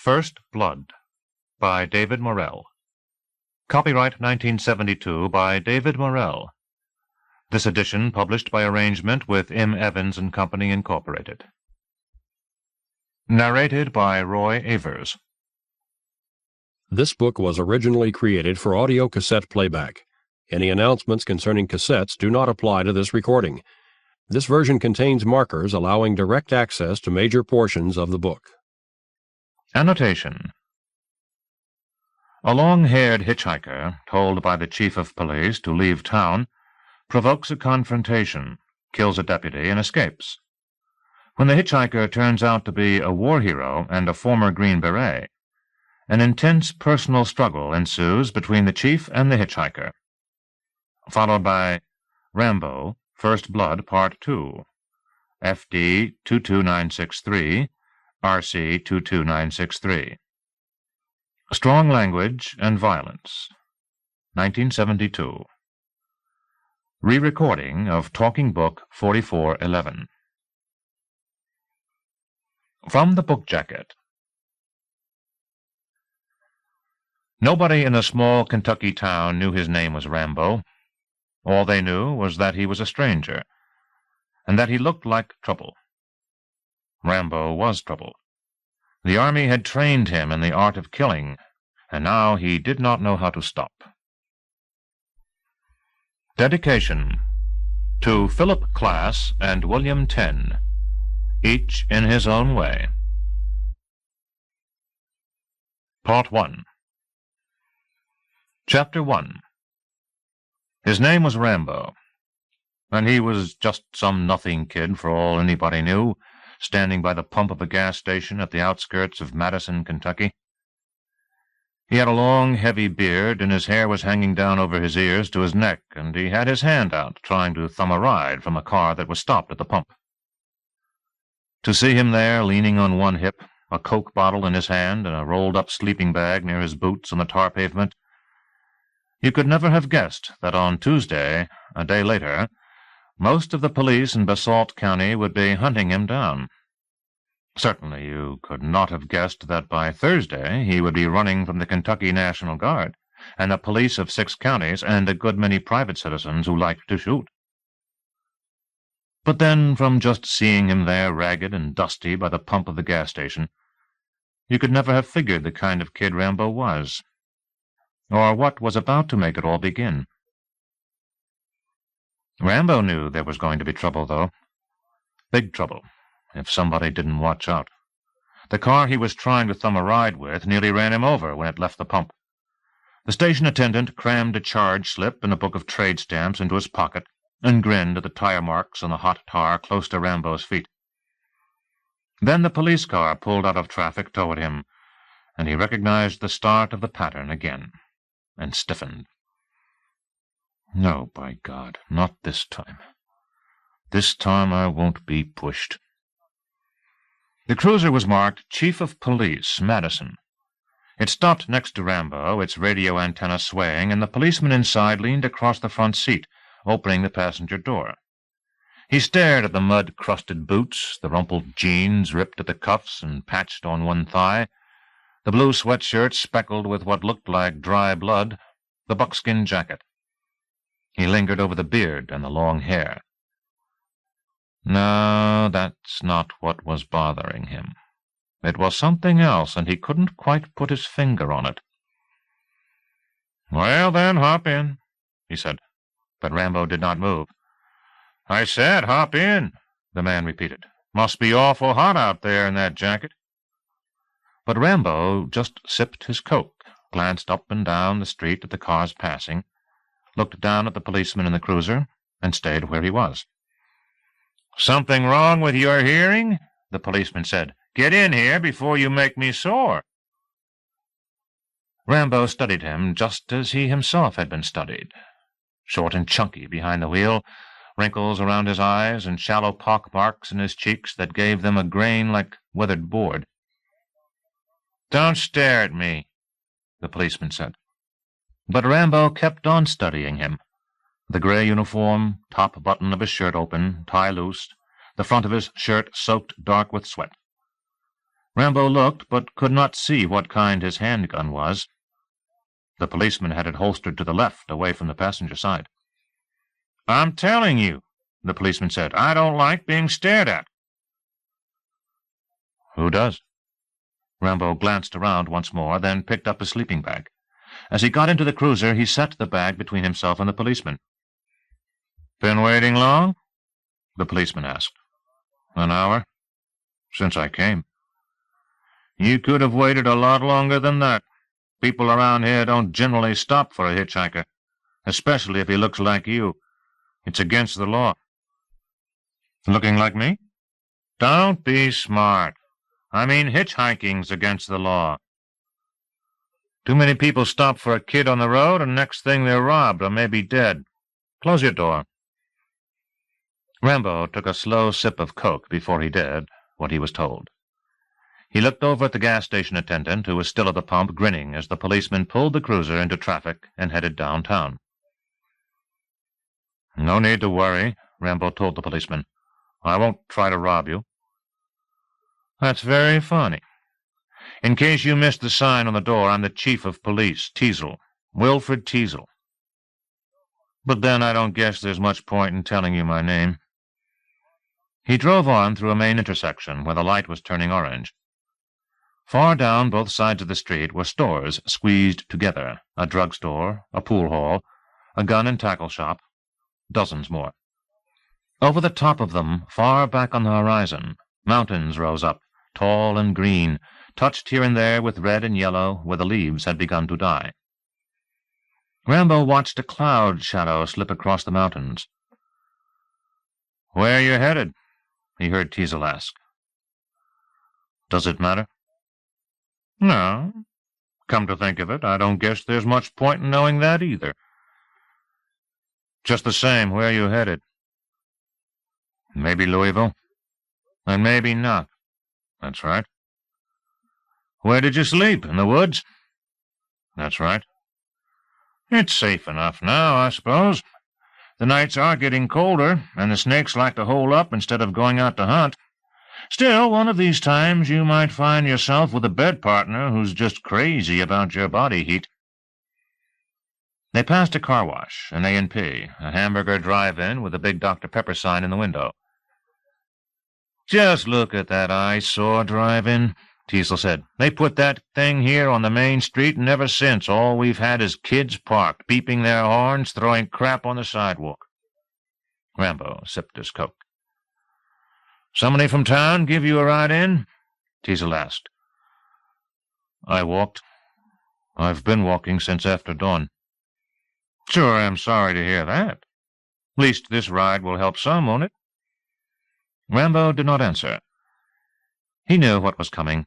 First Blood by David Morrell. Copyright 1972 by David Morrell. This edition published by arrangement with M. Evans and Company, Incorporated. Narrated by Roy Avers. This book was originally created for audio cassette playback. Any announcements concerning cassettes do not apply to this recording. This version contains markers allowing direct access to major portions of the book. Annotation. A long-haired hitchhiker, told by the chief of police to leave town, provokes a confrontation, kills a deputy, and escapes. When the hitchhiker turns out to be a war hero and a former Green Beret, an intense personal struggle ensues between the chief and the hitchhiker. Followed by Rambo, First Blood, Part 2, FD 22963, RC 22963. Strong Language and Violence, 1972. Re-recording of Talking Book 4411. From the book jacket. Nobody in the small Kentucky town knew his name was Rambo. All they knew was that he was a stranger, and that he looked like trouble. Rambo was trouble. The army had trained him in the art of killing, and now he did not know how to stop. Dedication to Philip Class and William Tenn, each in his own way. Part 1. Chapter 1. His name was Rambo, and he was just some nothing kid for all anybody knew, standing by the pump of a gas station at the outskirts of Madison, Kentucky. He had a long, heavy beard, and his hair was hanging down over his ears to his neck, and he had his hand out, trying to thumb a ride from a car that was stopped at the pump. To see him there, leaning on one hip, a Coke bottle in his hand, and a rolled-up sleeping bag near his boots on the tar pavement, you could never have guessed that on Tuesday, a day later, most of the police in Basalt County would be hunting him down. Certainly you could not have guessed that by Thursday he would be running from the Kentucky National Guard, and the police of 6 counties, and a good many private citizens who liked to shoot. But then, from just seeing him there ragged and dusty by the pump of the gas station, you could never have figured the kind of kid Rambo was, or what was about to make it all begin. Rambo knew there was going to be trouble, though. Big trouble, if somebody didn't watch out. The car he was trying to thumb a ride with nearly ran him over when it left the pump. The station attendant crammed a charge slip and a book of trade stamps into his pocket and grinned at the tire marks on the hot tar close to Rambo's feet. Then the police car pulled out of traffic toward him, and he recognized the start of the pattern again, and stiffened. No, by God, not this time. This time I won't be pushed. The cruiser was marked Chief of Police, Madison. It stopped next to Rambo, its radio antenna swaying, and the policeman inside leaned across the front seat, opening the passenger door. He stared at the mud-crusted boots, the rumpled jeans ripped at the cuffs and patched on one thigh, the blue sweatshirt speckled with what looked like dry blood, the buckskin jacket. He lingered over the beard and the long hair. No, that's not what was bothering him. It was something else, and he couldn't quite put his finger on it. "Well, then, hop in," he said, but Rambo did not move. "I said hop in," the man repeated. "Must be awful hot out there in that jacket." But Rambo just sipped his Coke, glanced up and down the street at the cars passing, looked down at the policeman in the cruiser, and stayed where he was. "Something wrong with your hearing?" the policeman said. "Get in here before you make me sore." Rambo studied him just as he himself had been studied. Short and chunky behind the wheel, wrinkles around his eyes, and shallow pock marks in his cheeks that gave them a grain like weathered board. "Don't stare at me," the policeman said. But Rambo kept on studying him. The gray uniform, top button of his shirt open, tie loose, the front of his shirt soaked dark with sweat. Rambo looked, but could not see what kind his handgun was. The policeman had it holstered to the left, away from the passenger side. "I'm telling you," the policeman said, "I don't like being stared at." "Who does?" Rambo glanced around once more, then picked up his sleeping bag. As he got into the cruiser, he set the bag between himself and the policeman. "Been waiting long?" the policeman asked. "An hour. Since I came." "You could have waited a lot longer than that. People around here don't generally stop for a hitchhiker, especially if he looks like you. It's against the law." "Looking like me?" "Don't be smart. I mean, hitchhiking's against the law. Too many people stop for a kid on the road, and next thing they're robbed or maybe dead. Close your door." Rambo took a slow sip of Coke before he did what he was told. He looked over at the gas station attendant, who was still at the pump, grinning as the policeman pulled the cruiser into traffic and headed downtown. "No need to worry," Rambo told the policeman. "I won't try to rob you." "That's very funny. In case you missed the sign on the door, I'm the chief of police, Teasel, Wilfred Teasel. But then I don't guess there's much point in telling you my name." He drove on through a main intersection where the light was turning orange. Far down both sides of the street were stores squeezed together, a drugstore, a pool hall, a gun and tackle shop, dozens more. Over the top of them, far back on the horizon, mountains rose up, tall and green, touched here and there with red and yellow where the leaves had begun to die. Rambo watched a cloud shadow slip across the mountains. "Where you headed?" he heard Teasel ask. "Does it matter?" "No. Come to think of it, I don't guess there's much point in knowing that either." "Just the same, where you headed?" "Maybe Louisville." "And maybe not." "That's right." "Where did you sleep? In the woods?" "That's right." "It's safe enough now, I suppose. The nights are getting colder, and the snakes like to hole up instead of going out to hunt. Still, one of these times you might find yourself with a bed partner who's just crazy about your body heat." They passed a car wash, an A&P, a hamburger drive-in with a big Dr. Pepper sign in the window. "Just look at that eyesore drive-in," Teasel said. "They put that thing here on the main street, and ever since all we've had is kids parked, beeping their horns, throwing crap on the sidewalk." Rambo sipped his Coke. "Somebody from town give you a ride in?" Teasel asked. "I walked. I've been walking since after dawn." "Sure am sorry to hear that. Least this ride will help some, won't it?" Rambo did not answer. He knew what was coming.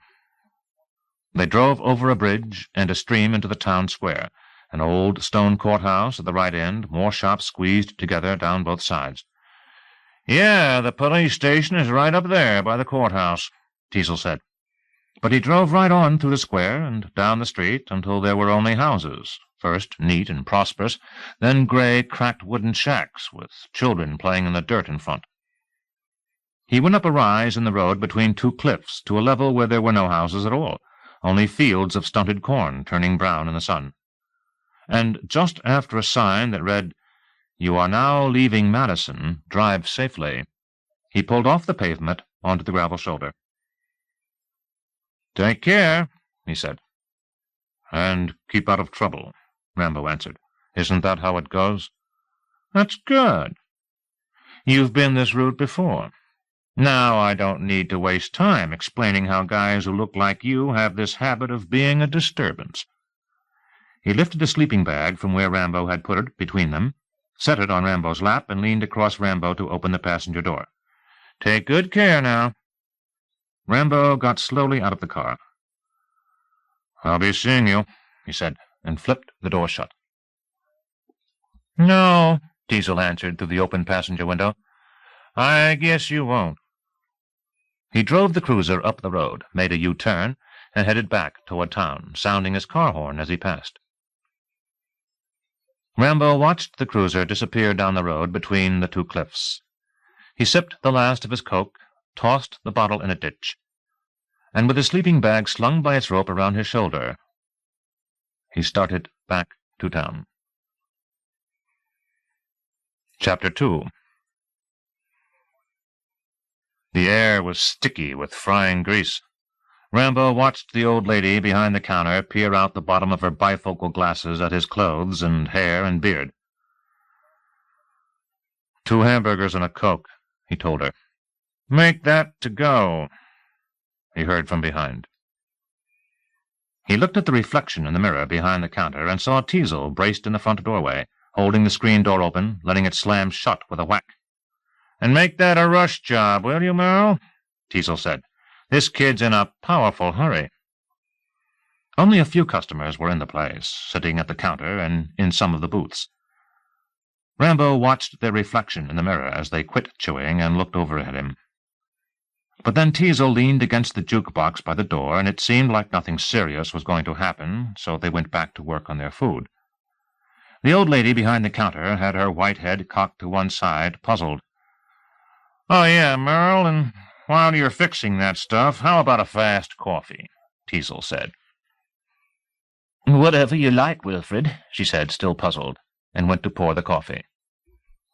They drove over a bridge and a stream into the town square, an old stone courthouse at the right end, more shops squeezed together down both sides. "Yeah, the police station is right up there by the courthouse," Teasel said. But he drove right on through the square and down the street until there were only houses, first neat and prosperous, then gray, cracked wooden shacks with children playing in the dirt in front. He went up a rise in the road between two cliffs to a level where there were no houses at all, only fields of stunted corn turning brown in the sun. And just after a sign that read, "You are now leaving Madison. Drive safely," he pulled off the pavement onto the gravel shoulder. "Take care," he said. "And keep out of trouble," Rambo answered. "Isn't that how it goes?" "That's good. You've been this route before. Now I don't need to waste time explaining how guys who look like you have this habit of being a disturbance." He lifted the sleeping bag from where Rambo had put it between them, set it on Rambo's lap, and leaned across Rambo to open the passenger door. "Take good care now." Rambo got slowly out of the car. "I'll be seeing you," he said, and flipped the door shut. "No," Teasel answered through the open passenger window. "I guess you won't." He drove the cruiser up the road, made a U-turn, and headed back toward town, sounding his car horn as he passed. Rambo watched the cruiser disappear down the road between the two cliffs. He sipped the last of his Coke, tossed the bottle in a ditch. and with his sleeping bag slung by its rope around his shoulder, he started back to town. Chapter 2. The air was sticky with frying grease. Rambo watched the old lady behind the counter peer out the bottom of her bifocal glasses at his clothes and hair and beard. 2 hamburgers and a Coke, he told her. Make that to go, he heard from behind. He looked at the reflection in the mirror behind the counter and saw Teasel braced in the front doorway, holding the screen door open, letting it slam shut with a whack. And make that a rush job, will you, Merrill? Teasel said. This kid's in a powerful hurry. Only a few customers were in the place, sitting at the counter and in some of the booths. Rambo watched their reflection in the mirror as they quit chewing and looked over at him. But then Teasel leaned against the jukebox by the door, and it seemed like nothing serious was going to happen, so they went back to work on their food. The old lady behind the counter had her white head cocked to one side, puzzled. Oh, yeah, Merrill, and while you're fixing that stuff, how about a fast coffee? Teasel said. Whatever you like, Wilfred, she said, still puzzled, and went to pour the coffee.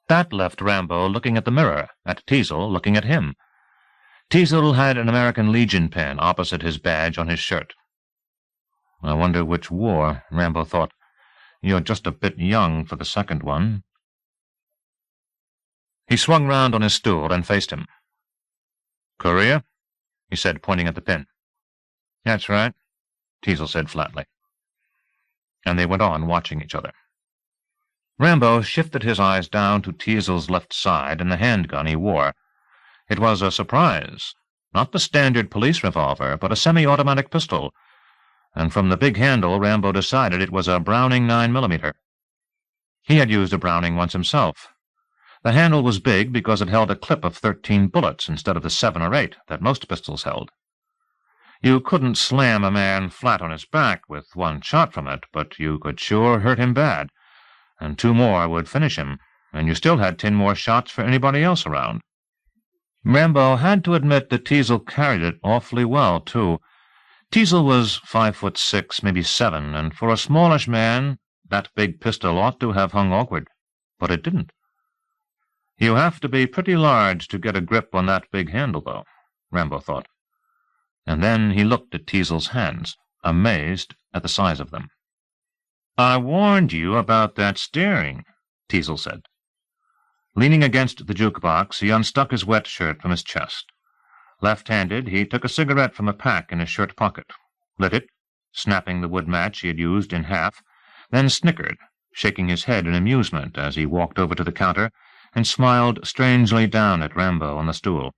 That left Rambo looking at the mirror, at Teasel looking at him. Teasel had an American Legion pin opposite his badge on his shirt. I wonder which war, Rambo thought. You're just a bit young for the second one. He swung round on his stool and faced him. Korea? He said, pointing at the pin. That's right, Teasel said flatly. And they went on watching each other. Rambo shifted his eyes down to Teasel's left side and the handgun he wore. It was a surprise. Not the standard police revolver, but a semi-automatic pistol. And from the big handle, Rambo decided it was a Browning 9mm. He had used a Browning once himself. The handle was big because it held a clip of 13 bullets instead of the 7 or 8 that most pistols held. You couldn't slam a man flat on his back with one shot from it, but you could sure hurt him bad, and 2 more would finish him, and you still had 10 more shots for anybody else around. Rambo had to admit that Teasel carried it awfully well, too. Teasel was 5'6", maybe 7, and for a smallish man, that big pistol ought to have hung awkward, but it didn't. You have to be pretty large to get a grip on that big handle, though, Rambo thought. And then he looked at Teasel's hands, amazed at the size of them. I warned you about that steering, Teasel said. Leaning against the jukebox, he unstuck his wet shirt from his chest. Left-handed, he took a cigarette from a pack in his shirt pocket, lit it, snapping the wood match he had used in half, then snickered, shaking his head in amusement as he walked over to the counter and smiled strangely down at Rambo on the stool.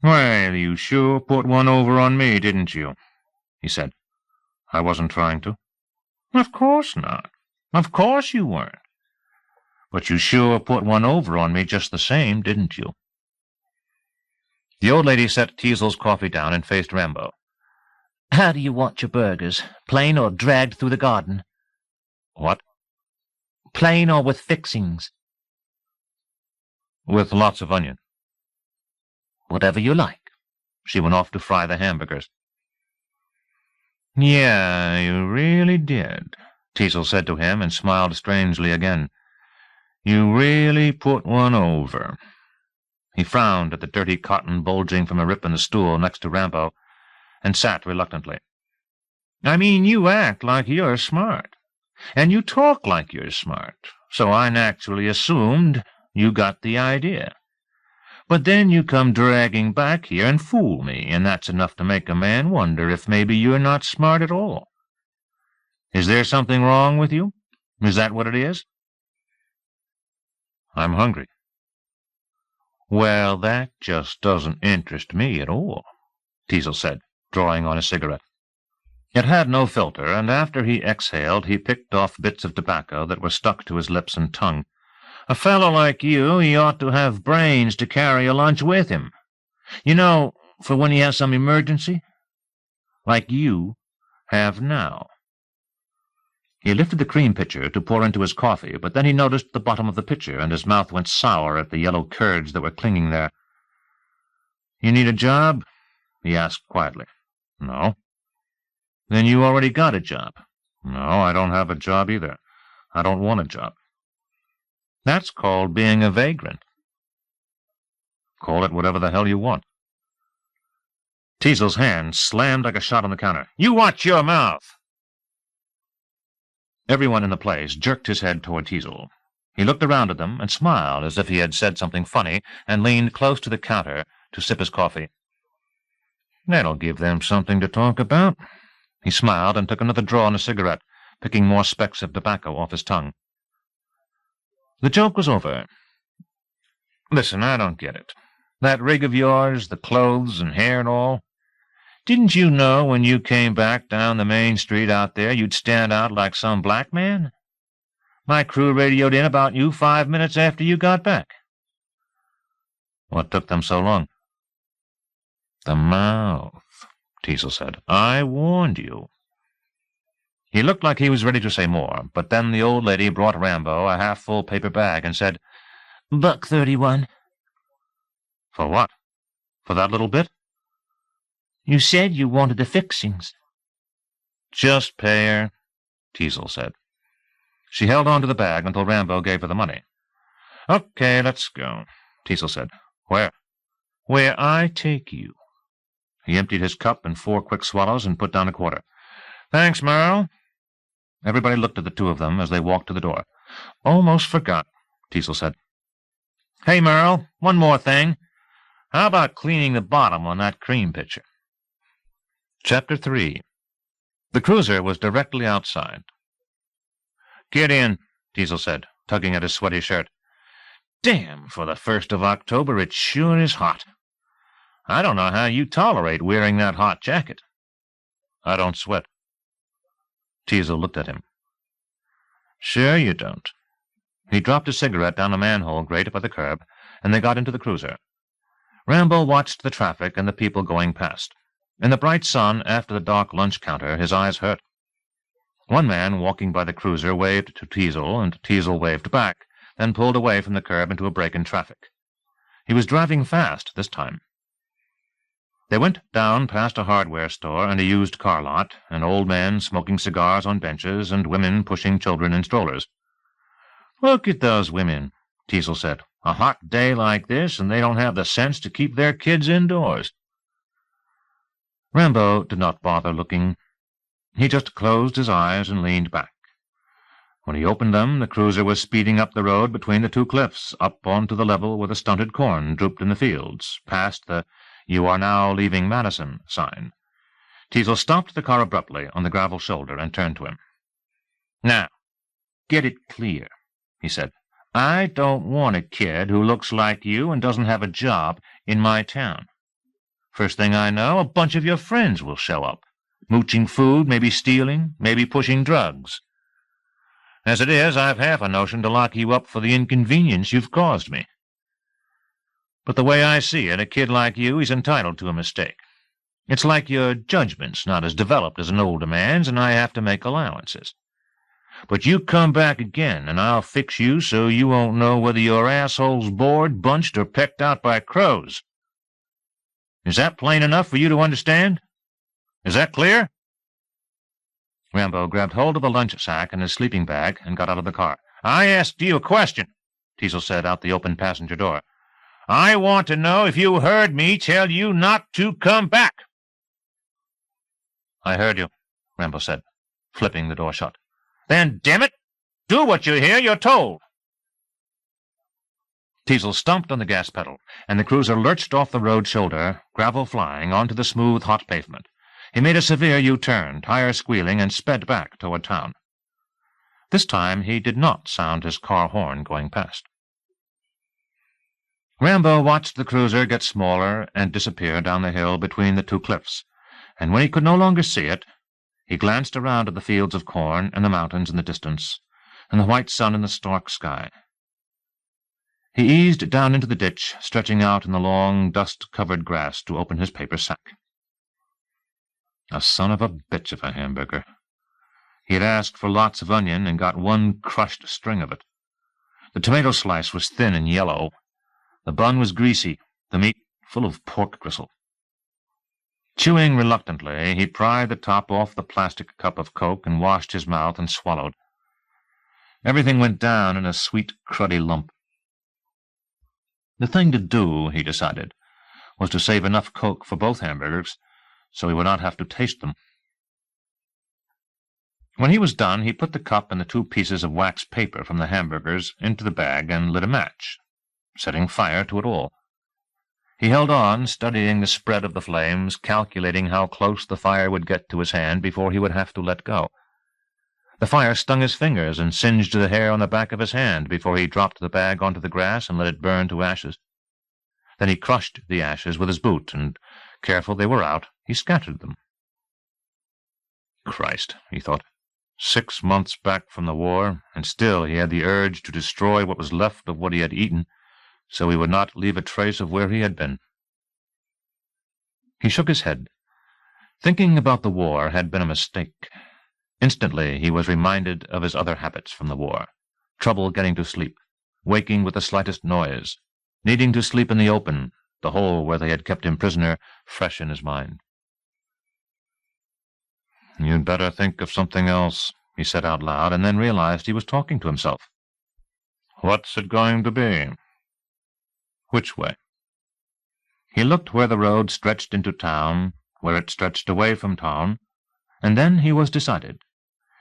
Well, you sure put one over on me, didn't you? He said. I wasn't trying to. Of course not. Of course you weren't. But you sure put one over on me just the same, didn't you? The old lady set Teasel's coffee down and faced Rambo. How do you want your burgers? Plain or dragged through the garden? What? Plain or with fixings? With lots of onion. Whatever you like. She went off to fry the hamburgers. Yeah, you really did, Teasel said to him and smiled strangely again. You really put one over. He frowned at the dirty cotton bulging from a rip in the stool next to Rambo and sat reluctantly. I mean, you act like you're smart, and you talk like you're smart, so I naturally assumed you got the idea. But then you come dragging back here and fool me, and that's enough to make a man wonder if maybe you're not smart at all. Is there something wrong with you? Is that what it is? I'm hungry. Well, that just doesn't interest me at all, Teasel said, drawing on a cigarette. It had no filter, and after he exhaled, he picked off bits of tobacco that were stuck to his lips and tongue. A fellow like you, he ought to have brains to carry a lunch with him. You know, for when he has some emergency. Like you have now. He lifted the cream pitcher to pour into his coffee, but then he noticed the bottom of the pitcher, and his mouth went sour at the yellow curds that were clinging there. You need a job? he asked quietly. No. Then you already got a job. No, I don't have a job either. I don't want a job. That's called being a vagrant. Call it whatever the hell you want. Teasel's hand slammed like a shot on the counter. You watch your mouth! Everyone in the place jerked his head toward Teasel. He looked around at them and smiled as if he had said something funny and leaned close to the counter to sip his coffee. That'll give them something to talk about. He smiled and took another draw on a cigarette, picking more specks of tobacco off his tongue. The joke was over. Listen, I don't get it. That rig of yours, the clothes and hair and all, didn't you know when you came back down the main street out there you'd stand out like some black man? My crew radioed in about you 5 minutes after you got back. What took them so long? The mouth, Teasel said. I warned you. He looked like he was ready to say more, but then the old lady brought Rambo a half-full paper bag and said, $1.31. For what? For that little bit? You said you wanted the fixings. Just pay her, Teasel said. She held on to the bag until Rambo gave her the money. Okay, let's go, Teasel said. Where? Where I take you. He emptied his cup in 4 quick swallows and put down a quarter. Thanks, Merle. Everybody looked at the two of them as they walked to the door. Almost forgot, Teasel said. Hey, Merle, one more thing. How about cleaning the bottom on that cream pitcher? Chapter 3. The cruiser was directly outside. Get in, Teasel said, tugging at his sweaty shirt. Damn, for the 1st of October it sure is hot. I don't know how you tolerate wearing that hot jacket. I don't sweat. Teasel looked at him. Sure you don't. He dropped a cigarette down a manhole grate by the curb, and they got into the cruiser. Rambo watched the traffic and the people going past. In the bright sun after the dark lunch counter, his eyes hurt. One man walking by the cruiser waved to Teasel, and Teasel waved back, then pulled away from the curb into a break in traffic. He was driving fast this time. They went down past a hardware store and a used car lot, and old men smoking cigars on benches and women pushing children in strollers. Look at those women, Teasel said. A hot day like this, and they don't have the sense to keep their kids indoors. Rambo did not bother looking. He just closed his eyes and leaned back. When he opened them, the cruiser was speeding up the road between the two cliffs, up onto the level where the stunted corn drooped in the fields, past the "You are now leaving Madison" sign. Teasel stopped the car abruptly on the gravel shoulder and turned to him. Now, get it clear, he said. I don't want a kid who looks like you and doesn't have a job in my town. First thing I know, a bunch of your friends will show up, mooching food, maybe stealing, maybe pushing drugs. As it is, I've half a notion to lock you up for the inconvenience you've caused me. But the way I see it, a kid like you is entitled to a mistake. It's like your judgment's not as developed as an older man's, and I have to make allowances. But you come back again, and I'll fix you so you won't know whether your asshole's bored, bunched, or pecked out by crows. Is that plain enough for you to understand? Is that clear? Rambo grabbed hold of the lunch sack and his sleeping bag and got out of the car. I asked you a question, Teasel said out the open passenger door. I want to know if you heard me tell you not to come back. I heard you, Rambo said, flipping the door shut. Then, damn it, do what you hear you're told. Teasel stomped on the gas pedal, and the cruiser lurched off the road shoulder, gravel flying, onto the smooth, hot pavement. He made a severe U-turn, tires squealing, and sped back toward town. This time he did not sound his car horn going past. Rambo watched the cruiser get smaller and disappear down the hill between the two cliffs, and when he could no longer see it, he glanced around at the fields of corn and the mountains in the distance, and the white sun in the stark sky. He eased down into the ditch, stretching out in the long, dust-covered grass to open his paper sack. A son of a bitch of a hamburger. He had asked for lots of onion and got one crushed string of it. The tomato slice was thin and yellow. The bun was greasy, the meat full of pork gristle. Chewing reluctantly, he pried the top off the plastic cup of Coke and washed his mouth and swallowed. Everything went down in a sweet, cruddy lump. The thing to do, he decided, was to save enough Coke for both hamburgers so he would not have to taste them. When he was done, he put the cup and the 2 pieces of wax paper from the hamburgers into the bag and lit a match, setting fire to it all. He held on, studying the spread of the flames, calculating how close the fire would get to his hand before he would have to let go. The fire stung his fingers and singed the hair on the back of his hand before he dropped the bag onto the grass and let it burn to ashes. Then he crushed the ashes with his boot, and, careful they were out, he scattered them. Christ, he thought. 6 months back from the war, and still he had the urge to destroy what was left of what he had eaten, so he would not leave a trace of where he had been. He shook his head. Thinking about the war had been a mistake. Instantly he was reminded of his other habits from the war: trouble getting to sleep, waking with the slightest noise, needing to sleep in the open, the hole where they had kept him prisoner fresh in his mind. "You'd better think of something else," he said out loud, and then realized he was talking to himself. "What's it going to be?" "Which way?" He looked where the road stretched into town, where it stretched away from town, and then he was decided.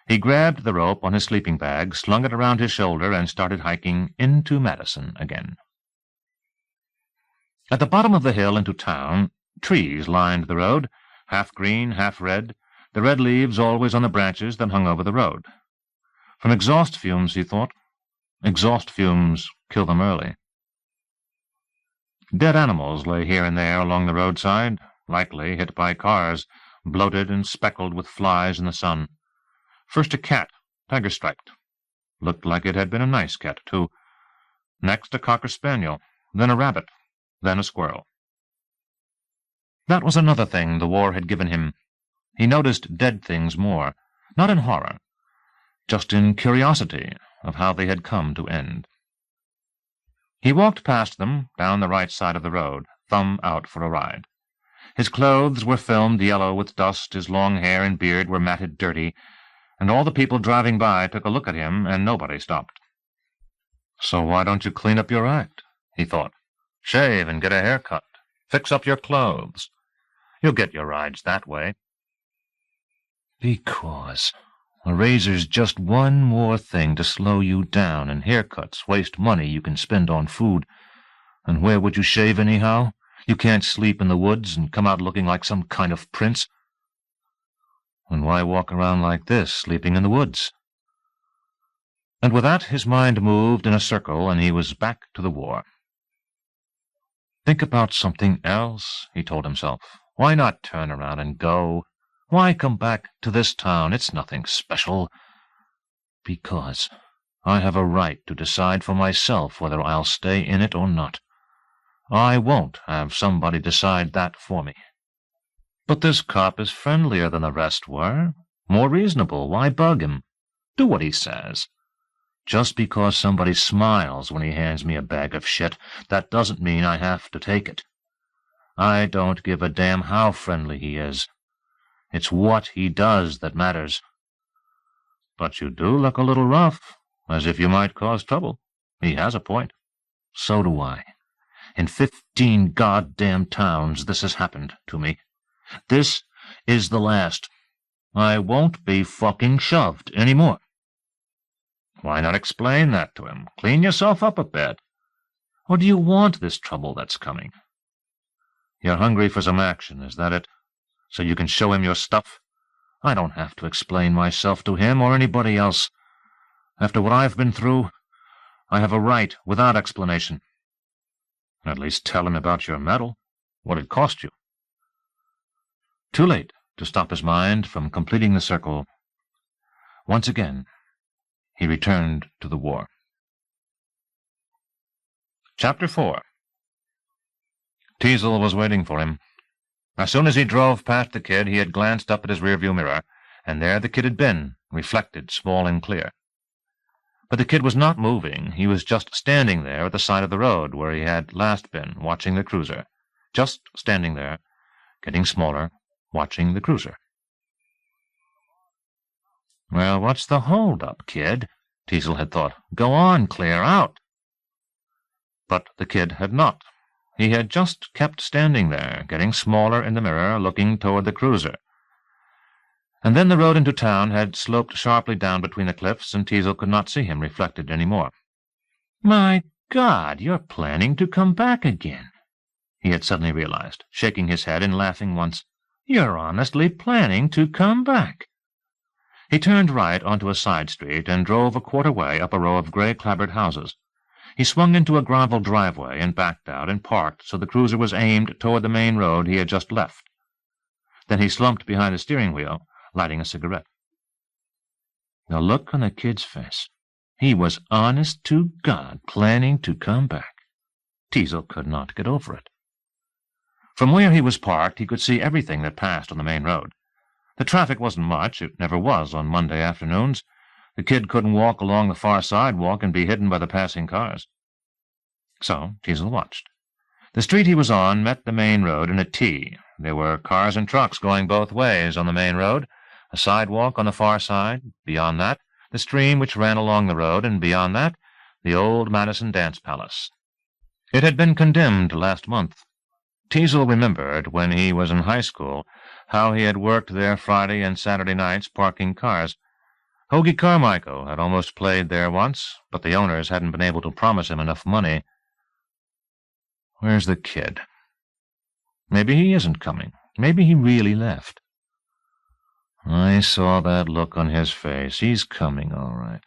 He grabbed the rope on his sleeping bag, slung it around his shoulder, and started hiking into Madison again. At the bottom of the hill into town, trees lined the road, half green, half red, the red leaves always on the branches that hung over the road. From exhaust fumes, he thought. Exhaust fumes kill them early. Dead animals lay here and there along the roadside, likely hit by cars, bloated and speckled with flies in the sun. First a cat, tiger-striped. Looked like it had been a nice cat, too. Next a cocker-spaniel, then a rabbit, then a squirrel. That was another thing the war had given him. He noticed dead things more, not in horror, just in curiosity of how they had come to end. He walked past them, down the right side of the road, thumb out for a ride. His clothes were filmed yellow with dust, his long hair and beard were matted dirty, and all the people driving by took a look at him, and nobody stopped. "So why don't you clean up your act?" he thought. "Shave and get a haircut. Fix up your clothes. You'll get your rides that way." Because a razor's just one more thing to slow you down, and haircuts waste money you can spend on food. And where would you shave anyhow? You can't sleep in the woods and come out looking like some kind of prince. And why walk around like this, sleeping in the woods? And with that his mind moved in a circle, and he was back to the war. Think about something else, he told himself. Why not turn around and go? Why come back to this town? It's nothing special. Because I have a right to decide for myself whether I'll stay in it or not. I won't have somebody decide that for me. But this cop is friendlier than the rest were, more reasonable. Why bug him? Do what he says. Just because somebody smiles when he hands me a bag of shit, that doesn't mean I have to take it. I don't give a damn how friendly he is. It's what he does that matters. But you do look a little rough, as if you might cause trouble. He has a point. So do I. In 15 goddamn towns this has happened to me. This is the last. I won't be fucking shoved anymore. Why not explain that to him? Clean yourself up a bit. Or do you want this trouble that's coming? You're hungry for some action, is that it? So you can show him your stuff? I don't have to explain myself to him or anybody else. After what I've been through, I have a right without explanation. At least tell him about your medal, what it cost you. Too late to stop his mind from completing the circle. Once again, he returned to the war. Chapter 4. Teasel was waiting for him. As soon as he drove past the kid, he had glanced up at his rearview mirror, and there the kid had been, reflected, small and clear. But the kid was not moving. He was just standing there at the side of the road where he had last been, watching the cruiser. Just standing there, getting smaller, watching the cruiser. Well, what's the hold-up, kid? Teasel had thought. Go on, clear out. But the kid had not. He had just kept standing there, getting smaller in the mirror, looking toward the cruiser. And then the road into town had sloped sharply down between the cliffs, and Teasel could not see him reflected any more. My God, you're planning to come back again, he had suddenly realized, shaking his head and laughing once. You're honestly planning to come back. He turned right onto a side street and drove a quarter-way up a row of gray-clapboard houses. He swung into a gravel driveway and backed out and parked so the cruiser was aimed toward the main road he had just left. Then he slumped behind the steering wheel, lighting a cigarette. The look on the kid's face. He was honest to God planning to come back. Teasel could not get over it. From where he was parked, he could see everything that passed on the main road. The traffic wasn't much. It never was on Monday afternoons. The kid couldn't walk along the far sidewalk and be hidden by the passing cars. So Teasel watched. The street he was on met the main road in a T. There were cars and trucks going both ways on the main road, a sidewalk on the far side, beyond that, the stream which ran along the road, and beyond that, the old Madison Dance Palace. It had been condemned last month. Teasel remembered, when he was in high school, how he had worked there Friday and Saturday nights parking cars. Hoagie Carmichael had almost played there once, but the owners hadn't been able to promise him enough money. Where's the kid? Maybe he isn't coming. Maybe he really left. I saw that look on his face. He's coming, all right.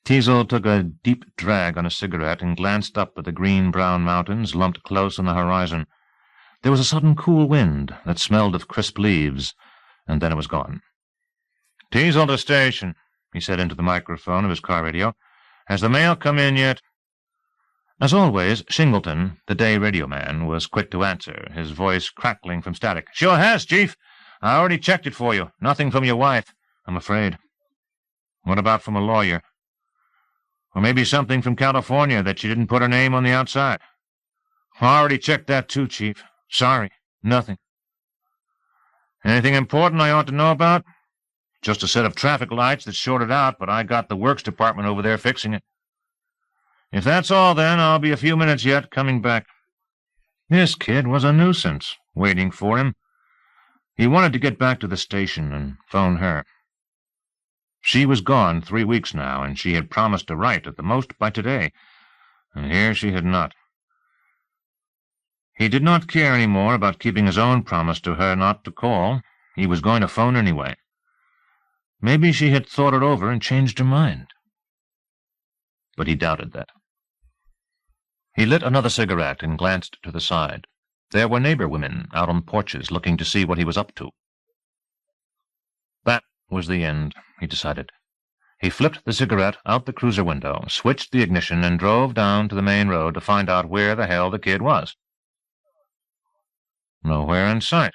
Teasel took a deep drag on a cigarette and glanced up at the green-brown mountains lumped close on the horizon. There was a sudden cool wind that smelled of crisp leaves, and then it was gone. Teasel to station, he said into the microphone of his car radio. Has the mail come in yet? As always, Shingleton, the day radio man, was quick to answer, his voice crackling from static. Sure has, Chief. I already checked it for you. Nothing from your wife, I'm afraid. What about from a lawyer? Or maybe something from California that she didn't put her name on the outside. I already checked that too, Chief. Sorry, nothing. Anything important I ought to know about? Just a set of traffic lights that shorted out, but I got the works department over there fixing it. If that's all, then, I'll be a few minutes yet coming back. This kid was a nuisance, waiting for him. He wanted to get back to the station and phone her. She was gone 3 weeks now, and she had promised to write at the most by today, and here she had not. He did not care any more about keeping his own promise to her not to call. He was going to phone anyway. Maybe she had thought it over and changed her mind. But he doubted that. He lit another cigarette and glanced to the side. There were neighbor women out on porches looking to see what he was up to. That was the end, he decided. He flipped the cigarette out the cruiser window, switched the ignition, and drove down to the main road to find out where the hell the kid was. Nowhere in sight.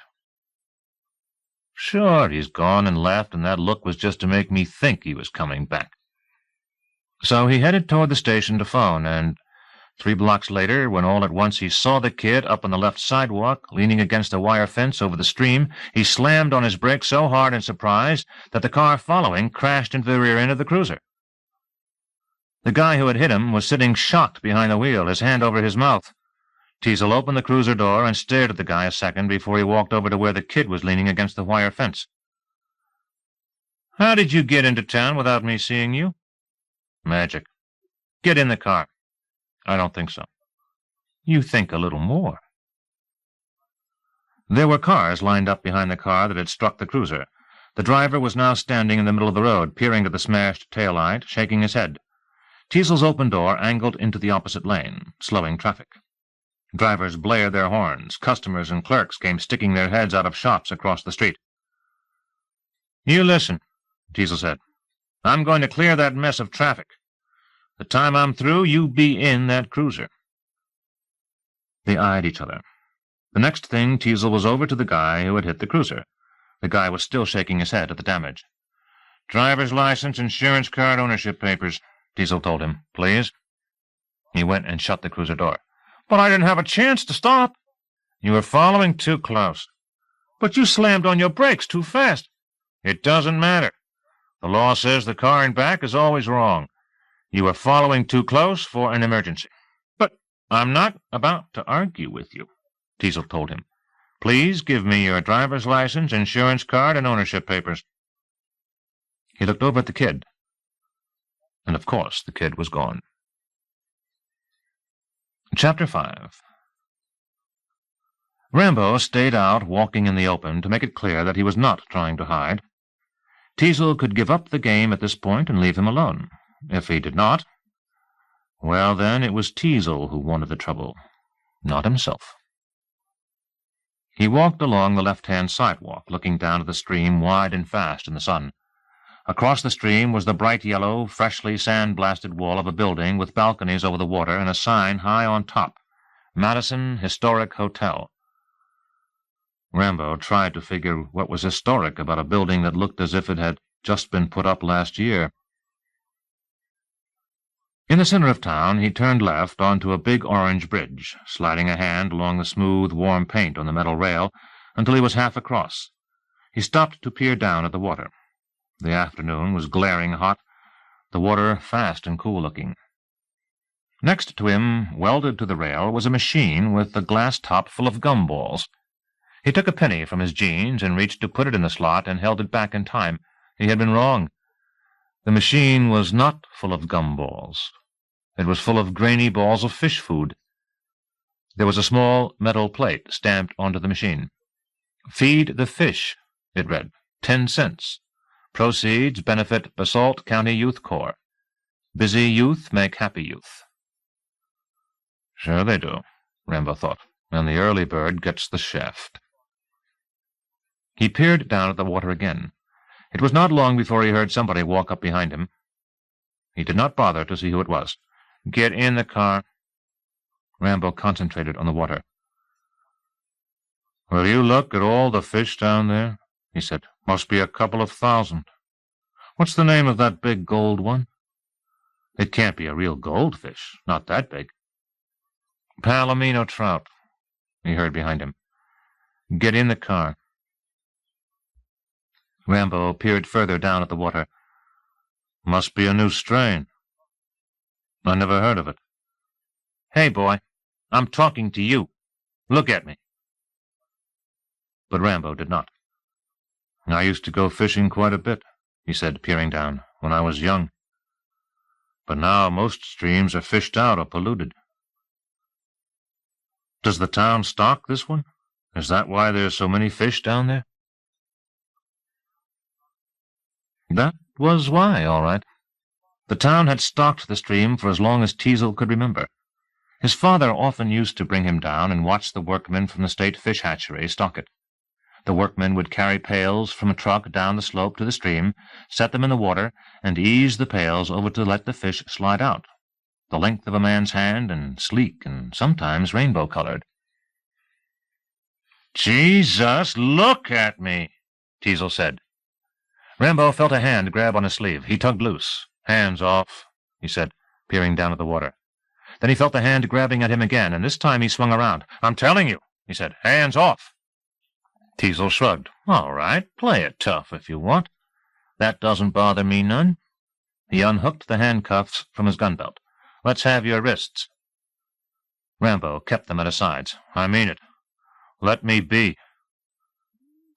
Sure, he's gone and left, and that look was just to make me think he was coming back. So he headed toward the station to phone, and 3 blocks later, when all at once he saw the kid up on the left sidewalk, leaning against a wire fence over the stream, he slammed on his brakes so hard in surprise that the car following crashed into the rear end of the cruiser. The guy who had hit him was sitting shocked behind the wheel, his hand over his mouth. Teasel opened the cruiser door and stared at the guy a second before he walked over to where the kid was leaning against the wire fence. How did you get into town without me seeing you? Magic. Get in the car. I don't think so. You think a little more. There were cars lined up behind the car that had struck the cruiser. The driver was now standing in the middle of the road, peering at the smashed taillight, shaking his head. Teasel's open door angled into the opposite lane, slowing traffic. Drivers blared their horns. Customers and clerks came sticking their heads out of shops across the street. You listen, Teasel said. I'm going to clear that mess of traffic. The time I'm through, you be in that cruiser. They eyed each other. The next thing, Teasel was over to the guy who had hit the cruiser. The guy was still shaking his head at the damage. Driver's license, insurance card, ownership papers, Teasel told him. Please? He went and shut the cruiser door. But I didn't have a chance to stop. You were following too close. But you slammed on your brakes too fast. It doesn't matter. The law says the car in back is always wrong. You were following too close for an emergency. But I'm not about to argue with you, Teasel told him. Please give me your driver's license, insurance card, and ownership papers. He looked over at the kid. And of course the kid was gone. Chapter 5. Rambo stayed out walking in the open to make it clear that he was not trying to hide. Teasel could give up the game at this point and leave him alone. If he did not, well, then it was Teasel who wanted the trouble, not himself. He walked along the left-hand sidewalk, looking down at the stream wide and fast in the sun. Across the stream was the bright yellow, freshly sand-blasted wall of a building with balconies over the water and a sign high on top, Madison Historic Hotel. Rambo tried to figure what was historic about a building that looked as if it had just been put up last year. In the center of town, he turned left onto a big orange bridge, sliding a hand along the smooth, warm paint on the metal rail until he was half across. He stopped to peer down at the water. The afternoon was glaring hot, the water fast and cool-looking. Next to him, welded to the rail, was a machine with a glass top full of gumballs. He took a penny from his jeans and reached to put it in the slot and held it back in time. He had been wrong. The machine was not full of gumballs. It was full of grainy balls of fish food. There was a small metal plate stamped onto the machine. "Feed the fish," it read. 10 cents. Proceeds benefit Basalt County Youth Corps. Busy youth make happy youth. Sure they do, Rambo thought, and the early bird gets the shaft. He peered down at the water again. It was not long before he heard somebody walk up behind him. He did not bother to see who it was. "Get in the car." Rambo concentrated on the water. "Will you look at all the fish down there?" he said. "Must be a couple of thousand. What's the name of that big gold one?" "It can't be a real goldfish, not that big." "Palomino trout," he heard behind him. "Get in the car." Rambo peered further down at the water. "Must be a new strain. I never heard of it." "Hey, boy, I'm talking to you. Look at me." But Rambo did not. "I used to go fishing quite a bit," he said, peering down, "when I was young. But now most streams are fished out or polluted." "Does the town stock this one? Is that why there's so many fish down there?" That was why, all right. The town had stocked the stream for as long as Teasel could remember. His father often used to bring him down and watch the workmen from the state fish hatchery stock it. The workmen would carry pails from a truck down the slope to the stream, set them in the water, and ease the pails over to let the fish slide out, the length of a man's hand and sleek and sometimes rainbow-colored. "Jesus, look at me," Teasel said. Rambo felt a hand grab on his sleeve. He tugged loose. "Hands off," he said, peering down at the water. Then he felt the hand grabbing at him again, and this time he swung around. "I'm telling you," he said, "hands off." Teasel shrugged. "All right, play it tough if you want. That doesn't bother me none." He unhooked the handcuffs from his gun belt. "Let's have your wrists." Rambo kept them at his sides. "I mean it. Let me be."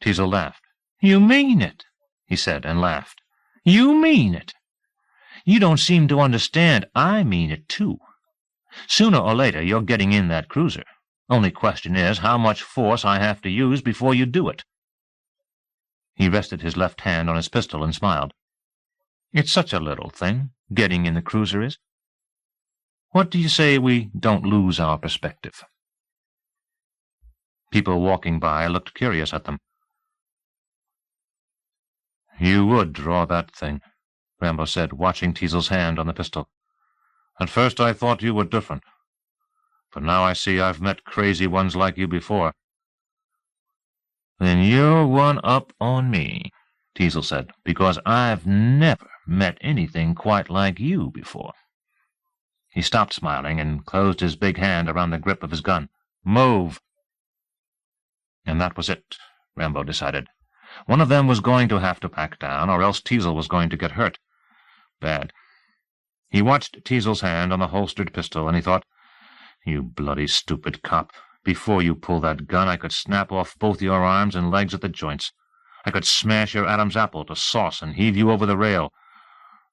Teasel laughed. "You mean it," he said, and laughed. "You mean it. You don't seem to understand. I mean it, too. Sooner or later, you're getting in that cruiser. Only question is how much force I have to use before you do it." He rested his left hand on his pistol and smiled. "It's such a little thing, getting in the cruiser is. What do you say we don't lose our perspective?" People walking by looked curious at them. "You would draw that thing," Rambo said, watching Teasel's hand on the pistol. "At first I thought you were different, but now I see I've met crazy ones like you before." "Then you're one up on me," Teasel said, "because I've never met anything quite like you before." He stopped smiling and closed his big hand around the grip of his gun. "Move!" And that was it. Rambo decided. One of them was going to have to back down, or else Teasel was going to get hurt. Bad. He watched Teasel's hand on the holstered pistol, and he thought, "You bloody stupid cop. Before you pull that gun, I could snap off both your arms and legs at the joints. I could smash your Adam's apple to sauce and heave you over the rail.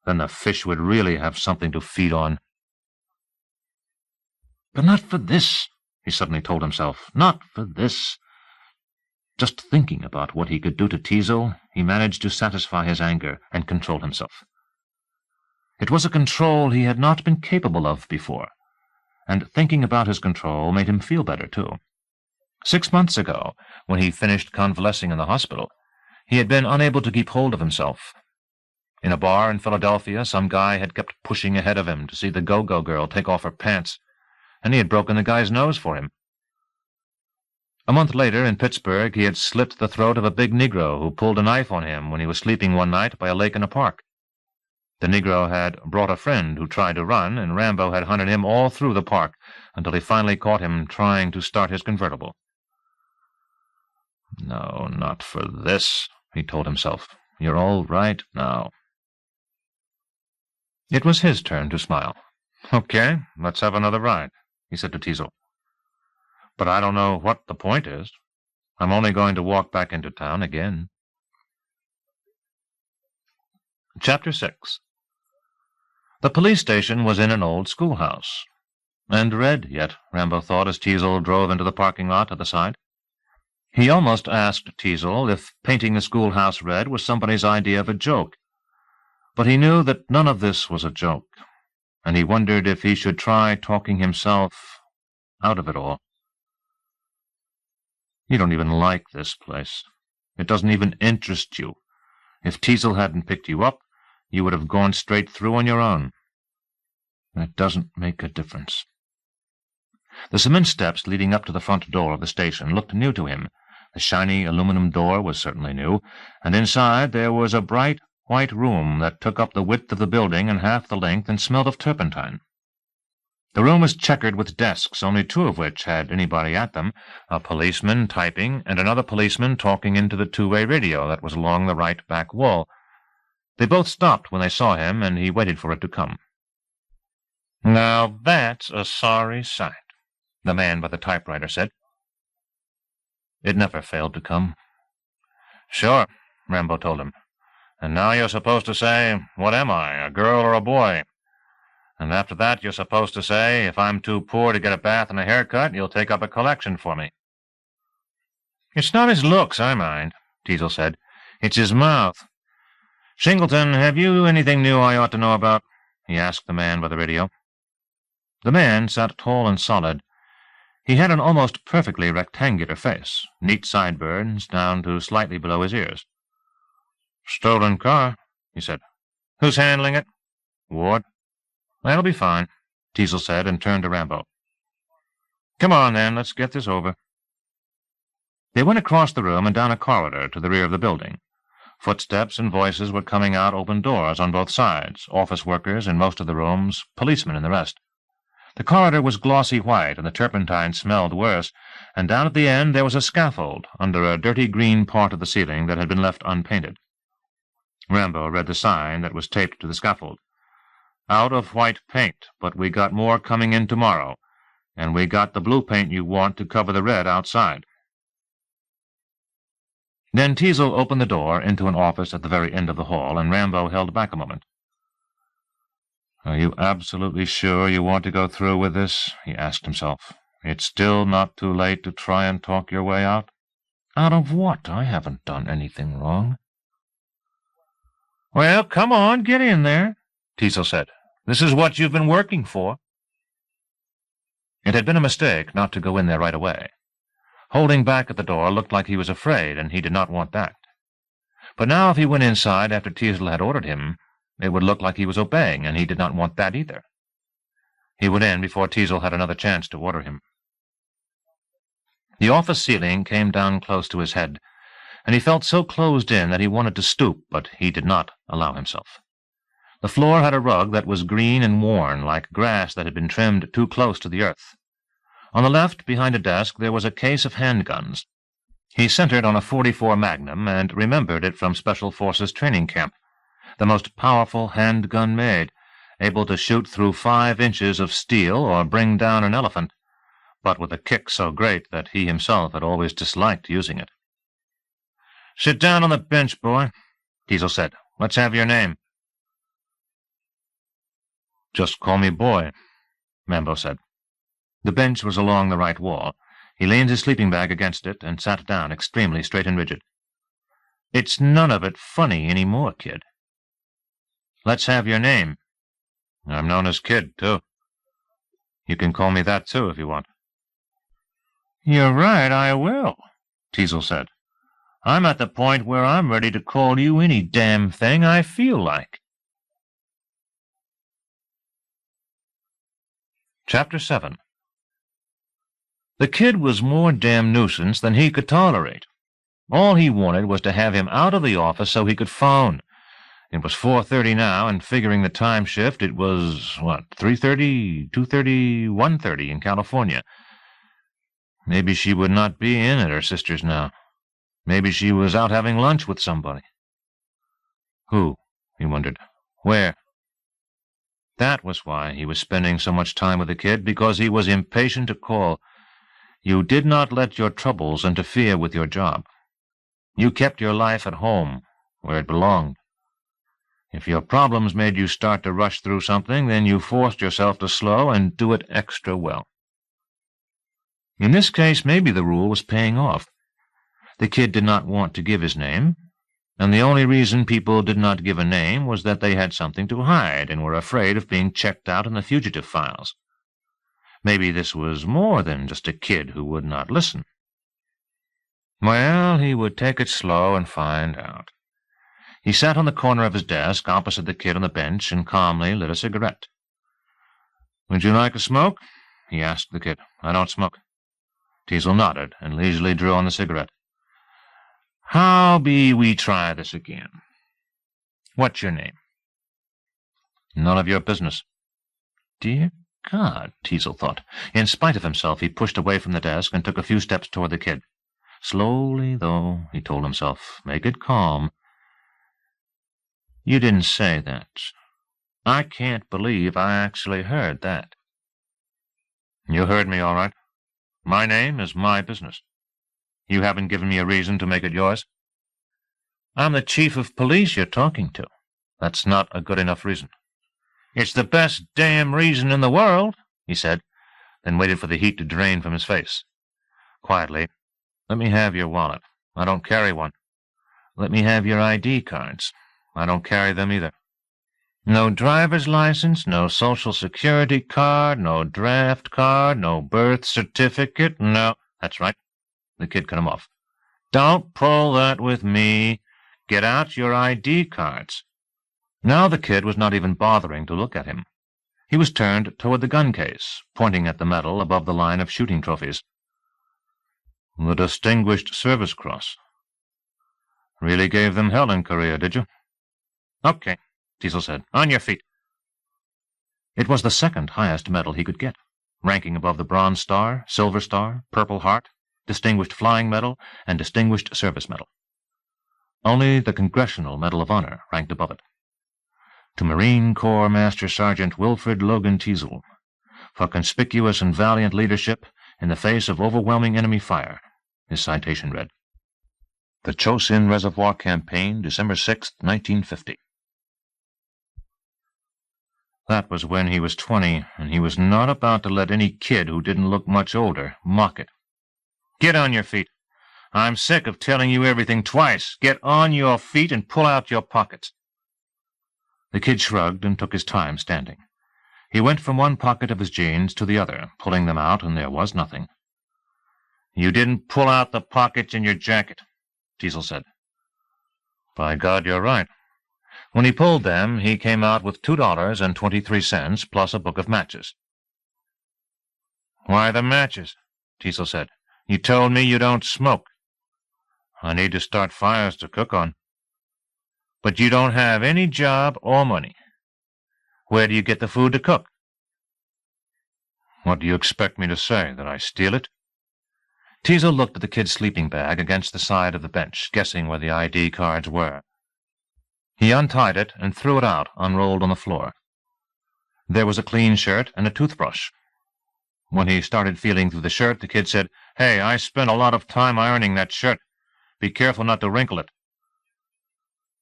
Then the fish would really have something to feed on." "But not for this," he suddenly told himself. "Not for this." Just thinking about what he could do to Teasel, he managed to satisfy his anger and control himself. It was a control he had not been capable of before, and thinking about his control made him feel better, too. 6 months ago, when he finished convalescing in the hospital, he had been unable to keep hold of himself. In a bar in Philadelphia, some guy had kept pushing ahead of him to see the go-go girl take off her pants, and he had broken the guy's nose for him. A month later, in Pittsburgh, he had slit the throat of a big Negro who pulled a knife on him when he was sleeping one night by a lake in a park. The Negro had brought a friend who tried to run, and Rambo had hunted him all through the park until he finally caught him trying to start his convertible. "No, not for this," he told himself. "You're all right now." It was his turn to smile. "Okay, let's have another ride," he said to Teasel. "But I don't know what the point is. I'm only going to walk back into town again." Chapter 6. The police station was in an old schoolhouse. And red yet, Rambo thought as Teasel drove into the parking lot at the side. He almost asked Teasel if painting the schoolhouse red was somebody's idea of a joke. But he knew that none of this was a joke, and he wondered if he should try talking himself out of it all. "You don't even like this place. It doesn't even interest you. If Teasel hadn't picked you up, you would have gone straight through on your own. That doesn't make a difference." The cement steps leading up to the front door of the station looked new to him. The shiny aluminum door was certainly new, and inside there was a bright white room that took up the width of the building and half the length and smelled of turpentine. The room was checkered with desks, only 2 of which had anybody at them, a policeman typing and another policeman talking into the 2-way radio that was along the right back wall. They both stopped when they saw him, and he waited for it to come. "Now that's a sorry sight," the man by the typewriter said. It never failed to come. "Sure," Rambo told him. "And now you're supposed to say, 'What am I, a girl or a boy?' And after that you're supposed to say, 'If I'm too poor to get a bath and a haircut, you'll take up a collection for me.'" "It's not his looks I mind," Teasel said. "It's his mouth. Singleton, have you anything new I ought to know about?" he asked the man by the radio. The man sat tall and solid. He had an almost perfectly rectangular face, neat sideburns down to slightly below his ears. "Stolen car," he said. "Who's handling it?" "Ward." "That'll be fine," Teasel said, and turned to Rambo. "Come on, then, let's get this over." They went across the room and down a corridor to the rear of the building. Footsteps and voices were coming out open doors on both sides, office workers in most of the rooms, policemen in the rest. The corridor was glossy white, and the turpentine smelled worse, and down at the end there was a scaffold under a dirty green part of the ceiling that had been left unpainted. Rambo read the sign that was taped to the scaffold. "Out of white paint, but we got more coming in tomorrow, and we got the blue paint you want to cover the red outside." Then Teasel opened the door into an office at the very end of the hall, and Rambo held back a moment. "Are you absolutely sure you want to go through with this?" he asked himself. "It's still not too late to try and talk your way out?" "Out of what? I haven't done anything wrong." "Well, come on, get in there," Teasel said. "This is what you've been working for." It had been a mistake not to go in there right away. Holding back at the door looked like he was afraid, and he did not want that. But now if he went inside after Teasel had ordered him, it would look like he was obeying, and he did not want that either. He went in before Teasel had another chance to order him. The office ceiling came down close to his head, and he felt so closed in that he wanted to stoop, but he did not allow himself. The floor had a rug that was green and worn, like grass that had been trimmed too close to the earth. On the left, behind a desk, there was a case of handguns. He centered on a .44 Magnum and remembered it from Special Forces training camp, the most powerful handgun made, able to shoot through 5 inches of steel or bring down an elephant, but with a kick so great that he himself had always disliked using it. "Sit down on the bench, boy," Teasel said. "Let's have your name." "Just call me Boy," Mambo said. The bench was along the right wall. He leaned his sleeping bag against it and sat down extremely straight and rigid. "It's none of it funny any more, kid." "Let's have your name." "I'm known as Kid, too. You can call me that, too, if you want." "You're right, I will," Teasel said. "I'm at the point where I'm ready to call you any damn thing I feel like." Chapter 7. The kid was more damn nuisance than he could tolerate. All he wanted was to have him out of the office so he could phone. It was 4:30 now, and figuring the time shift, it was, 3:30, 2:30, 1:30 in California. Maybe she would not be in at her sister's now. Maybe she was out having lunch with somebody. Who? He wondered. Where? That was why he was spending so much time with the kid, because he was impatient to call. You did not let your troubles interfere with your job. You kept your life at home, where it belonged. If your problems made you start to rush through something, then you forced yourself to slow and do it extra well. In this case, maybe the rule was paying off. The kid did not want to give his name, and the only reason people did not give a name was that they had something to hide and were afraid of being checked out in the fugitive files. Maybe this was more than just a kid who would not listen. Well, he would take it slow and find out. He sat on the corner of his desk opposite the kid on the bench and calmly lit a cigarette. "Would you like a smoke?" he asked the kid. "I don't smoke." Teasel nodded and leisurely drew on the cigarette. "How be we try this again? What's your name?" "None of your business." Dear God, Teasel thought. In spite of himself, he pushed away from the desk and took a few steps toward the kid. Slowly, though, he told himself. Make it calm. "You didn't say that. I can't believe I actually heard that." "You heard me all right. My name is my business. You haven't given me a reason to make it yours." "I'm the chief of police you're talking to." "That's not a good enough reason." "It's the best damn reason in the world," he said, then waited for the heat to drain from his face. Quietly, "Let me have your wallet. I don't carry one." "Let me have your ID cards." "I don't carry them either." "No driver's license, no social security card, no draft card, no birth certificate, no—" "That's right." The kid cut him off. "Don't pull that with me. Get out your ID cards." Now the kid was not even bothering to look at him. He was turned toward the gun case, pointing at the medal above the line of shooting trophies. "The Distinguished Service Cross. Really gave them hell in Korea, did you?" "Okay," Teasel said. "On your feet." It was the second highest medal he could get, ranking above the Bronze Star, Silver Star, Purple Heart, Distinguished Flying Medal, and Distinguished Service Medal. Only the Congressional Medal of Honor ranked above it. To Marine Corps Master Sergeant Wilfred Logan Teasel, for conspicuous and valiant leadership in the face of overwhelming enemy fire, his citation read. The Chosin Reservoir Campaign, December 6, 1950. That was when he was 20, and he was not about to let any kid who didn't look much older mock it. "Get on your feet. I'm sick of telling you everything twice. Get on your feet and pull out your pockets." The kid shrugged and took his time standing. He went from one pocket of his jeans to the other, pulling them out, and there was nothing. "You didn't pull out the pockets in your jacket," Teasel said. "By God, you're right." When he pulled them, he came out with $2.23 plus a book of matches. "Why the matches?" Teasel said. "You told me you don't smoke." "I need to start fires to cook on." "But you don't have any job or money. Where do you get the food to cook?" "What do you expect me to say, that I steal it?" Teasel looked at the kid's sleeping bag against the side of the bench, guessing where the ID cards were. He untied it and threw it out, unrolled on the floor. There was a clean shirt and a toothbrush. When he started feeling through the shirt, the kid said, "Hey, I spent a lot of time ironing that shirt. Be careful not to wrinkle it."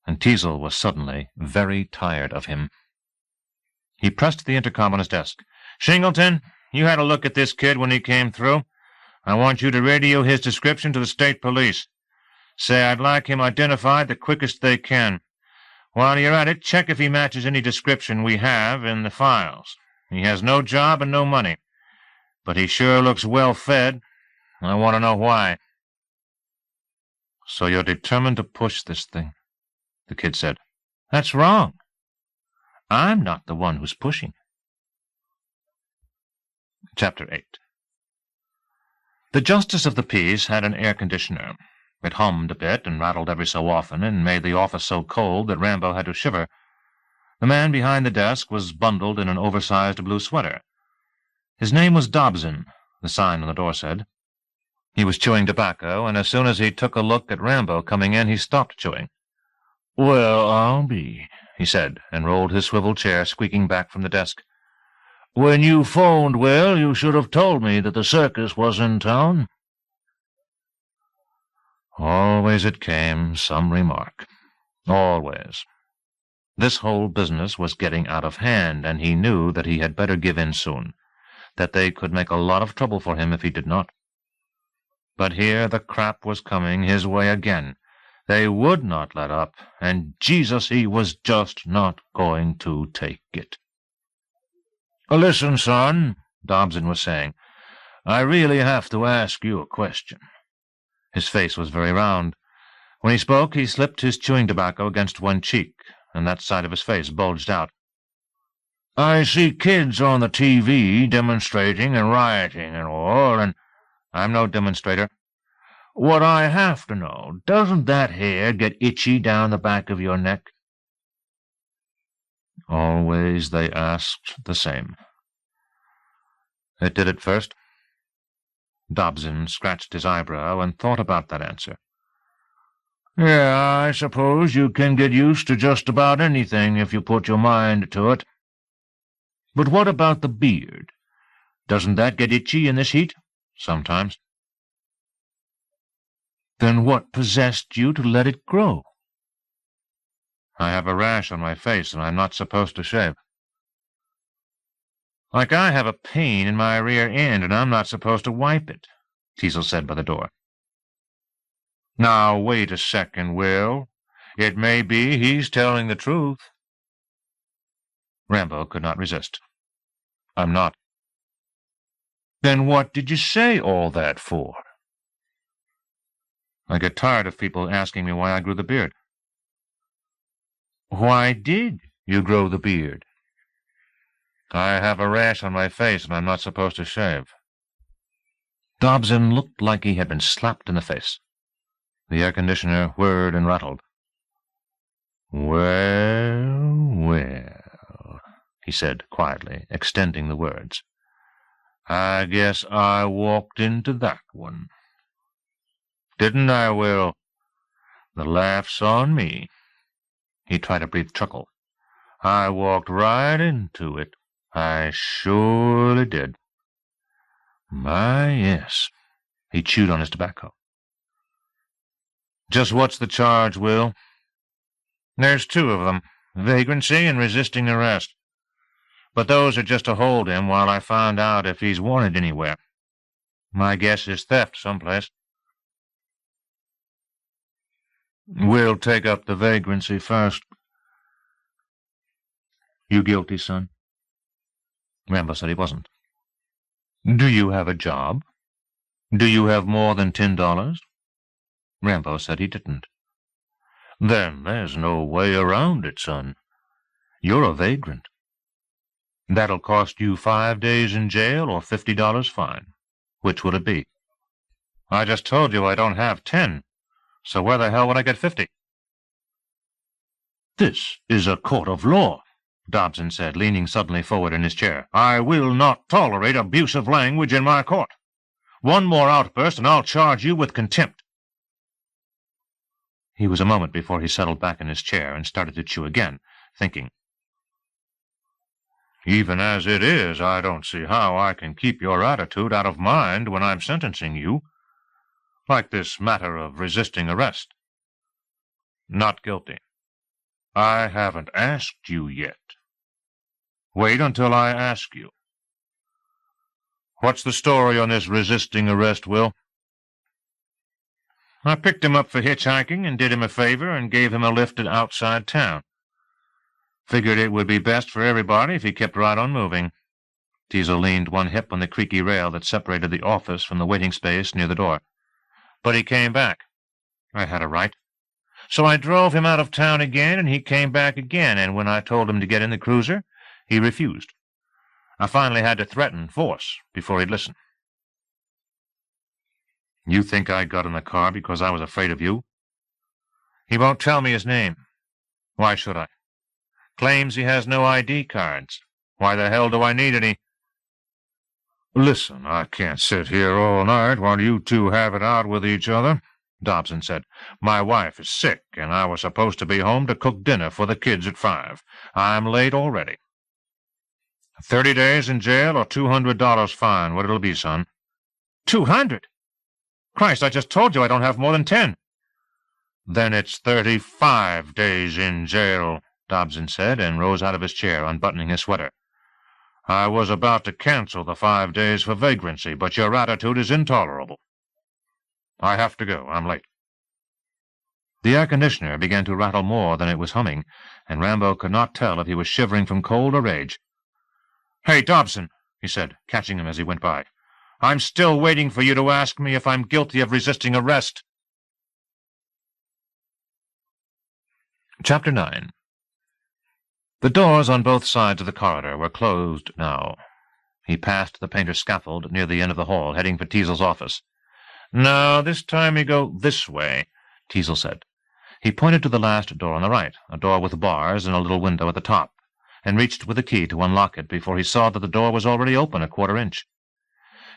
And Teasel was suddenly very tired of him. He pressed the intercom on his desk. "Shingleton, you had a look at this kid when he came through. I want you to radio his description to the state police. Say I'd like him identified the quickest they can. While you're at it, check if he matches any description we have in the files. He has no job and no money, but he sure looks well-fed. I want to know why." "So you're determined to push this thing," the kid said. "That's wrong. I'm not the one who's pushing." Chapter 8. The Justice of the Peace had an air conditioner. It hummed a bit and rattled every so often and made the office so cold that Rambo had to shiver. The man behind the desk was bundled in an oversized blue sweater. His name was Dobson, the sign on the door said. He was chewing tobacco, and as soon as he took a look at Rambo coming in, he stopped chewing. "Well, I'll be," he said, and rolled his swivel chair, squeaking back from the desk. "When you phoned, Will, you should have told me that the circus was in town." Always it came some remark. Always. This whole business was getting out of hand, and he knew that he had better give in soon, that they could make a lot of trouble for him if he did not. But here the crap was coming his way again. They would not let up, and Jesus, he was just not going to take it. "Listen, son," Dobson was saying, "I really have to ask you a question." His face was very round. When he spoke, he slipped his chewing tobacco against one cheek, and that side of his face bulged out. "I see kids on the TV demonstrating and rioting and all, and—" "I'm no demonstrator." "What I have to know, doesn't that hair get itchy down the back of your neck?" Always they asked the same. It did at first. Dobson scratched his eyebrow and thought about that answer. "Yeah, I suppose you can get used to just about anything if you put your mind to it. But what about the beard? Doesn't that get itchy in this heat?" "Sometimes." "Then what possessed you to let it grow?" "I have a rash on my face, and I'm not supposed to shave." "Like I have a pain in my rear end, and I'm not supposed to wipe it," Teasel said by the door. "Now, wait a second, Will. It may be he's telling the truth." Rambo could not resist. "I'm not." "Then what did you say all that for?" "I get tired of people asking me why I grew the beard." "Why did you grow the beard?" "I have a rash on my face, and I'm not supposed to shave." Dobson looked like he had been slapped in the face. The air-conditioner whirred and rattled. "Well, well," he said quietly, extending the words. "I guess I walked into that one. Didn't I, Will? The laugh's on me." He tried a brief chuckle. "I walked right into it. I surely did." "My, yes." He chewed on his tobacco. "Just what's the charge, Will?" "There's two of them, vagrancy and resisting arrest. But those are just to hold him while I find out if he's wanted anywhere. My guess is theft someplace." "We'll take up the vagrancy first." "You guilty, son?" Rambo said he wasn't. "Do you have a job? Do you have more than $10? Rambo said he didn't. "Then there's no way around it, son. You're a vagrant. That'll cost you 5 days in jail or $50 fine. Which would it be?" "I just told you I don't have 10, so where the hell would I get 50? "This is a court of law," Dobson said, leaning suddenly forward in his chair. "I will not tolerate abusive language in my court. One more outburst, and I'll charge you with contempt." He was a moment before he settled back in his chair and started to chew again, thinking. "Even as it is, I don't see how I can keep your attitude out of mind when I'm sentencing you. Like this matter of resisting arrest. Not guilty. I haven't asked you yet. Wait until I ask you. What's the story on this resisting arrest, Will?" "I picked him up for hitchhiking and did him a favor and gave him a lift outside town. Figured it would be best for everybody if he kept right on moving." Teasel leaned one hip on the creaky rail that separated the office from the waiting space near the door. "But he came back. I had a right. So I drove him out of town again, and he came back again, and when I told him to get in the cruiser, he refused. I finally had to threaten force before he'd listen." "You think I got in the car because I was afraid of you?" "He won't tell me his name. Why should I? Claims he has no ID cards. Why the hell do I need any?" "Listen, I can't sit here all night while you two have it out with each other," Dobson said. "My wife is sick, and I was supposed to be home to cook dinner for the kids at 5. I'm late already. 30 days in jail or $200 fine. What it'll be, son?" "200? Christ, I just told you I don't have more than 10. "Then it's 35 days in jail," Dobson said, and rose out of his chair, unbuttoning his sweater. "I was about to cancel the 5 days for vagrancy, but your attitude is intolerable. I have to go. I'm late." The air conditioner began to rattle more than it was humming, and Rambo could not tell if he was shivering from cold or rage. "Hey, Dobson," he said, catching him as he went by. "I'm still waiting for you to ask me if I'm guilty of resisting arrest." Chapter 9. The doors on both sides of the corridor were closed now. He passed the painter's scaffold near the end of the hall, heading for Teasel's office. "No, this time you go this way," Teasel said. He pointed to the last door on the right, a door with bars and a little window at the top, and reached with the key to unlock it before he saw that the door was already open a quarter-inch.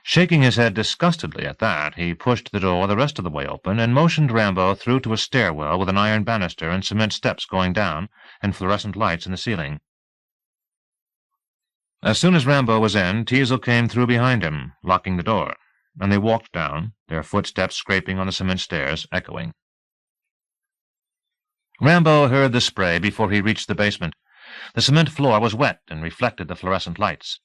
Shaking his head disgustedly at that, he pushed the door the rest of the way open and motioned Rambo through to a stairwell with an iron banister and cement steps going down and fluorescent lights in the ceiling. As soon as Rambo was in, Teasel came through behind him, locking the door, and they walked down, their footsteps scraping on the cement stairs, echoing. Rambo heard the spray before he reached the basement. The cement floor was wet and reflected the fluorescent lights,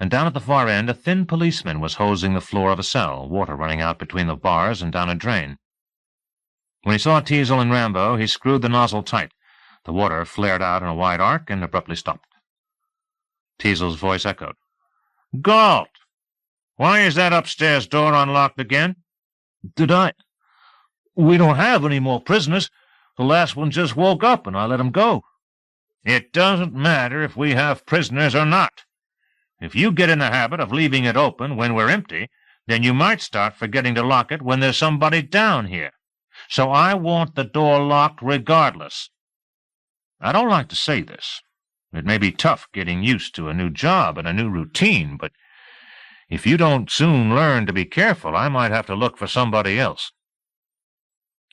and down at the far end a thin policeman was hosing the floor of a cell, water running out between the bars and down a drain. When he saw Teasel and Rambo, he screwed the nozzle tight. The water flared out in a wide arc and abruptly stopped. Teasel's voice echoed. "Galt! Why is that upstairs door unlocked again?" "Did I? We don't have any more prisoners. The last one just woke up, and I let him go." "It doesn't matter if we have prisoners or not. If you get in the habit of leaving it open when we're empty, then you might start forgetting to lock it when there's somebody down here. So I want the door locked regardless. I don't like to say this. It may be tough getting used to a new job and a new routine, but if you don't soon learn to be careful, I might have to look for somebody else."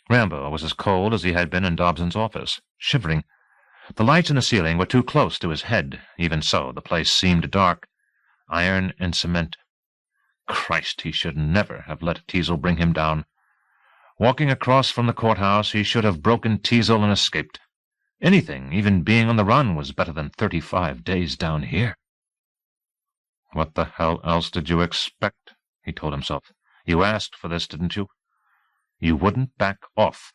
Rambo was as cold as he had been in Dobson's office, shivering. The lights in the ceiling were too close to his head. Even so, the place seemed dark. Iron and cement. Christ, he should never have let Teasel bring him down. Walking across from the courthouse, he should have broken Teasel and escaped. Anything, even being on the run, was better than 35 days down here. "What the hell else did you expect?" he told himself. "You asked for this, didn't you? You wouldn't back off."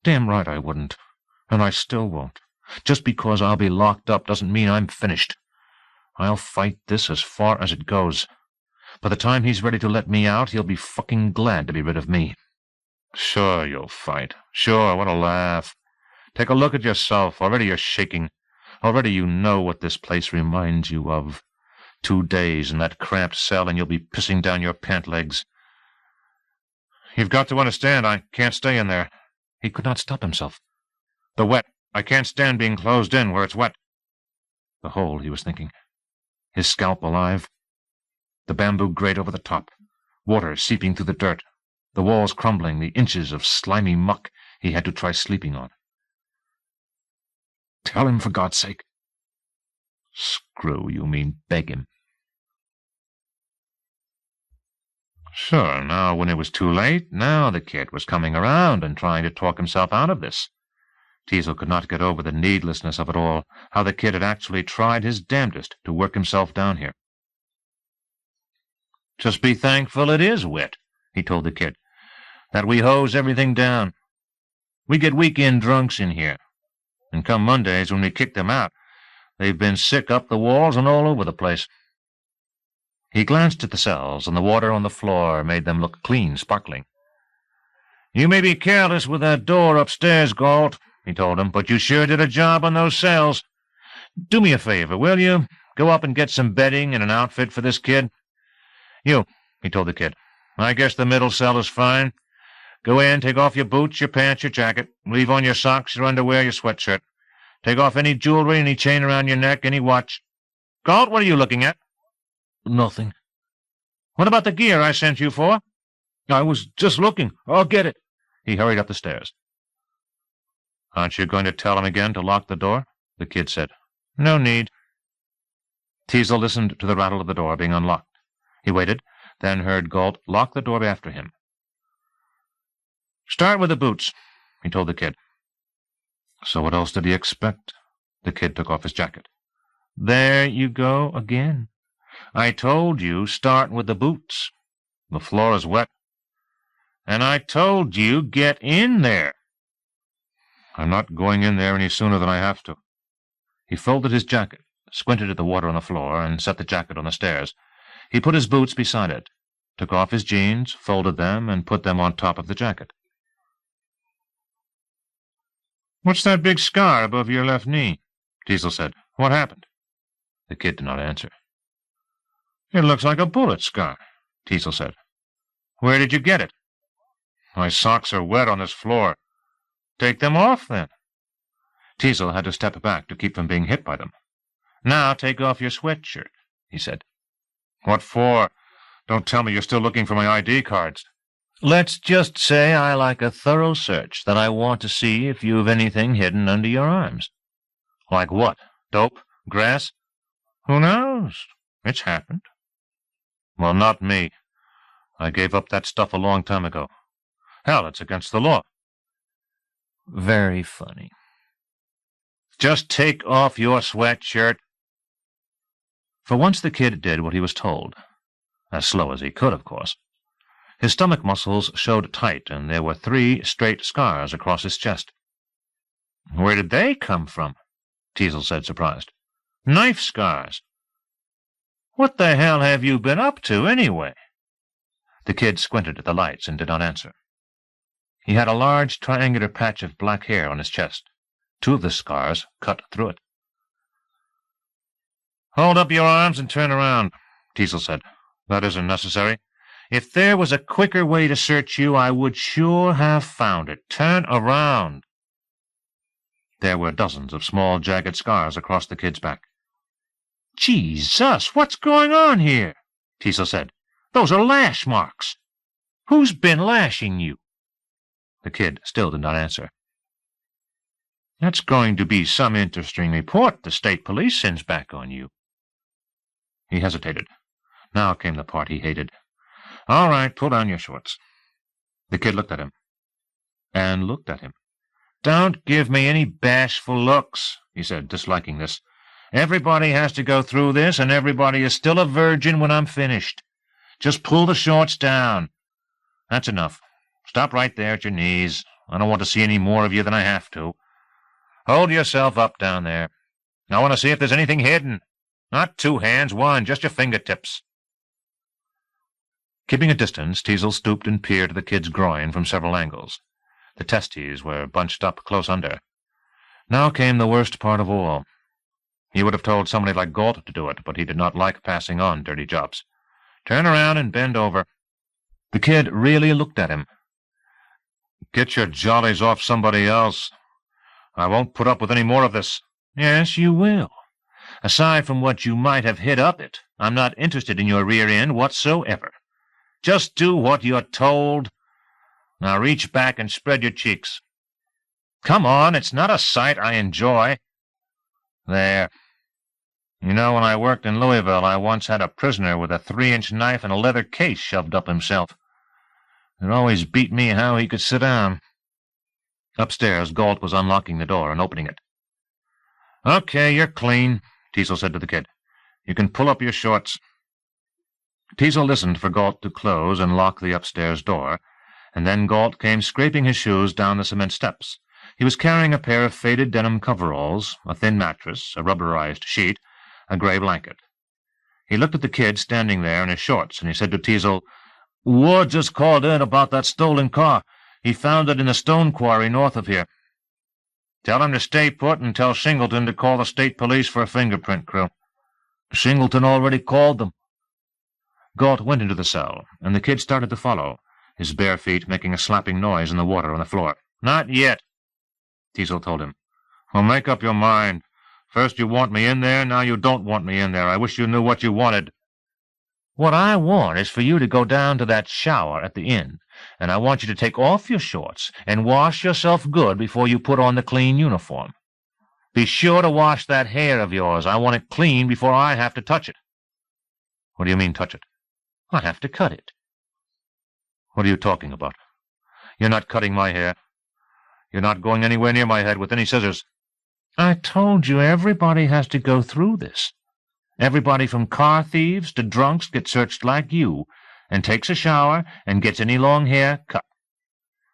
"Damn right I wouldn't. And I still won't. Just because I'll be locked up doesn't mean I'm finished. I'll fight this as far as it goes. By the time he's ready to let me out, he'll be fucking glad to be rid of me." "Sure you'll fight. Sure, what a laugh. Take a look at yourself. Already you're shaking. Already you know what this place reminds you of. 2 days in that cramped cell and you'll be pissing down your pant legs." "You've got to understand, I can't stay in there." He could not stop himself. "The wet. I can't stand being closed in where it's wet." The hole, he was thinking. His scalp alive. The bamboo grate over the top. Water seeping through the dirt, the walls crumbling, the inches of slimy muck he had to try sleeping on. "Tell him, for God's sake." "Screw, you mean beg him." Sure, now when it was too late, now the kid was coming around and trying to talk himself out of this. Teasel could not get over the needlessness of it all, how the kid had actually tried his damnedest to work himself down here. "Just be thankful it is wet," he told the kid, "that we hose everything down. We get weekend drunks in here, and come Mondays when we kick them out, they've been sick up the walls and all over the place." He glanced at the cells, and the water on the floor made them look clean, sparkling. "You may be careless with that door upstairs, Galt," he told him, "but you sure did a job on those cells. Do me a favor, will you? Go up and get some bedding and an outfit for this kid. You," he told the kid, "I guess the middle cell is fine. Go in, take off your boots, your pants, your jacket. Leave on your socks, your underwear, your sweatshirt. Take off any jewelry, any chain around your neck, any watch. Galt, what are you looking at?" "Nothing." "What about the gear I sent you for?" "I was just looking. I'll get it." He hurried up the stairs. "Aren't you going to tell him again to lock the door?" the kid said. "No need." Teasel listened to the rattle of the door being unlocked. He waited, then heard Galt lock the door after him. "Start with the boots," he told the kid. So what else did he expect? The kid took off his jacket. "There you go again. I told you start with the boots. The floor is wet. And I told you get in there." "I'm not going in there any sooner than I have to." He folded his jacket, squinted at the water on the floor, and set the jacket on the stairs. He put his boots beside it, took off his jeans, folded them, and put them on top of the jacket. "What's that big scar above your left knee?" Teasel said. "What happened?" The kid did not answer. "It looks like a bullet scar," Teasel said. "Where did you get it?" "My socks are wet on this floor." "Take them off, then." Teasel had to step back to keep from being hit by them. "Now take off your sweatshirt," he said. "What for? Don't tell me you're still looking for my ID cards." "Let's just say I like a thorough search, that I want to see if you've anything hidden under your arms." "Like what? Dope? Grass?" "Who knows? It's happened." "Well, not me. I gave up that stuff a long time ago. Hell, it's against the law." "Very funny. Just take off your sweatshirt." For once the kid did what he was told. As slow as he could, of course. His stomach muscles showed tight, and there were 3 straight scars across his chest. "Where did they come from?" Teasel said, surprised. "Knife scars. What the hell have you been up to, anyway?" The kid squinted at the lights and did not answer. He had a large triangular patch of black hair on his chest. 2 of the scars cut through it. "Hold up your arms and turn around," Teasel said. "That isn't necessary. If there was a quicker way to search you, I would sure have found it. Turn around." There were dozens of small, jagged scars across the kid's back. "Jesus, what's going on here?" Teasel said. "Those are lash marks. Who's been lashing you?" The kid still did not answer. "That's going to be some interesting report the state police sends back on you." He hesitated. Now came the part he hated. "All right, pull down your shorts." The kid looked at him. And looked at him. "Don't give me any bashful looks," he said, disliking this. "Everybody has to go through this, and everybody is still a virgin when I'm finished. Just pull the shorts down. That's enough. Stop right there at your knees. I don't want to see any more of you than I have to. Hold yourself up down there. I want to see if there's anything hidden. Not 2 hands, 1, just your fingertips." Keeping a distance, Teasel stooped and peered at the kid's groin from several angles. The testes were bunched up close under. Now came the worst part of all. He would have told somebody like Galt to do it, but he did not like passing on dirty jobs. "Turn around and bend over." The kid really looked at him. "Get your jollies off somebody else. I won't put up with any more of this." "Yes, you will. Aside from what you might have hid up it, I'm not interested in your rear end whatsoever. Just do what you're told. Now reach back and spread your cheeks. Come on, it's not a sight I enjoy. There. You know, when I worked in Louisville, I once had a prisoner with a 3-inch knife and a leather case shoved up himself. It always beat me how he could sit down. Upstairs, Galt was unlocking the door and opening it. Okay, you're clean, Teasel said to the kid. You can pull up your shorts. Teasel listened for Galt to close and lock the upstairs door, and then Galt came scraping his shoes down the cement steps. He was carrying a pair of faded denim coveralls, a thin mattress, a rubberized sheet, a gray blanket. He looked at the kid standing there in his shorts, and he said to Teasel, Ward just called in about that stolen car. He found it in the stone quarry north of here. Tell him to stay put and tell Shingleton to call the state police for a fingerprint crew. Shingleton already called them. Galt went into the cell, and the kid started to follow, his bare feet making a slapping noise in the water on the floor. Not yet, Teasel told him. Well, make up your mind. First you want me in there, now you don't want me in there. I wish you knew what you wanted. What I want is for you to go down to that shower at the inn, and I want you to take off your shorts and wash yourself good before you put on the clean uniform. Be sure to wash that hair of yours. I want it clean before I have to touch it. What do you mean, touch it? I have to cut it. What are you talking about? You're not cutting my hair. You're not going anywhere near my head with any scissors. I told you everybody has to go through this. Everybody from car thieves to drunks gets searched like you, and takes a shower, and gets any long hair cut.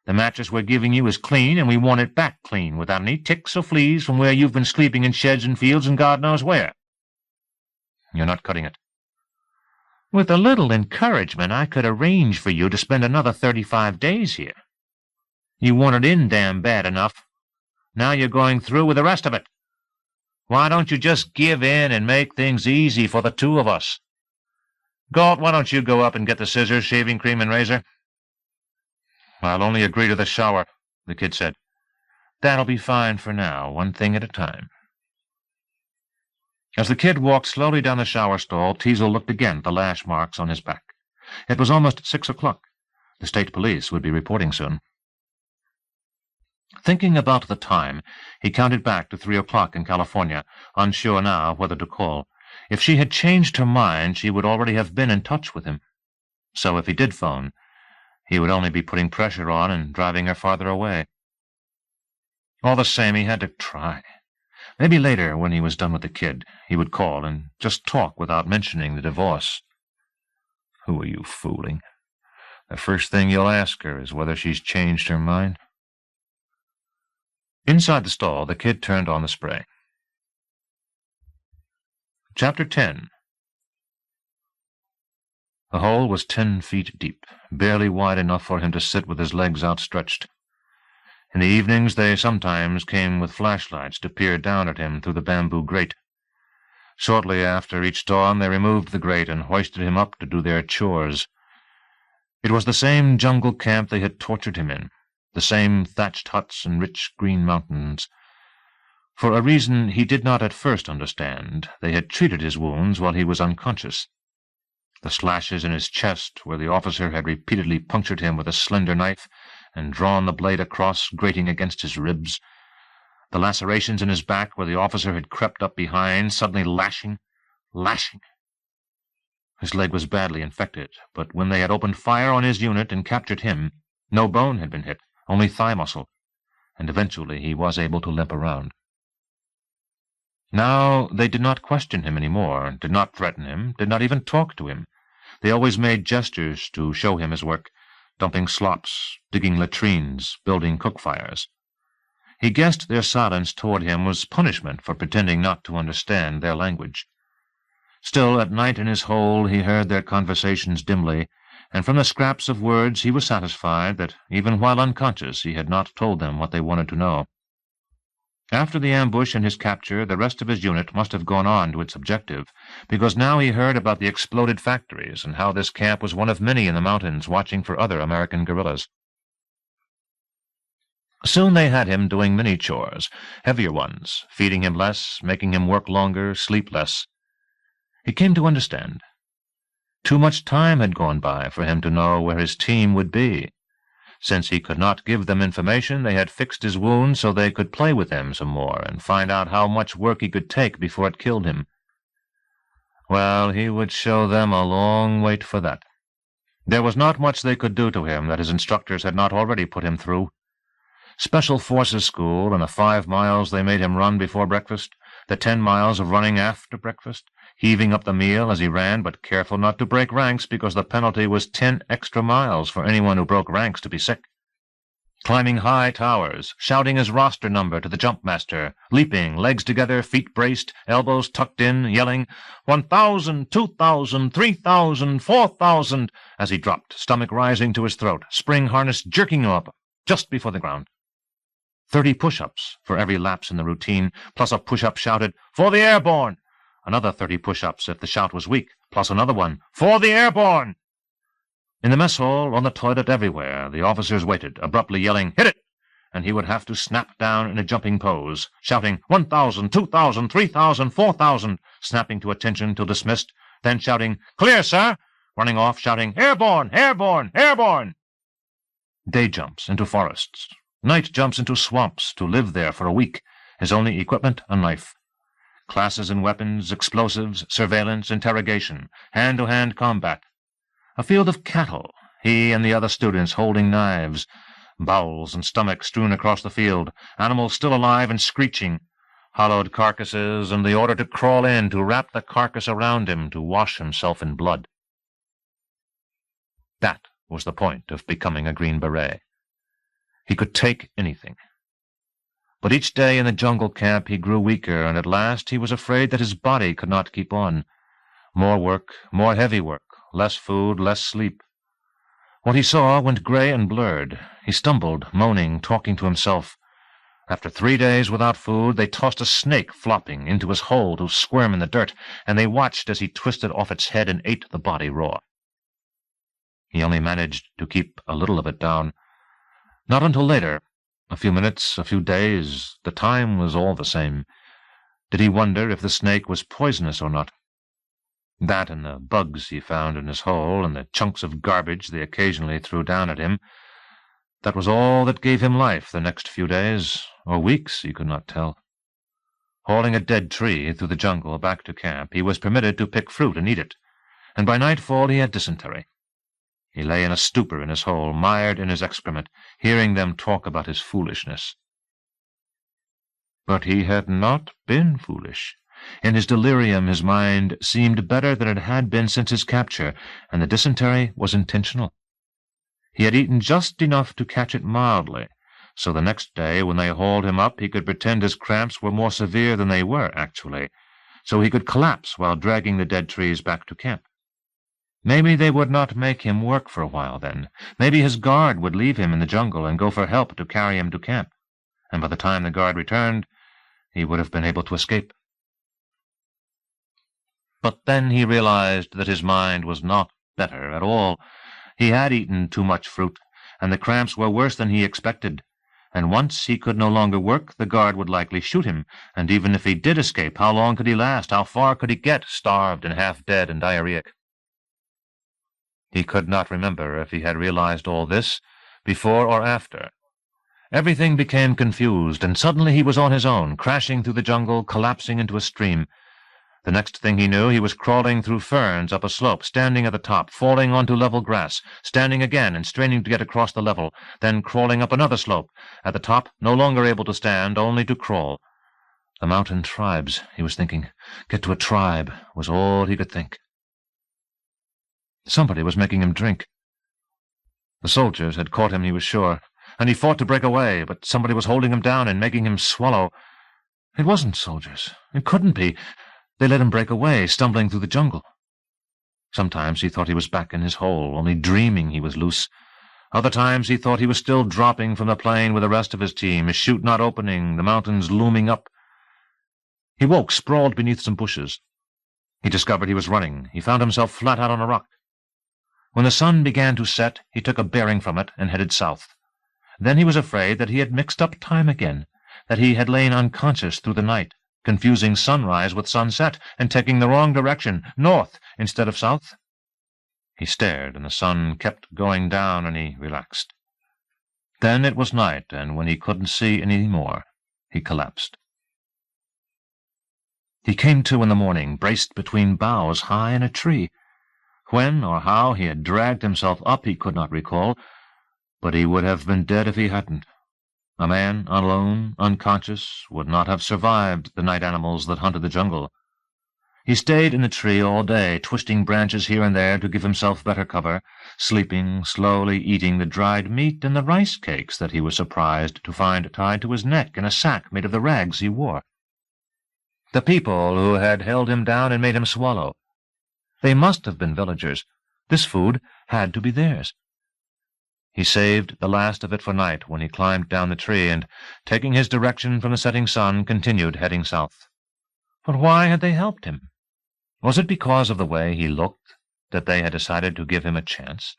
The mattress we're giving you is clean, and we want it back clean, without any ticks or fleas from where you've been sleeping in sheds and fields and God knows where. You're not cutting it. With a little encouragement, I could arrange for you to spend another 35 days here. You want it in damn bad enough. Now you're going through with the rest of it. Why don't you just give in and make things easy for the two of us? Galt, why don't you go up and get the scissors, shaving cream, and razor? I'll only agree to the shower, the kid said. That'll be fine for now, one thing at a time. As the kid walked slowly down the shower stall, Teasel looked again at the lash marks on his back. It was almost 6 o'clock. The state police would be reporting soon. Thinking about the time, he counted back to 3 o'clock in California, unsure now whether to call. If she had changed her mind, she would already have been in touch with him. So if he did phone, he would only be putting pressure on and driving her farther away. All the same, he had to try. Maybe later, when he was done with the kid, he would call and just talk without mentioning the divorce. Who are you fooling? The first thing you'll ask her is whether she's changed her mind. Inside the stall, the kid turned on the spray. Chapter 10. The hole was 10 feet deep, barely wide enough for him to sit with his legs outstretched. In the evenings they sometimes came with flashlights to peer down at him through the bamboo grate. Shortly after each dawn they removed the grate and hoisted him up to do their chores. It was the same jungle camp they had tortured him in, the same thatched huts and rich green mountains. For a reason he did not at first understand, they had treated his wounds while he was unconscious. The slashes in his chest, where the officer had repeatedly punctured him with a slender knife and drawn the blade across, grating against his ribs. The lacerations in his back, where the officer had crept up behind, suddenly lashing. His leg was badly infected, but when they had opened fire on his unit and captured him, no bone had been hit, only thigh muscle, and eventually he was able to limp around. Now they did not question him any more, did not threaten him, did not even talk to him. They always made gestures to show him his work, dumping slops, digging latrines, building cook fires. He guessed their silence toward him was punishment for pretending not to understand their language. Still, at night in his hole he heard their conversations dimly, and from the scraps of words he was satisfied that, even while unconscious, he had not told them what they wanted to know. After the ambush and his capture, the rest of his unit must have gone on to its objective, because now he heard about the exploded factories and how this camp was one of many in the mountains watching for other American guerrillas. Soon they had him doing many chores, heavier ones, feeding him less, making him work longer, sleep less. He came to understand. Too much time had gone by for him to know where his team would be. Since he could not give them information, they had fixed his wound so they could play with him some more and find out how much work he could take before it killed him. Well, he would show them a long wait for that. There was not much they could do to him that his instructors had not already put him through. Special Forces School and the 5 miles they made him run before breakfast, the 10 miles of running after breakfast, heaving up the meal as he ran, but careful not to break ranks because the penalty was 10 extra miles for anyone who broke ranks to be sick. Climbing high towers, shouting his roster number to the jump master, leaping, legs together, feet braced, elbows tucked in, yelling, 1,000, 2,000, 3,000, 4,000, as he dropped, stomach rising to his throat, spring harness jerking him up just before the ground. 30 push-ups for every lapse in the routine, plus a push-up shouted, "For the airborne!" Another 30 push-ups if the shout was weak, plus another one, "For the airborne!" In the mess hall, on the toilet, everywhere, the officers waited, abruptly yelling, "Hit it!" And he would have to snap down in a jumping pose, shouting, 1,000, 2,000, 3,000, 4,000, snapping to attention till dismissed, then shouting, "Clear, sir!" running off, shouting, "Airborne! Airborne! Airborne!" Day jumps into forests, night jumps into swamps to live there for a week, his only equipment a knife. Classes in weapons, explosives, surveillance, interrogation, hand-to-hand combat. A field of cattle, he and the other students holding knives, bowels and stomachs strewn across the field, animals still alive and screeching, hollowed carcasses, and the order to crawl in, to wrap the carcass around him, to wash himself in blood. That was the point of becoming a Green Beret. He could take anything. But each day in the jungle camp he grew weaker, and at last he was afraid that his body could not keep on. More work, more heavy work, less food, less sleep. What he saw went gray and blurred. He stumbled, moaning, talking to himself. After 3 days without food, they tossed a snake flopping into his hole to squirm in the dirt, and they watched as he twisted off its head and ate the body raw. He only managed to keep a little of it down. Not until later, a few minutes, a few days, the time was all the same, did he wonder if the snake was poisonous or not. That and the bugs he found in his hole and the chunks of garbage they occasionally threw down at him, that was all that gave him life the next few days, or weeks, he could not tell. Hauling a dead tree through the jungle back to camp, he was permitted to pick fruit and eat it, and by nightfall he had dysentery. He lay in a stupor in his hole, mired in his excrement, hearing them talk about his foolishness. But he had not been foolish. In his delirium his mind seemed better than it had been since his capture, and the dysentery was intentional. He had eaten just enough to catch it mildly, so the next day when they hauled him up he could pretend his cramps were more severe than they were actually, so he could collapse while dragging the dead trees back to camp. Maybe they would not make him work for a while then. Maybe his guard would leave him in the jungle and go for help to carry him to camp, and by the time the guard returned, he would have been able to escape. But then he realized that his mind was not better at all. He had eaten too much fruit, and the cramps were worse than he expected, and once he could no longer work, the guard would likely shoot him, and even if he did escape, how long could he last? How far could he get, starved and half-dead and diarrheic? He could not remember if he had realized all this, before or after. Everything became confused, and suddenly he was on his own, crashing through the jungle, collapsing into a stream. The next thing he knew, he was crawling through ferns up a slope, standing at the top, falling onto level grass, standing again and straining to get across the level, then crawling up another slope. At the top, no longer able to stand, only to crawl. The mountain tribes, he was thinking. Get to a tribe was all he could think. Somebody was making him drink. The soldiers had caught him, he was sure, and he fought to break away, but somebody was holding him down and making him swallow. It wasn't soldiers. It couldn't be. They let him break away, stumbling through the jungle. Sometimes he thought he was back in his hole, only dreaming he was loose. Other times he thought he was still dropping from the plain with the rest of his team, his chute not opening, the mountains looming up. He woke, sprawled beneath some bushes. He discovered he was running. He found himself flat out on a rock. When the sun began to set, he took a bearing from it and headed south. Then he was afraid that he had mixed up time again, that he had lain unconscious through the night, confusing sunrise with sunset, and taking the wrong direction, north instead of south. He stared, and the sun kept going down, and he relaxed. Then it was night, and when he couldn't see any more, he collapsed. He came to in the morning, braced between boughs high in a tree. When or how he had dragged himself up he could not recall, but he would have been dead if he hadn't. A man, alone, unconscious, would not have survived the night animals that hunted the jungle. He stayed in the tree all day, twisting branches here and there to give himself better cover, sleeping, slowly eating the dried meat and the rice cakes that he was surprised to find tied to his neck in a sack made of the rags he wore. The people who had held him down and made him swallow, they must have been villagers. This food had to be theirs. He saved the last of it for night when he climbed down the tree and, taking his direction from the setting sun, continued heading south. But why had they helped him? Was it because of the way he looked that they had decided to give him a chance?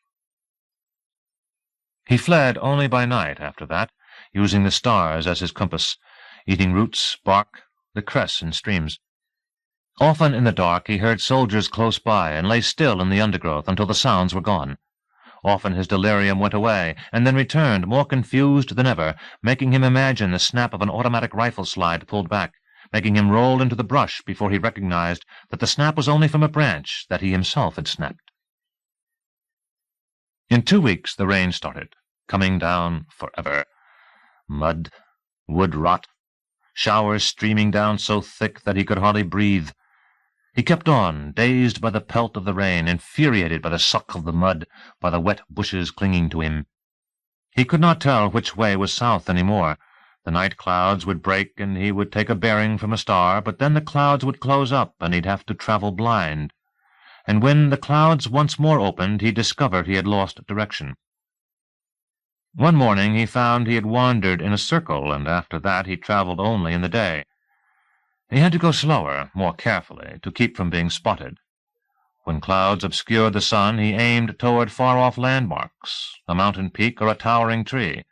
He fled only by night after that, using the stars as his compass, eating roots, bark, the cress in streams. Often in the dark he heard soldiers close by and lay still in the undergrowth until the sounds were gone. Often his delirium went away, and then returned, more confused than ever, making him imagine the snap of an automatic rifle slide pulled back, making him roll into the brush before he recognized that the snap was only from a branch that he himself had snapped. In 2 weeks the rain started, coming down forever. Mud, wood rot, showers streaming down so thick that he could hardly breathe. He kept on, dazed by the pelt of the rain, infuriated by the suck of the mud, by the wet bushes clinging to him. He could not tell which way was south any more. The night clouds would break, and he would take a bearing from a star, but then the clouds would close up, and he'd have to travel blind. And when the clouds once more opened, he discovered he had lost direction. One morning he found he had wandered in a circle, and after that he traveled only in the day. He had to go slower, more carefully, to keep from being spotted. When clouds obscured the sun, he aimed toward far-off landmarks, a mountain peak or a towering tree.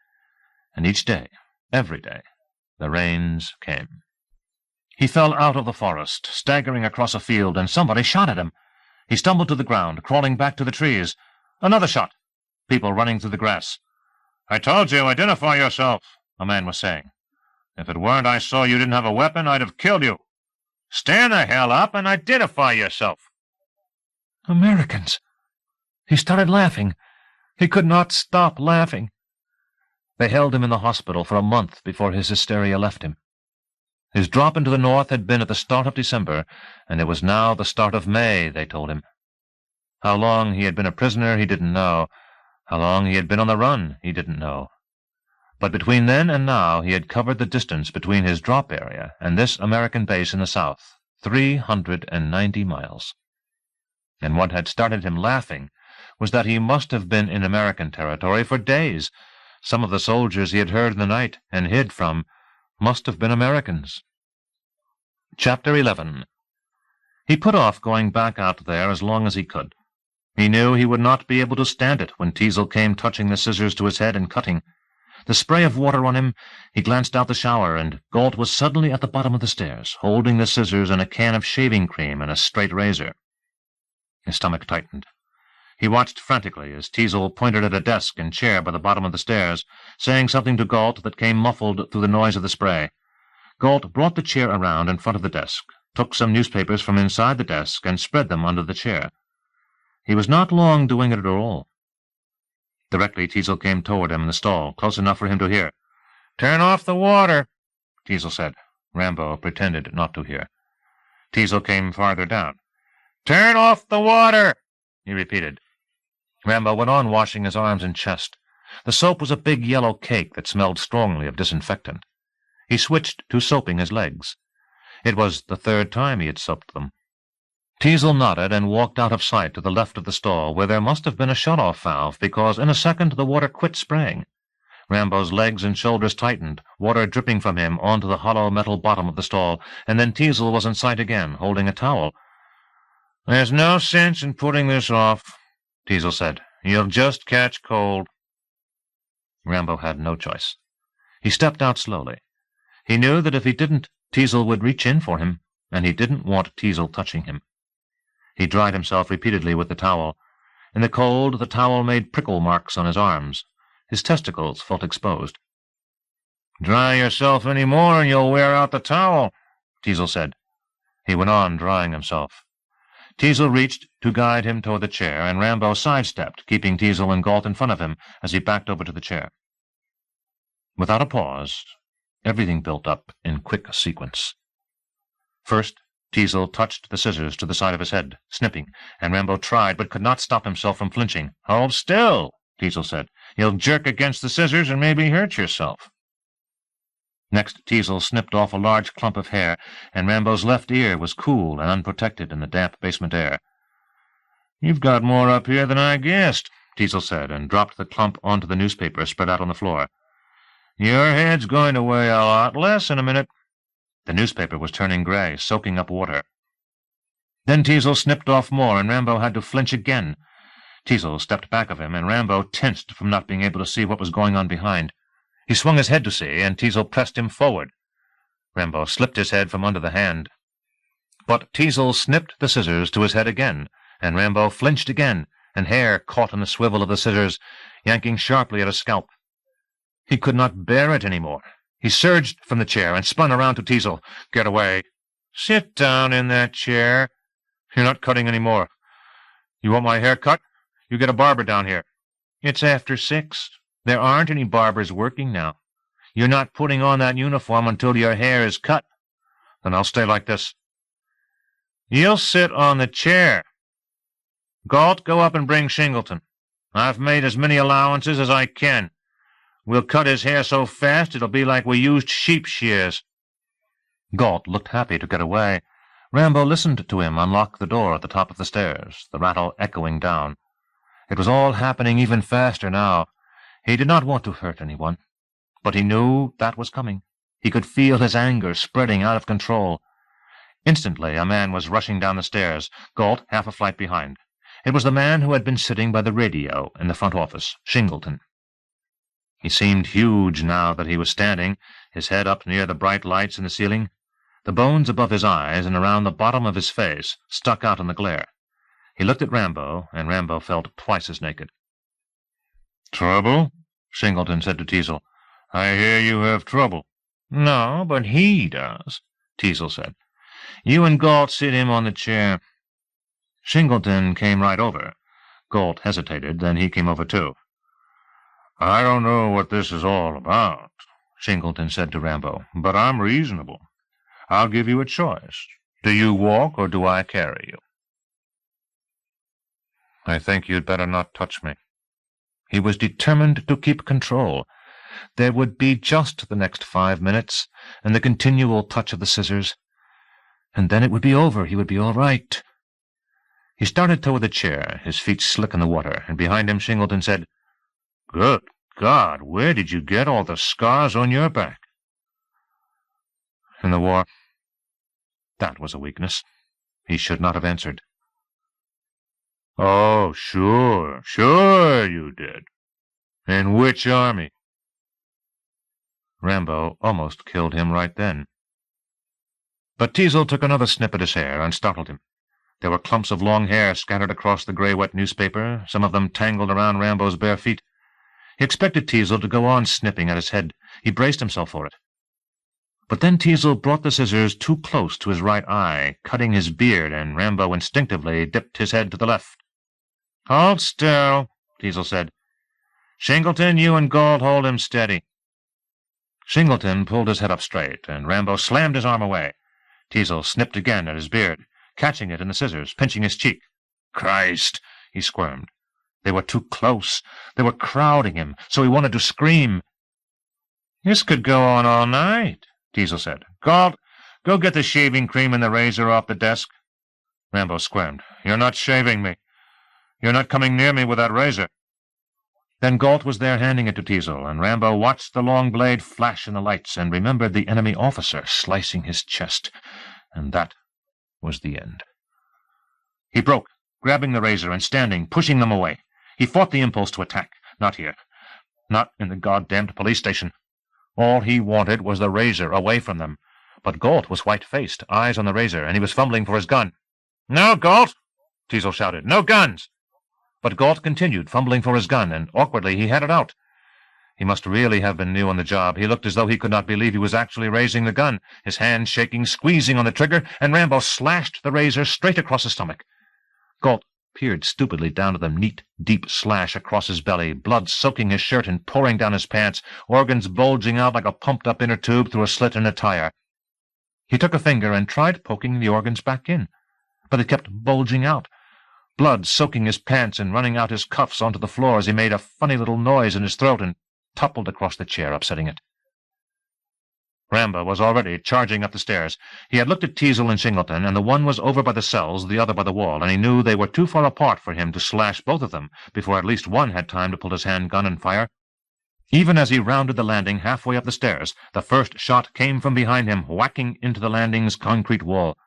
And each day, every day, the rains came. He fell out of the forest, staggering across a field, and somebody shot at him. He stumbled to the ground, crawling back to the trees. Another shot. People running through the grass. "I told you, identify yourself," a man was saying. "If it weren't I saw you didn't have a weapon, I'd have killed you. Stand the hell up and identify yourself." Americans! He started laughing. He could not stop laughing. They held him in the hospital for a month before his hysteria left him. His drop into the north had been at the start of December, and it was now the start of May, they told him. How long he had been a prisoner he didn't know. How long he had been on the run he didn't know. But between then and now he had covered the distance between his drop area and this American base in the south, 390 miles. And what had started him laughing was that he must have been in American territory for days. Some of the soldiers he had heard in the night and hid from must have been Americans. Chapter 11. He put off going back out there as long as he could. He knew he would not be able to stand it when Teasel came touching the scissors to his head and cutting. The spray of water on him, he glanced out the shower, and Galt was suddenly at the bottom of the stairs, holding the scissors and a can of shaving cream and a straight razor. His stomach tightened. He watched frantically as Teasel pointed at a desk and chair by the bottom of the stairs, saying something to Galt that came muffled through the noise of the spray. Galt brought the chair around in front of the desk, took some newspapers from inside the desk, and spread them under the chair. He was not long doing it at all. Directly Teasel came toward him in the stall, close enough for him to hear. "Turn off the water," Teasel said. Rambo pretended not to hear. Teasel came farther down. "Turn off the water," he repeated. Rambo went on washing his arms and chest. The soap was a big yellow cake that smelled strongly of disinfectant. He switched to soaping his legs. It was the third time he had soaped them. Teasel nodded and walked out of sight to the left of the stall, where there must have been a shut-off valve, because in a second the water quit spraying. Rambo's legs and shoulders tightened, water dripping from him onto the hollow metal bottom of the stall, and then Teasel was in sight again, holding a towel. "There's no sense in putting this off," Teasel said. "You'll just catch cold." Rambo had no choice. He stepped out slowly. He knew that if he didn't, Teasel would reach in for him, and he didn't want Teasel touching him. He dried himself repeatedly with the towel. In the cold, the towel made prickle marks on his arms. His testicles felt exposed. "Dry yourself any more and you'll wear out the towel," Teasel said. He went on drying himself. Teasel reached to guide him toward the chair, and Rambo sidestepped, keeping Teasel and Galt in front of him as he backed over to the chair. Without a pause, everything built up in quick sequence. First, Teasel touched the scissors to the side of his head, snipping, and Rambo tried but could not stop himself from flinching. "Hold still," Teasel said. "You'll jerk against the scissors and maybe hurt yourself." Next, Teasel snipped off a large clump of hair, and Rambo's left ear was cool and unprotected in the damp basement air. "You've got more up here than I guessed," Teasel said, and dropped the clump onto the newspaper spread out on the floor. "Your head's going to weigh a lot less in a minute." The newspaper was turning gray, soaking up water. Then Teasel snipped off more, and Rambo had to flinch again. Teasel stepped back of him, and Rambo tensed from not being able to see what was going on behind. He swung his head to see, and Teasel pressed him forward. Rambo slipped his head from under the hand. But Teasel snipped the scissors to his head again, and Rambo flinched again, and hair caught in the swivel of the scissors, yanking sharply at his scalp. He could not bear it any more. He surged from the chair and spun around to Teasel. "Get away." "Sit down in that chair." "You're not cutting any more." "You want my hair cut? You get a barber down here." "It's after 6. There aren't any barbers working now. You're not putting on that uniform until your hair is cut." "Then I'll stay like this." "You'll sit on the chair. Galt, go up and bring Shingleton. I've made as many allowances as I can. We'll cut his hair so fast it'll be like we used sheep shears." Galt looked happy to get away. Rambo listened to him unlock the door at the top of the stairs, the rattle echoing down. It was all happening even faster now. He did not want to hurt anyone, but he knew that was coming. He could feel his anger spreading out of control. Instantly, a man was rushing down the stairs, Galt half a flight behind. It was the man who had been sitting by the radio in the front office, Shingleton. He seemed huge now that he was standing, his head up near the bright lights in the ceiling. The bones above his eyes and around the bottom of his face stuck out in the glare. He looked at Rambo, and Rambo felt twice as naked. "Trouble?" Shingleton said to Teasel. "I hear you have trouble." "No, but he does," Teasel said. "You and Galt sit him on the chair." Shingleton came right over. Galt hesitated, then he came over too. "I don't know what this is all about," Shingleton said to Rambo, "but I'm reasonable. I'll give you a choice. Do you walk or do I carry you?" "I think you'd better not touch me." He was determined to keep control. There would be just the next 5 minutes, and the continual touch of the scissors. And then it would be over. He would be all right. He started toward the chair, his feet slick in the water, and behind him Shingleton said, "Good God, where did you get all the scars on your back?" "In the war." That was a weakness. He should not have answered. "Oh, sure you did. In which army?" Rambo almost killed him right then. But Teasel took another snip at his hair and startled him. There were clumps of long hair scattered across the gray-wet newspaper, some of them tangled around Rambo's bare feet. He expected Teasel to go on snipping at his head. He braced himself for it. But then Teasel brought the scissors too close to his right eye, cutting his beard, and Rambo instinctively dipped his head to the left. "Hold still," Teasel said. "Shingleton, you and Galt hold him steady." Shingleton pulled his head up straight, and Rambo slammed his arm away. Teasel snipped again at his beard, catching it in the scissors, pinching his cheek. "Christ!" he squirmed. They were too close. They were crowding him, so he wanted to scream. "This could go on all night," Teasel said. "Galt, go get the shaving cream and the razor off the desk." Rambo squirmed. "You're not shaving me. You're not coming near me with that razor." Then Galt was there handing it to Teasel, and Rambo watched the long blade flash in the lights and remembered the enemy officer slicing his chest, and that was the end. He broke, grabbing the razor and standing, pushing them away. He fought the impulse to attack. Not here. Not in the goddamned police station. All he wanted was the razor away from them. But Galt was white-faced, eyes on the razor, and he was fumbling for his gun. "No, Galt!" Teasel shouted. "No guns!" but Galt continued, fumbling for his gun, and awkwardly he had it out. He must really have been new on the job. He looked as though he could not believe he was actually raising the gun, his hand shaking, squeezing on the trigger, and Rambo slashed the razor straight across his stomach. Galt peered stupidly down at the neat, deep slash across his belly, blood soaking his shirt and pouring down his pants, organs bulging out like a pumped-up inner tube through a slit in a tire. He took a finger and tried poking the organs back in, but it kept bulging out, blood soaking his pants and running out his cuffs onto the floor as he made a funny little noise in his throat and toppled across the chair, upsetting it. Rambo was already charging up the stairs. He had looked at Teasel and Shingleton, and the one was over by the cells, the other by the wall, and he knew they were too far apart for him to slash both of them before at least one had time to pull his handgun and fire. Even as he rounded the landing halfway up the stairs, the first shot came from behind him, whacking into the landing's concrete wall.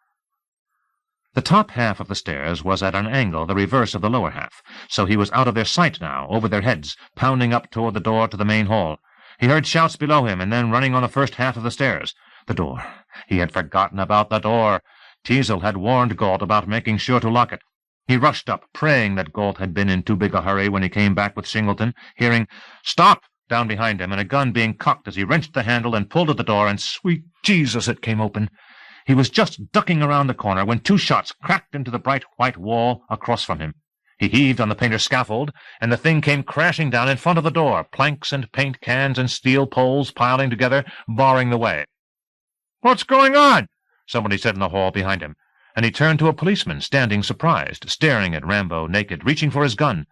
The top half of the stairs was at an angle the reverse of the lower half, so he was out of their sight now, over their heads, pounding up toward the door to the main hall. He heard shouts below him, and then running on the first half of the stairs. The door. He had forgotten about the door. Teasel had warned Galt about making sure to lock it. He rushed up, praying that Galt had been in too big a hurry when he came back with Shingleton, hearing "Stop!" down behind him, and a gun being cocked as he wrenched the handle and pulled at the door, and sweet Jesus, it came open. He was just ducking around the corner when two shots cracked into the bright white wall across from him. He heaved on the painter's scaffold, and the thing came crashing down in front of the door, planks and paint cans and steel poles piling together, barring the way. "What's going on?" somebody said in the hall behind him, and he turned to a policeman, standing surprised, staring at Rambo naked, reaching for his gun.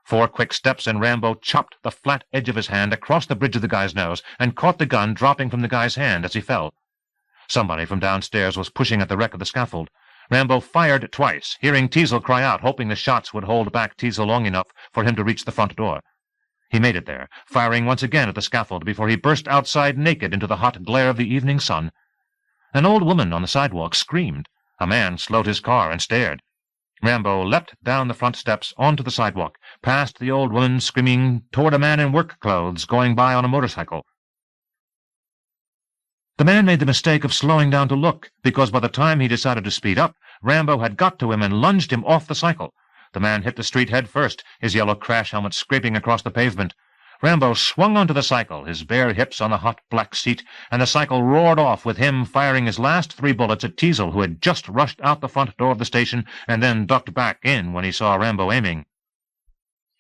4 quick steps, and Rambo chopped the flat edge of his hand across the bridge of the guy's nose and caught the gun dropping from the guy's hand as he fell. Somebody from downstairs was pushing at the wreck of the scaffold. Rambo fired twice, hearing Teasel cry out, hoping the shots would hold back Teasel long enough for him to reach the front door. He made it there, firing once again at the scaffold before he burst outside naked into the hot glare of the evening sun. An old woman on the sidewalk screamed. A man slowed his car and stared. Rambo leapt down the front steps onto the sidewalk, past the old woman screaming, toward a man in work clothes going by on a motorcycle. The man made the mistake of slowing down to look, because by the time he decided to speed up, Rambo had got to him and lunged him off the cycle. The man hit the street head first, his yellow crash helmet scraping across the pavement. Rambo swung onto the cycle, his bare hips on the hot black seat, and the cycle roared off with him firing his last 3 bullets at Teasel, who had just rushed out the front door of the station and then ducked back in when he saw Rambo aiming.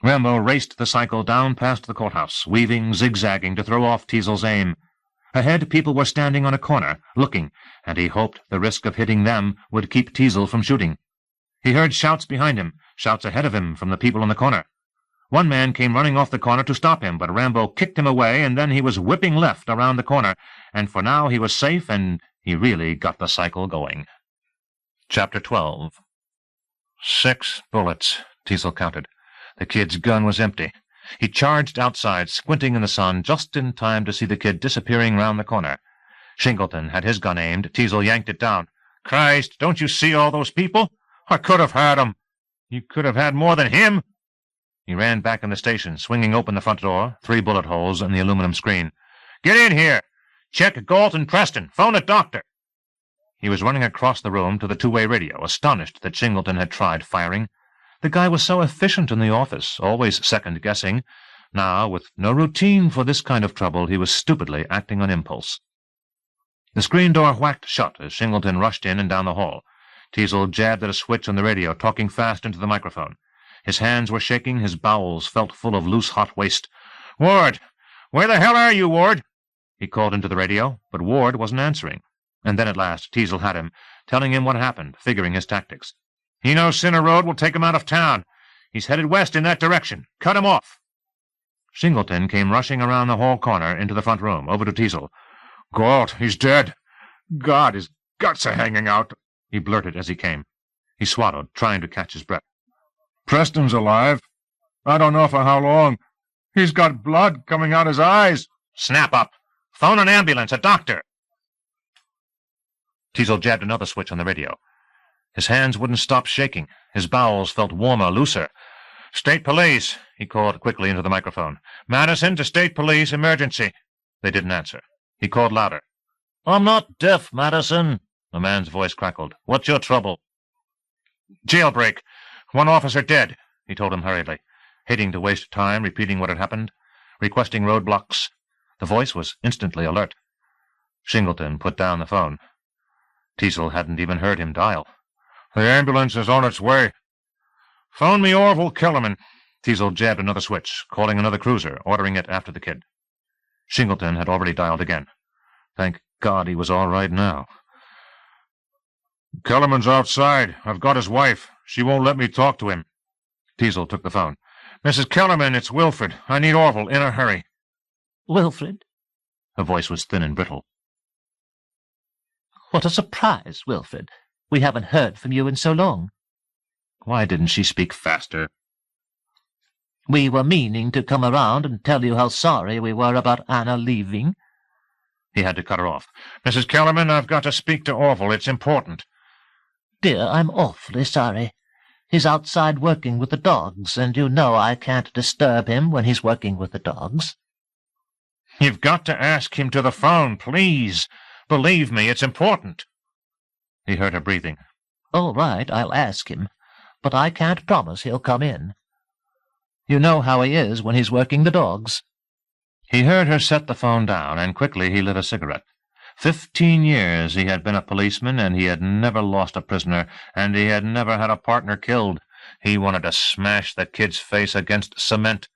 Rambo raced the cycle down past the courthouse, weaving, zigzagging to throw off Teasel's aim. Ahead, people were standing on a corner, looking, and he hoped the risk of hitting them would keep Teasel from shooting. He heard shouts behind him, shouts ahead of him from the people on the corner. One man came running off the corner to stop him, but Rambo kicked him away, and then he was whipping left around the corner, and for now he was safe, and he really got the cycle going. Chapter 12. 6 bullets, Teasel counted. The kid's gun was empty. He charged outside, squinting in the sun, just in time to see the kid disappearing round the corner. Shingleton had his gun aimed. Teasel yanked it down. "Christ, don't you see all those people? I could have had 'em. You could have had more than him." He ran back in the station, swinging open the front door, 3 bullet holes in the aluminum screen. "Get in here! Check Galt and Preston. Phone a doctor." He was running across the room to the 2-way radio, astonished that Shingleton had tried firing. The guy was so efficient in the office, always second-guessing. Now, with no routine for this kind of trouble, he was stupidly acting on impulse. The screen door whacked shut as Shingleton rushed in and down the hall. Teasel jabbed at a switch on the radio, talking fast into the microphone. His hands were shaking, his bowels felt full of loose hot waste. "Ward! Where the hell are you, Ward?" He called into the radio, but Ward wasn't answering. And then at last Teasel had him, telling him what happened, figuring his tactics. "He knows Center Road will take him out of town. He's headed west in that direction. Cut him off." Shingleton came rushing around the hall corner into the front room, over to Teasel. "Galt, he's dead. God, his guts are hanging out," he blurted as he came. He swallowed, trying to catch his breath. "Preston's alive. I don't know for how long. He's got blood coming out his eyes." "Snap up! Phone an ambulance, a doctor!" Teasel jabbed another switch on the radio. His hands wouldn't stop shaking. His bowels felt warmer, looser. "State Police," he called quickly into the microphone. "Madison to State Police, emergency." They didn't answer. He called louder. "I'm not deaf, Madison." The man's voice crackled. "What's your trouble?" "Jailbreak. 1 officer dead. he told him hurriedly, hating to waste time repeating what had happened, requesting roadblocks. The voice was instantly alert. Shingleton put down the phone. Teasel hadn't even heard him dial. "The ambulance is on its way." "Phone me Orville Kellerman." Teasel jabbed another switch, calling another cruiser, ordering it after the kid. Shingleton had already dialed again. Thank God he was all right now. "Kellerman's outside. I've got his wife. She won't let me talk to him." Teasel took the phone. "Mrs. Kellerman, it's Wilfred. I need Orville in a hurry." "Wilfred?" Her voice was thin and brittle. "What a surprise, Wilfred. We haven't heard from you in so long." Why didn't she speak faster? "We were meaning to come around and tell you how sorry we were about Anna leaving." He had to cut her off. "Mrs. Kellerman, I've got to speak to Orville. It's important." "Dear, I'm awfully sorry. He's outside working with the dogs, and you know I can't disturb him when he's working with the dogs." "You've got to ask him to the phone, please. Believe me, it's important." He heard her breathing. "All right, I'll ask him, but I can't promise he'll come in. You know how he is when he's working the dogs." He heard her set the phone down, and quickly he lit a cigarette. 15 years he had been a policeman, and he had never lost a prisoner, and he had never had a partner killed. He wanted to smash the kid's face against cement.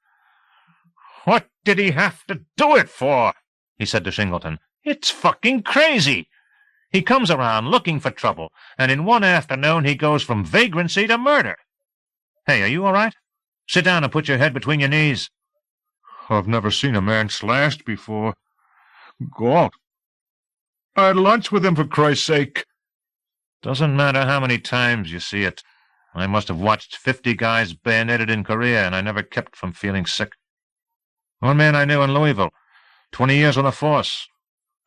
"What did he have to do it for?" he said to Shingleton. "It's fucking crazy. He comes around looking for trouble, and in one afternoon he goes from vagrancy to murder. Hey, are you all right? Sit down and put your head between your knees." "I've never seen a man slashed before. Go out. I had lunch with him, for Christ's sake." "Doesn't matter how many times you see it. I must have watched 50 guys bayoneted in Korea, and I never kept from feeling sick. One man I knew in Louisville, 20 years on the force.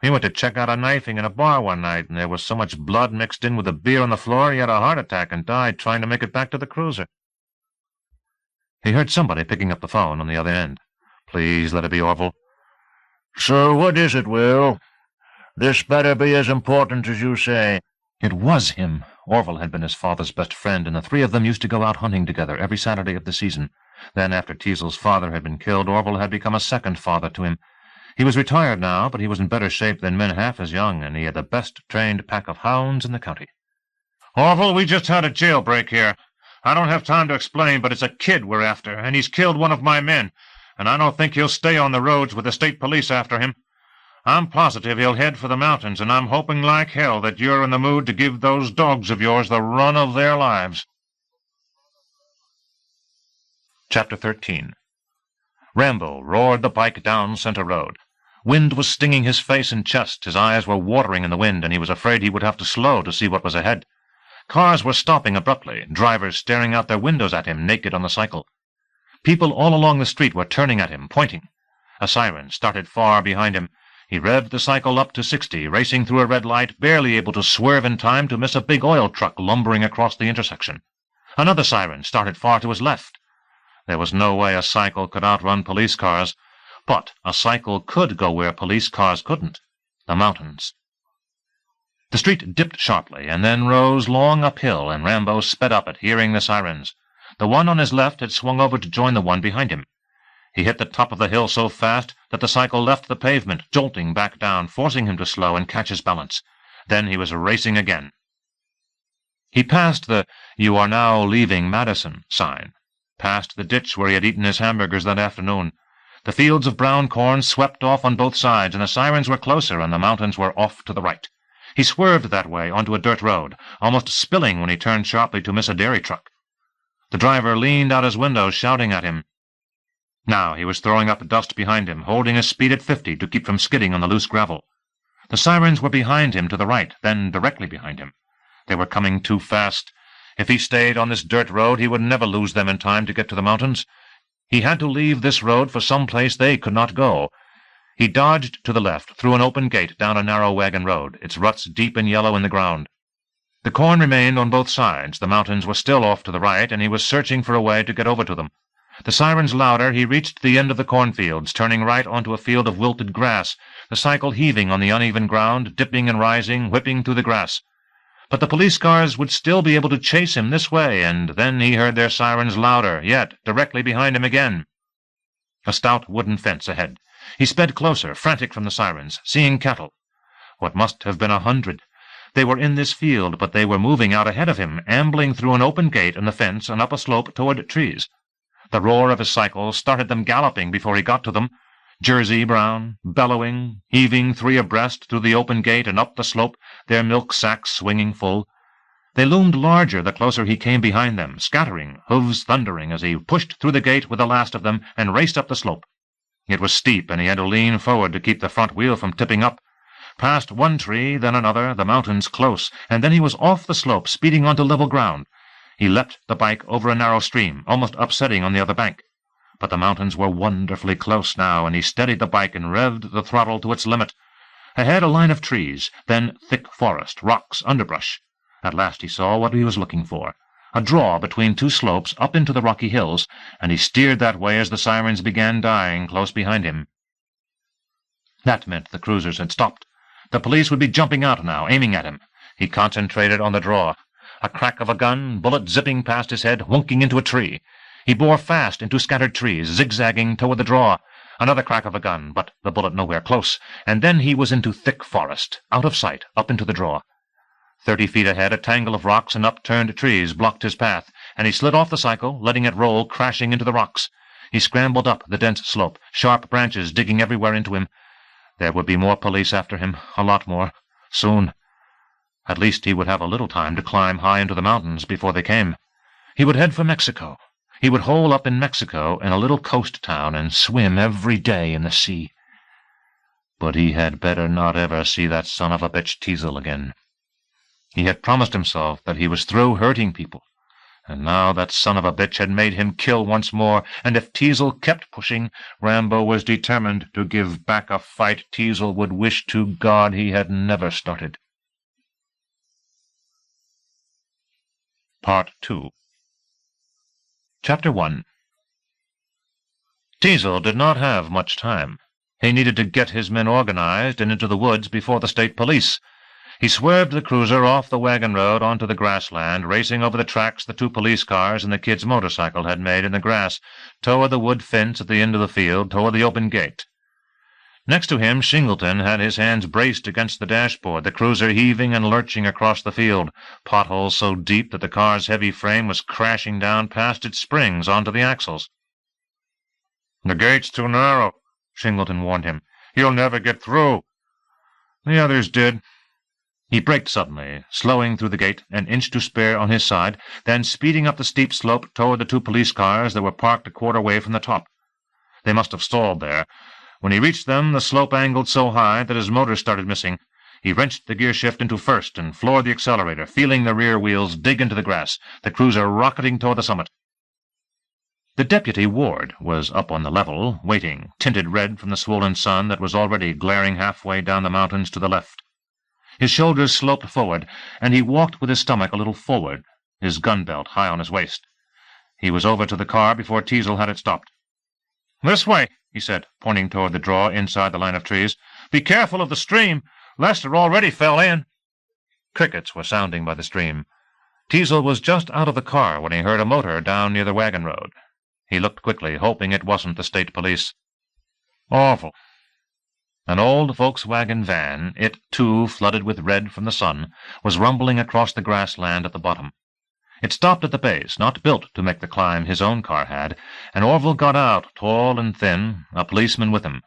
He went to check out a knifing in a bar one night, and there was so much blood mixed in with the beer on the floor he had a heart attack and died trying to make it back to the cruiser." He heard somebody picking up the phone on the other end. "Please let it be Orville." "So what is it, Will? This better be as important as you say." It was him. Orville had been his father's best friend, and the three of them used to go out hunting together every Saturday of the season. Then, after Teasel's father had been killed, Orville had become a second father to him. He was retired now, but he was in better shape than men half as young, and he had the best-trained pack of hounds in the county. "Orville, we just had a jailbreak here. I don't have time to explain, but it's a kid we're after, and he's killed one of my men, and I don't think he'll stay on the roads with the state police after him. I'm positive he'll head for the mountains, and I'm hoping like hell that you're in the mood to give those dogs of yours the run of their lives." Chapter 13. Rambo roared the bike down Center Road. Wind was stinging his face and chest, his eyes were watering in the wind, and he was afraid he would have to slow to see what was ahead. Cars were stopping abruptly, drivers staring out their windows at him, naked on the cycle. People all along the street were turning at him, pointing. A siren started far behind him. He revved the cycle up to 60, racing through a red light, barely able to swerve in time to miss a big oil truck lumbering across the intersection. Another siren started far to his left. There was no way a cycle could outrun police cars, but a cycle could go where police cars couldn't: the mountains. The street dipped sharply, and then rose long uphill, and Rambo sped up it, hearing the sirens. The one on his left had swung over to join the one behind him. He hit the top of the hill so fast that the cycle left the pavement, jolting back down, forcing him to slow and catch his balance. Then he was racing again. He passed the "You are now leaving Madison" sign, past the ditch where he had eaten his hamburgers that afternoon. The fields of brown corn swept off on both sides, and the sirens were closer, and the mountains were off to the right. He swerved that way onto a dirt road, almost spilling when he turned sharply to miss a dairy truck. The driver leaned out his window, shouting at him. Now he was throwing up dust behind him, holding his speed at 50 to keep from skidding on the loose gravel. The sirens were behind him to the right, then directly behind him. They were coming too fast. If he stayed on this dirt road, he would never lose them in time to get to the mountains. He had to leave this road for some place they could not go. He dodged to the left, through an open gate, down a narrow wagon road, its ruts deep and yellow in the ground. The corn remained on both sides. The mountains were still off to the right, and he was searching for a way to get over to them. The sirens louder, he reached the end of the cornfields, turning right onto a field of wilted grass, the cycle heaving on the uneven ground, dipping and rising, whipping through the grass. But the police cars would still be able to chase him this way, and then he heard their sirens louder, yet directly behind him again. A stout wooden fence ahead. He sped closer, frantic from the sirens, seeing cattle. What must have been 100. They were in this field, but they were moving out ahead of him, ambling through an open gate in the fence and up a slope toward trees. The roar of his cycle started them galloping before he got to them, jersey brown, bellowing, heaving 3 abreast through the open gate and up the slope, their milk sacks swinging full. They loomed larger the closer he came behind them, scattering, hooves thundering as he pushed through the gate with the last of them and raced up the slope. It was steep, and he had to lean forward to keep the front wheel from tipping up. Past one tree, then another, the mountains close, and then he was off the slope, speeding onto level ground. He leapt the bike over a narrow stream, almost upsetting on the other bank. But the mountains were wonderfully close now, and he steadied the bike and revved the throttle to its limit. Ahead a line of trees, then thick forest, rocks, underbrush. At last he saw what he was looking for, a draw between 2 slopes up into the rocky hills, and he steered that way as the sirens began dying close behind him. That meant the cruisers had stopped. The police would be jumping out now, aiming at him. He concentrated on the draw. A crack of a gun, bullet zipping past his head, whunking into a tree. He bore fast into scattered trees, zigzagging toward the draw. Another crack of a gun, but the bullet nowhere close, and then he was into thick forest, out of sight, up into the draw. 30 feet ahead, a tangle of rocks and upturned trees blocked his path, and he slid off the cycle, letting it roll crashing into the rocks. He scrambled up the dense slope, sharp branches digging everywhere into him. There would be more police after him, a lot more, soon. At least he would have a little time to climb high into the mountains before they came. He would head for Mexico. He would hole up in Mexico in a little coast town and swim every day in the sea. But he had better not ever see that son of a bitch Teasel again. He had promised himself that he was through hurting people, and now that son of a bitch had made him kill once more, and if Teasel kept pushing, Rambo was determined to give back a fight Teasel would wish to God he had never started. Part 2. Chapter 1. Teasel did not have much time. He needed to get his men organized and into the woods before the state police. He swerved the cruiser off the wagon road onto the grassland, racing over the tracks the 2 police cars and the kid's motorcycle had made in the grass, toward the wood fence at the end of the field, toward the open gate. Next to him, Shingleton had his hands braced against the dashboard, the cruiser heaving and lurching across the field, potholes so deep that the car's heavy frame was crashing down past its springs onto the axles. "The gate's too narrow," Shingleton warned him. "You'll never get through." The others did. He braked suddenly, slowing through the gate, an inch to spare on his side, then speeding up the steep slope toward the 2 police cars that were parked a quarter way from the top. They must have stalled there. When he reached them, the slope angled so high that his motor started missing. He wrenched the gear shift into first and floored the accelerator, feeling the rear wheels dig into the grass, the cruiser rocketing toward the summit. The deputy Ward was up on the level, waiting, tinted red from the swollen sun that was already glaring halfway down the mountains to the left. His shoulders sloped forward, and he walked with his stomach a little forward, his gun belt high on his waist. He was over to the car before Teasel had it stopped. "This way," he said, pointing toward the draw inside the line of trees. "Be careful of the stream. Lester already fell in." Crickets were sounding by the stream. Teasel was just out of the car when he heard a motor down near the wagon road. He looked quickly, hoping it wasn't the state police. Awful. An old Volkswagen van, it, too, flooded with red from the sun, was rumbling across the grassland at the bottom. It stopped at the base, not built to make the climb his own car had, and Orville got out, tall and thin, a policeman with him.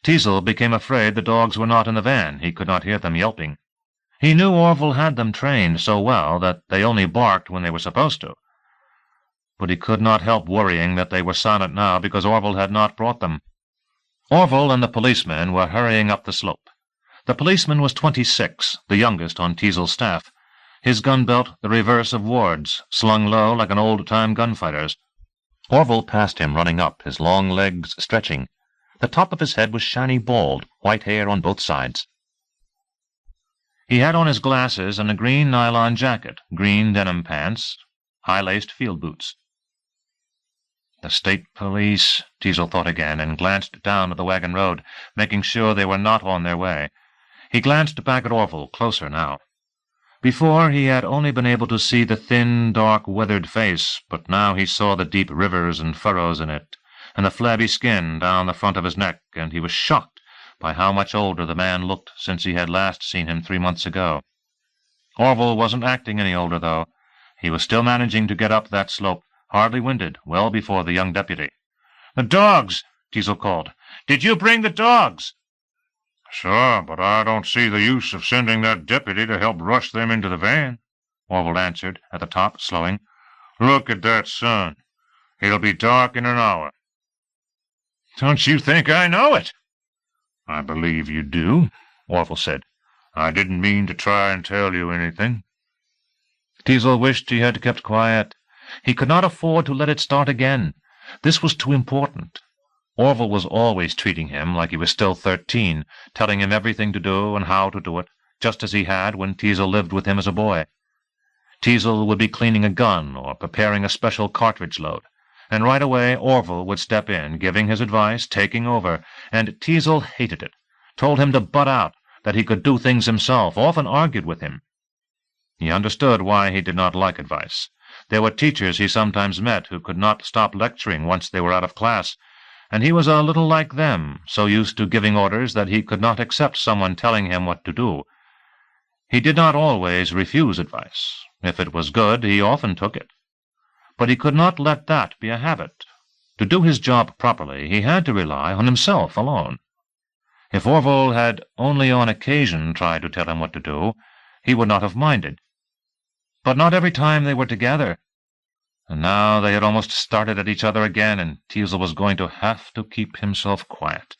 Teasel became afraid the dogs were not in the van. He could not hear them yelping. He knew Orville had them trained so well that they only barked when they were supposed to. But he could not help worrying that they were silent now because Orville had not brought them. Orville and the policeman were hurrying up the slope. The policeman was 26, the youngest on Teasel's staff. His gun belt the reverse of Ward's, slung low like an old-time gunfighter's. Orville passed him running up, his long legs stretching. The top of his head was shiny bald, white hair on both sides. He had on his glasses and a green nylon jacket, green denim pants, high-laced field boots. The state police, Teasel thought again, and glanced down at the wagon road, making sure they were not on their way. He glanced back at Orville, closer now. Before, he had only been able to see the thin, dark, weathered face, but now he saw the deep rivers and furrows in it, and the flabby skin down the front of his neck, and he was shocked by how much older the man looked since he had last seen him 3 months ago. Orville wasn't acting any older, though. He was still managing to get up that slope, hardly winded, well before the young deputy. "The dogs!" Teasel called. "Did you bring the dogs?" "Sure, but I don't see the use of sending that deputy to help rush them into the van," Orville answered, at the top, slowing. "Look at that sun. It'll be dark in an hour." "Don't you think I know it?" "I believe you do," Orville said. "I didn't mean to try and tell you anything." Teasel wished he had kept quiet. He could not afford to let it start again. This was too important. Orville was always treating him like he was still 13, telling him everything to do and how to do it, just as he had when Teasel lived with him as a boy. Teasel would be cleaning a gun or preparing a special cartridge load, and right away Orville would step in, giving his advice, taking over, and Teasel hated it, told him to butt out, that he could do things himself, often argued with him. He understood why he did not like advice. There were teachers he sometimes met who could not stop lecturing once they were out of class, and he was a little like them, so used to giving orders that he could not accept someone telling him what to do. He did not always refuse advice. If it was good, he often took it. But he could not let that be a habit. To do his job properly, he had to rely on himself alone. If Orville had only on occasion tried to tell him what to do, he would not have minded. But not every time they were together. And now they had almost started at each other again, and Teasel was going to have to keep himself quiet.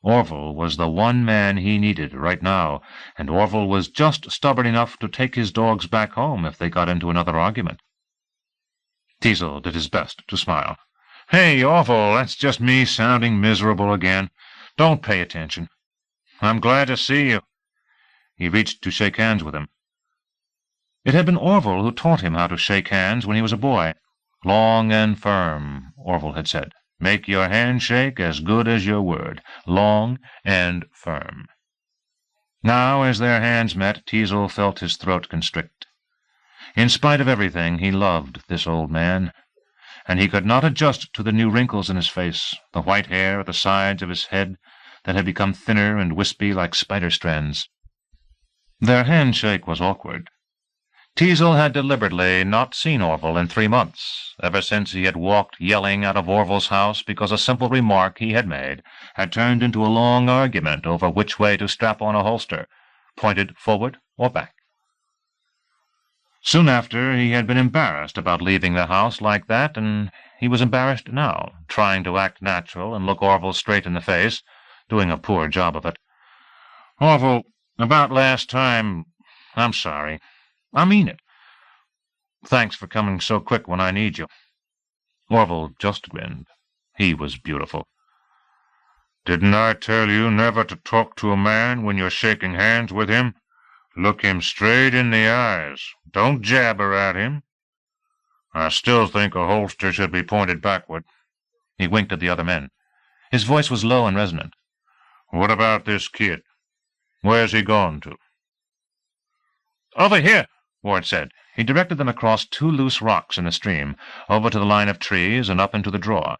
Orville was the one man he needed right now, and Orville was just stubborn enough to take his dogs back home if they got into another argument. Teasel did his best to smile. "Hey, Orville, that's just me sounding miserable again. Don't pay attention. I'm glad to see you." He reached to shake hands with him. It had been Orville who taught him how to shake hands when he was a boy. "Long and firm," Orville had said. "Make your handshake as good as your word. Long and firm." Now, as their hands met, Teasel felt his throat constrict. In spite of everything, he loved this old man, and he could not adjust to the new wrinkles in his face, the white hair at the sides of his head that had become thinner and wispy like spider strands. Their handshake was awkward. Teasel had deliberately not seen Orville in 3 months, ever since he had walked yelling out of Orville's house because a simple remark he had made had turned into a long argument over which way to strap on a holster, pointed forward or back. Soon after, he had been embarrassed about leaving the house like that, and he was embarrassed now, trying to act natural and look Orville straight in the face, doing a poor job of it. "Orville, about last time, I'm sorry. I mean it. Thanks for coming so quick when I need you." Orville just grinned. He was beautiful. "Didn't I tell you never to talk to a man when you're shaking hands with him? Look him straight in the eyes. Don't jabber at him. I still think a holster should be pointed backward." He winked at the other men. His voice was low and resonant. "What about this kid? Where's he gone to?" "Over here," Ward said. He directed them across 2 loose rocks in the stream, over to the line of trees and up into the draw.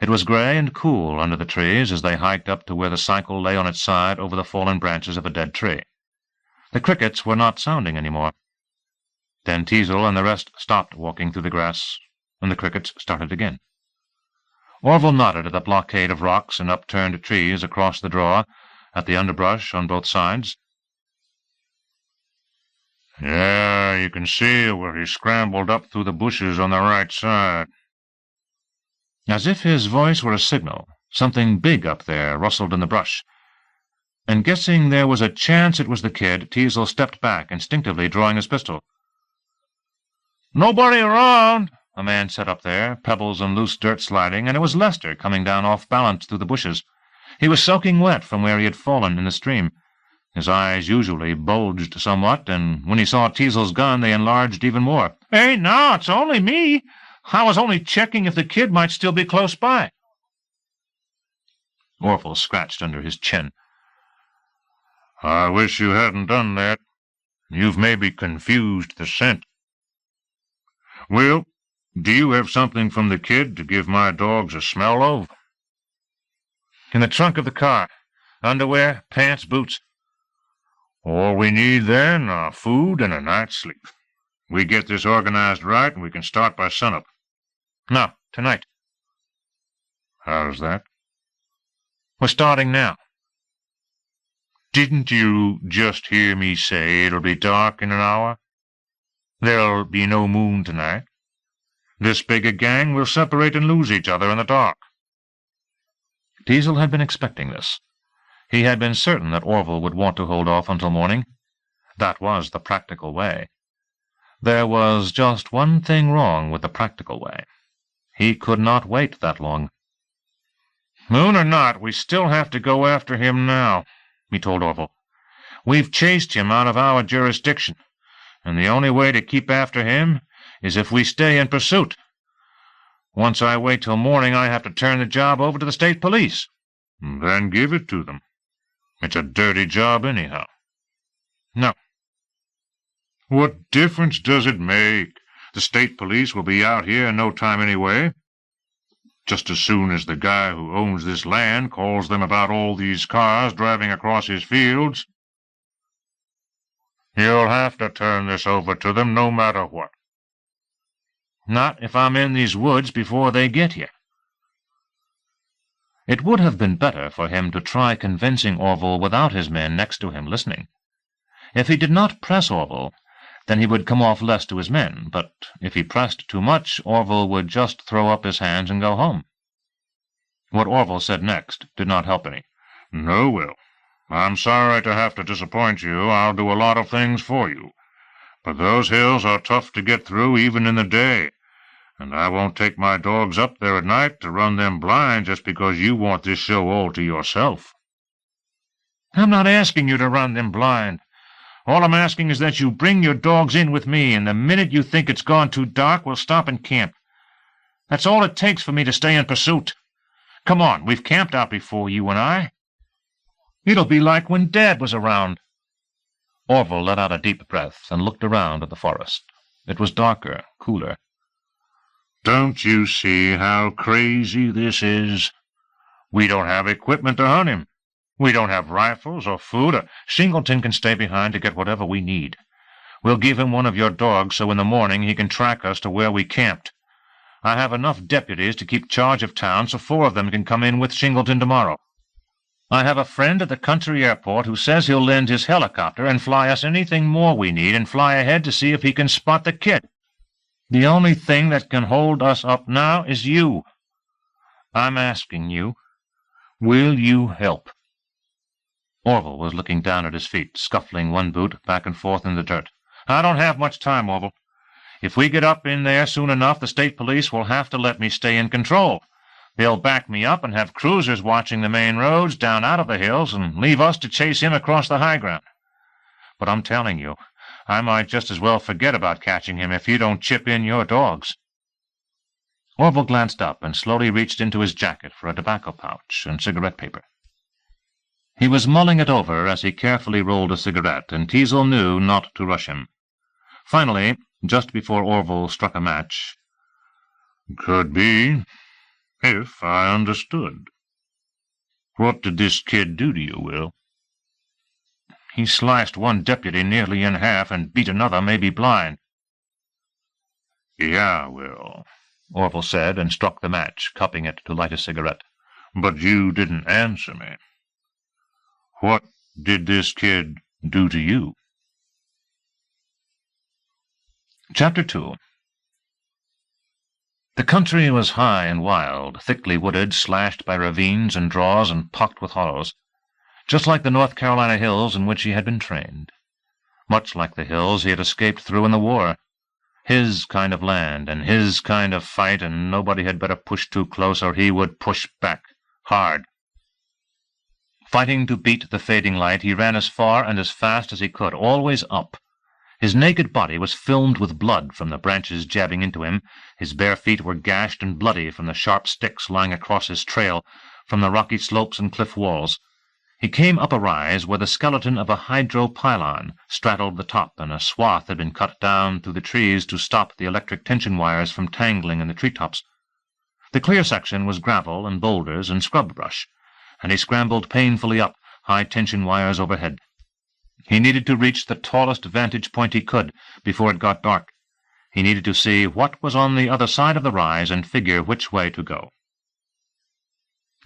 It was gray and cool under the trees as they hiked up to where the cycle lay on its side over the fallen branches of a dead tree. The crickets were not sounding any more. Then Teasel and the rest stopped walking through the grass, and the crickets started again. Orville nodded at the blockade of rocks and upturned trees across the draw, at the underbrush on both sides. "Yeah, you can see where he scrambled up through the bushes on the right side." As if his voice were a signal, something big up there rustled in the brush. And guessing there was a chance it was the kid, Teasel stepped back, instinctively drawing his pistol. "Nobody around," a man said up there, pebbles and loose dirt sliding, and it was Lester coming down off balance through the bushes. He was soaking wet from where he had fallen in the stream. His eyes usually bulged somewhat, and when he saw Teasel's gun they enlarged even more. "Hey, no, it's only me. I was only checking if the kid might still be close by." Orville scratched under his chin. "I wish you hadn't done that. You've maybe confused the scent. Well, do you have something from the kid to give my dogs a smell of? In the trunk of the car. Underwear, pants, boots. All we need, then, are food and a night's sleep. We get this organized right, and we can start by sunup. No, tonight. How's that? We're starting now. Didn't you just hear me say it'll be dark in an hour? There'll be no moon tonight. This big a gang will separate and lose each other in the dark. Teasel had been expecting this. He had been certain that Orville would want to hold off until morning. That was the practical way. There was just one thing wrong with the practical way. He could not wait that long. Moon or not, we still have to go after him now, he told Orville. We've chased him out of our jurisdiction, and the only way to keep after him is if we stay in pursuit. Once I wait till morning, I have to turn the job over to the state police. Then give it to them. It's a dirty job anyhow. No. What difference does it make? The state police will be out here in no time anyway. Just as soon as the guy who owns this land calls them about all these cars driving across his fields. You'll have to turn this over to them no matter what. Not if I'm in these woods before they get here. It would have been better for him to try convincing Orville without his men next to him listening. If he did not press Orville, then he would come off less to his men, but if he pressed too much, Orville would just throw up his hands and go home. What Orville said next did not help any. No, Will. I'm sorry to have to disappoint you. I'll do a lot of things for you. But those hills are tough to get through even in the day, and I won't take my dogs up there at night to run them blind just because you want this show all to yourself. I'm not asking you to run them blind. All I'm asking is that you bring your dogs in with me, and the minute you think it's gone too dark, we'll stop and camp. That's all it takes for me to stay in pursuit. Come on, we've camped out before, you and I. It'll be like when Dad was around. Orville let out a deep breath and looked around at the forest. It was darker, cooler. Don't you see how crazy this is? We don't have equipment to hunt him. We don't have rifles or food. Singleton can stay behind to get whatever we need. We'll give him one of your dogs so in the morning he can track us to where we camped. I have enough deputies to keep charge of town so 4 of them can come in with Singleton tomorrow. I have a friend at the country airport who says he'll lend his helicopter and fly us anything more we need and fly ahead to see if he can spot the kid. The only thing that can hold us up now is you. I'm asking you, will you help? Orville was looking down at his feet, scuffling one boot back and forth in the dirt. I don't have much time, Orville. If we get up in there soon enough, the state police will have to let me stay in control. They'll back me up and have cruisers watching the main roads down out of the hills and leave us to chase him across the high ground. But I'm telling you, I might just as well forget about catching him if you don't chip in your dogs. Orville glanced up and slowly reached into his jacket for a tobacco pouch and cigarette paper. He was mulling it over as he carefully rolled a cigarette, and Teasel knew not to rush him. Finally, just before Orville struck a match, Could be, if I understood. What did this kid do to you, Will? He sliced one deputy nearly in half and beat another maybe blind. Yeah, Will, Orville said, and struck the match, cupping it to light a cigarette. But you didn't answer me. What did this kid do to you? Chapter 2. The country was high and wild, thickly wooded, slashed by ravines and draws and pocked with hollows, just like the North Carolina hills in which he had been trained, much like the hills he had escaped through in the war. His kind of land and his kind of fight, and nobody had better push too close or he would push back, hard. Fighting to beat the fading light, he ran as far and as fast as he could, always up. His naked body was filmed with blood from the branches jabbing into him. His bare feet were gashed and bloody from the sharp sticks lying across his trail, from the rocky slopes and cliff walls. He came up a rise where the skeleton of a hydro-pylon straddled the top, and a swath had been cut down through the trees to stop the electric tension wires from tangling in the treetops. The clear section was gravel and boulders and scrub brush, and he scrambled painfully up, high-tension wires overhead. He needed to reach the tallest vantage point he could before it got dark. He needed to see what was on the other side of the rise and figure which way to go.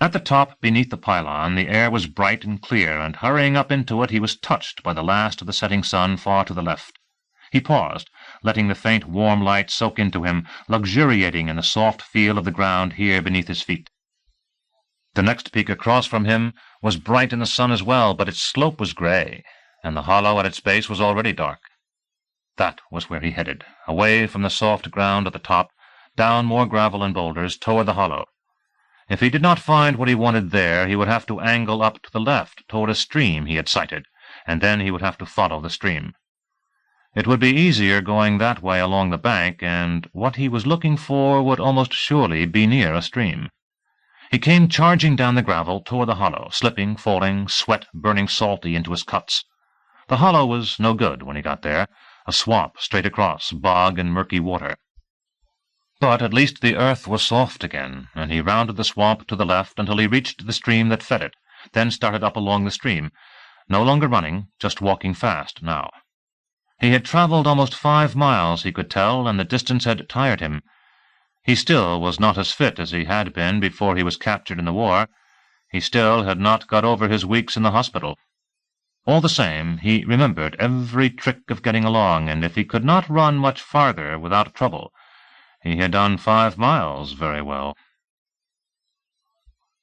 At the top, beneath the pylon, the air was bright and clear, and hurrying up into it he was touched by the last of the setting sun far to the left. He paused, letting the faint warm light soak into him, luxuriating in the soft feel of the ground here beneath his feet. The next peak across from him was bright in the sun as well, but its slope was gray, and the hollow at its base was already dark. That was where he headed, away from the soft ground at the top, down more gravel and boulders, toward the hollow. If he did not find what he wanted there, he would have to angle up to the left, toward a stream he had sighted, and then he would have to follow the stream. It would be easier going that way along the bank, and what he was looking for would almost surely be near a stream. He came charging down the gravel toward the hollow, slipping, falling, sweat burning salty into his cuts. The hollow was no good when he got there, a swamp straight across, bog and murky water. But at least the earth was soft again, and he rounded the swamp to the left until he reached the stream that fed it, then started up along the stream, no longer running, just walking fast now. He had traveled almost 5 miles, he could tell, and the distance had tired him. He still was not as fit as he had been before he was captured in the war. He still had not got over his weeks in the hospital. All the same, he remembered every trick of getting along, and if he could not run much farther without trouble, he had done 5 miles very well.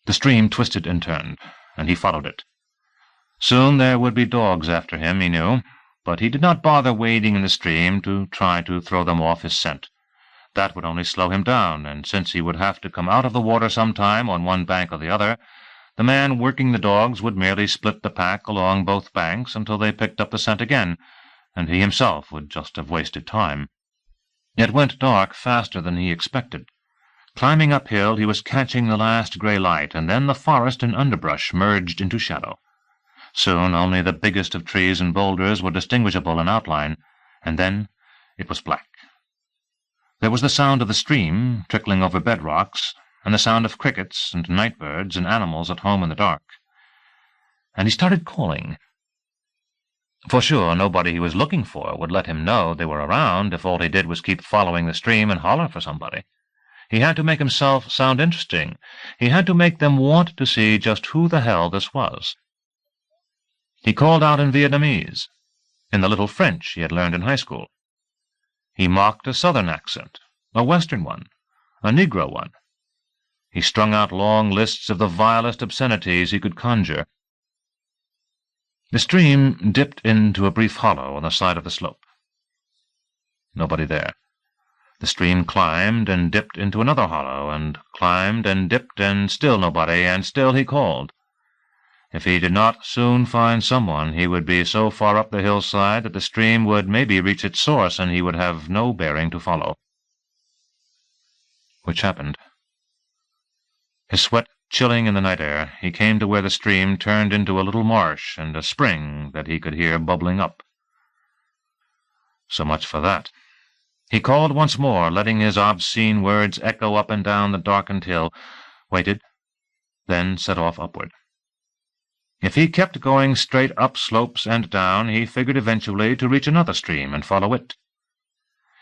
The stream twisted and turned, and he followed it. Soon there would be dogs after him, he knew, but he did not bother wading in the stream to try to throw them off his scent. That would only slow him down, and since he would have to come out of the water sometime on one bank or the other, the man working the dogs would merely split the pack along both banks until they picked up the scent again, and he himself would just have wasted time. It went dark faster than he expected. Climbing uphill, he was catching the last gray light, and then the forest and underbrush merged into shadow. Soon only the biggest of trees and boulders were distinguishable in outline, and then it was black. There was the sound of the stream trickling over bedrocks, and the sound of crickets and night birds and animals at home in the dark. And he started calling. For sure, nobody he was looking for would let him know they were around if all he did was keep following the stream and holler for somebody. He had to make himself sound interesting. He had to make them want to see just who the hell this was. He called out in Vietnamese, in the little French he had learned in high school. He mocked a Southern accent, a Western one, a Negro one. He strung out long lists of the vilest obscenities he could conjure. The stream dipped into a brief hollow on the side of the slope. Nobody there. The stream climbed and dipped into another hollow, and climbed and dipped, and still nobody, and still he called. If he did not soon find someone, he would be so far up the hillside that the stream would maybe reach its source, and he would have no bearing to follow. Which happened. His sweat chilling in the night air, he came to where the stream turned into a little marsh and a spring that he could hear bubbling up. So much for that. He called once more, letting his obscene words echo up and down the darkened hill, waited, then set off upward. If he kept going straight up slopes and down, he figured eventually to reach another stream and follow it.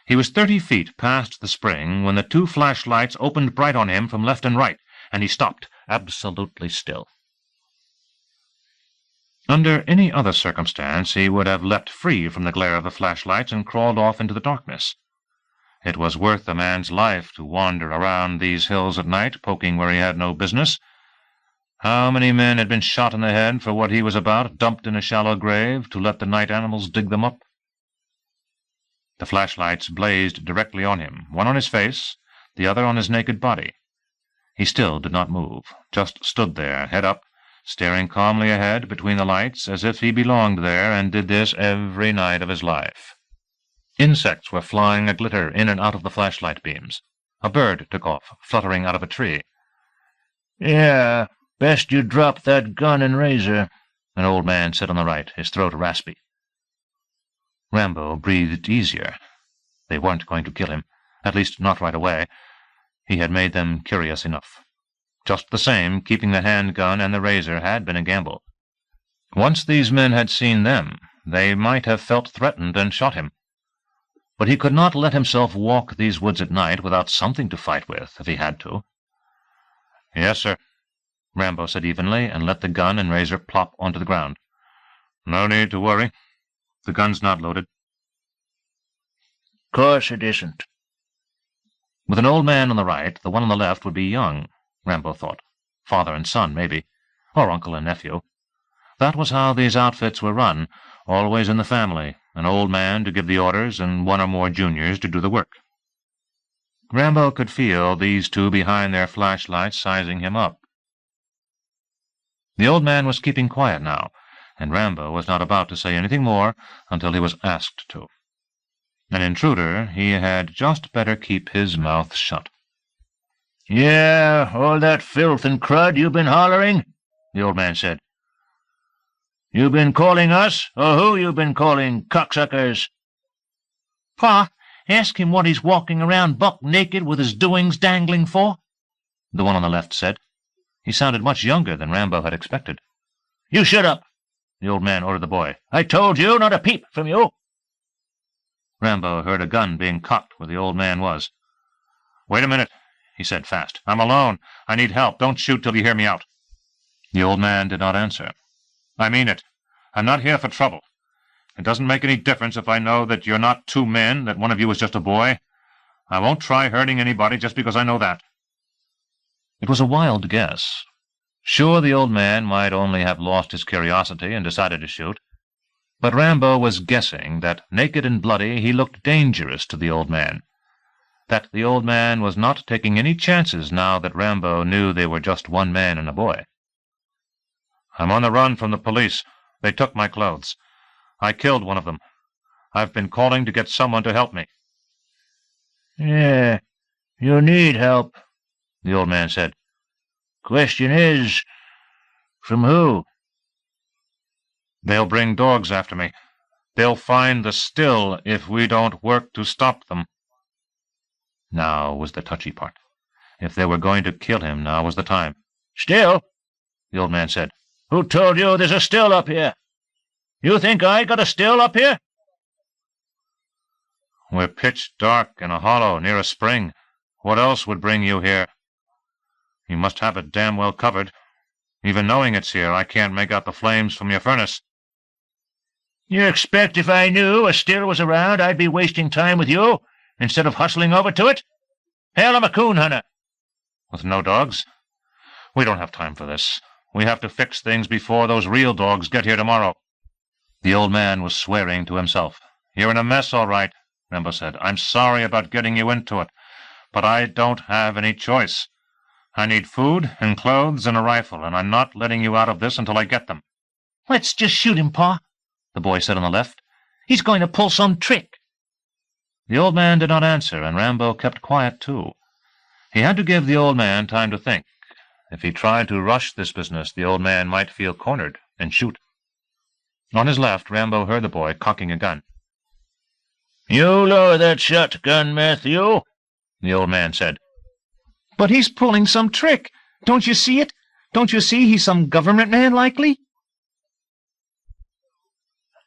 He was 30 feet past the spring when the 2 flashlights opened bright on him from left and right, and he stopped, absolutely still. Under any other circumstance, he would have leapt free from the glare of the flashlights and crawled off into the darkness. It was worth a man's life to wander around these hills at night, poking where he had no business. How many men had been shot in the head for what he was about, dumped in a shallow grave, to let the night animals dig them up? The flashlights blazed directly on him, one on his face, the other on his naked body. He still did not move, just stood there, head up, staring calmly ahead between the lights as if he belonged there and did this every night of his life. Insects were flying a-glitter in and out of the flashlight beams. A bird took off, fluttering out of a tree. "Yeah, best you drop that gun and razor," An old man said on the right, his throat raspy. Rambo breathed easier. They weren't going to kill him, at least not right away. He had made them curious enough. Just the same, keeping the handgun and the razor had been a gamble. Once these men had seen them, they might have felt threatened and shot him. But he could not let himself walk these woods at night without something to fight with, if he had to. "Yes, sir," Rambo said evenly, and let the gun and razor plop onto the ground. "No need to worry. The gun's not loaded." "Course it isn't." With an old man on the right, the one on the left would be young, Rambo thought. Father and son, maybe, or uncle and nephew. That was how these outfits were run, always in the family, an old man to give the orders and one or more juniors to do the work. Rambo could feel these two behind their flashlights sizing him up. The old man was keeping quiet now, and Rambo was not about to say anything more until he was asked to. An intruder, he had just better keep his mouth shut. "Yeah, all that filth and crud you've been hollering?" the old man said. "You been calling us, or who you been calling, cocksuckers?" "Pa, ask him what he's walking around buck naked with his doings dangling for," the one on the left said. He sounded much younger than Rambo had expected. "You shut up," the old man ordered the boy. "I told you not a peep from you." Rambo heard a gun being cocked where the old man was. "Wait a minute," he said fast. "I'm alone. I need help. Don't shoot till you hear me out." The old man did not answer. "I mean it. I'm not here for trouble. It doesn't make any difference if I know that you're not two men, that one of you is just a boy. I won't try hurting anybody just because I know that." It was a wild guess. Sure, the old man might only have lost his curiosity and decided to shoot. But Rambo was guessing that, naked and bloody, he looked dangerous to the old man. That the old man was not taking any chances now that Rambo knew they were just one man and a boy. "I'm on the run from the police. They took my clothes. I killed one of them. I've been calling to get someone to help me." "Yeah, you need help," the old man said. "Question is, from who?" "They'll bring dogs after me. They'll find the still if we don't work to stop them." Now was the touchy part. If they were going to kill him, now was the time. "Still?" the old man said. "Who told you there's a still up here? You think I got a still up here?" "We're pitch dark in a hollow near a spring. What else would bring you here? You must have it damn well covered. Even knowing it's here, I can't make out the flames from your furnace." "You expect if I knew a still was around I'd be wasting time with you instead of hustling over to it? Hell, I'm a coon hunter." "With no dogs? We don't have time for this. We have to fix things before those real dogs get here tomorrow." The old man was swearing to himself. "You're in a mess, all right," Rambo said. "I'm sorry about getting you into it, but I don't have any choice. I need food and clothes and a rifle, and I'm not letting you out of this until I get them." "Let's just shoot him, Pa," the boy said on the left. "He's going to pull some trick." The old man did not answer, and Rambo kept quiet too. He had to give the old man time to think. If he tried to rush this business, the old man might feel cornered and shoot. On his left, Rambo heard the boy cocking a gun. "You lower that shotgun, Matthew," the old man said. "But he's pulling some trick. Don't you see it? Don't you see he's some government man, likely?"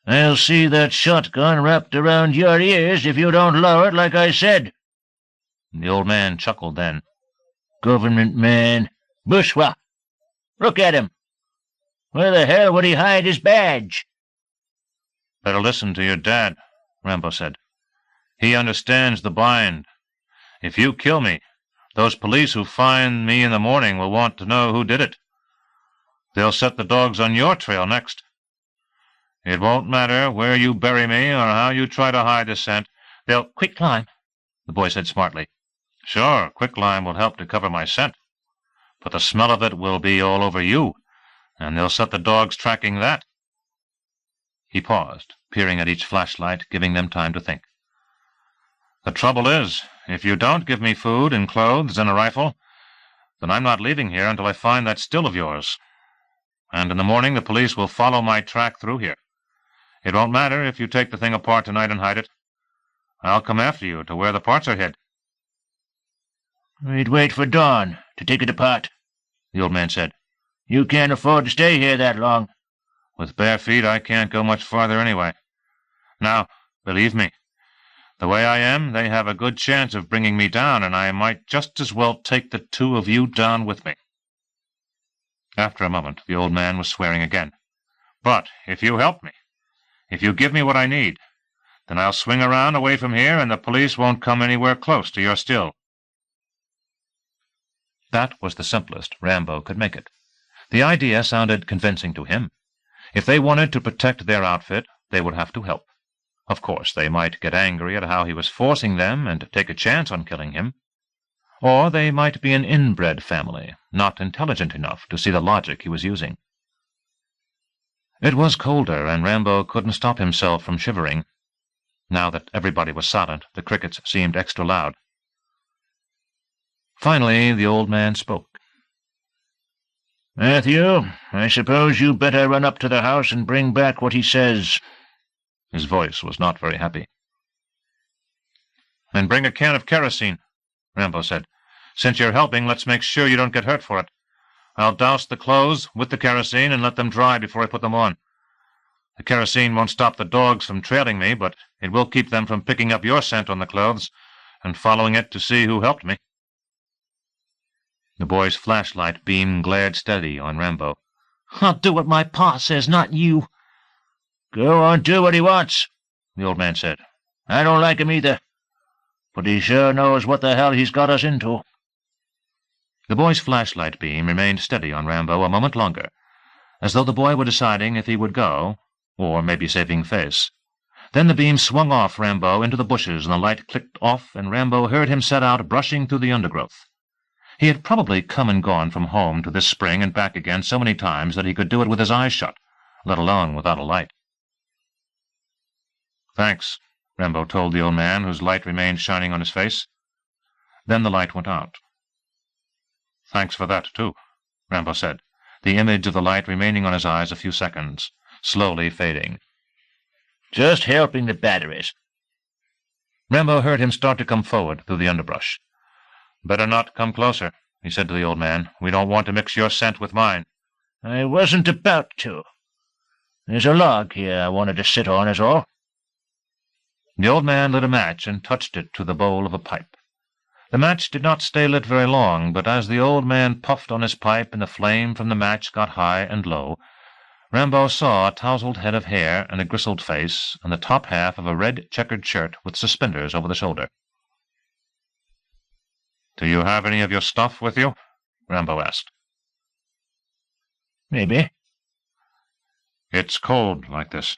"I'll see that shotgun wrapped around your ears if you don't lower it like I said." The old man chuckled then. "Government man. Bourgeois. Look at him. Where the hell would he hide his badge?" "Better listen to your dad," Rambo said. "He understands the bind. If you kill me, those police who find me in the morning will want to know who did it. They'll set the dogs on your trail next. It won't matter where you bury me or how you try to hide the scent. They'll—" "Quicklime," the boy said smartly. "Sure, quicklime will help to cover my scent, but the smell of it will be all over you, and they'll set the dogs tracking that." He paused, peering at each flashlight, giving them time to think. "The trouble is, if you don't give me food and clothes and a rifle, then I'm not leaving here until I find that still of yours. and in the morning the police will follow my track through here. It won't matter if you take the thing apart tonight and hide it. I'll come after you to where the parts are hid." "We'd wait for dawn to take it apart," the old man said. "You can't afford to stay here that long." "With bare feet I can't go much farther anyway. Now, believe me, the way I am, they have a good chance of bringing me down, and I might just as well take the two of you down with me." After a moment, the old man was swearing again. "But if you help me, if you give me what I need, then I'll swing around away from here, and the police won't come anywhere close to your still." That was the simplest Rambo could make it. The idea sounded convincing to him. If they wanted to protect their outfit, they would have to help. Of course, they might get angry at how he was forcing them and take a chance on killing him. Or they might be an inbred family, not intelligent enough to see the logic he was using. It was colder, and Rambo couldn't stop himself from shivering. Now that everybody was silent, the crickets seemed extra loud. Finally, the old man spoke. "Matthew, I suppose you better run up to the house and bring back what he says." His voice was not very happy. "And bring a can of kerosene," Rambo said. "Since you're helping, let's make sure you don't get hurt for it. I'll douse the clothes with the kerosene and let them dry before I put them on. The kerosene won't stop the dogs from trailing me, but it will keep them from picking up your scent on the clothes and following it to see who helped me." The boy's flashlight beam glared steady on Rambo. "I'll do what my pa says, not you." "Go on, do what he wants," the old man said. "I don't like him either, but he sure knows what the hell he's got us into." The boy's flashlight beam remained steady on Rambo a moment longer, as though the boy were deciding if he would go, or maybe saving face. Then the beam swung off Rambo into the bushes, and the light clicked off, and Rambo heard him set out brushing through the undergrowth. He had probably come and gone from home to this spring and back again so many times that he could do it with his eyes shut, let alone without a light. "Thanks," Rambo told the old man, whose light remained shining on his face. Then the light went out. "Thanks for that, too," Rambo said, the image of the light remaining on his eyes a few seconds, slowly fading. "Just helping the batteries." Rambo heard him start to come forward through the underbrush. "Better not come closer," he said to the old man. "We don't want to mix your scent with mine." "I wasn't about to. There's a log here I wanted to sit on, is all." The old man lit a match and touched it to the bowl of a pipe. The match did not stay lit very long, but as the old man puffed on his pipe and the flame from the match got high and low, Rambo saw a tousled head of hair and a gristled face and the top half of a red checkered shirt with suspenders over the shoulder. "Do you have any of your stuff with you?" Rambo asked. "Maybe." "It's cold like this.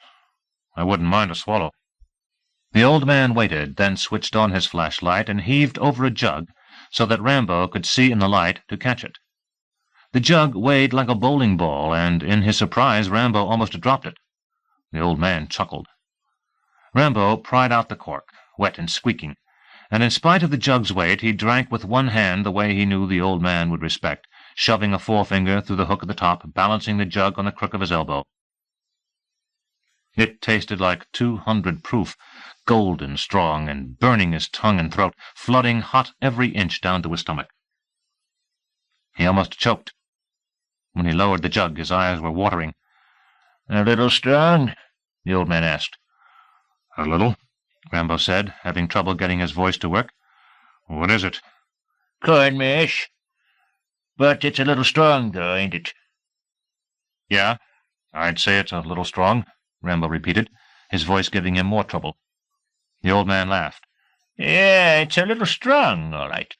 I wouldn't mind a swallow." The old man waited, then switched on his flashlight and heaved over a jug so that Rambo could see in the light to catch it. The jug weighed like a bowling ball, and in his surprise Rambo almost dropped it. The old man chuckled. Rambo pried out the cork, wet and squeaking, and in spite of the jug's weight he drank with one hand the way he knew the old man would respect, shoving a forefinger through the hook at the top, balancing the jug on the crook of his elbow. It tasted like 200 proof, golden strong, and burning his tongue and throat, flooding hot every inch down to his stomach. He almost choked. When he lowered the jug, his eyes were watering. "A little strong?" the old man asked. "A little," Rambo said, having trouble getting his voice to work. "What is it?" "Corn mash. But it's a little strong, though, ain't it?" "Yeah, I'd say it's a little strong," Rambo repeated, his voice giving him more trouble. The old man laughed. "Yeah, it's a little strong, all right."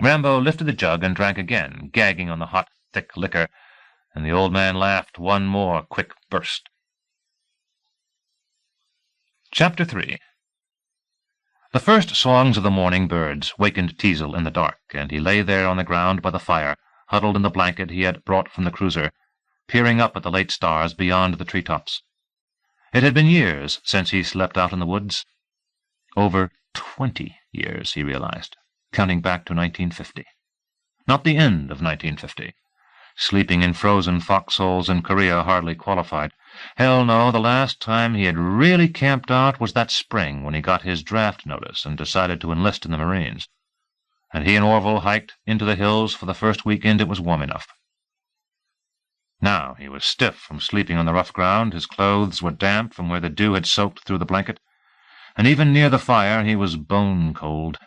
Rambo lifted the jug and drank again, gagging on the hot, thick liquor, and the old man laughed one more quick burst. Chapter 3. The first songs of the morning birds wakened Teasel in the dark, and he lay there on the ground by the fire, huddled in the blanket he had brought from the cruiser, peering up at the late stars beyond the treetops. It had been years since he slept out in the woods. Over 20 years, he realized, counting back to 1950. Not the end of 1950. Sleeping in frozen foxholes in Korea hardly qualified. Hell no, the last time he had really camped out was that spring when he got his draft notice and decided to enlist in the Marines. And he and Orville hiked into the hills for the first weekend it was warm enough. Now he was stiff from sleeping on the rough ground, his clothes were damp from where the dew had soaked through the blanket, and even near the fire he was bone-cold.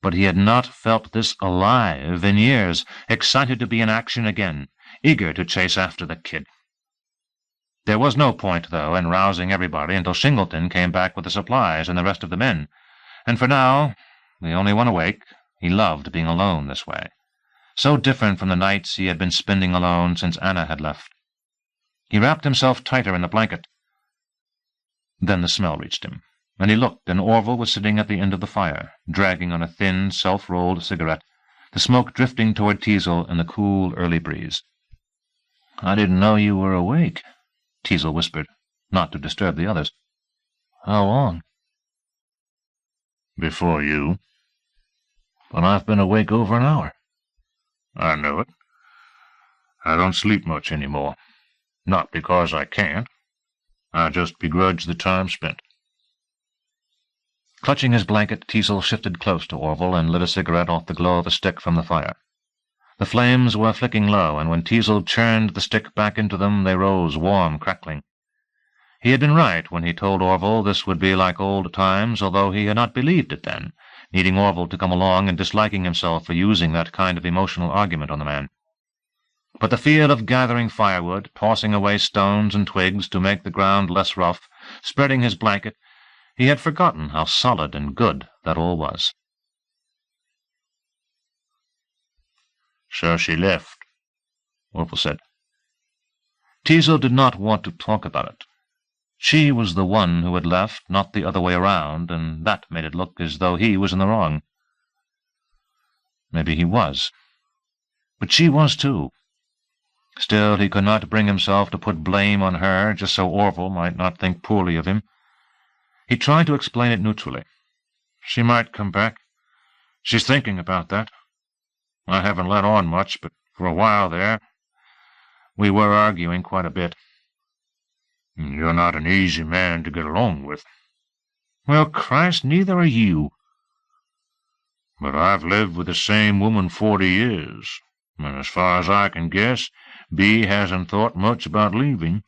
But he had not felt this alive in years, excited to be in action again, eager to chase after the kid. There was no point, though, in rousing everybody until Shingleton came back with the supplies and the rest of the men, and for now, the only one awake, he loved being alone this way. So different from the nights he had been spending alone since Anna had left. He wrapped himself tighter in the blanket. Then the smell reached him, and he looked, and Orville was sitting at the end of the fire, dragging on a thin, self-rolled cigarette, the smoke drifting toward Teasel in the cool early breeze. "I didn't know you were awake," Teasel whispered, not to disturb the others. "How long?" "Before you." "But I've been awake over an hour." "I know it. I don't sleep much any more. Not because I can't. I just begrudge the time spent." Clutching his blanket, Teasel shifted close to Orville and lit a cigarette off the glow of a stick from the fire. The flames were flicking low, and when Teasel churned the stick back into them, they rose, warm, crackling. He had been right when he told Orville this would be like old times, although he had not believed it then, needing Orville to come along and disliking himself for using that kind of emotional argument on the man. But the feel of gathering firewood, tossing away stones and twigs to make the ground less rough, spreading his blanket, he had forgotten how solid and good that all was. "So she left," Orville said. Teasel did not want to talk about it. She was the one who had left, not the other way around, and that made it look as though he was in the wrong. Maybe he was. But she was too. Still, he could not bring himself to put blame on her just so Orville might not think poorly of him. He tried to explain it neutrally. "She might come back. She's thinking about that. I haven't let on much, but for a while there, we were arguing quite a bit." "You're not an easy man to get along with." "Well, Christ, neither are you." "But I've lived with the same woman 40 years, and as far as I can guess, Bea hasn't thought much about leaving.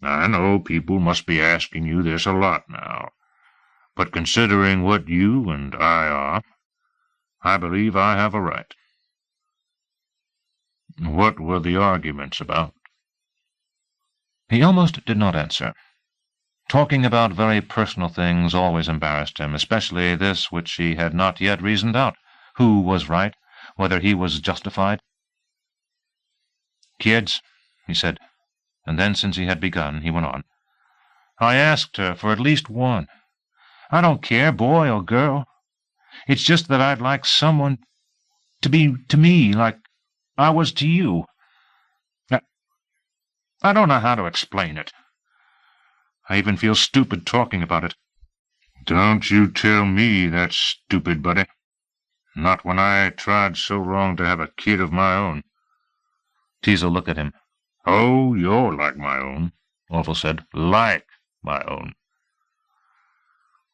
I know people must be asking you this a lot now, but considering what you and I are, I believe I have a right." "What were the arguments about?" He almost did not answer. Talking about very personal things always embarrassed him, especially this which he had not yet reasoned out. Who was right? Whether he was justified? "Kids," he said, and then, since he had begun, he went on. "I asked her for at least one. I don't care, boy or girl. It's just that I'd like someone to be to me like I was to you. I don't know how to explain it. I even feel stupid talking about it." "Don't you tell me that's stupid, buddy. Not when I tried so long to have a kid of my own." Teasel looked at him. "Oh, you're like my own," Orville said. "like my own.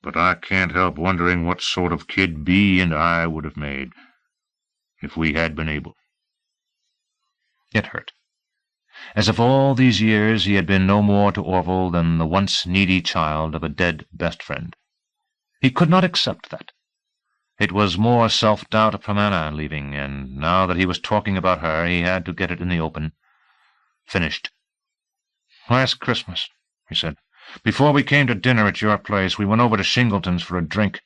But I can't help wondering what sort of kid Bea and I would have made if we had been able." It hurt. As if all these years he had been no more to Orville than the once needy child of a dead best friend. He could not accept that. It was more self-doubt from Anna leaving, and now that he was talking about her, he had to get it in the open. Finished. "Last Christmas," he said, "before we came to dinner at your place, we went over to Shingleton's for a drink,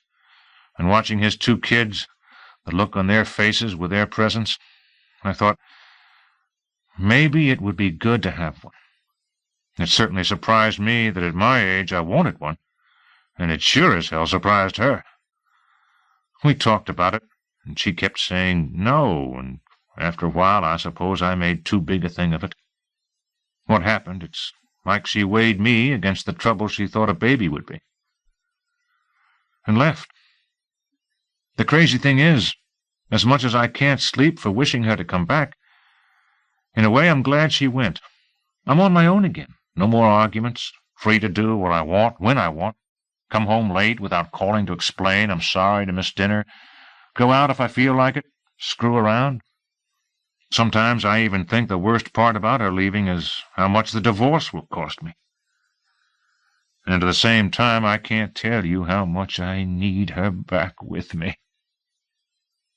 and watching his 2 kids, the look on their faces with their presents, I thought, maybe it would be good to have one. It certainly surprised me that at my age I wanted one, and it sure as hell surprised her. We talked about it, and she kept saying no, and after a while I suppose I made too big a thing of it. What happened, it's like she weighed me against the trouble she thought a baby would be, and left. The crazy thing is, as much as I can't sleep for wishing her to come back, In a way, I'm glad she went. I'm on my own again. No more arguments, free to do what I want, when I want. Come home late without calling to explain I'm sorry to miss dinner. Go out if I feel like it. Screw around. Sometimes I even think the worst part about her leaving is how much the divorce will cost me. And at the same time, I can't tell you how much I need her back with me.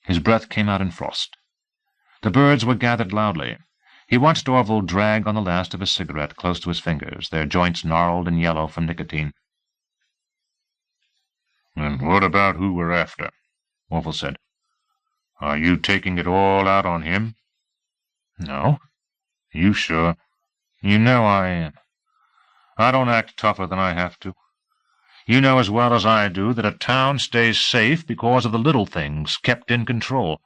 His breath came out in frost. The birds were gathered loudly. He watched Orville drag on the last of his cigarette close to his fingers, their joints gnarled and yellow from nicotine. "And what about who we're after?" Orville said. "Are you taking it all out on him?" "No." "You sure?" "You know I am. I don't act tougher than I have to. You know as well as I do that a town stays safe because of the little things kept in control.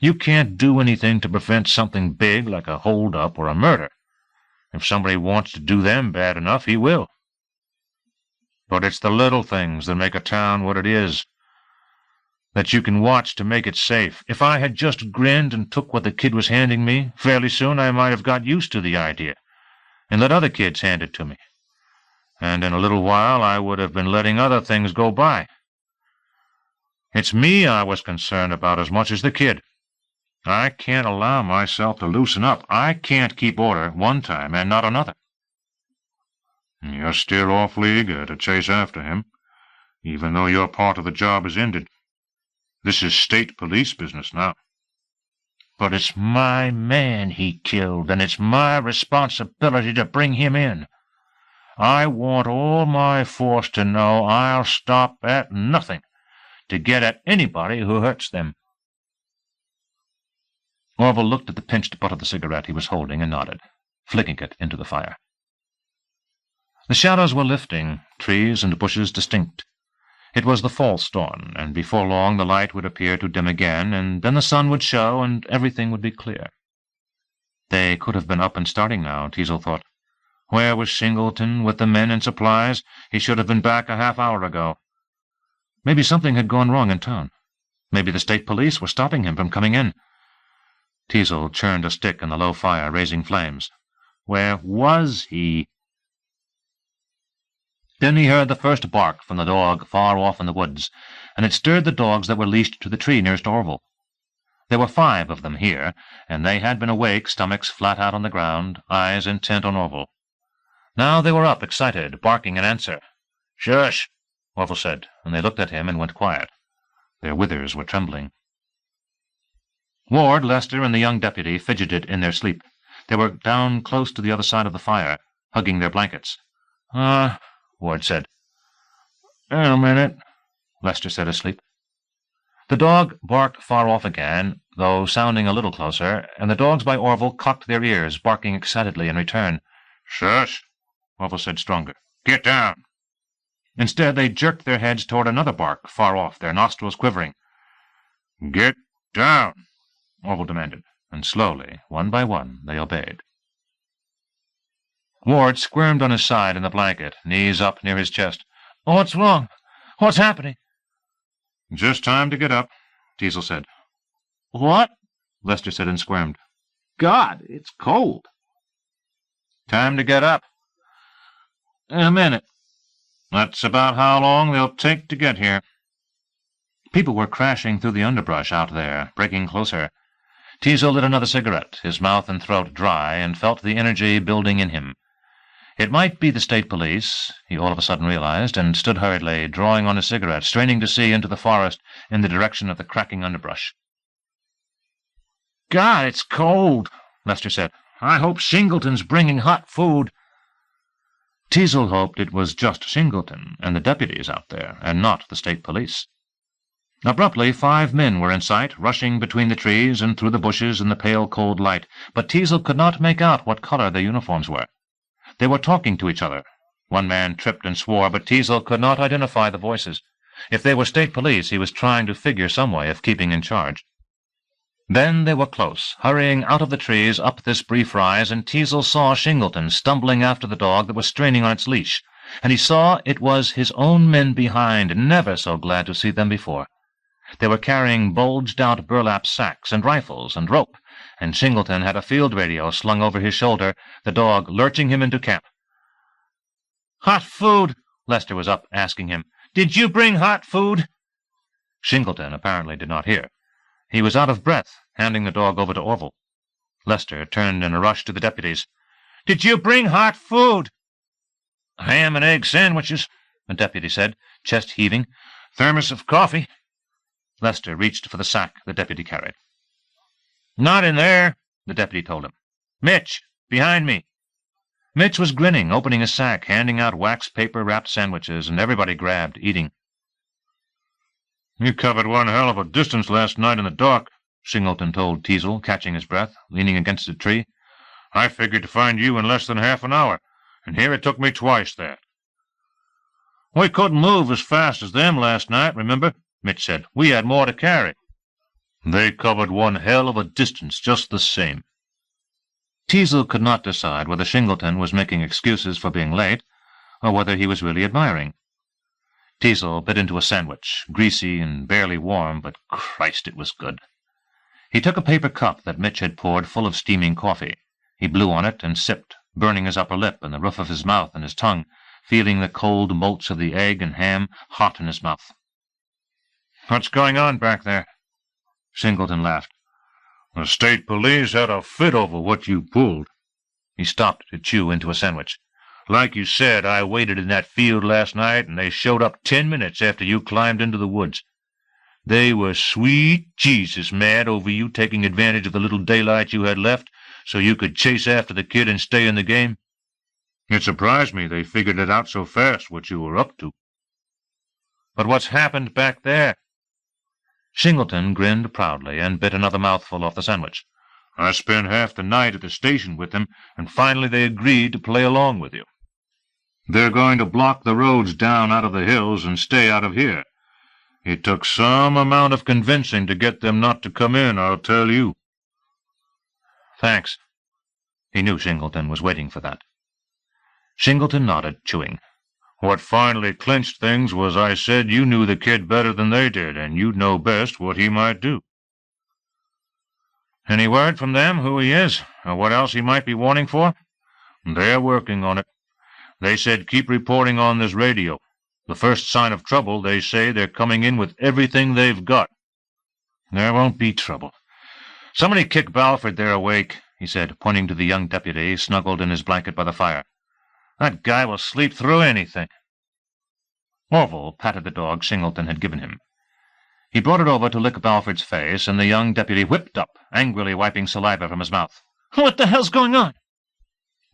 You can't do anything to prevent something big like a hold-up or a murder. If somebody wants to do them bad enough, he will. But it's the little things that make a town what it is, that you can watch to make it safe. If I had just grinned and took what the kid was handing me, fairly soon I might have got used to the idea, and let other kids hand it to me. And in a little while I would have been letting other things go by. It's me I was concerned about as much as the kid. I can't allow myself to loosen up. I can't keep order one time and not another." "You're still awfully eager to chase after him, even though your part of the job is ended. This is state police business now." "But it's my man he killed, and it's my responsibility to bring him in. I want all my force to know I'll stop at nothing to get at anybody who hurts them." Orville looked at the pinched butt of the cigarette he was holding and nodded, flicking it into the fire. The shadows were lifting, trees and bushes distinct. It was the false dawn, and before long the light would appear to dim again, and then the sun would show, and everything would be clear. They could have been up and starting now, Teasle thought. Where was Singleton with the men and supplies? He should have been back a half-hour ago. Maybe something had gone wrong in town. Maybe the state police were stopping him from coming in. Teasle churned a stick in the low fire, raising flames. Where was he? Then he heard the first bark from the dog far off in the woods, and it stirred the dogs that were leashed to the tree nearest Orville. There were 5 of them here, and they had been awake, stomachs flat out on the ground, eyes intent on Orville. Now they were up, excited, barking in answer. "Shush," Orville said, and they looked at him and went quiet. Their withers were trembling. Ward, Lester, and the young deputy fidgeted in their sleep. They were down close to the other side of the fire, hugging their blankets. Ward said. "In a minute," Lester said, asleep. The dog barked far off again, though sounding a little closer, and the dogs by Orville cocked their ears, barking excitedly in return. "Shush," Orville said stronger. "Get down." Instead, they jerked their heads toward another bark far off, their nostrils quivering. "Get down," Orville demanded, and slowly, one by one, they obeyed. Ward squirmed on his side in the blanket, knees up near his chest. "What's wrong? What's happening?" "Just time to get up," Teasle said. "What?" Lester said and squirmed. "God, it's cold." "Time to get up." "In a minute." "That's about how long they'll take to get here." People were crashing through the underbrush out there, breaking closer. Teasle lit another cigarette, his mouth and throat dry, and felt the energy building in him. It might be the state police, he all of a sudden realized, and stood hurriedly, drawing on his cigarette, straining to see into the forest in the direction of the cracking underbrush. "God, it's cold," Lester said. "I hope Singleton's bringing hot food." Teasle hoped it was just Singleton and the deputies out there, and not the state police. Abruptly, 5 men were in sight, rushing between the trees and through the bushes in the pale, cold light, but Teasle could not make out what color their uniforms were. They were talking to each other. One man tripped and swore, but Teasle could not identify the voices. If they were state police, he was trying to figure some way of keeping in charge. Then they were close, hurrying out of the trees up this brief rise, and Teasle saw Singleton stumbling after the dog that was straining on its leash, and he saw it was his own men behind, never so glad to see them before. They were carrying bulged-out burlap sacks and rifles and rope, and Singleton had a field radio slung over his shoulder, the dog lurching him into camp. "Hot food!" Lester was up, asking him. "Did you bring hot food?" Singleton apparently did not hear. He was out of breath, handing the dog over to Orville. Lester turned in a rush to the deputies. "Did you bring hot food?" "Ham and egg sandwiches," the deputy said, chest heaving. "Thermos of coffee." Lester reached for the sack the deputy carried. "Not in there," the deputy told him. "Mitch, behind me." Mitch was grinning, opening his sack, handing out wax paper-wrapped sandwiches, and everybody grabbed, eating. "You covered one hell of a distance last night in the dark," Singleton told Teasel, catching his breath, leaning against a tree. "I figured to find you in less than half an hour, and here it took me twice that." "We couldn't move as fast as them last night, remember?" Mitch said. "We had more to carry." "They covered one hell of a distance just the same." Teasel could not decide whether Singleton was making excuses for being late, or whether he was really admiring. Teasel bit into a sandwich, greasy and barely warm, but Christ, it was good. He took a paper cup that Mitch had poured full of steaming coffee. He blew on it and sipped, burning his upper lip and the roof of his mouth and his tongue, feeling the cold motes of the egg and ham hot in his mouth. "What's going on back there?" Singleton laughed. "The state police had a fit over what you pulled." He stopped to chew into a sandwich. "Like you said, I waited in that field last night, and they showed up 10 minutes after you climbed into the woods. They were sweet Jesus mad over you taking advantage of the little daylight you had left so you could chase after the kid and stay in the game." "It surprised me they figured it out so fast what you were up to." "But what's happened back there?" Singleton grinned proudly and bit another mouthful off the sandwich. "I spent half the night at the station with them, and finally they agreed to play along with you. They're going to block the roads down out of the hills and stay out of here. It took some amount of convincing to get them not to come in, I'll tell you." "Thanks." He knew Singleton was waiting for that. Singleton nodded, chewing. "What finally clinched things was I said you knew the kid better than they did, and you'd know best what he might do." "Any word from them who he is, or what else he might be warning for?" "They're working on it. They said keep reporting on this radio. The first sign of trouble, they say they're coming in with everything they've got." "There won't be trouble. Somebody kick Balford there awake," he said, pointing to the young deputy snuggled in his blanket by the fire. "That guy will sleep through anything." Orville patted the dog Singleton had given him. He brought it over to lick Balford's face, and the young deputy whipped up, angrily wiping saliva from his mouth. "What the hell's going on?"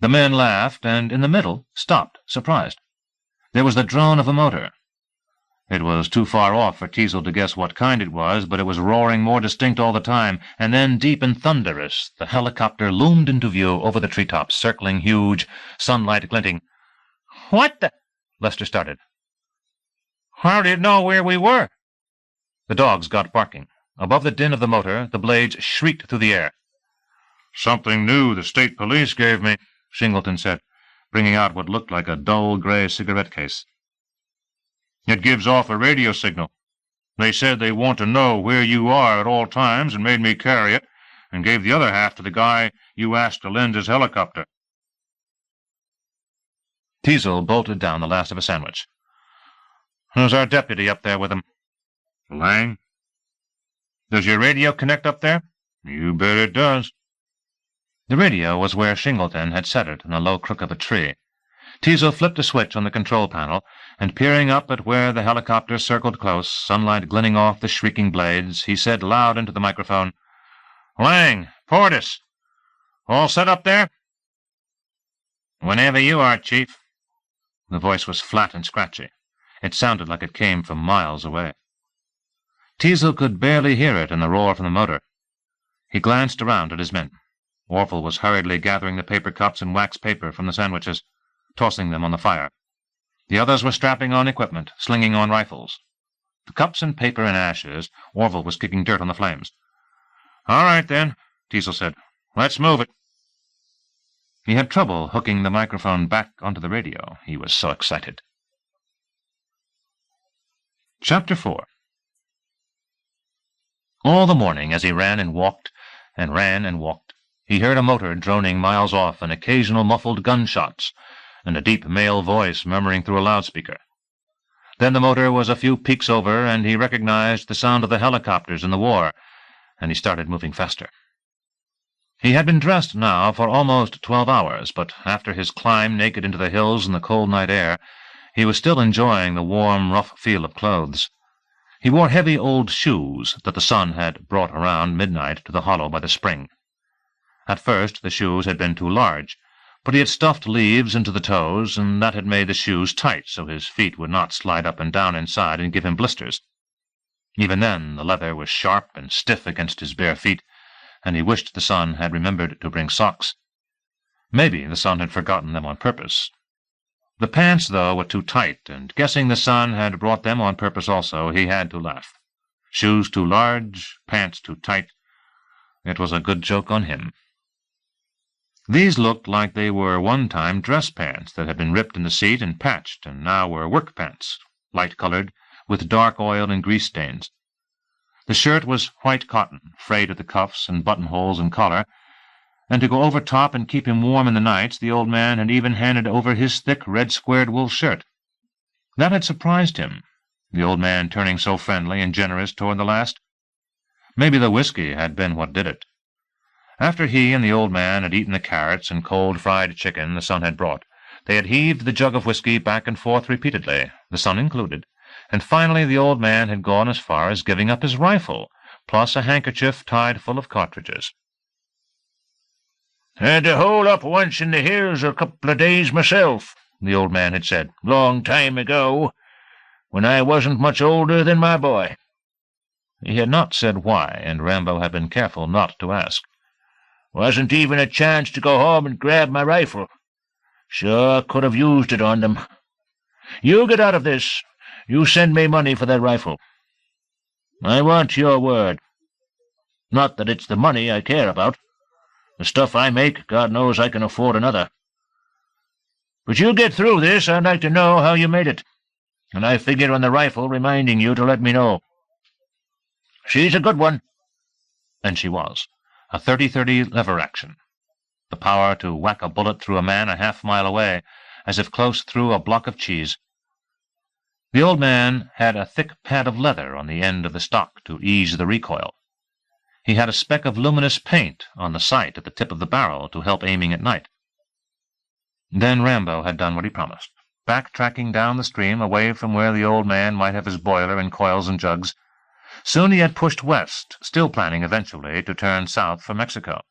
The men laughed, and in the middle stopped, surprised. There was the drone of a motor. It was too far off for Teasel to guess what kind it was, but it was roaring more distinct all the time, and then, deep and thunderous, the helicopter loomed into view over the treetops, circling huge, sunlight glinting. "What the—" Lester started. "How did it know where we were?" The dogs got barking. Above the din of the motor, the blades shrieked through the air. "Something new the state police gave me," Singleton said, bringing out what looked like a dull gray cigarette case. "It gives off a radio signal. They said they want to know where you are at all times and made me carry it, and gave the other half to the guy you asked to lend his helicopter." Teasel bolted down the last of a sandwich. "Who's our deputy up there with him?" "Lang." "Does your radio connect up there?" "You bet it does." The radio was where Singleton had set it in a low crook of a tree. Teasel flipped a switch on the control panel, and peering up at where the helicopter circled close, sunlight glinting off the shrieking blades, he said loud into the microphone, "Lang, Portis, all set up there?" "Whenever you are, Chief." The voice was flat and scratchy. It sounded like it came from miles away. Teasel could barely hear it in the roar from the motor. He glanced around at his men. Orville was hurriedly gathering the paper cups and wax paper from the sandwiches, tossing them on the fire. The others were strapping on equipment, slinging on rifles. The cups and paper and ashes, Orville was kicking dirt on the flames. "All right, then," Teasel said. "Let's move it." He had trouble hooking the microphone back onto the radio. He was so excited. Chapter 4. All the morning, as he ran and walked, and ran and walked. He heard a motor droning miles off, and occasional muffled gunshots, and a deep male voice murmuring through a loudspeaker. Then the motor was a few peaks over, and he recognized the sound of the helicopters in the war, and he started moving faster. He had been dressed now for almost 12 hours, but after his climb naked into the hills in the cold night air, he was still enjoying the warm, rough feel of clothes. He wore heavy old shoes that the sun had brought around midnight to the hollow by the spring. At first the shoes had been too large, but he had stuffed leaves into the toes, and that had made the shoes tight so his feet would not slide up and down inside and give him blisters. Even then the leather was sharp and stiff against his bare feet, and he wished the sun had remembered to bring socks. Maybe the sun had forgotten them on purpose. The pants, though, were too tight, and guessing the sun had brought them on purpose also, he had to laugh. Shoes too large, pants too tight. It was a good joke on him. These looked like they were one-time dress pants that had been ripped in the seat and patched, and now were work pants, light-colored, with dark oil and grease stains. The shirt was white cotton, frayed at the cuffs and buttonholes and collar, and to go over top and keep him warm in the nights, the old man had even handed over his thick red-squared wool shirt. That had surprised him, the old man turning so friendly and generous toward the last. Maybe the whiskey had been what did it. After he and the old man had eaten the carrots and cold fried chicken the son had brought, they had heaved the jug of whiskey back and forth repeatedly, the son included, and finally the old man had gone as far as giving up his rifle, plus a handkerchief tied full of cartridges. "Had to hole up once in the hills a couple of days myself," the old man had said, "long time ago, when I wasn't much older than my boy." He had not said why, and Rambo had been careful not to ask. "Wasn't even a chance to go home and grab my rifle. Sure could have used it on them. You get out of this. You send me money for that rifle. I want your word. Not that it's the money I care about. The stuff I make, God knows I can afford another. But you get through this, I'd like to know how you made it, and I figure on the rifle reminding you to let me know. She's a good one." And she was. A 30-30 lever action. The power to whack a bullet through a man a half-mile away, as if close through a block of cheese. The old man had a thick pad of leather on the end of the stock to ease the recoil. He had a speck of luminous paint on the sight at the tip of the barrel to help aiming at night. Then Rambo had done what he promised, backtracking down the stream away from where the old man might have his boiler and coils and jugs. Soon he had pushed west, still planning eventually to turn south for Mexico.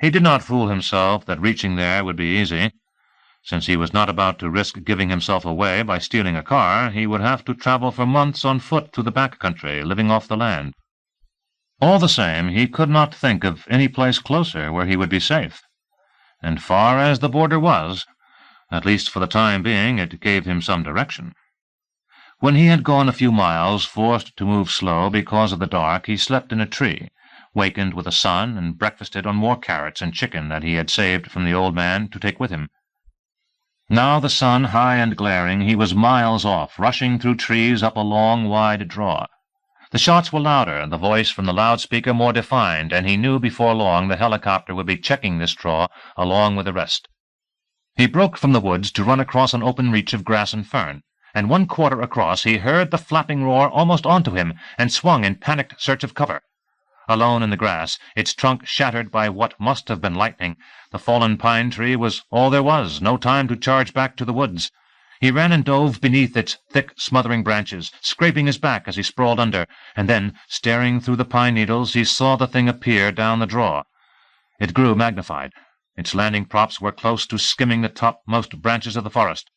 He did not fool himself that reaching there would be easy. Since he was not about to risk giving himself away by stealing a car, he would have to travel for months on foot through the back country, living off the land. All the same, he could not think of any place closer where he would be safe. And far as the border was, at least for the time being, it gave him some direction. When he had gone a few miles, forced to move slow because of the dark, he slept in a tree, wakened with the sun, and breakfasted on more carrots and chicken that he had saved from the old man to take with him. Now the sun high and glaring, he was miles off, rushing through trees up a long, wide draw. The shots were louder, and the voice from the loudspeaker more defined, and he knew before long the helicopter would be checking this draw along with the rest. He broke from the woods to run across an open reach of grass and fern, and 1/4 across he heard the flapping roar almost onto him, and swung in panicked search of cover. Alone in the grass, its trunk shattered by what must have been lightning, the fallen pine tree was all there was, no time to charge back to the woods. He ran and dove beneath its thick, smothering branches, scraping his back as he sprawled under, and then, staring through the pine needles, he saw the thing appear down the draw. It grew magnified. Its landing props were close to skimming the topmost branches of the forest.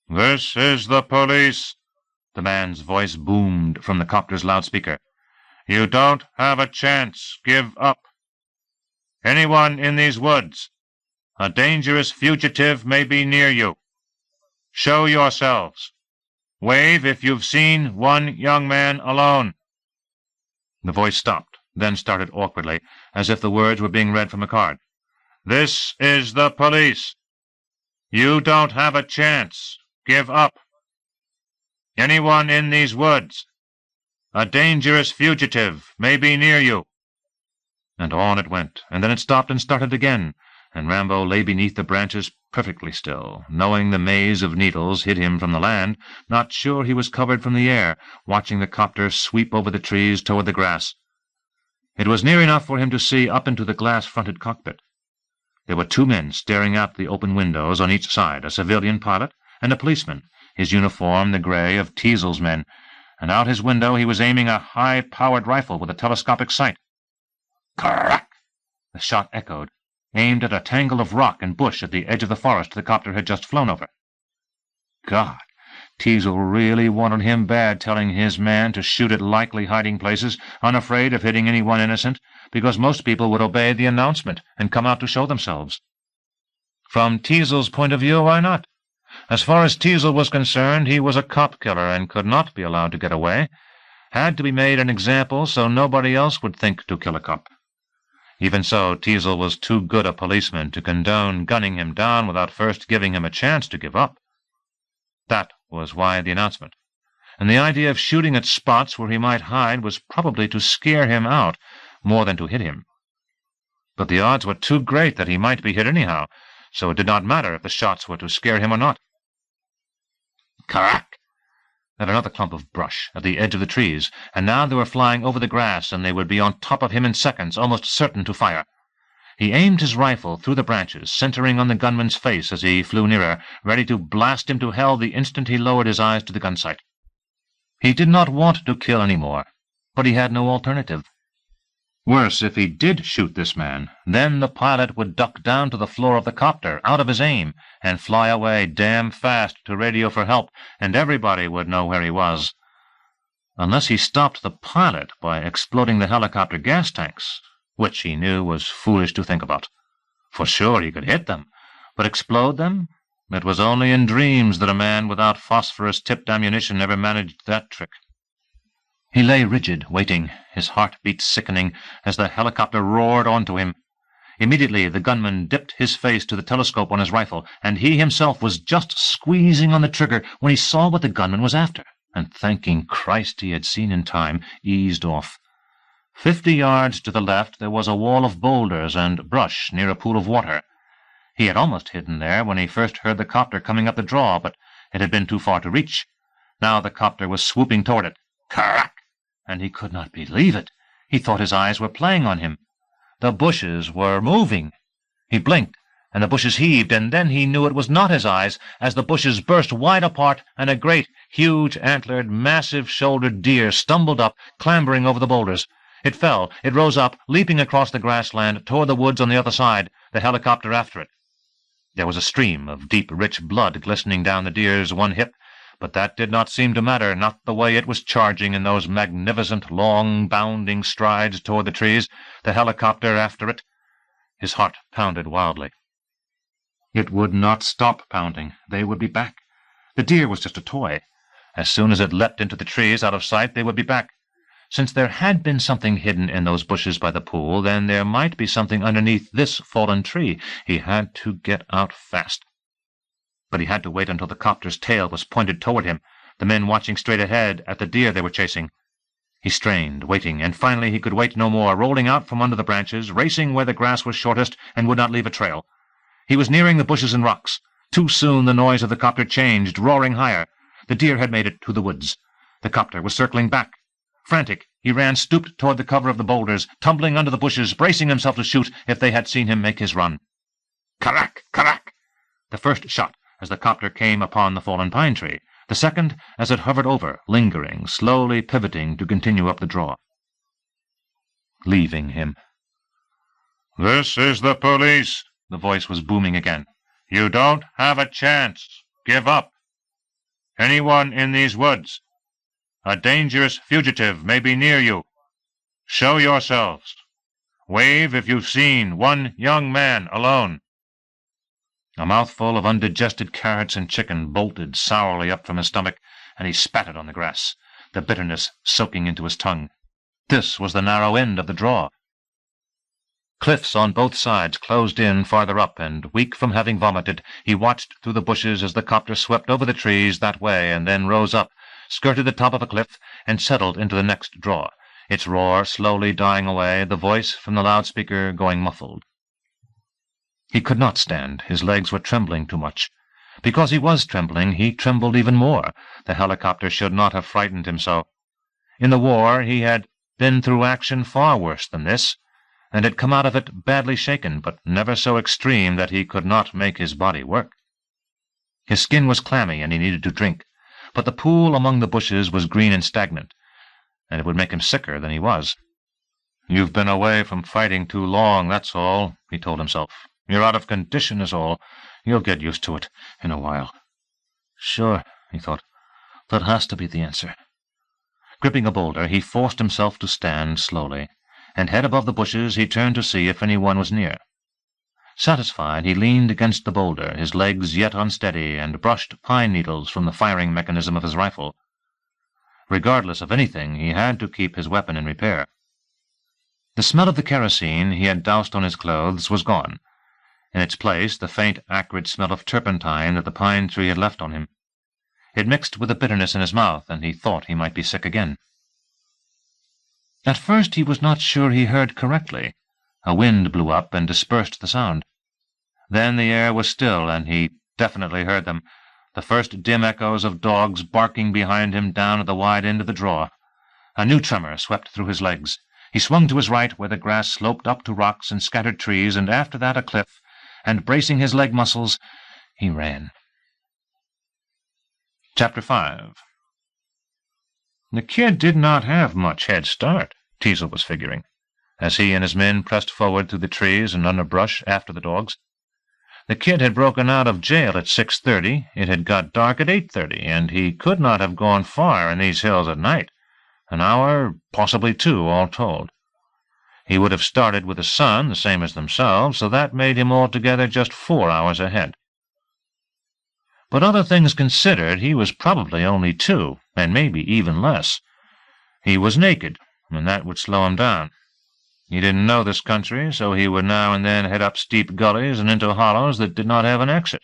"This is the police," the man's voice boomed from the copter's loudspeaker. "You don't have a chance. Give up. Anyone in these woods? A dangerous fugitive may be near you. Show yourselves. Wave if you've seen one young man alone." The voice stopped, then started awkwardly, as if the words were being read from a card. "This is the police. You don't have a chance. Give up. Anyone in these woods? A dangerous fugitive may be near you. And on it went, and then it stopped and started again, and Rambo lay beneath the branches perfectly still, knowing the maze of needles hid him from the land, not sure he was covered from the air, watching the copter sweep over the trees toward the grass. It was near enough for him to see up into the glass-fronted cockpit. There were 2 men staring out the open windows on each side, a civilian pilot and a policeman, his uniform the gray of Teasel's men, and out his window he was aiming a high-powered rifle with a telescopic sight. Crack! The shot echoed, aimed at a tangle of rock and bush at the edge of the forest the copter had just flown over. God, Teasel really wanted him bad, telling his man to shoot at likely hiding places, unafraid of hitting anyone innocent, because most people would obey the announcement and come out to show themselves. From Teasel's point of view, why not? As far as Teasel was concerned, he was a cop killer and could not be allowed to get away. Had to be made an example so nobody else would think to kill a cop. Even so, Teasel was too good a policeman to condone gunning him down without first giving him a chance to give up. That was why the announcement. And the idea of shooting at spots where he might hide was probably to scare him out more than to hit him. But the odds were too great that he might be hit anyhow, so it did not matter if the shots were to scare him or not. Crack! At another clump of brush at the edge of the trees, and now they were flying over the grass, and they would be on top of him in seconds, almost certain to fire. He aimed his rifle through the branches, centering on the gunman's face as he flew nearer, ready to blast him to hell the instant he lowered his eyes to the gun sight. He did not want to kill any more, but he had no alternative. Worse, if he did shoot this man, then the pilot would duck down to the floor of the copter, out of his aim, and fly away damn fast to radio for help, and everybody would know where he was. Unless he stopped the pilot by exploding the helicopter gas tanks, which he knew was foolish to think about. For sure he could hit them, but explode them? It was only in dreams that a man without phosphorus-tipped ammunition ever managed that trick. He lay rigid, waiting, his heartbeat sickening, as the helicopter roared onto him. Immediately the gunman dipped his face to the telescope on his rifle, and he himself was just squeezing on the trigger when he saw what the gunman was after, and, thanking Christ he had seen in time, eased off. 50 yards to the left there was a wall of boulders and brush near a pool of water. He had almost hidden there when he first heard the copter coming up the draw, but it had been too far to reach. Now the copter was swooping toward it. Crack! And he could not believe it. He thought his eyes were playing on him. The bushes were moving. He blinked, and the bushes heaved, and then he knew it was not his eyes, as the bushes burst wide apart, and a great, huge, antlered, massive-shouldered deer stumbled up, clambering over the boulders. It fell, it rose up, leaping across the grassland toward the woods on the other side, the helicopter after it. There was a stream of deep, rich blood glistening down the deer's one hip, but that did not seem to matter, not the way it was charging in those magnificent, long, bounding strides toward the trees, the helicopter after it. His heart pounded wildly. It would not stop pounding. They would be back. The deer was just a toy. As soon as it leapt into the trees out of sight, they would be back. Since there had been something hidden in those bushes by the pool, then there might be something underneath this fallen tree. He had to get out fast. But he had to wait until the copter's tail was pointed toward him, the men watching straight ahead at the deer they were chasing. He strained, waiting, and finally he could wait no more, rolling out from under the branches, racing where the grass was shortest and would not leave a trail. He was nearing the bushes and rocks. Too soon the noise of the copter changed, roaring higher. The deer had made it to the woods. The copter was circling back. Frantic, he ran stooped toward the cover of the boulders, tumbling under the bushes, bracing himself to shoot if they had seen him make his run. Crack! Crack! The first shot as the copter came upon the fallen pine tree, the second as it hovered over, lingering, slowly pivoting to continue up the draw. Leaving him. "This is the police," The voice was booming again. "You don't have a chance. Give up. Anyone in these woods. A dangerous fugitive may be near you. Show yourselves. Wave if you've seen one young man alone." A mouthful of undigested carrots and chicken bolted sourly up from his stomach, and he spat it on the grass, the bitterness soaking into his tongue. This was the narrow end of the draw. Cliffs on both sides closed in farther up, and, weak from having vomited, he watched through the bushes as the copter swept over the trees that way and then rose up, skirted the top of a cliff, and settled into the next draw. its roar slowly dying away, the voice from the loudspeaker going muffled. He could not stand. His legs were trembling too much. Because he was trembling, he trembled even more. The helicopter should not have frightened him so. In the war he had been through action far worse than this, and had come out of it badly shaken, but never so extreme that he could not make his body work. His skin was clammy, and he needed to drink, but the pool among the bushes was green and stagnant, and it would make him sicker than he was. "You've been away from fighting too long, that's all," he told himself. "You're out of condition is all. You'll get used to it in a while." "Sure," he thought, "that has to be the answer." Gripping a boulder, he forced himself to stand slowly, and head above the bushes he turned to see if anyone was near. Satisfied, he leaned against the boulder, his legs yet unsteady, and brushed pine needles from the firing mechanism of his rifle. Regardless of anything, he had to keep his weapon in repair. The smell of the kerosene he had doused on his clothes was gone. In its place, the faint, acrid smell of turpentine that the pine tree had left on him. It mixed with the bitterness in his mouth, and he thought he might be sick again. At first he was not sure he heard correctly. A wind blew up and dispersed the sound. Then the air was still, and he definitely heard them, the first dim echoes of dogs barking behind him down at the wide end of the draw. A new tremor swept through his legs. He swung to his right, where the grass sloped up to rocks and scattered trees, and after that a cliff, and bracing his leg muscles, he ran. Chapter 5. The kid did not have much head start, Teasel was figuring, as he and his men pressed forward through the trees and underbrush after the dogs. The kid had broken out of jail at 6:30, it had got dark at 8:30, and he could not have gone far in these hills at night. An hour, possibly 2, all told. He would have started with the sun, the same as themselves, so that made him altogether just 4 hours ahead. But other things considered, he was probably only 2, and maybe even less. He was naked, and that would slow him down. He didn't know this country, so he would now and then head up steep gullies and into hollows that did not have an exit,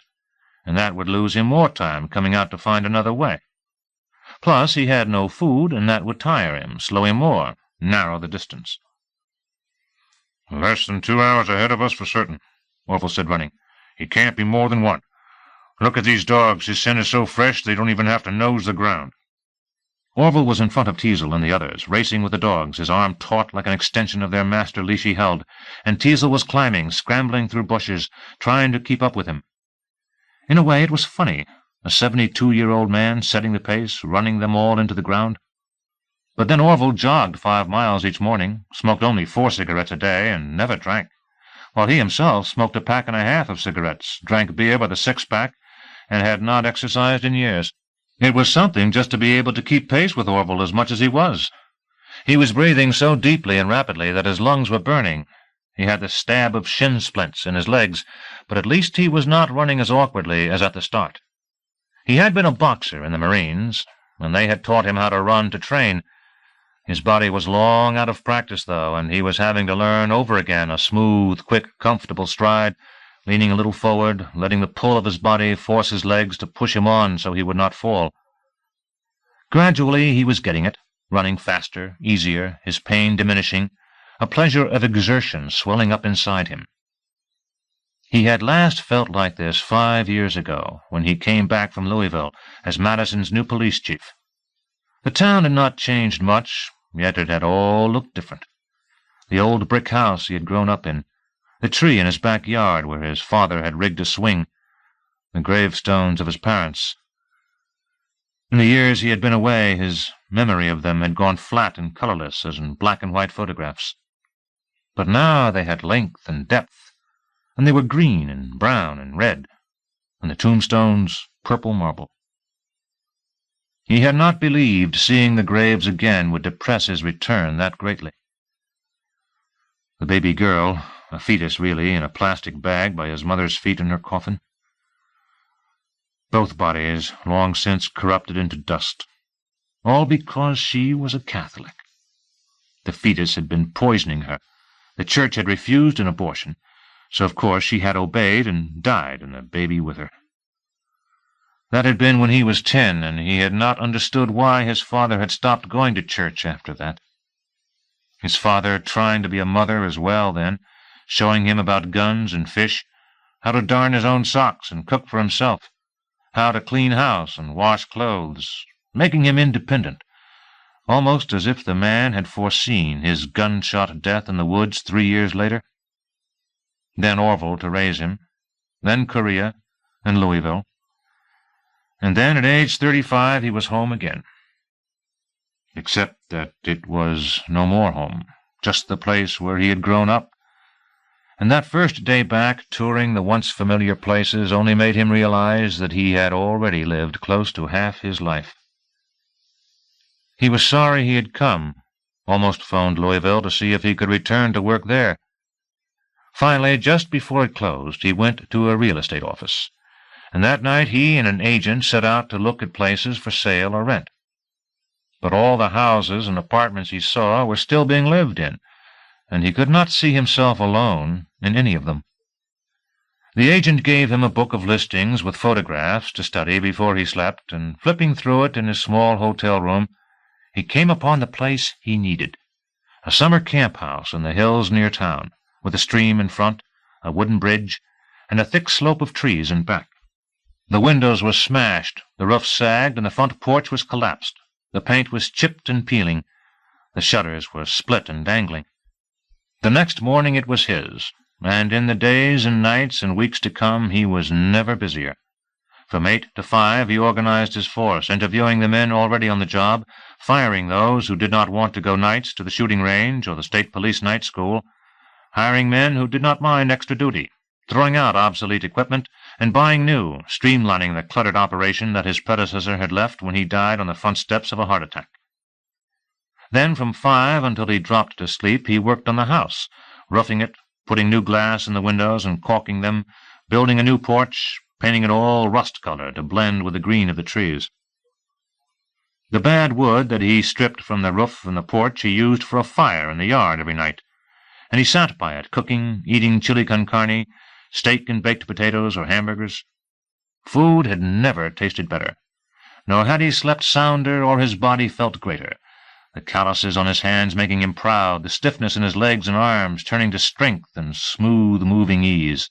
and that would lose him more time coming out to find another way. Plus, he had no food, and that would tire him, slow him more, narrow the distance. "Less than 2 hours ahead of us for certain," Orville said, running. "He can't be more than 1. Look at these dogs. His scent is so fresh they don't even have to nose the ground." Orville was in front of Teasel and the others, racing with the dogs, his arm taut like an extension of their master leash he held, and Teasel was climbing, scrambling through bushes, trying to keep up with him. In a way, it was funny, a 72-year-old man setting the pace, running them all into the ground. But then Orville jogged 5 miles each morning, smoked only 4 cigarettes a day, and never drank, while he himself smoked a pack and a half of cigarettes, drank beer by the 6-pack, and had not exercised in years. It was something just to be able to keep pace with Orville as much as he was. He was breathing so deeply and rapidly that his lungs were burning. He had the stab of shin splints in his legs, but at least he was not running as awkwardly as at the start. He had been a boxer in the Marines, and they had taught him how to run to train. His body was long out of practice, though, and he was having to learn over again a smooth, quick, comfortable stride, leaning a little forward, letting the pull of his body force his legs to push him on so he would not fall. Gradually he was getting it, running faster, easier, his pain diminishing, a pleasure of exertion swelling up inside him. He had last felt like this 5 years ago, when he came back from Louisville as Madison's new police chief. The town had not changed much, yet it had all looked different. The old brick house he had grown up in, the tree in his backyard where his father had rigged a swing, the gravestones of his parents. In the years he had been away, his memory of them had gone flat and colorless as in black-and-white photographs. But now they had length and depth, and they were green and brown and red, and the tombstones purple marble. He had not believed seeing the graves again would depress his return that greatly. The baby girl, a fetus really, in a plastic bag by his mother's feet in her coffin. Both bodies long since corrupted into dust, all because she was a Catholic. The fetus had been poisoning her. The church had refused an abortion, so of course she had obeyed and died, and the baby with her. That had been when he was 10, and he had not understood why his father had stopped going to church after that. His father trying to be a mother as well then, showing him about guns and fish, how to darn his own socks and cook for himself, how to clean house and wash clothes, making him independent, almost as if the man had foreseen his gunshot death in the woods 3 years later. Then Orville to raise him, then Korea and Louisville, and then at age 35 he was home again. Except that it was no more home, just the place where he had grown up. And that first day back, touring the once familiar places, only made him realize that he had already lived close to half his life. He was sorry he had come, almost phoned Louisville to see if he could return to work there. Finally, just before it closed, he went to a real estate office, and that night he and an agent set out to look at places for sale or rent. But all the houses and apartments he saw were still being lived in, and he could not see himself alone in any of them. The agent gave him a book of listings with photographs to study before he slept, and flipping through it in his small hotel room, he came upon the place he needed, a summer camp house in the hills near town, with a stream in front, a wooden bridge, and a thick slope of trees in back. The windows were smashed, the roof sagged, and the front porch was collapsed. The paint was chipped and peeling. The shutters were split and dangling. The next morning it was his, and in the days and nights and weeks to come he was never busier. From 8 to 5 he organized his force, interviewing the men already on the job, firing those who did not want to go nights to the shooting range or the state police night school, hiring men who did not mind extra duty, throwing out obsolete equipment, and buying new, streamlining the cluttered operation that his predecessor had left when he died on the front steps of a heart attack. Then from 5 until he dropped to sleep he worked on the house, roofing it, putting new glass in the windows and caulking them, building a new porch, painting it all rust color to blend with the green of the trees. The bad wood that he stripped from the roof and the porch he used for a fire in the yard every night, and he sat by it, cooking, eating chili con carne, steak and baked potatoes or hamburgers. Food had never tasted better, nor had he slept sounder or his body felt greater, the calluses on his hands making him proud, the stiffness in his legs and arms turning to strength and smooth-moving ease.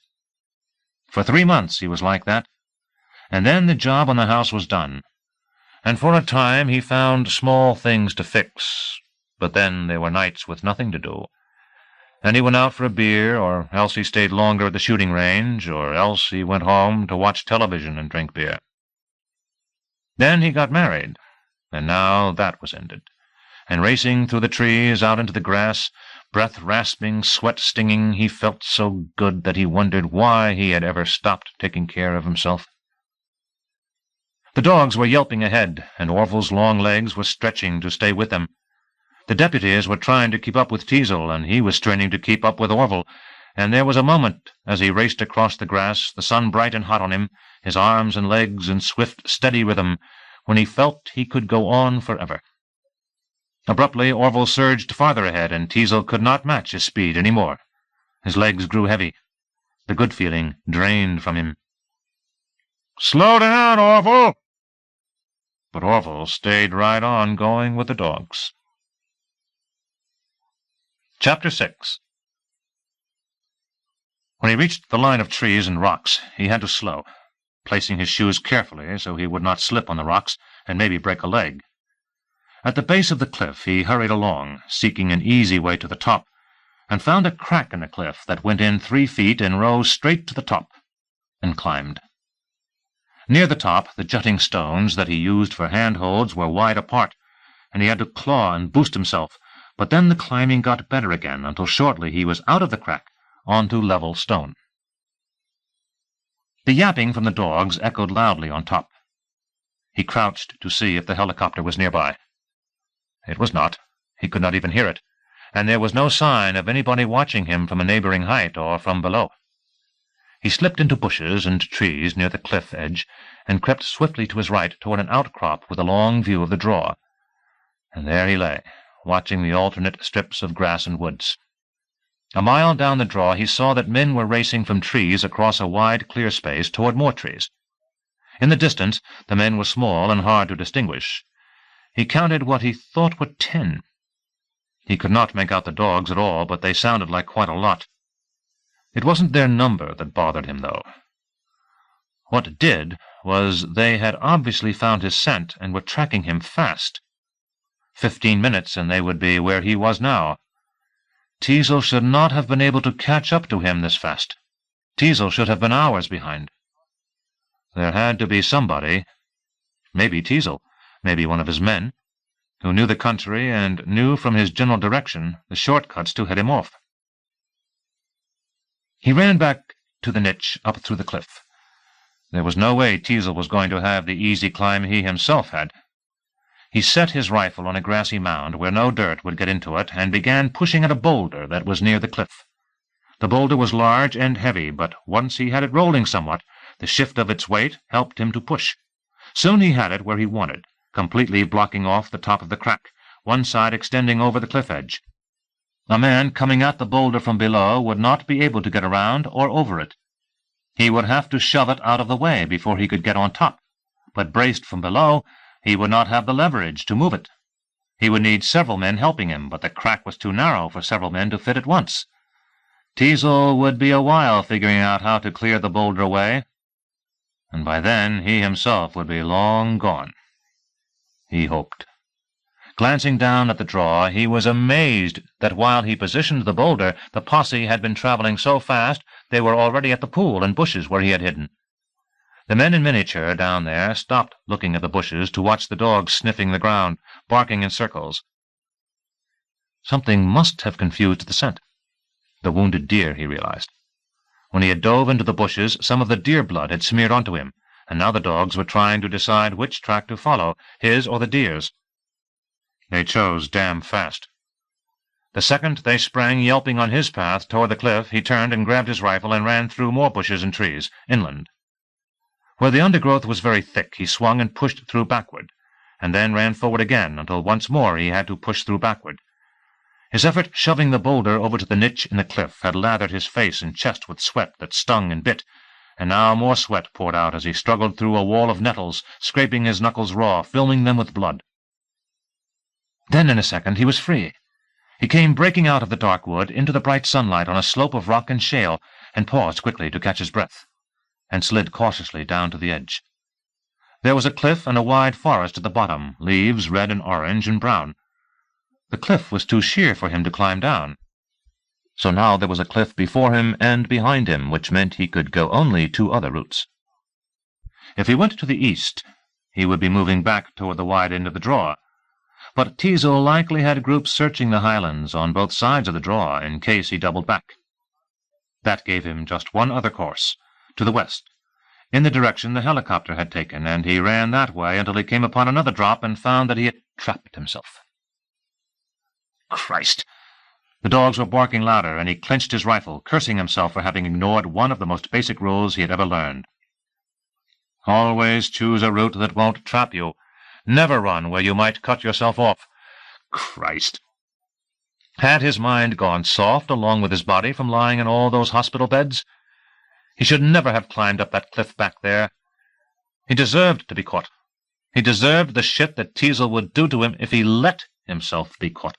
For 3 months he was like that, and then the job on the house was done, and for a time he found small things to fix, but then there were nights with nothing to do, and he went out for a beer, or else he stayed longer at the shooting range, or else he went home to watch television and drink beer. Then he got married, and now that was ended, and racing through the trees out into the grass, breath rasping, sweat stinging, he felt so good that he wondered why he had ever stopped taking care of himself. The dogs were yelping ahead, and Orville's long legs were stretching to stay with them. The deputies were trying to keep up with Teasel, and he was straining to keep up with Orville, and there was a moment, as he raced across the grass, the sun bright and hot on him, his arms and legs in swift, steady rhythm, when he felt he could go on forever. Abruptly, Orville surged farther ahead, and Teasel could not match his speed any more. His legs grew heavy. The good feeling drained from him. "Slow down, Orville!" But Orville stayed right on going with the dogs. Chapter 6. When he reached the line of trees and rocks, he had to slow, placing his shoes carefully so he would not slip on the rocks and maybe break a leg. At the base of the cliff he hurried along, seeking an easy way to the top, and found a crack in the cliff that went in 3 feet and rose straight to the top, and climbed. Near the top, the jutting stones that he used for handholds were wide apart, and he had to claw and boost himself, but then the climbing got better again until shortly he was out of the crack, onto level stone. The yapping from the dogs echoed loudly on top. He crouched to see if the helicopter was nearby. It was not. He could not even hear it, and there was no sign of anybody watching him from a neighboring height or from below. He slipped into bushes and trees near the cliff edge and crept swiftly to his right toward an outcrop with a long view of the draw. And there he lay, watching the alternate strips of grass and woods. A mile down the draw he saw that men were racing from trees across a wide clear space toward more trees. In the distance the men were small and hard to distinguish. He counted what he thought were 10. He could not make out the dogs at all, but they sounded like quite a lot. It wasn't their number that bothered him, though. What did was they had obviously found his scent and were tracking him fast. 15 minutes and they would be where he was now. Teasel should not have been able to catch up to him this fast. Teasel should have been hours behind. There had to be somebody, maybe Teasel, maybe one of his men, who knew the country and knew from his general direction the shortcuts to head him off. He ran back to the niche up through the cliff. There was no way Teasel was going to have the easy climb he himself had. He set his rifle on a grassy mound where no dirt would get into it and began pushing at a boulder that was near the cliff. The boulder was large and heavy, but once he had it rolling somewhat, the shift of its weight helped him to push. Soon he had it where he wanted, completely blocking off the top of the crack, one side extending over the cliff edge. A man coming at the boulder from below would not be able to get around or over it. He would have to shove it out of the way before he could get on top, but braced from below, he would not have the leverage to move it. He would need several men helping him, but the crack was too narrow for several men to fit at once. Teasel would be a while figuring out how to clear the boulder away, and by then he himself would be long gone. He hoped. Glancing down at the draw, he was amazed that while he positioned the boulder, the posse had been traveling so fast they were already at the pool and bushes where he had hidden. The men in miniature down there stopped looking at the bushes to watch the dogs sniffing the ground, barking in circles. Something must have confused the scent. The wounded deer, he realized. When he had dove into the bushes, some of the deer blood had smeared onto him, and now the dogs were trying to decide which track to follow, his or the deer's. They chose damn fast. The second they sprang yelping on his path toward the cliff, he turned and grabbed his rifle and ran through more bushes and trees, inland. Where the undergrowth was very thick, he swung and pushed through backward, and then ran forward again until once more he had to push through backward. His effort shoving the boulder over to the niche in the cliff had lathered his face and chest with sweat that stung and bit, and now more sweat poured out as he struggled through a wall of nettles, scraping his knuckles raw, filming them with blood. Then in a second he was free. He came breaking out of the dark wood into the bright sunlight on a slope of rock and shale, and paused quickly to catch his breath, and slid cautiously down to the edge. There was a cliff and a wide forest at the bottom, leaves red and orange and brown. The cliff was too sheer for him to climb down. So now there was a cliff before him and behind him, which meant he could go only 2 other routes. If he went to the east, he would be moving back toward the wide end of the draw. But Teasel likely had groups searching the highlands on both sides of the draw in case he doubled back. That gave him just one other course, to the west, in the direction the helicopter had taken, and he ran that way until he came upon another drop and found that he had trapped himself. Christ! The dogs were barking louder, and he clenched his rifle, cursing himself for having ignored one of the most basic rules he had ever learned. Always choose a route that won't trap you. Never run where you might cut yourself off. Christ! Had his mind gone soft along with his body from lying in all those hospital beds? He should never have climbed up that cliff back there. He deserved to be caught. He deserved the shit that Teasel would do to him if he let himself be caught.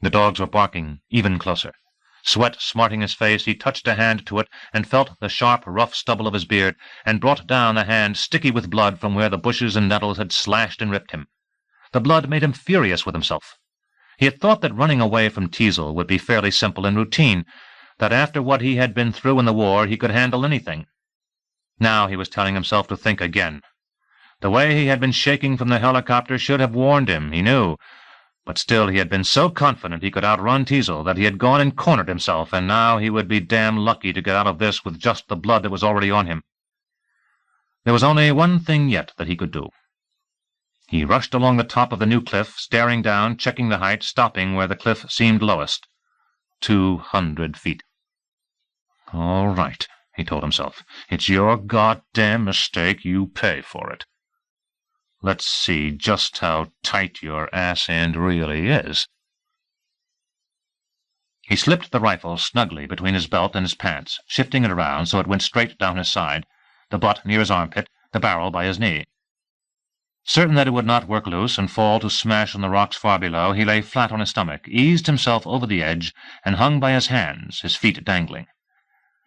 The dogs were barking even closer. Sweat smarting his face, he touched a hand to it and felt the sharp, rough stubble of his beard, and brought down the hand sticky with blood from where the bushes and nettles had slashed and ripped him. The blood made him furious with himself. He had thought that running away from Teasel would be fairly simple and routine, that after what he had been through in the war he could handle anything. Now he was telling himself to think again. The way he had been shaking from the helicopter should have warned him, he knew, but still he had been so confident he could outrun Teasel that he had gone and cornered himself, and now he would be damn lucky to get out of this with just the blood that was already on him. There was only one thing yet that he could do. He rushed along the top of the new cliff, staring down, checking the height, stopping where the cliff seemed lowest. 200 feet. All right, he told himself. It's your goddamn mistake. You pay for it. Let's see just how tight your ass end really is. He slipped the rifle snugly between his belt and his pants, shifting it around so it went straight down his side, the butt near his armpit, the barrel by his knee. Certain that it would not work loose and fall to smash on the rocks far below, he lay flat on his stomach, eased himself over the edge, and hung by his hands, his feet dangling.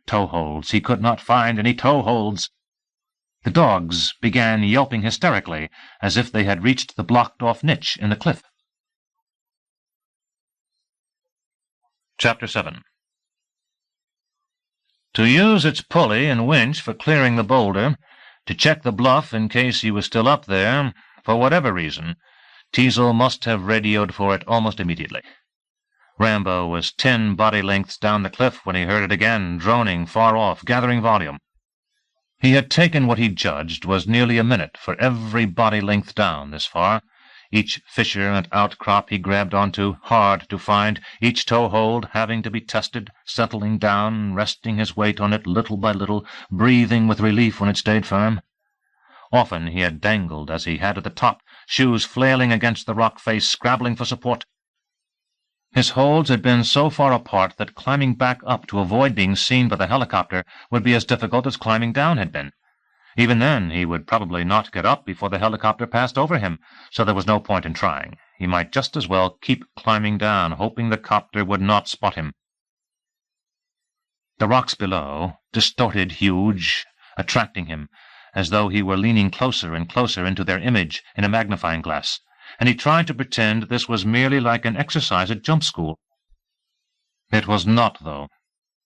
Toe-holds! He could not find any toe-holds! The dogs began yelping hysterically, as if they had reached the blocked-off niche in the cliff. Chapter 7. To use its pulley and winch for clearing the boulder, to check the bluff in case he was still up there, for whatever reason, Teasel must have radioed for it almost immediately. Rambo was 10 body lengths down the cliff when he heard it again, droning far off, gathering volume. He had taken what he judged was nearly a minute for every body length down this far, each fissure and outcrop he grabbed onto, hard to find, each toe-hold having to be tested, settling down, resting his weight on it little by little, breathing with relief when it stayed firm. Often he had dangled as he had at the top, shoes flailing against the rock face, scrabbling for support. His holds had been so far apart that climbing back up to avoid being seen by the helicopter would be as difficult as climbing down had been. Even then, he would probably not get up before the helicopter passed over him, so there was no point in trying. He might just as well keep climbing down, hoping the copter would not spot him. The rocks below, distorted, huge, attracting him, as though he were leaning closer and closer into their image in a magnifying glass, and he tried to pretend this was merely like an exercise at jump school. It was not, though.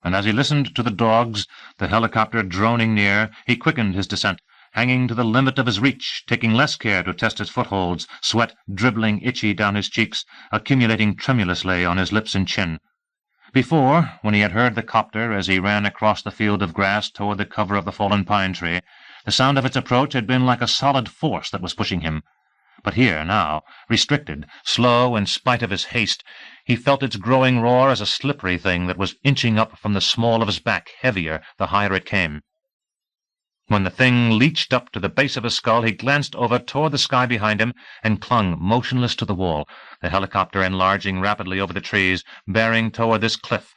And as he listened to the dogs, the helicopter droning near, he quickened his descent, hanging to the limit of his reach, taking less care to test his footholds, sweat dribbling itchy down his cheeks, accumulating tremulously on his lips and chin. Before, when he had heard the copter as he ran across the field of grass toward the cover of the fallen pine tree, the sound of its approach had been like a solid force that was pushing him. But here, now, restricted, slow in spite of his haste, he felt its growing roar as a slippery thing that was inching up from the small of his back, heavier the higher it came. When the thing leached up to the base of his skull, he glanced over toward the sky behind him and clung motionless to the wall, the helicopter enlarging rapidly over the trees, bearing toward this cliff.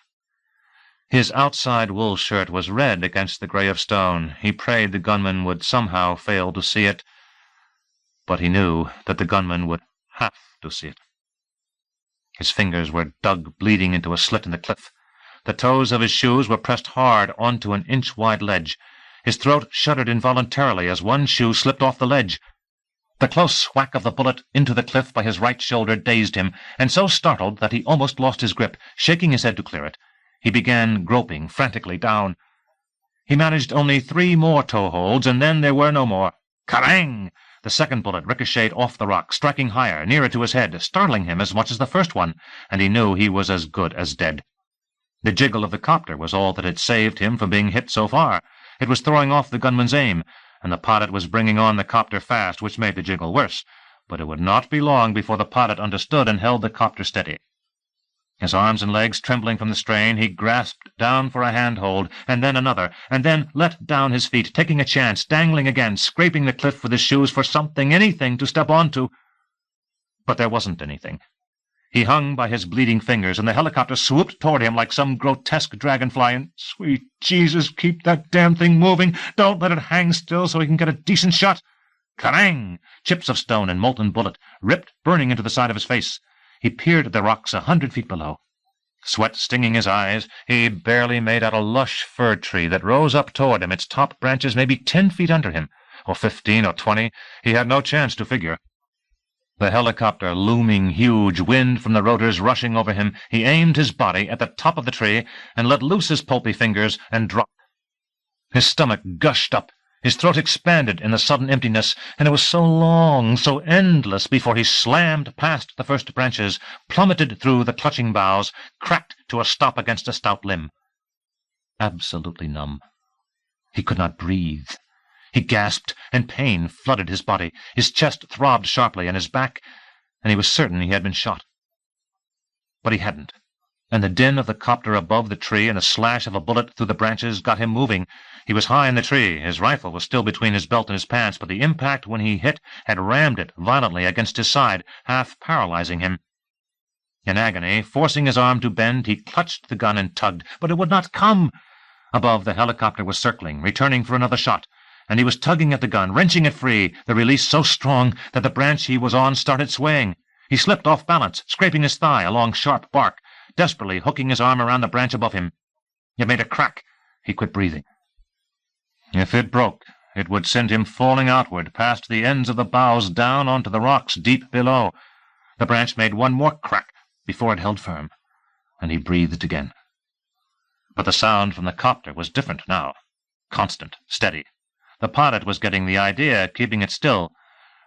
His outside wool shirt was red against the gray of stone. He prayed the gunman would somehow fail to see it, but he knew that the gunman would have to see it. His fingers were dug bleeding into a slit in the cliff. The toes of his shoes were pressed hard onto an inch-wide ledge. His throat shuddered involuntarily as one shoe slipped off the ledge. The close whack of the bullet into the cliff by his right shoulder dazed him, and so startled that he almost lost his grip. Shaking his head to clear it, he began groping frantically down. He managed only 3 more toe-holds, and then there were no more. Kerrang! The second bullet ricocheted off the rock, striking higher, nearer to his head, startling him as much as the first one, and he knew he was as good as dead. The jiggle of the copter was all that had saved him from being hit so far. It was throwing off the gunman's aim, and the pilot was bringing on the copter fast, which made the jiggle worse. But it would not be long before the pilot understood and held the copter steady. His arms and legs trembling from the strain, he grasped down for a handhold, and then another, and then let down his feet, taking a chance, dangling again, scraping the cliff with his shoes for something, anything to step onto. But there wasn't anything. He hung by his bleeding fingers, and the helicopter swooped toward him like some grotesque dragonfly, and, sweet Jesus, keep that damn thing moving! Don't let it hang still so he can get a decent shot! Kerrang! Chips of stone and molten bullet ripped, burning into the side of his face. He peered at the rocks 100 feet below. Sweat stinging his eyes, he barely made out a lush fir tree that rose up toward him, its top branches maybe 10 feet under him, or 15 or 20. He had no chance to figure. The helicopter looming huge, wind from the rotors rushing over him, he aimed his body at the top of the tree and let loose his pulpy fingers and dropped. His stomach gushed up. His throat expanded in the sudden emptiness, and it was so long, so endless, before he slammed past the first branches, plummeted through the clutching boughs, cracked to a stop against a stout limb. Absolutely numb. He could not breathe. He gasped, and pain flooded his body. His chest throbbed sharply, and his back, and he was certain he had been shot. But he hadn't, and the din of the copter above the tree and the slash of a bullet through the branches got him moving. He was high in the tree. His rifle was still between his belt and his pants, but the impact when he hit had rammed it violently against his side, half paralyzing him. In agony, forcing his arm to bend, he clutched the gun and tugged, but it would not come. Above, the helicopter was circling, returning for another shot, and he was tugging at the gun, wrenching it free, the release so strong that the branch he was on started swaying. He slipped off balance, scraping his thigh along sharp bark, desperately hooking his arm around the branch above him. It made a crack. He quit breathing. If it broke, it would send him falling outward past the ends of the boughs down onto the rocks deep below. The branch made one more crack before it held firm, and he breathed again. But the sound from the copter was different now. Constant, steady. The pilot was getting the idea, keeping it still.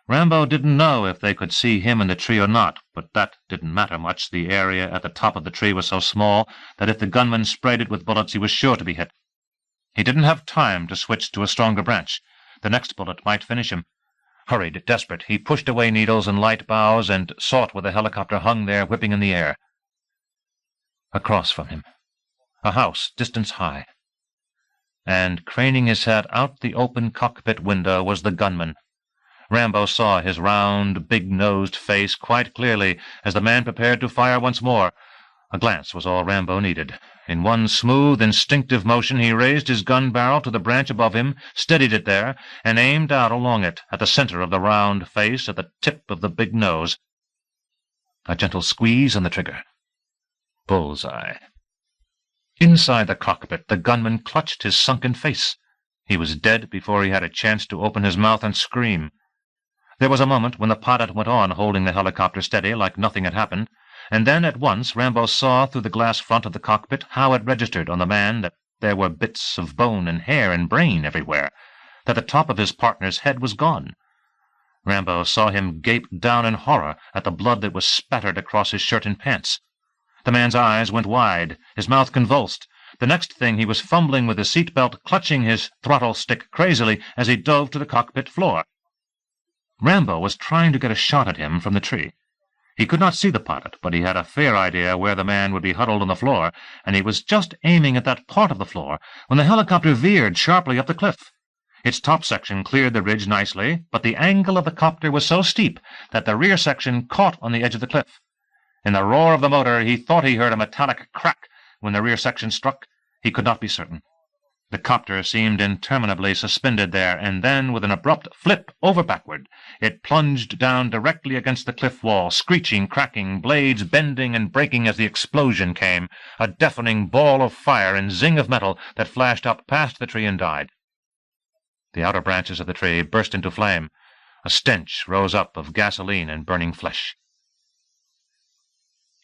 Rambo didn't know if they could see him in the tree or not, but that didn't matter much. The area at the top of the tree was so small that if the gunman sprayed it with bullets he was sure to be hit. He didn't have time to switch to a stronger branch. The next bullet might finish him. Hurried, desperate, he pushed away needles and light boughs and sought where the helicopter hung there, whipping in the air. Across from him, a house distance high, and craning his head out the open cockpit window was the gunman. Rambo saw his round, big-nosed face quite clearly as the man prepared to fire once more. A glance was all Rambo needed. In one smooth, instinctive motion he raised his gun barrel to the branch above him, steadied it there, and aimed out along it, at the center of the round face, at the tip of the big nose. A gentle squeeze on the trigger. Bullseye. Inside the cockpit, the gunman clutched his sunken face. He was dead before he had a chance to open his mouth and scream. There was a moment when the pilot went on holding the helicopter steady like nothing had happened, and then at once Rambo saw through the glass front of the cockpit how it registered on the man that there were bits of bone and hair and brain everywhere, that the top of his partner's head was gone. Rambo saw him gape down in horror at the blood that was spattered across his shirt and pants. The man's eyes went wide, his mouth convulsed. The next thing he was fumbling with his seat-belt, clutching his throttle stick crazily as he dove to the cockpit floor. Rambo was trying to get a shot at him from the tree. He could not see the pilot, but he had a fair idea where the man would be huddled on the floor, and he was just aiming at that part of the floor when the helicopter veered sharply up the cliff. Its top section cleared the ridge nicely, but the angle of the copter was so steep that the rear section caught on the edge of the cliff. In the roar of the motor, he thought he heard a metallic crack when the rear section struck. He could not be certain. The copter seemed interminably suspended there, and then, with an abrupt flip over backward, it plunged down directly against the cliff wall, screeching, cracking, blades bending and breaking as the explosion came, a deafening ball of fire and zing of metal that flashed up past the tree and died. The outer branches of the tree burst into flame. A stench rose up of gasoline and burning flesh.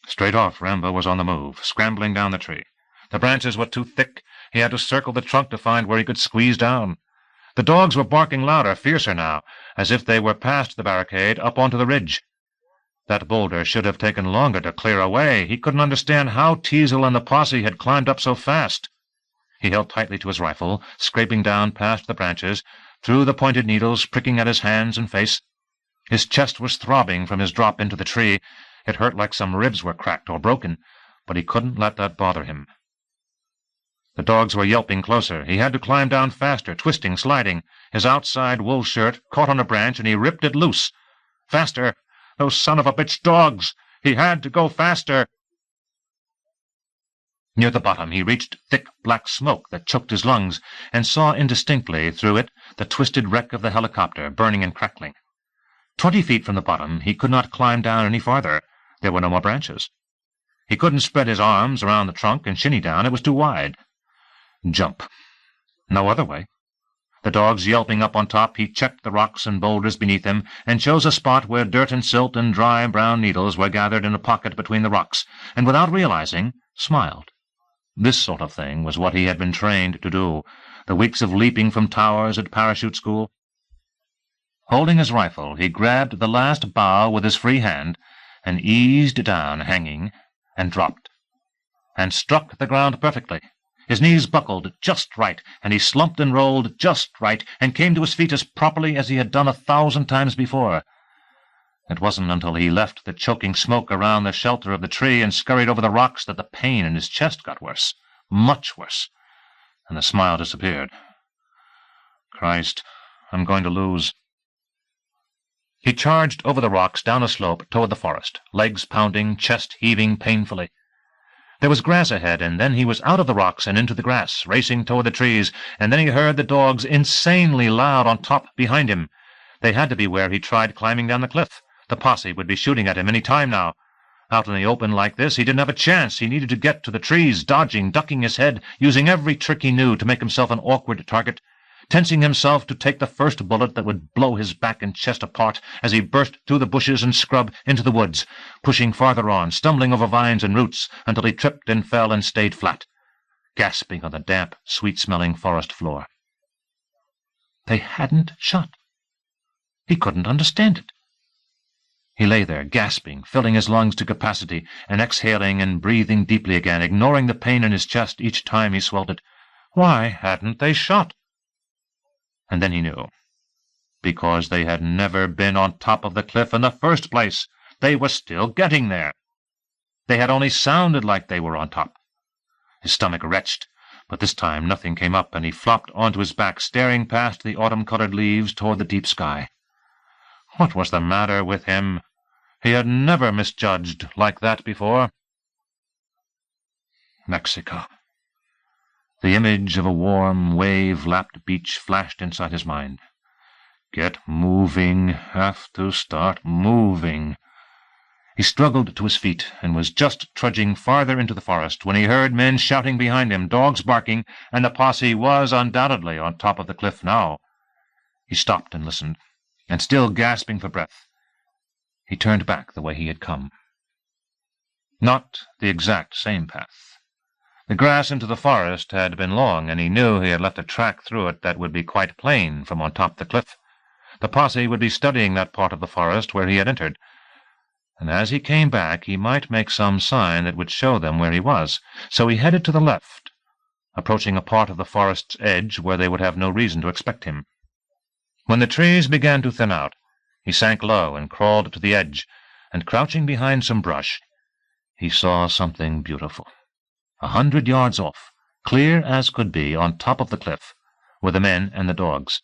Straight off, Rambo was on the move, scrambling down the tree. The branches were too thick. He had to circle the trunk to find where he could squeeze down. The dogs were barking louder, fiercer now, as if they were past the barricade, up onto the ridge. That boulder should have taken longer to clear away. He couldn't understand how Teasel and the posse had climbed up so fast. He held tightly to his rifle, scraping down past the branches, through the pointed needles pricking at his hands and face. His chest was throbbing from his drop into the tree. It hurt like some ribs were cracked or broken, but he couldn't let that bother him. The dogs were yelping closer. He had to climb down faster, twisting, sliding. His outside wool shirt caught on a branch, and he ripped it loose. Faster! Those son-of-a-bitch dogs! He had to go faster! Near the bottom he reached thick black smoke that choked his lungs, and saw indistinctly through it the twisted wreck of the helicopter, burning and crackling. 20 feet from the bottom he could not climb down any farther. There were no more branches. He couldn't spread his arms around the trunk and shinny down. It was too wide. Jump. No other way. The dogs yelping up on top, he checked the rocks and boulders beneath him, and chose a spot where dirt and silt and dry brown needles were gathered in a pocket between the rocks, and without realizing, smiled. This sort of thing was what he had been trained to do, the weeks of leaping from towers at parachute school. Holding his rifle, he grabbed the last bough with his free hand, and eased down, hanging, and dropped, and struck the ground perfectly. His knees buckled just right, and he slumped and rolled just right, and came to his feet as properly as he had done 1,000 times before. It wasn't until he left the choking smoke around the shelter of the tree and scurried over the rocks that the pain in his chest got worse, much worse, and the smile disappeared. Christ, I'm going to lose. He charged over the rocks down a slope toward the forest, legs pounding, chest heaving painfully. There was grass ahead, and then he was out of the rocks and into the grass, racing toward the trees, and then he heard the dogs insanely loud on top behind him. They had to be where he tried climbing down the cliff. The posse would be shooting at him any time now. Out in the open like this, he didn't have a chance. He needed to get to the trees, dodging, ducking his head, using every trick he knew to make himself an awkward target, tensing himself to take the first bullet that would blow his back and chest apart as he burst through the bushes and scrub into the woods, pushing farther on, stumbling over vines and roots until he tripped and fell and stayed flat, gasping on the damp, sweet-smelling forest floor. They hadn't shot. He couldn't understand it. He lay there, gasping, filling his lungs to capacity, and exhaling and breathing deeply again, ignoring the pain in his chest each time he swelled it. Why hadn't they shot? And then he knew. Because they had never been on top of the cliff in the first place. They were still getting there. They had only sounded like they were on top. His stomach retched, but this time nothing came up, and he flopped onto his back, staring past the autumn-colored leaves toward the deep sky. What was the matter with him? He had never misjudged like that before. Mexico. The image of a warm, wave-lapped beach flashed inside his mind. Get moving. Have to start moving. He struggled to his feet and was just trudging farther into the forest when he heard men shouting behind him, dogs barking, and the posse was undoubtedly on top of the cliff now. He stopped and listened, and still gasping for breath, he turned back the way he had come. Not the exact same path. The grass into the forest had been long, and he knew he had left a track through it that would be quite plain from on top the cliff. The posse would be studying that part of the forest where he had entered, and as he came back he might make some sign that would show them where he was. So he headed to the left, approaching a part of the forest's edge where they would have no reason to expect him. When the trees began to thin out, he sank low and crawled to the edge, and crouching behind some brush, he saw something beautiful. 100 yards off, clear as could be, on top of the cliff, were the men and the dogs.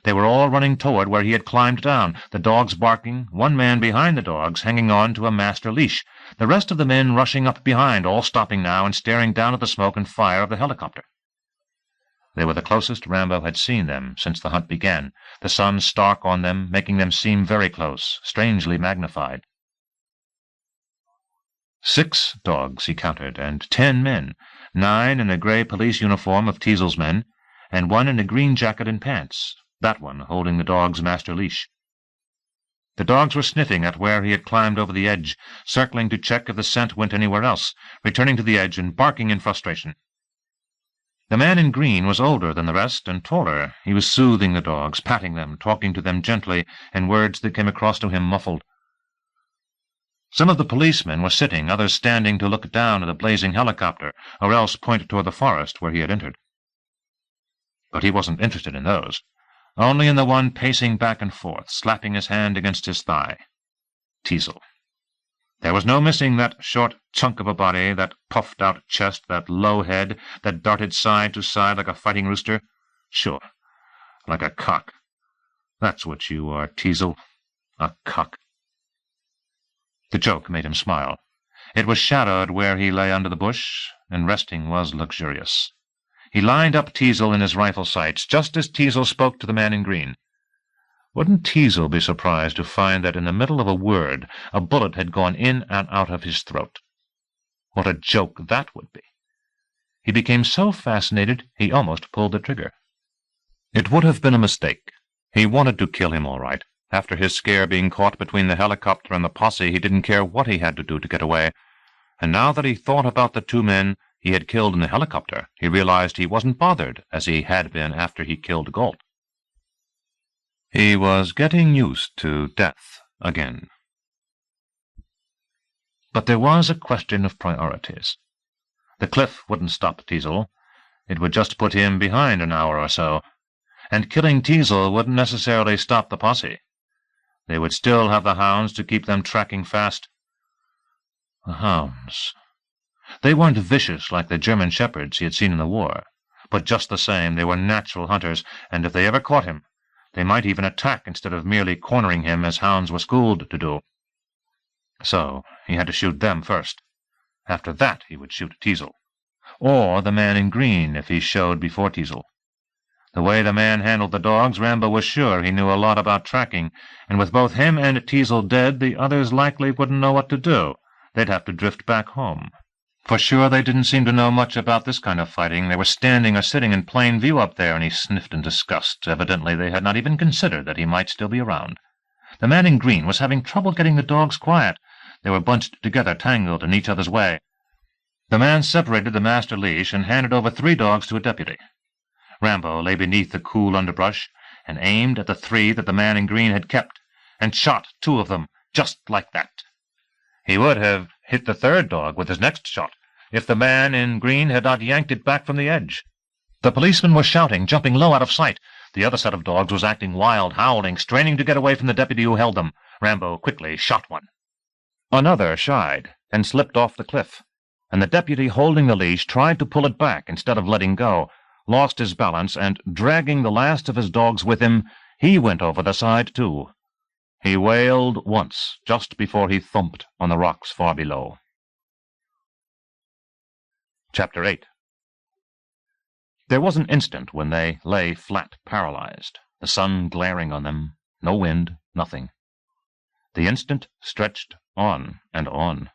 They were all running toward where he had climbed down, the dogs barking, one man behind the dogs hanging on to a master leash, the rest of the men rushing up behind, all stopping now and staring down at the smoke and fire of the helicopter. They were the closest Rambo had seen them since the hunt began, the sun stark on them, making them seem very close, strangely magnified. 6 dogs he counted, and 10 men, 9 in the gray police uniform of Teasel's men, and 1 in a green jacket and pants, that one holding the dog's master leash. The dogs were sniffing at where he had climbed over the edge, circling to check if the scent went anywhere else, returning to the edge and barking in frustration. The man in green was older than the rest and taller. He was soothing the dogs, patting them, talking to them gently, in words that came across to him muffled. Some of the policemen were sitting, others standing to look down at the blazing helicopter, or else point toward the forest where he had entered. But he wasn't interested in those, only in the one pacing back and forth, slapping his hand against his thigh. Teasel. There was no missing that short chunk of a body, that puffed-out chest, that low head, that darted side to side like a fighting rooster. Sure, like a cock. That's what you are, Teasel, a cock. The joke made him smile. It was shadowed where he lay under the bush, and resting was luxurious. He lined up Teasel in his rifle sights, just as Teasel spoke to the man in green. Wouldn't Teasel be surprised to find that in the middle of a word a bullet had gone in and out of his throat? What a joke that would be! He became so fascinated he almost pulled the trigger. It would have been a mistake. He wanted to kill him all right. After his scare being caught between the helicopter and the posse, he didn't care what he had to do to get away. And now that he thought about the 2 men he had killed in the helicopter, he realized he wasn't bothered as he had been after he killed Galt. He was getting used to death again. But there was a question of priorities. The cliff wouldn't stop Teasel. It would just put him behind an hour or so. And killing Teasel wouldn't necessarily stop the posse. They would still have the hounds to keep them tracking fast. The hounds. They weren't vicious like the German shepherds he had seen in the war, but just the same they were natural hunters, and if they ever caught him, they might even attack instead of merely cornering him as hounds were schooled to do. So he had to shoot them first. After that he would shoot Teasel. Or the man in green if he showed before Teasel. The way the man handled the dogs, Rambo was sure he knew a lot about tracking, and with both him and Teasel dead, the others likely wouldn't know what to do. They'd have to drift back home. For sure they didn't seem to know much about this kind of fighting. They were standing or sitting in plain view up there, and he sniffed in disgust. Evidently they had not even considered that he might still be around. The man in green was having trouble getting the dogs quiet. They were bunched together, tangled in each other's way. The man separated the master leash and handed over 3 dogs to a deputy. Rambo lay beneath the cool underbrush and aimed at the 3 that the man in green had kept, and shot 2 of them, just like that. He would have hit the 3rd dog with his next shot, if the man in green had not yanked it back from the edge. The policeman was shouting, jumping low out of sight. The other set of dogs was acting wild, howling, straining to get away from the deputy who held them. Rambo quickly shot one. Another shied and slipped off the cliff, and the deputy holding the leash tried to pull it back instead of letting go, lost his balance, and, dragging the last of his dogs with him, he went over the side too. He wailed once, just before he thumped on the rocks far below. Chapter 8. There was an instant when they lay flat, paralyzed, the sun glaring on them, no wind, nothing. The instant stretched on and on.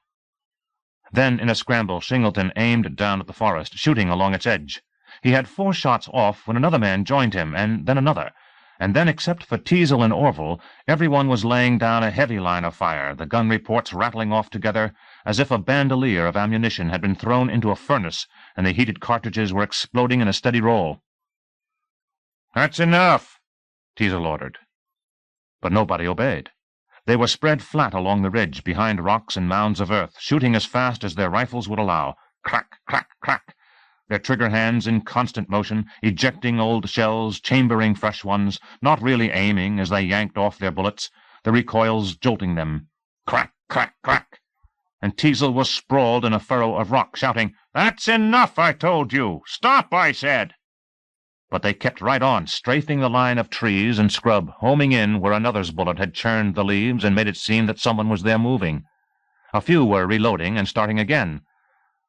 Then, in a scramble, Singleton aimed down at the forest, shooting along its edge. He had 4 shots off when another man joined him, and then another. And then, except for Teasel and Orville, everyone was laying down a heavy line of fire, the gun reports rattling off together as if a bandolier of ammunition had been thrown into a furnace and the heated cartridges were exploding in a steady roll. "That's enough," Teasel ordered. But nobody obeyed. They were spread flat along the ridge, behind rocks and mounds of earth, shooting as fast as their rifles would allow. Crack, crack, crack. Their trigger hands in constant motion, ejecting old shells, chambering fresh ones, not really aiming as they yanked off their bullets, the recoils jolting them. Crack, crack, crack. And Teasel was sprawled in a furrow of rock, shouting, "That's enough, I told you! Stop, I said!" But they kept right on, strafing the line of trees and scrub, homing in where another's bullet had churned the leaves and made it seem that someone was there moving. A few were reloading and starting again.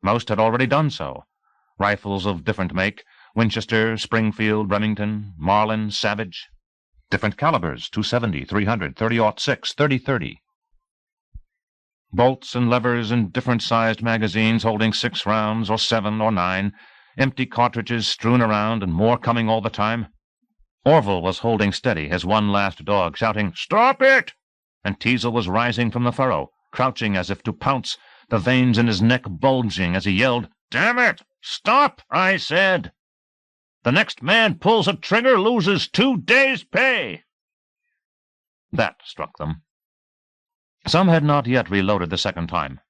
Most had already done so. Rifles of different make, Winchester, Springfield, Remington, Marlin, Savage. Different calibers, .270, .300, .30-06, .30-30. Bolts and levers in different-sized magazines holding 6 rounds, or 7, or 9, empty cartridges strewn around and more coming all the time. Orville was holding steady, his one last dog, shouting, "Stop it!" And Teasel was rising from the furrow, crouching as if to pounce, the veins in his neck bulging as he yelled, "Damn it! Stop, I said! The next man pulls a trigger loses 2 days' pay!" That struck them. Some had not yet reloaded the second time.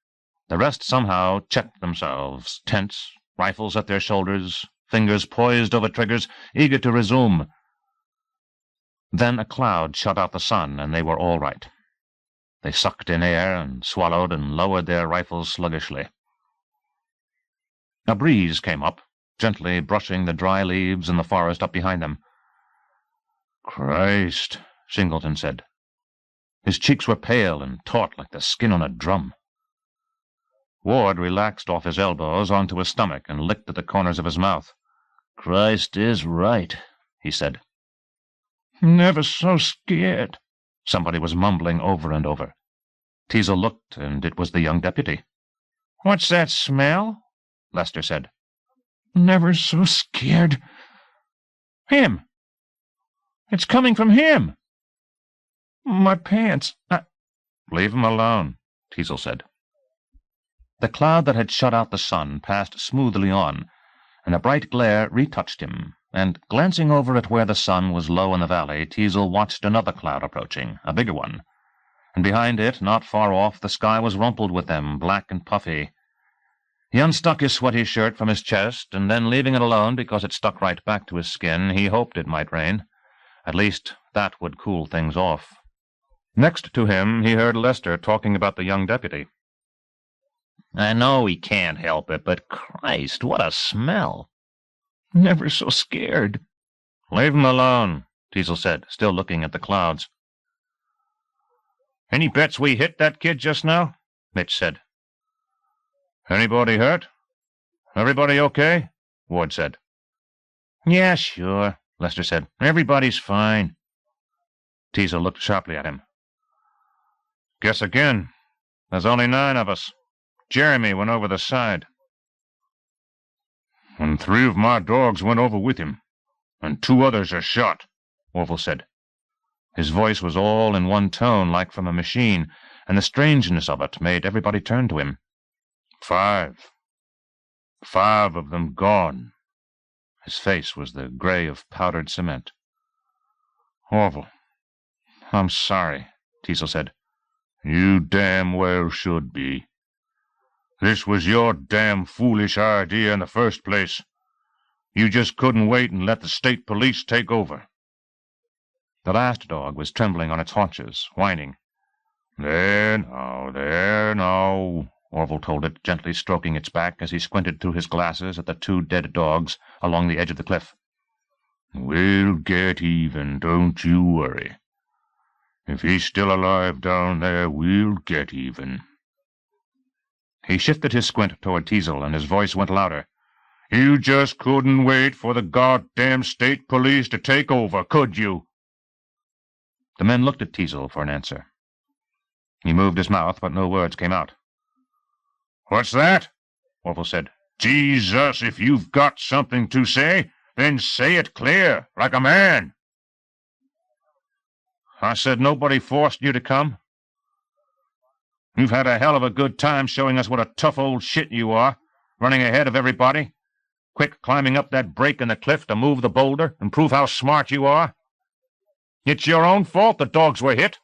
The rest somehow checked themselves, tense, rifles at their shoulders, fingers poised over triggers, eager to resume. Then a cloud shut out the sun, and they were all right. They sucked in air and swallowed and lowered their rifles sluggishly. A breeze came up, gently brushing the dry leaves in the forest up behind them. "Christ," Singleton said. His cheeks were pale and taut like the skin on a drum. Ward relaxed off his elbows onto his stomach and licked at the corners of his mouth. "Christ is right," he said. "Never so scared," somebody was mumbling over and over. Teasel looked, and it was the young deputy. "What's that smell?" Lester said. "Never so scared. Him. It's coming from him. My pants. "Leave him alone," Teasel said. The cloud that had shut out the sun passed smoothly on, and a bright glare retouched him, and, glancing over at where the sun was low in the valley, Teasel watched another cloud approaching, a bigger one, and behind it, not far off, the sky was rumpled with them, black and puffy. He unstuck his sweaty shirt from his chest, and then, leaving it alone because it stuck right back to his skin, he hoped it might rain. At least that would cool things off. Next to him, he heard Lester talking about the young deputy. "I know he can't help it, but Christ, what a smell!" "Never so scared." "Leave him alone," Teasel said, still looking at the clouds. "Any bets we hit that kid just now?" Mitch said. Anybody hurt? Everybody okay? Ward said. Yeah, sure, Lester said. Everybody's fine. Teasel looked sharply at him. Guess again. There's only 9 of us. Jeremy went over the side. And 3 of my dogs went over with him, and 2 others are shot, Orville said. His voice was all in one tone, like from a machine, and the strangeness of it made everybody turn to him. 5. 5 of them gone. His face was the gray of powdered cement. Orville, I'm sorry, Teasel said. You damn well should be. This was your damn foolish idea in the first place. You just couldn't wait and let the state police take over. The last dog was trembling on its haunches, whining. There now, Orville told it, gently stroking its back as he squinted through his glasses at the 2 dead dogs along the edge of the cliff. We'll get even, don't you worry. If he's still alive down there, we'll get even. He shifted his squint toward Teasel, and his voice went louder. You just couldn't wait for the goddamn state police to take over, could you? The men looked at Teasel for an answer. He moved his mouth, but no words came out. What's that? Orville said. Jesus, if you've got something to say, then say it clear, like a man. I said nobody forced you to come. You've had a hell of a good time showing us what a tough old shit you are, running ahead of everybody, quick climbing up that break in the cliff to move the boulder and prove how smart you are. It's your own fault the dogs were hit.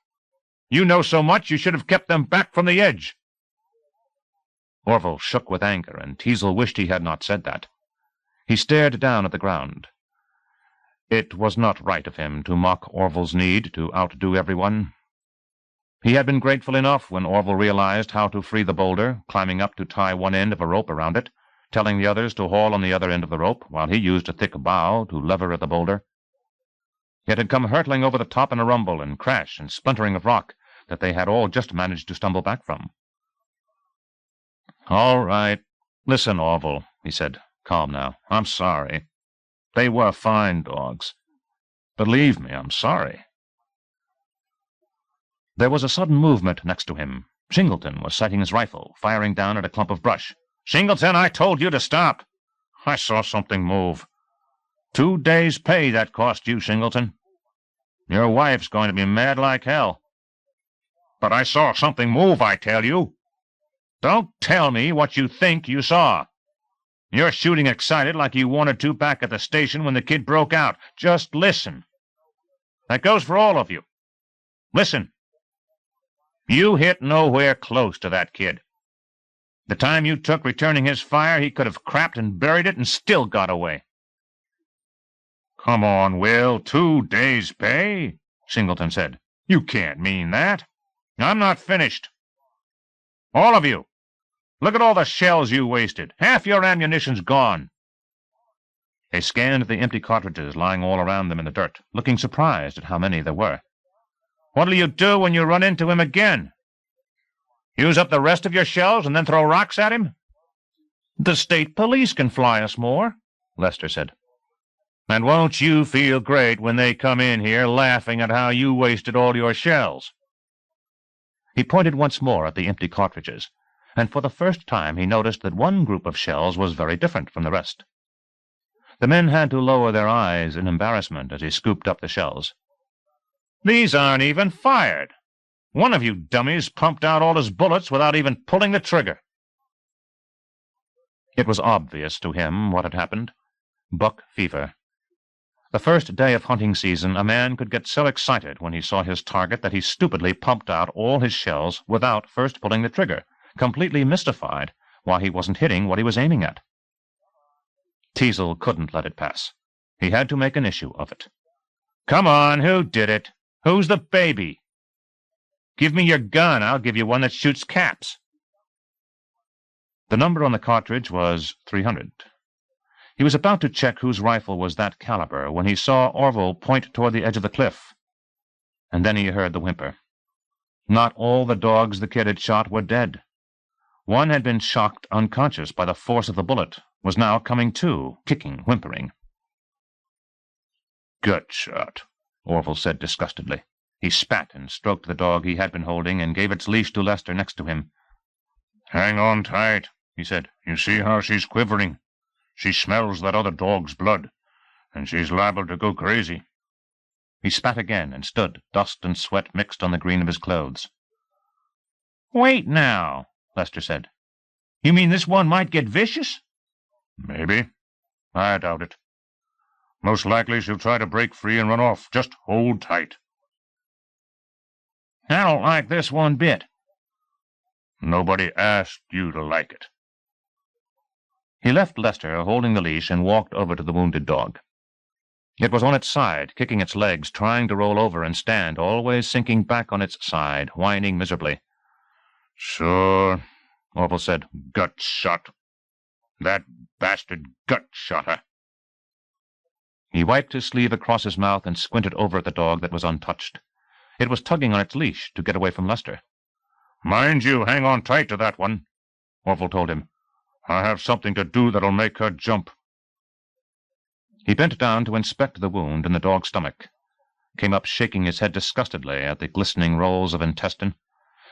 You know so much you should have kept them back from the edge. Orville shook with anger, and Teasel wished he had not said that. He stared down at the ground. It was not right of him to mock Orville's need to outdo everyone. He had been grateful enough when Orville realized how to free the boulder, climbing up to tie one end of a rope around it, telling the others to haul on the other end of the rope, while he used a thick bough to lever at the boulder. It had come hurtling over the top in a rumble and crash and splintering of rock that they had all just managed to stumble back from. All right. Listen, Orville, he said, calm now. I'm sorry. They were fine dogs. Believe me, I'm sorry. There was a sudden movement next to him. Singleton was sighting his rifle, firing down at a clump of brush. Singleton, I told you to stop. I saw something move. 2 days' pay that cost you, Singleton. Your wife's going to be mad like hell. But I saw something move, I tell you. Don't tell me what you think you saw. You're shooting excited like you wanted to back at the station when the kid broke out. Just listen. That goes for all of you. Listen. You hit nowhere close to that kid. The time you took returning his fire, he could have crapped and buried it and still got away. Come on, Will, 2 days' pay? Singleton said. You can't mean that. I'm not finished. All of you. Look at all the shells you wasted. Half your ammunition's gone. They scanned the empty cartridges lying all around them in the dirt, looking surprised at how many there were. What'll you do when you run into him again? Use up the rest of your shells and then throw rocks at him? The state police can fly us more, Lester said. And won't you feel great when they come in here laughing at how you wasted all your shells? He pointed once more at the empty cartridges, and for the first time he noticed that one group of shells was very different from the rest. The men had to lower their eyes in embarrassment as he scooped up the shells. These aren't even fired. One of you dummies pumped out all his bullets without even pulling the trigger. It was obvious to him what had happened. Buck fever. The first day of hunting season, a man could get so excited when he saw his target that he stupidly pumped out all his shells without first pulling the trigger, completely mystified why he wasn't hitting what he was aiming at. Teasel couldn't let it pass. He had to make an issue of it. Come on, who did it? Who's the baby? Give me your gun. I'll give you one that shoots caps. The number on the cartridge was 300. He was about to check whose rifle was that caliber when he saw Orville point toward the edge of the cliff. And then he heard the whimper. Not all the dogs the kid had shot were dead. One had been shocked unconscious by the force of the bullet, was now coming to, kicking, whimpering. "Gut shot," Orville said disgustedly. He spat and stroked the dog he had been holding and gave its leash to Lester next to him. "Hang on tight," he said. "You see how she's quivering? She smells that other dog's blood, and she's liable to go crazy." He spat again and stood, dust and sweat mixed on the green of his clothes. "Wait now," Lester said. "You mean this one might get vicious?" "Maybe. I doubt it. Most likely she'll try to break free and run off. Just hold tight." "I don't like this one bit." "Nobody asked you to like it." He left Lester holding the leash and walked over to the wounded dog. It was on its side, kicking its legs, trying to roll over and stand, always sinking back on its side, whining miserably. "Sure," Orville said. "Gut shot. That bastard gut shot her." He wiped his sleeve across his mouth and squinted over at the dog that was untouched. It was tugging on its leash to get away from Lester. "Mind you, hang on tight to that one," Orville told him. "I have something to do that'll make her jump." He bent down to inspect the wound in the dog's stomach, came up shaking his head disgustedly at the glistening rolls of intestine,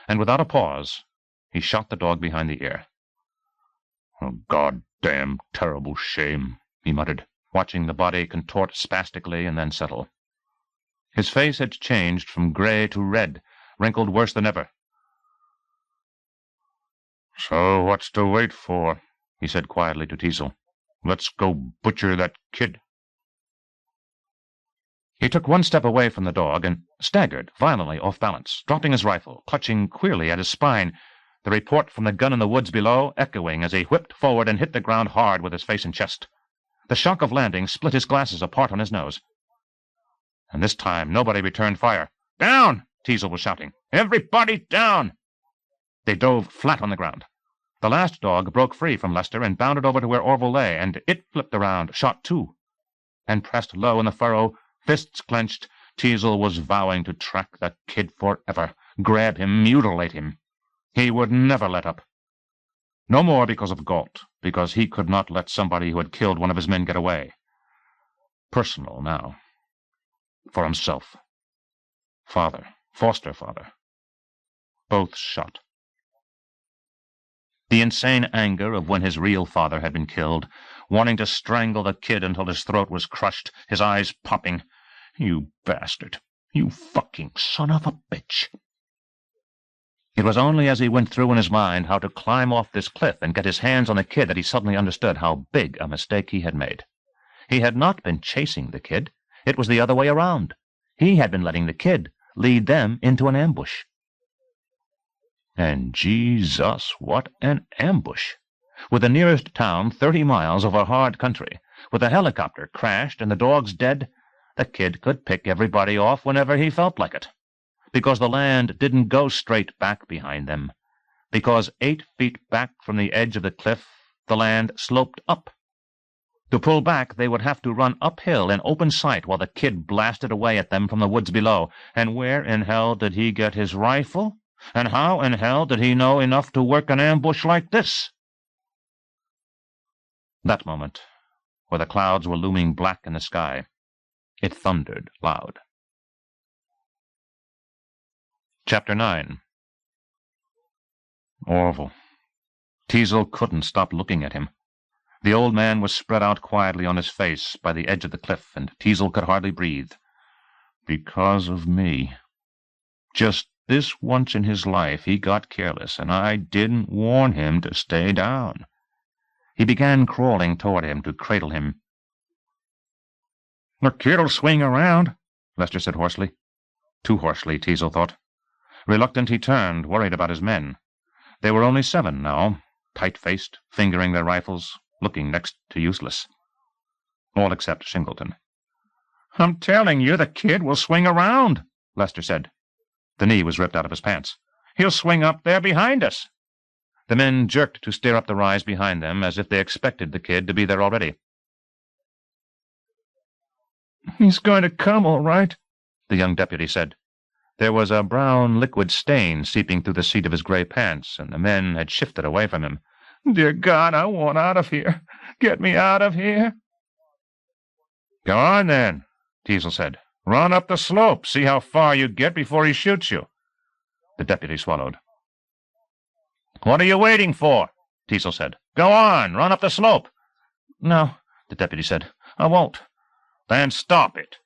and without a pause he shot the dog behind the ear. "A goddamn terrible shame," he muttered, watching the body contort spastically and then settle. His face had changed from gray to red, wrinkled worse than ever. "So what's to wait for?" he said quietly to Teasel. "Let's go butcher that kid." He took one step away from the dog and staggered violently off balance, dropping his rifle, clutching queerly at his spine, the report from the gun in the woods below echoing as he whipped forward and hit the ground hard with his face and chest. The shock of landing split his glasses apart on his nose. And this time nobody returned fire. "Down!" Teasel was shouting. "Everybody down!" They dove flat on the ground. The last dog broke free from Lester and bounded over to where Orville lay, and it flipped around, shot too. And pressed low in the furrow, fists clenched, Teasel was vowing to track the kid forever, grab him, mutilate him. He would never let up. No more because of Galt, because he could not let somebody who had killed one of his men get away. Personal now. For himself. Father, foster father. Both shot. The insane anger of when his real father had been killed, wanting to strangle the kid until his throat was crushed, his eyes popping. "You bastard! You fucking son of a bitch!" It was only as he went through in his mind how to climb off this cliff and get his hands on the kid that he suddenly understood how big a mistake he had made. He had not been chasing the kid. It was the other way around. He had been letting the kid lead them into an ambush. And Jesus, what an ambush! With the nearest town 30 miles over hard country, with a helicopter crashed and the dogs dead, the kid could pick everybody off whenever he felt like it. Because the land didn't go straight back behind them. Because 8 feet back from the edge of the cliff, the land sloped up. To pull back, they would have to run uphill in open sight while the kid blasted away at them from the woods below. And where in hell did he get his rifle? And how in hell did he know enough to work an ambush like this? That moment, where the clouds were looming black in the sky, it thundered loud. Chapter 9. Orville. Teasel couldn't stop looking at him. The old man was spread out quietly on his face by the edge of the cliff, and Teasel could hardly breathe. Because of me. Just this once in his life he got careless, and I didn't warn him to stay down. He began crawling toward him to cradle him. "The kid'll swing around," Lester said hoarsely. Too hoarsely, Teasel thought. Reluctant, he turned, worried about his men. They were only 7 now, tight-faced, fingering their rifles, looking next to useless. All except Singleton. "I'm telling you, the kid will swing around," Lester said. The knee was ripped out of his pants. "He'll swing up there behind us." The men jerked to steer up the rise behind them, as if they expected the kid to be there already. "He's going to come, all right," the young deputy said. There was a brown liquid stain seeping through the seat of his gray pants, and the men had shifted away from him. "Dear God, I want out of here. Get me out of here." "Go on, then," Teasel said. "Run up the slope. See how far you get before he shoots you." The deputy swallowed. "What are you waiting for?" Teasel said. "Go on, run up the slope." "No," the deputy said. "I won't." "Then stop it."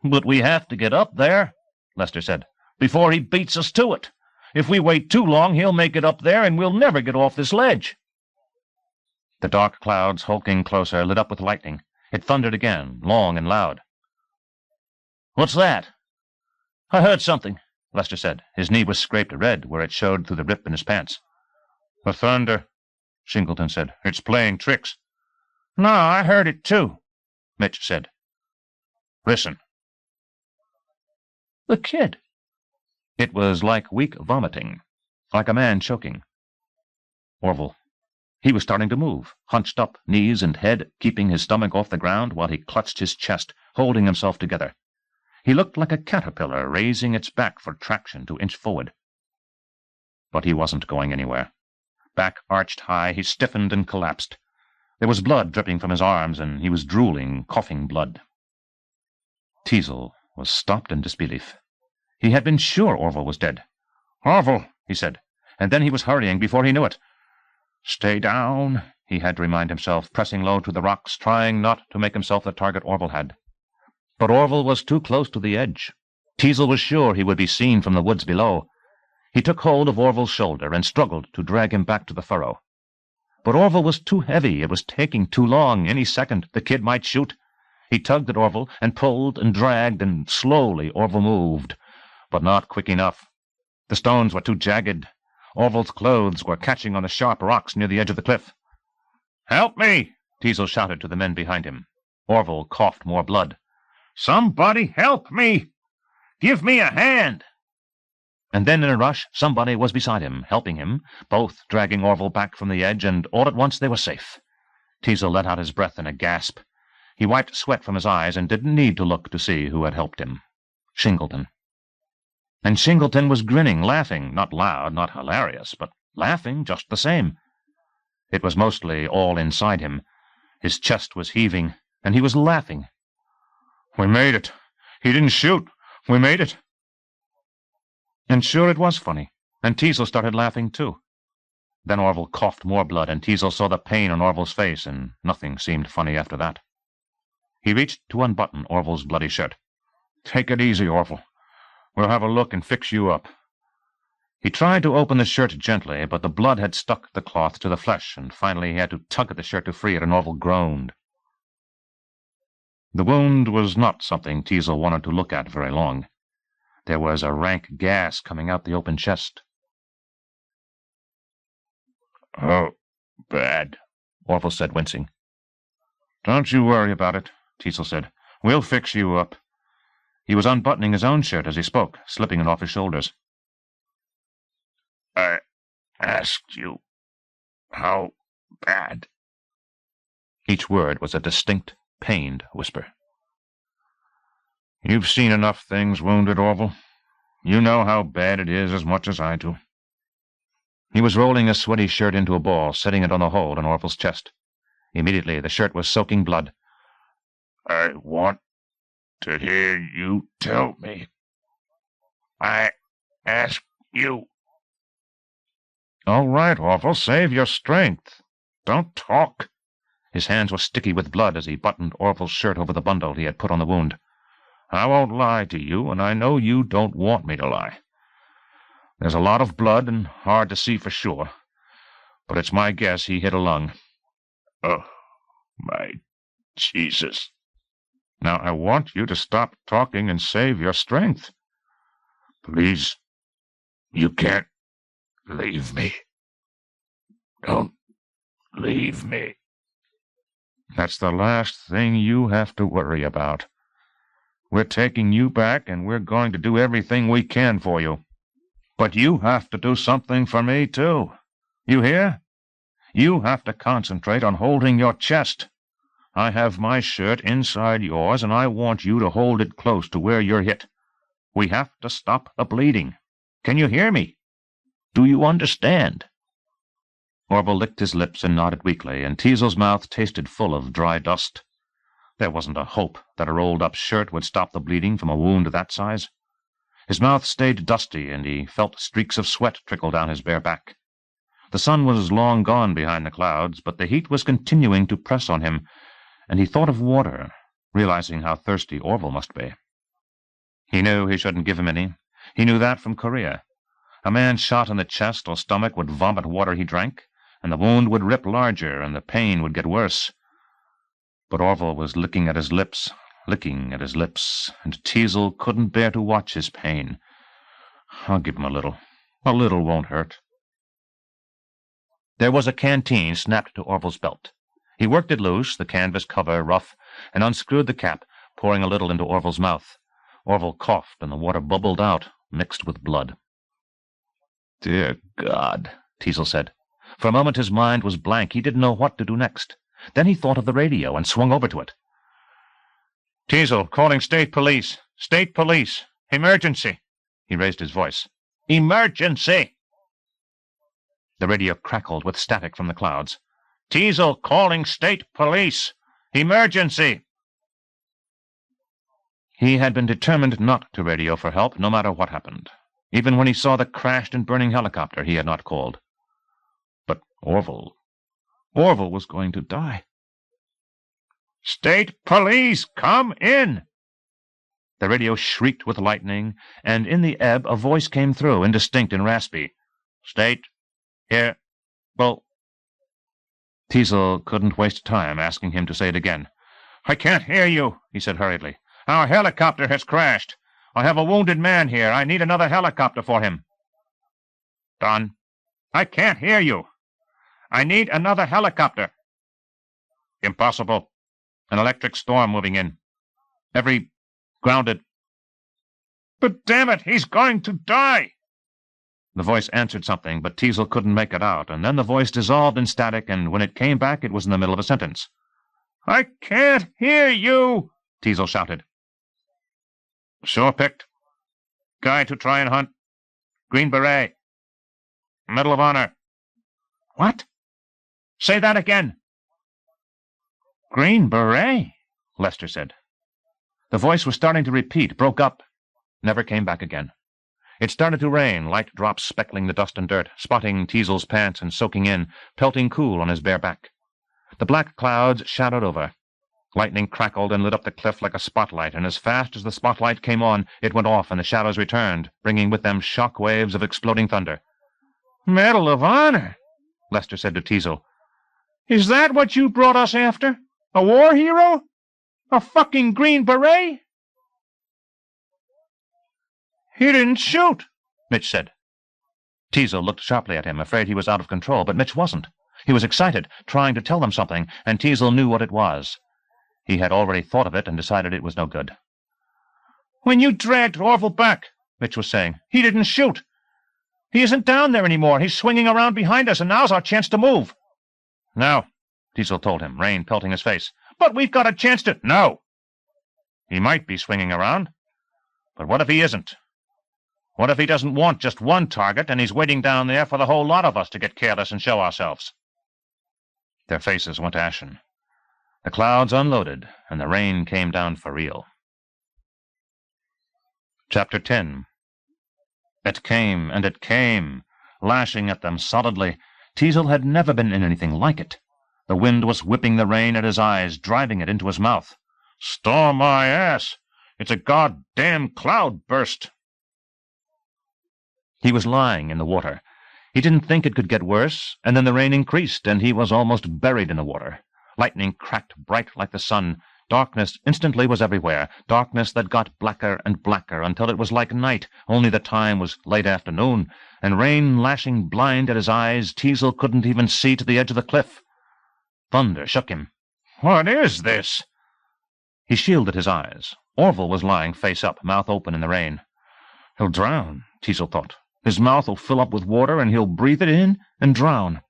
"But we have to get up there," Lester said, "before he beats us to it. If we wait too long, he'll make it up there, and we'll never get off this ledge." The dark clouds, hulking closer, lit up with lightning. It thundered again, long and loud. "What's that?" "I heard something," Lester said. His knee was scraped red where it showed through the rip in his pants. "The thunder," Shingleton said. "It's playing tricks." "No, I heard it too," Mitch said. "Listen." The kid. It was like weak vomiting, like a man choking. Orville. He was starting to move, hunched up, knees and head, keeping his stomach off the ground while he clutched his chest, holding himself together. He looked like a caterpillar raising its back for traction to inch forward. But he wasn't going anywhere. Back arched high, he stiffened and collapsed. There was blood dripping from his arms, and he was drooling, coughing blood. Teasel was stopped in disbelief. He had been sure Orville was dead. "Orville," he said, and then he was hurrying before he knew it. "Stay down," he had to remind himself, pressing low to the rocks, trying not to make himself the target Orville had. But Orville was too close to the edge. Teasel was sure he would be seen from the woods below. He took hold of Orville's shoulder and struggled to drag him back to the furrow. But Orville was too heavy. It was taking too long. Any second the kid might shoot. He tugged at Orville and pulled and dragged, and slowly Orville moved, but not quick enough. The stones were too jagged. Orville's clothes were catching on the sharp rocks near the edge of the cliff. "Help me!" Teasel shouted to the men behind him. Orville coughed more blood. "Somebody help me! Give me a hand!" And then in a rush somebody was beside him, helping him, both dragging Orville back from the edge, and all at once they were safe. Teasel let out his breath in a gasp. He wiped sweat from his eyes and didn't need to look to see who had helped him. Shingleton. And Shingleton was grinning, laughing, not loud, not hilarious, but laughing just the same. It was mostly all inside him. His chest was heaving, and he was laughing. "We made it. He didn't shoot. We made it." And sure it was funny, and Teasel started laughing too. Then Orville coughed more blood, and Teasel saw the pain on Orville's face, and nothing seemed funny after that. He reached to unbutton Orville's bloody shirt. "Take it easy, Orville. We'll have a look and fix you up." He tried to open the shirt gently, but the blood had stuck the cloth to the flesh, and finally he had to tug at the shirt to free it, and Orville groaned. The wound was not something Teasel wanted to look at very long. There was a rank gas coming out the open chest. "Oh, bad," Orville said, wincing. "Don't you worry about it," Teasel said. "We'll fix you up." He was unbuttoning his own shirt as he spoke, slipping it off his shoulders. "I asked you how bad." Each word was a distinct, pained whisper. "You've seen enough things, wounded Orville. You know how bad it is as much as I do." He was rolling his sweaty shirt into a ball, setting it on the hole in Orville's chest. Immediately the shirt was soaking blood. "I want to hear you tell me. I ask you." "All right, Orville, save your strength. Don't talk." His hands were sticky with blood as he buttoned Orville's shirt over the bundle he had put on the wound. "I won't lie to you, and I know you don't want me to lie. There's a lot of blood and hard to see for sure, but it's my guess he hit a lung." "Oh, my Jesus." "Now I want you to stop talking and save your strength." "Please, you can't leave me. Don't leave me." "That's the last thing you have to worry about. We're taking you back, and we're going to do everything we can for you. But you have to do something for me, too. You hear? You have to concentrate on holding your chest. I have my shirt inside yours, and I want you to hold it close to where you're hit. We have to stop the bleeding. Can you hear me? Do you understand?" Orville licked his lips and nodded weakly, and Teasel's mouth tasted full of dry dust. There wasn't a hope that a rolled-up shirt would stop the bleeding from a wound that size. His mouth stayed dusty, and he felt streaks of sweat trickle down his bare back. The sun was long gone behind the clouds, but the heat was continuing to press on him, and he thought of water, realizing how thirsty Orville must be. He knew he shouldn't give him any. He knew that from Korea. A man shot in the chest or stomach would vomit water he drank, and the wound would rip larger, and the pain would get worse. But Orville was licking at his lips, and Teasel couldn't bear to watch his pain. "I'll give him a little. A little won't hurt." There was a canteen snapped to Orville's belt. He worked it loose, the canvas cover rough, and unscrewed the cap, pouring a little into Orville's mouth. Orville coughed, and the water bubbled out, mixed with blood. "Dear God," Teasel said. For a moment his mind was blank. He didn't know what to do next. Then he thought of the radio and swung over to it. "Teasel, calling state police. State police. Emergency." He raised his voice. "Emergency!" The radio crackled with static from the clouds. "Teasel, calling state police. Emergency!" He had been determined not to radio for help, no matter what happened. Even when he saw the crashed and burning helicopter, he had not called. But Orville was going to die. "State police, come in!" The radio shrieked with lightning, and in the ebb a voice came through, indistinct and raspy. "State, here, well..." Teasel couldn't waste time asking him to say it again. "I can't hear you," he said hurriedly. "Our helicopter has crashed. I have a wounded man here. I need another helicopter for him." "Done. I can't hear you. I need another helicopter." "Impossible. An electric storm moving in. Grounded." "But damn it, he's going to die!" The voice answered something, but Teasel couldn't make it out, and then the voice dissolved in static, and when it came back it was in the middle of a sentence. "I can't hear you!" Teasel shouted. "Sure picked. Guy to try and hunt. Green Beret. Medal of Honor." "What? Say that again." "Green Beret," Lester said. The voice was starting to repeat, broke up, never came back again. It started to rain, light drops speckling the dust and dirt, spotting Teasel's pants and soaking in, pelting cool on his bare back. The black clouds shadowed over. Lightning crackled and lit up the cliff like a spotlight, and as fast as the spotlight came on, it went off and the shadows returned, bringing with them shock waves of exploding thunder. "Medal of Honor," Lester said to Teasel. "Is that what you brought us after? A war hero? A fucking Green Beret?" "He didn't shoot," Mitch said. Teasel looked sharply at him, afraid he was out of control, but Mitch wasn't. He was excited, trying to tell them something, and Teasel knew what it was. He had already thought of it and decided it was no good. "When you dragged Orville back," Mitch was saying, "he didn't shoot. He isn't down there anymore. He's swinging around behind us, and now's our chance to move." "No," Teasel told him, rain pelting his face. "But we've got a chance to—" "No. He might be swinging around. But what if he isn't? What if he doesn't want just one target, and he's waiting down there for the whole lot of us to get careless and show ourselves?" Their faces went ashen. The clouds unloaded, and the rain came down for real. Chapter 10. It came, and it came, lashing at them solidly. Teasel had never been in anything like it. The wind was whipping the rain at his eyes, driving it into his mouth. "Storm my ass! It's a goddamn cloud burst!" He was lying in the water. He didn't think it could get worse, and then the rain increased, and he was almost buried in the water. Lightning cracked bright like the sun. Darkness instantly was everywhere, darkness that got blacker and blacker until it was like night, only the time was late afternoon, and rain lashing blind at his eyes. Teasel couldn't even see to the edge of the cliff. Thunder shook him. "What is this?" He shielded his eyes. Orville was lying face up, mouth open in the rain. "He'll drown," Teasel thought. "His mouth will fill up with water, and he'll breathe it in and drown."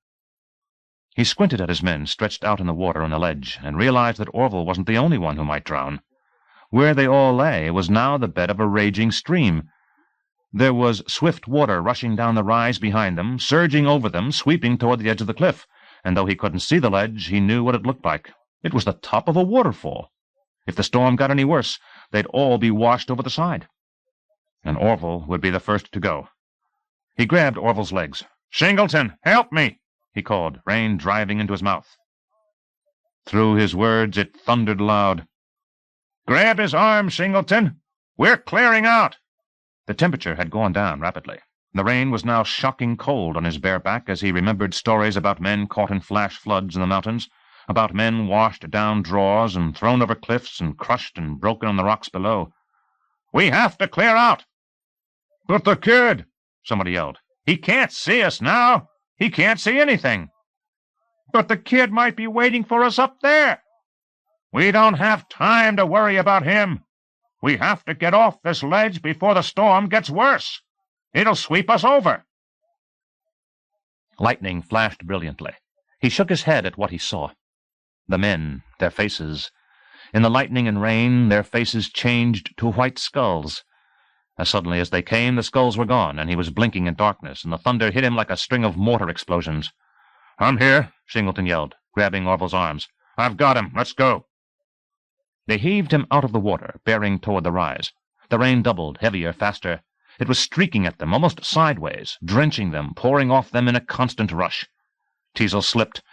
He squinted at his men stretched out in the water on the ledge, and realized that Orville wasn't the only one who might drown. Where they all lay was now the bed of a raging stream. There was swift water rushing down the rise behind them, surging over them, sweeping toward the edge of the cliff, and though he couldn't see the ledge, he knew what it looked like. It was the top of a waterfall. If the storm got any worse, they'd all be washed over the side. And Orville would be the first to go. He grabbed Orville's legs. "Singleton, help me!" he called, rain driving into his mouth. Through his words it thundered loud. "Grab his arm, Singleton! We're clearing out!" The temperature had gone down rapidly. The rain was now shocking cold on his bare back as he remembered stories about men caught in flash floods in the mountains, about men washed down draws and thrown over cliffs and crushed and broken on the rocks below. "We have to clear out!" "But the kid!" somebody yelled. "He can't see us now! He can't see anything!" "But the kid might be waiting for us up there!" "We don't have time to worry about him! We have to get off this ledge before the storm gets worse! It'll sweep us over!" Lightning flashed brilliantly. He shook his head at what he saw. The men, their faces. In the lightning and rain, their faces changed to white skulls. As suddenly as they came, the skulls were gone, and he was blinking in darkness, and the thunder hit him like a string of mortar explosions. "I'm here," Singleton yelled, grabbing Orville's arms. "I've got him. Let's go." They heaved him out of the water, bearing toward the rise. The rain doubled, heavier, faster. It was streaking at them, almost sideways, drenching them, pouring off them in a constant rush. Teasel slipped.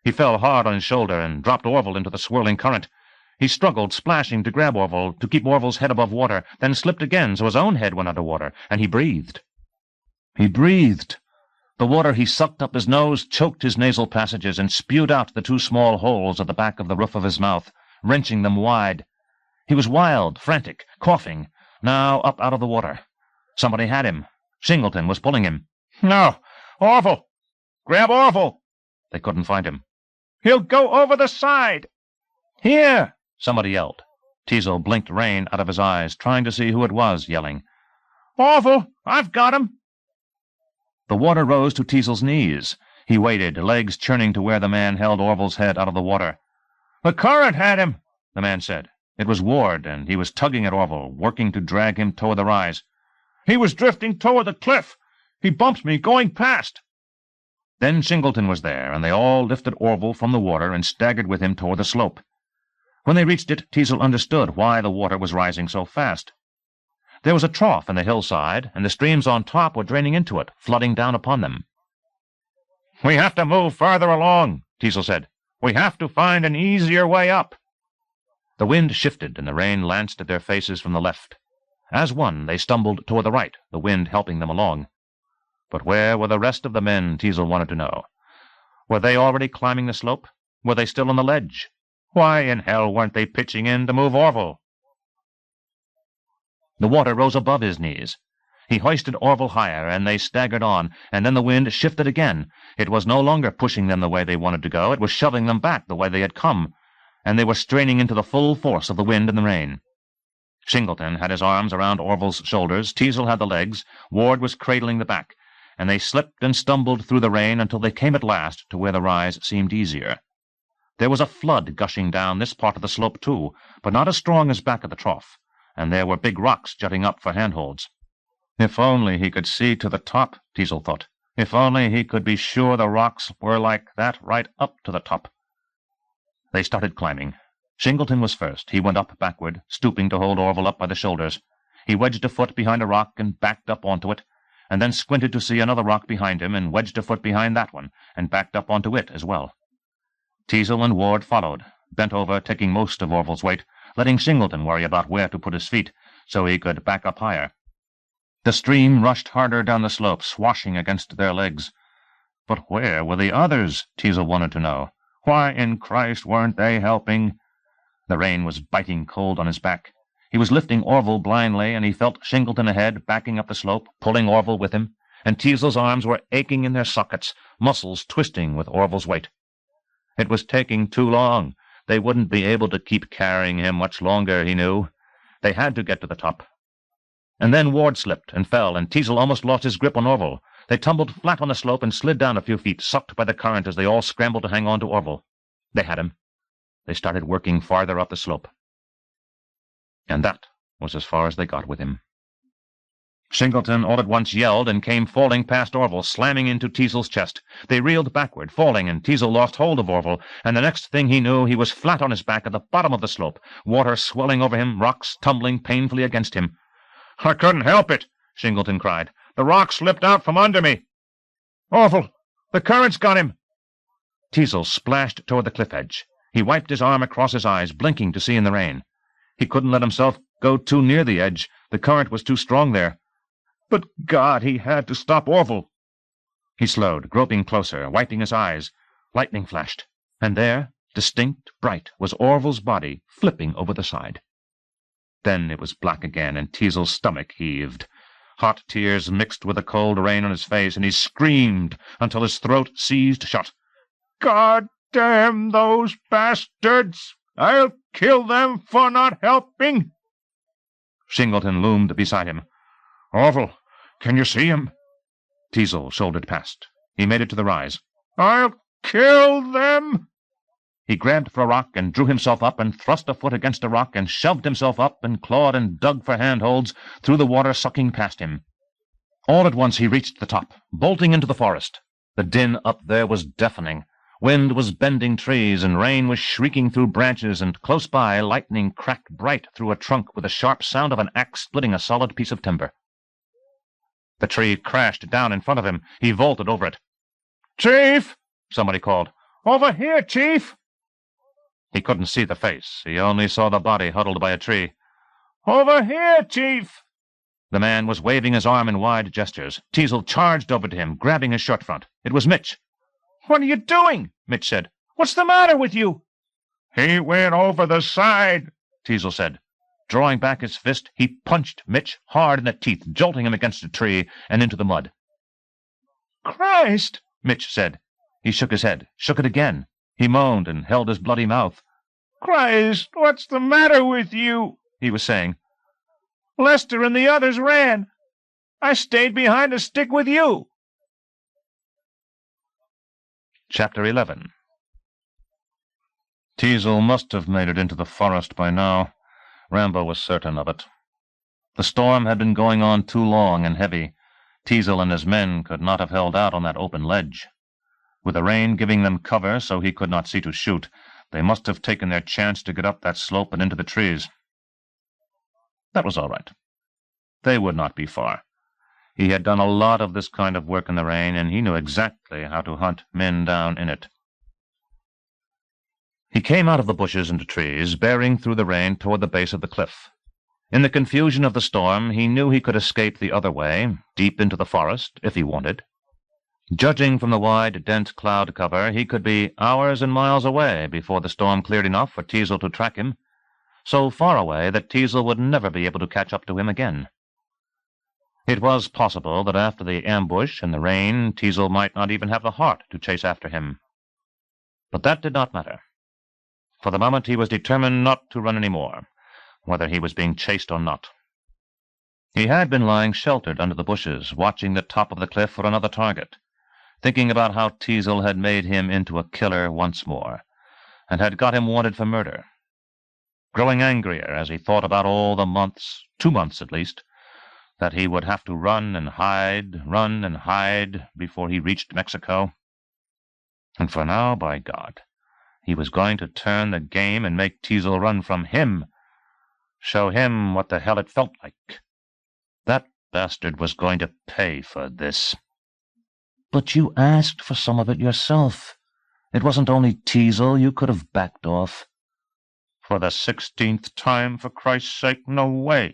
He fell hard on his shoulder and dropped Orville into the swirling current. He struggled, splashing, to grab Orville, to keep Orville's head above water, then slipped again so his own head went under water, and he breathed. He breathed. The water he sucked up his nose choked his nasal passages and spewed out the two small holes at the back of the roof of his mouth, wrenching them wide. He was wild, frantic, coughing, now up out of the water. Somebody had him. Singleton was pulling him. "No! Orville! Grab Orville!" They couldn't find him. "He'll go over the side!" "Here!" somebody yelled. Teasel blinked rain out of his eyes, trying to see who it was yelling. "Orville! I've got him!" The water rose to Teasel's knees. He waited, legs churning to where the man held Orville's head out of the water. "The current had him," the man said. It was Ward, and he was tugging at Orville, working to drag him toward the rise. "He was drifting toward the cliff. He bumped me going past." Then Singleton was there, and they all lifted Orville from the water and staggered with him toward the slope. When they reached it, Teasel understood why the water was rising so fast. There was a trough in the hillside, and the streams on top were draining into it, flooding down upon them. "We have to move farther along," Teasel said. "We have to find an easier way up." The wind shifted, and the rain lanced at their faces from the left. As one, they stumbled toward the right, the wind helping them along. But where were the rest of the men, Teasel wanted to know? Were they already climbing the slope? Were they still on the ledge? Why in hell weren't they pitching in to move Orville? The water rose above his knees. He hoisted Orville higher, and they staggered on, and then the wind shifted again. It was no longer pushing them the way they wanted to go, it was shoving them back the way they had come, and they were straining into the full force of the wind and the rain. Singleton had his arms around Orville's shoulders, Teasel had the legs, Ward was cradling the back, and they slipped and stumbled through the rain until they came at last to where the rise seemed easier. There was a flood gushing down this part of the slope, too, but not as strong as back of the trough, and there were big rocks jutting up for handholds. If only he could see to the top, Teasel thought. If only he could be sure the rocks were like that right up to the top. They started climbing. Singleton was first. He went up backward, stooping to hold Orville up by the shoulders. He wedged a foot behind a rock and backed up onto it, and then squinted to see another rock behind him and wedged a foot behind that one and backed up onto it as well. Teasel and Ward followed, bent over, taking most of Orville's weight, letting Singleton worry about where to put his feet so he could back up higher. The stream rushed harder down the slope, swashing against their legs. But where were the others? Teasel wanted to know. Why in Christ weren't they helping? The rain was biting cold on his back. He was lifting Orville blindly, and he felt Singleton ahead, backing up the slope, pulling Orville with him, and Teasel's arms were aching in their sockets, muscles twisting with Orville's weight. It was taking too long. They wouldn't be able to keep carrying him much longer, he knew. They had to get to the top. And then Ward slipped and fell, and Teasel almost lost his grip on Orville. They tumbled flat on the slope and slid down a few feet, sucked by the current as they all scrambled to hang on to Orville. They had him. They started working farther up the slope. And that was as far as they got with him. Singleton all at once yelled and came falling past Orville, slamming into Teasel's chest. They reeled backward, falling, and Teasel lost hold of Orville, and the next thing he knew he was flat on his back at the bottom of the slope, water swelling over him, rocks tumbling painfully against him. "I couldn't help it," Singleton cried. "The rock slipped out from under me. Orville, the current's got him." Teasel splashed toward the cliff edge. He wiped his arm across his eyes, blinking to see in the rain. He couldn't let himself go too near the edge. The current was too strong there. But, God, he had to stop Orville. He slowed, groping closer, wiping his eyes. Lightning flashed, and there, distinct, bright, was Orville's body flipping over the side. Then it was black again, and Teasel's stomach heaved. Hot tears mixed with the cold rain on his face, and he screamed until his throat seized shut. "God damn those bastards! I'll kill them for not helping!" Singleton loomed beside him. "Orville, can you see him?" Teasel shouldered past. He made it to the rise. "I'll kill them!" He grabbed for a rock and drew himself up and thrust a foot against a rock and shoved himself up and clawed and dug for handholds through the water sucking past him. All at once he reached the top, bolting into the forest. The din up there was deafening. Wind was bending trees, and rain was shrieking through branches, and close by lightning cracked bright through a trunk with the sharp sound of an axe splitting a solid piece of timber. The tree crashed down in front of him. He vaulted over it. "Chief!" somebody called. "Over here, Chief!" He couldn't see the face. He only saw the body huddled by a tree. "Over here, Chief!" The man was waving his arm in wide gestures. Teasel charged over to him, grabbing his shirt front. It was Mitch. "What are you doing?" Mitch said. "What's the matter with you?" "He went over the side," Teasel said. Drawing back his fist, he punched Mitch hard in the teeth, jolting him against a tree and into the mud. "Christ!" Mitch said. He shook his head, shook it again. He moaned and held his bloody mouth. "Christ, what's the matter with you?" he was saying. "Lester and the others ran. I stayed behind to stick with you." Chapter 11. Teasel must have made it into the forest by now. Rambo was certain of it. The storm had been going on too long and heavy. Teasel and his men could not have held out on that open ledge. With the rain giving them cover so he could not see to shoot, they must have taken their chance to get up that slope and into the trees. That was all right. They would not be far. He had done a lot of this kind of work in the rain, and he knew exactly how to hunt men down in it. He came out of the bushes and trees, bearing through the rain toward the base of the cliff. In the confusion of the storm, he knew he could escape the other way, deep into the forest, if he wanted. Judging from the wide, dense cloud cover, he could be hours and miles away before the storm cleared enough for Teasel to track him, so far away that Teasel would never be able to catch up to him again. It was possible that after the ambush and the rain, Teasel might not even have the heart to chase after him. But that did not matter. For the moment he was determined not to run any more, whether he was being chased or not. He had been lying sheltered under the bushes, watching the top of the cliff for another target, thinking about how Teasel had made him into a killer once more, and had got him wanted for murder. Growing angrier as he thought about all the months, 2 months at least, that he would have to run and hide before he reached Mexico. And for now, by God, he was going to turn the game and make Teasel run from him, show him what the hell it felt like. That bastard was going to pay for this. But you asked for some of it yourself. It wasn't only Teasel. You could have backed off. For the 16th time, for Christ's sake, no way.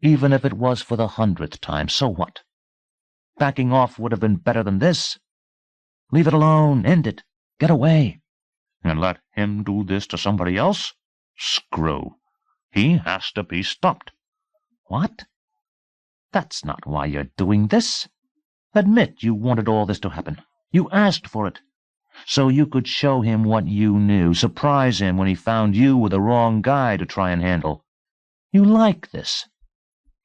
Even if it was for the 100th time, so what? Backing off would have been better than this. Leave it alone, end it, get away. And let him do this to somebody else? Screw. He has to be stopped. What? That's not why you're doing this. Admit you wanted all this to happen. You asked for it. So you could show him what you knew, surprise him when he found you were the wrong guy to try and handle. You like this.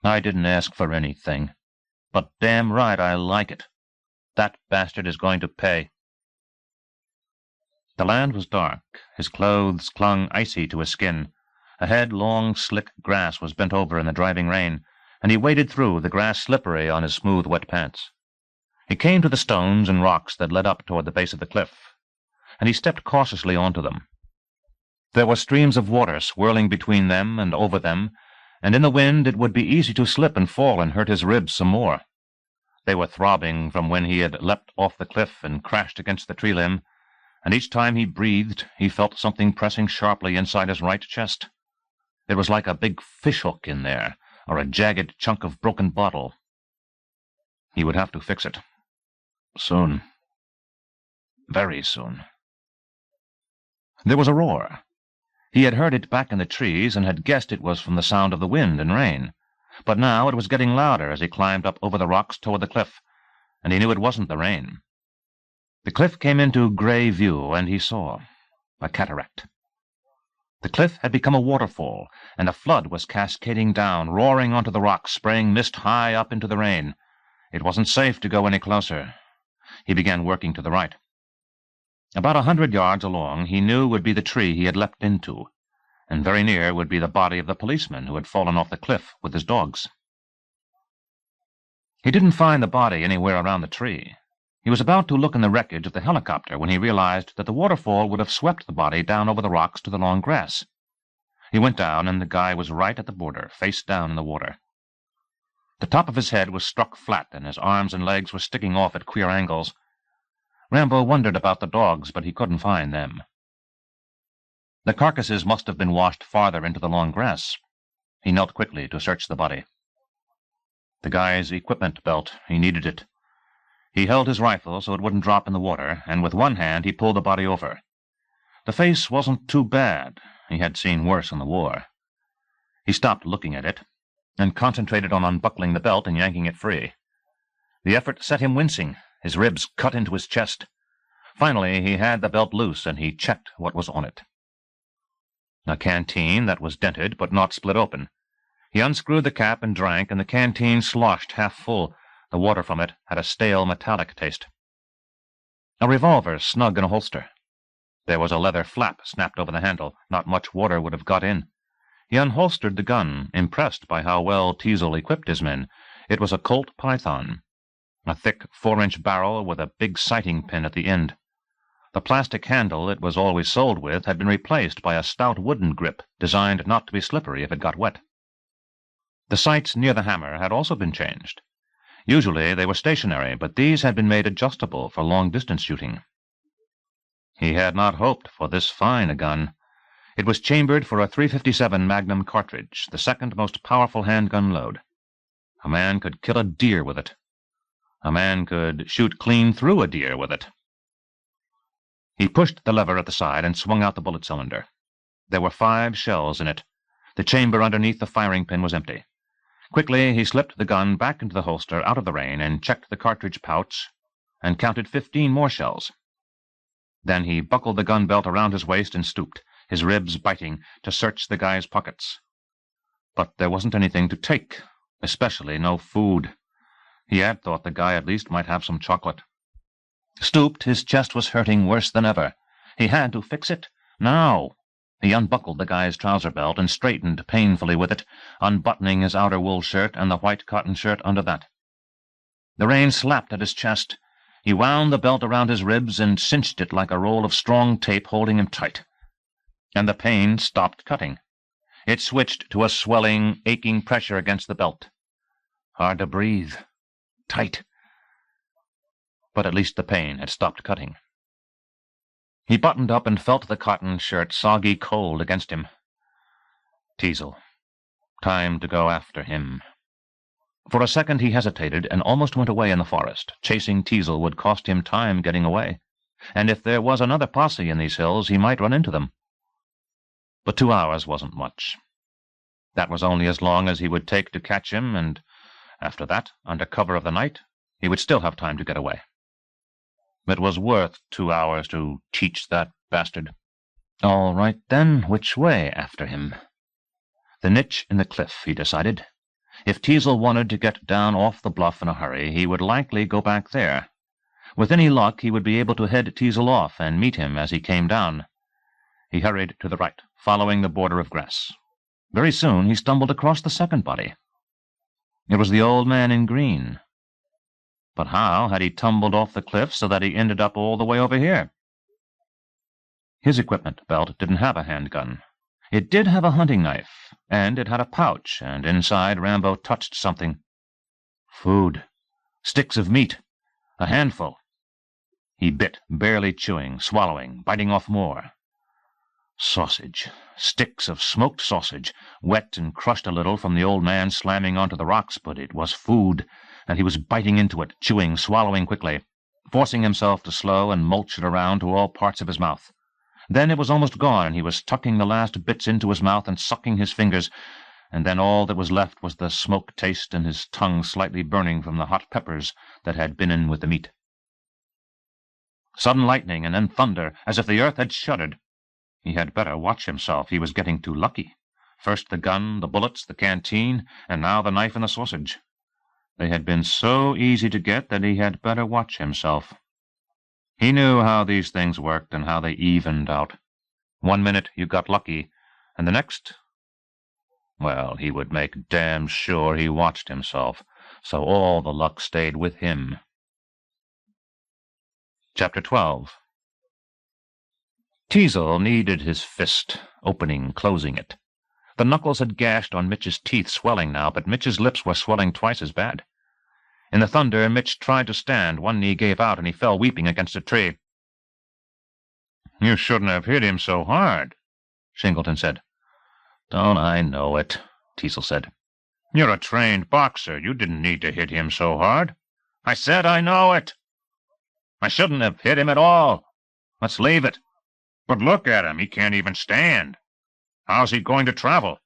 I didn't ask for anything. But damn right I like it. That bastard is going to pay. The land was dark. His clothes clung icy to his skin. Ahead, long, slick grass was bent over in the driving rain, and he waded through, the grass slippery on his smooth, wet pants. He came to the stones and rocks that led up toward the base of the cliff, and he stepped cautiously onto them. There were streams of water swirling between them and over them, and in the wind it would be easy to slip and fall and hurt his ribs some more. They were throbbing from when he had leapt off the cliff and crashed against the tree limb, and each time he breathed he felt something pressing sharply inside his right chest. It was like a big fishhook in there, or a jagged chunk of broken bottle. He would have to fix it. Soon. Very soon. There was a roar. He had heard it back in the trees and had guessed it was from the sound of the wind and rain. But now it was getting louder as he climbed up over the rocks toward the cliff, and he knew it wasn't the rain. The cliff came into gray view, and he saw a cataract. The cliff had become a waterfall, and a flood was cascading down, roaring onto the rocks, spraying mist high up into the rain. It wasn't safe to go any closer. He began working to the right. About 100 yards along he knew would be the tree he had leapt into, and very near would be the body of the policeman who had fallen off the cliff with his dogs. He didn't find the body anywhere around the tree. He was about to look in the wreckage of the helicopter when he realized that the waterfall would have swept the body down over the rocks to the long grass. He went down, and the guy was right at the border, face down in the water. The top of his head was struck flat, and his arms and legs were sticking off at queer angles. Rambo wondered about the dogs, but he couldn't find them. The carcasses must have been washed farther into the long grass. He knelt quickly to search the body. The guy's equipment belt, he needed it. He held his rifle so it wouldn't drop in the water, and with one hand he pulled the body over. The face wasn't too bad. He had seen worse in the war. He stopped looking at it, and concentrated on unbuckling the belt and yanking it free. The effort set him wincing. His ribs cut into his chest. Finally, he had the belt loose, and he checked what was on it. A canteen that was dented but not split open. He unscrewed the cap and drank, and the canteen sloshed half full. The water from it had a stale metallic taste. A revolver snug in a holster. There was a leather flap snapped over the handle. Not much water would have got in. He unholstered the gun, impressed by how well Teasel equipped his men. It was a Colt Python. A thick 4-inch barrel with a big sighting pin at the end. The plastic handle it was always sold with had been replaced by a stout wooden grip designed not to be slippery if it got wet. The sights near the hammer had also been changed. Usually they were stationary, but these had been made adjustable for long-distance shooting. He had not hoped for this fine a gun. It was chambered for a .357 Magnum cartridge, the second most powerful handgun load. A man could kill a deer with it. A man could shoot clean through a deer with it. He pushed the lever at the side and swung out the bullet cylinder. There were 5 shells in it. The chamber underneath the firing pin was empty. Quickly he slipped the gun back into the holster out of the rain and checked the cartridge pouch and counted 15 more shells. Then he buckled the gun belt around his waist and stooped, his ribs biting, to search the guy's pockets. But there wasn't anything to take, especially no food. He had thought the guy at least might have some chocolate. Stooped, his chest was hurting worse than ever. He had to fix it. Now. He unbuckled the guy's trouser belt and straightened painfully with it, unbuttoning his outer wool shirt and the white cotton shirt under that. The rain slapped at his chest. He wound the belt around his ribs and cinched it like a roll of strong tape holding him tight. And the pain stopped cutting. It switched to a swelling, aching pressure against the belt. Hard to breathe. Tight. But at least the pain had stopped cutting. He buttoned up and felt the cotton shirt soggy cold against him. Teasel. Time to go after him. For a second he hesitated and almost went away in the forest. Chasing Teasel would cost him time getting away, and if there was another posse in these hills he might run into them. But 2 hours wasn't much. That was only as long as he would take to catch him, and after that, under cover of the night, he would still have time to get away. It was worth 2 hours to teach that bastard. All right, then, which way after him? The niche in the cliff, he decided. If Teasel wanted to get down off the bluff in a hurry, he would likely go back there. With any luck, he would be able to head Teasel off and meet him as he came down. He hurried to the right, following the border of grass. Very soon he stumbled across the second body. It was the old man in green. But how had he tumbled off the cliff so that he ended up all the way over here? His equipment belt didn't have a handgun. It did have a hunting knife, and it had a pouch, and inside Rambo touched something. Food. Sticks of meat. A handful. He bit, barely chewing, swallowing, biting off more. Sausage. Sticks of smoked sausage, wet and crushed a little from the old man slamming onto the rocks, but it was food, and he was biting into it, chewing, swallowing quickly, forcing himself to slow and mulch it around to all parts of his mouth. Then it was almost gone, and he was tucking the last bits into his mouth and sucking his fingers, and then all that was left was the smoke taste and his tongue slightly burning from the hot peppers that had been in with the meat. Sudden lightning and then thunder, as if the earth had shuddered. He had better watch himself. He was getting too lucky. First the gun, the bullets, the canteen, and now the knife and the sausage. They had been so easy to get that he had better watch himself. He knew how these things worked and how they evened out. 1 minute you got lucky, and the next... Well, he would make damn sure he watched himself, so all the luck stayed with him. Chapter 12. Teasel needed his fist, opening, closing it. The knuckles had gashed on Mitch's teeth, swelling now, but Mitch's lips were swelling twice as bad. In the thunder, Mitch tried to stand. One knee gave out, and he fell weeping against a tree. "You shouldn't have hit him so hard," Singleton said. "Don't I know it?" Teasel said. "You're a trained boxer. You didn't need to hit him so hard." "I said I know it. I shouldn't have hit him at all. Let's leave it." "But look at him. He can't even stand. How's he going to travel?"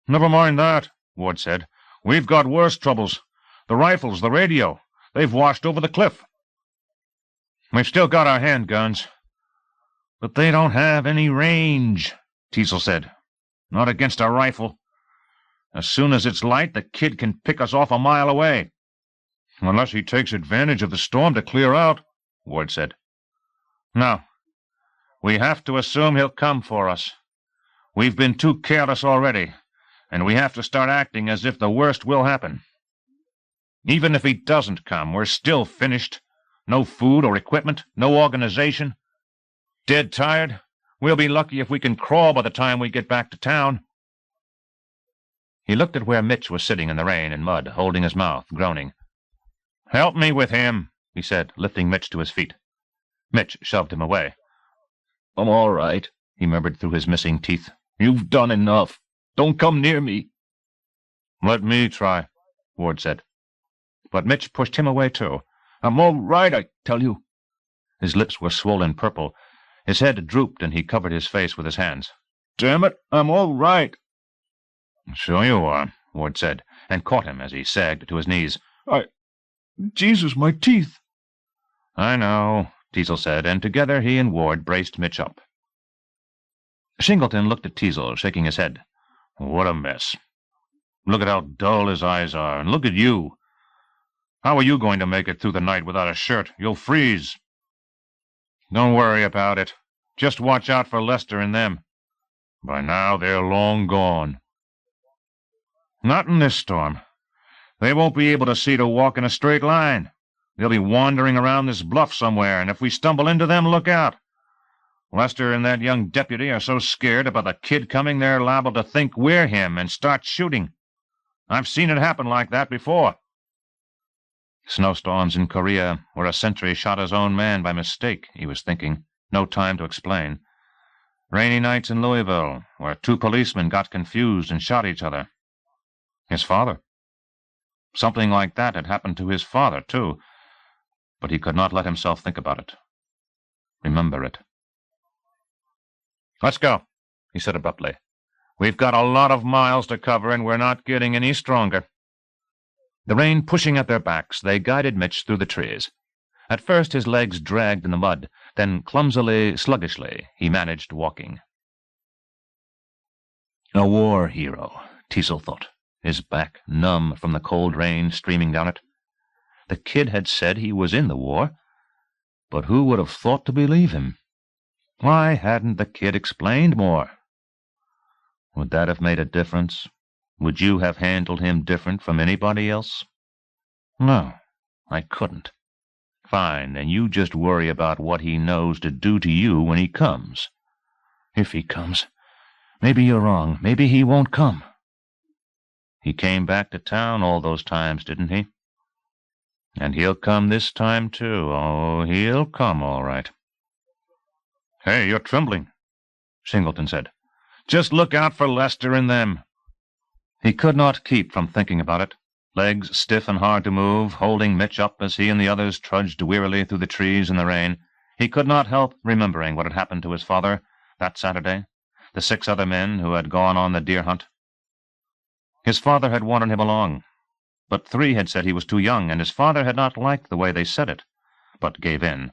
"Never mind that," Ward said. "We've got worse troubles. The rifles, the radio, they've washed over the cliff. We've still got our handguns, but they don't have any range," Teasel said. "Not against a rifle. As soon as it's light, the kid can pick us off a mile away." "Unless he takes advantage of the storm to clear out," Ward said. "No. We have to assume he'll come for us. We've been too careless already, and we have to start acting as if the worst will happen. Even if he doesn't come, we're still finished. No food or equipment, no organization. Dead tired. We'll be lucky if we can crawl by the time we get back to town." He looked at where Mitch was sitting in the rain and mud, holding his mouth, groaning. "Help me with him," he said, lifting Mitch to his feet. Mitch shoved him away. "I'm all right," he murmured through his missing teeth. "You've done enough. Don't come near me." "Let me try," Ward said. But Mitch pushed him away, too. "I'm all right, I tell you." His lips were swollen purple. His head drooped, and he covered his face with his hands. "Damn it, I'm all right." "Sure you are," Ward said, and caught him as he sagged to his knees. Jesus, my teeth." "I know," Teasel said, and together he and Ward braced Mitch up. Singleton looked at Teasel, shaking his head. "What a mess. Look at how dull his eyes are, and look at you. How are you going to make it through the night without a shirt? You'll freeze." "Don't worry about it. Just watch out for Lester and them. By now they're long gone." "Not in this storm. They won't be able to see to walk in a straight line. They'll be wandering around this bluff somewhere, and if we stumble into them, look out. Lester and that young deputy are so scared about the kid coming they're liable to think we're him and start shooting. I've seen it happen like that before." Snowstorms in Korea, where a sentry shot his own man by mistake, he was thinking. No time to explain. Rainy nights in Louisville, where 2 policemen got confused and shot each other. His father. Something like that had happened to his father, too, but he could not let himself think about it. Remember it. "Let's go," he said abruptly. "We've got a lot of miles to cover, and we're not getting any stronger." The rain pushing at their backs, they guided Mitch through the trees. At first his legs dragged in the mud, then clumsily, sluggishly, he managed walking. A war hero, Teasel thought, his back numb from the cold rain streaming down it. The kid had said he was in the war, but who would have thought to believe him? Why hadn't the kid explained more? Would that have made a difference? Would you have handled him different from anybody else? No, I couldn't. Fine, then you just worry about what he knows to do to you when he comes. If he comes. Maybe you're wrong. Maybe he won't come. He came back to town all those times, didn't he? And he'll come this time, too. Oh, he'll come, all right. Hey, you're trembling, Singleton said. Just look out for Lester and them. He could not keep from thinking about it, legs stiff and hard to move, holding Mitch up as he and the others trudged wearily through the trees in the rain. He could not help remembering what had happened to his father that Saturday, the 6 other men who had gone on the deer hunt. His father had wanted him along, but 3 had said he was too young, and his father had not liked the way they said it, but gave in.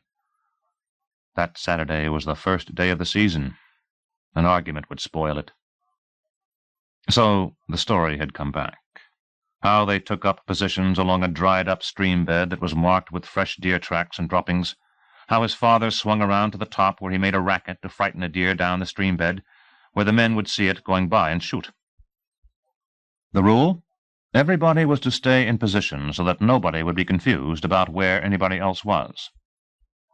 That Saturday was the first day of the season. An argument would spoil it. So the story had come back. How they took up positions along a dried-up stream bed that was marked with fresh deer tracks and droppings. How his father swung around to the top where he made a racket to frighten a deer down the stream bed, where the men would see it going by and shoot. The rule? Everybody was to stay in position so that nobody would be confused about where anybody else was.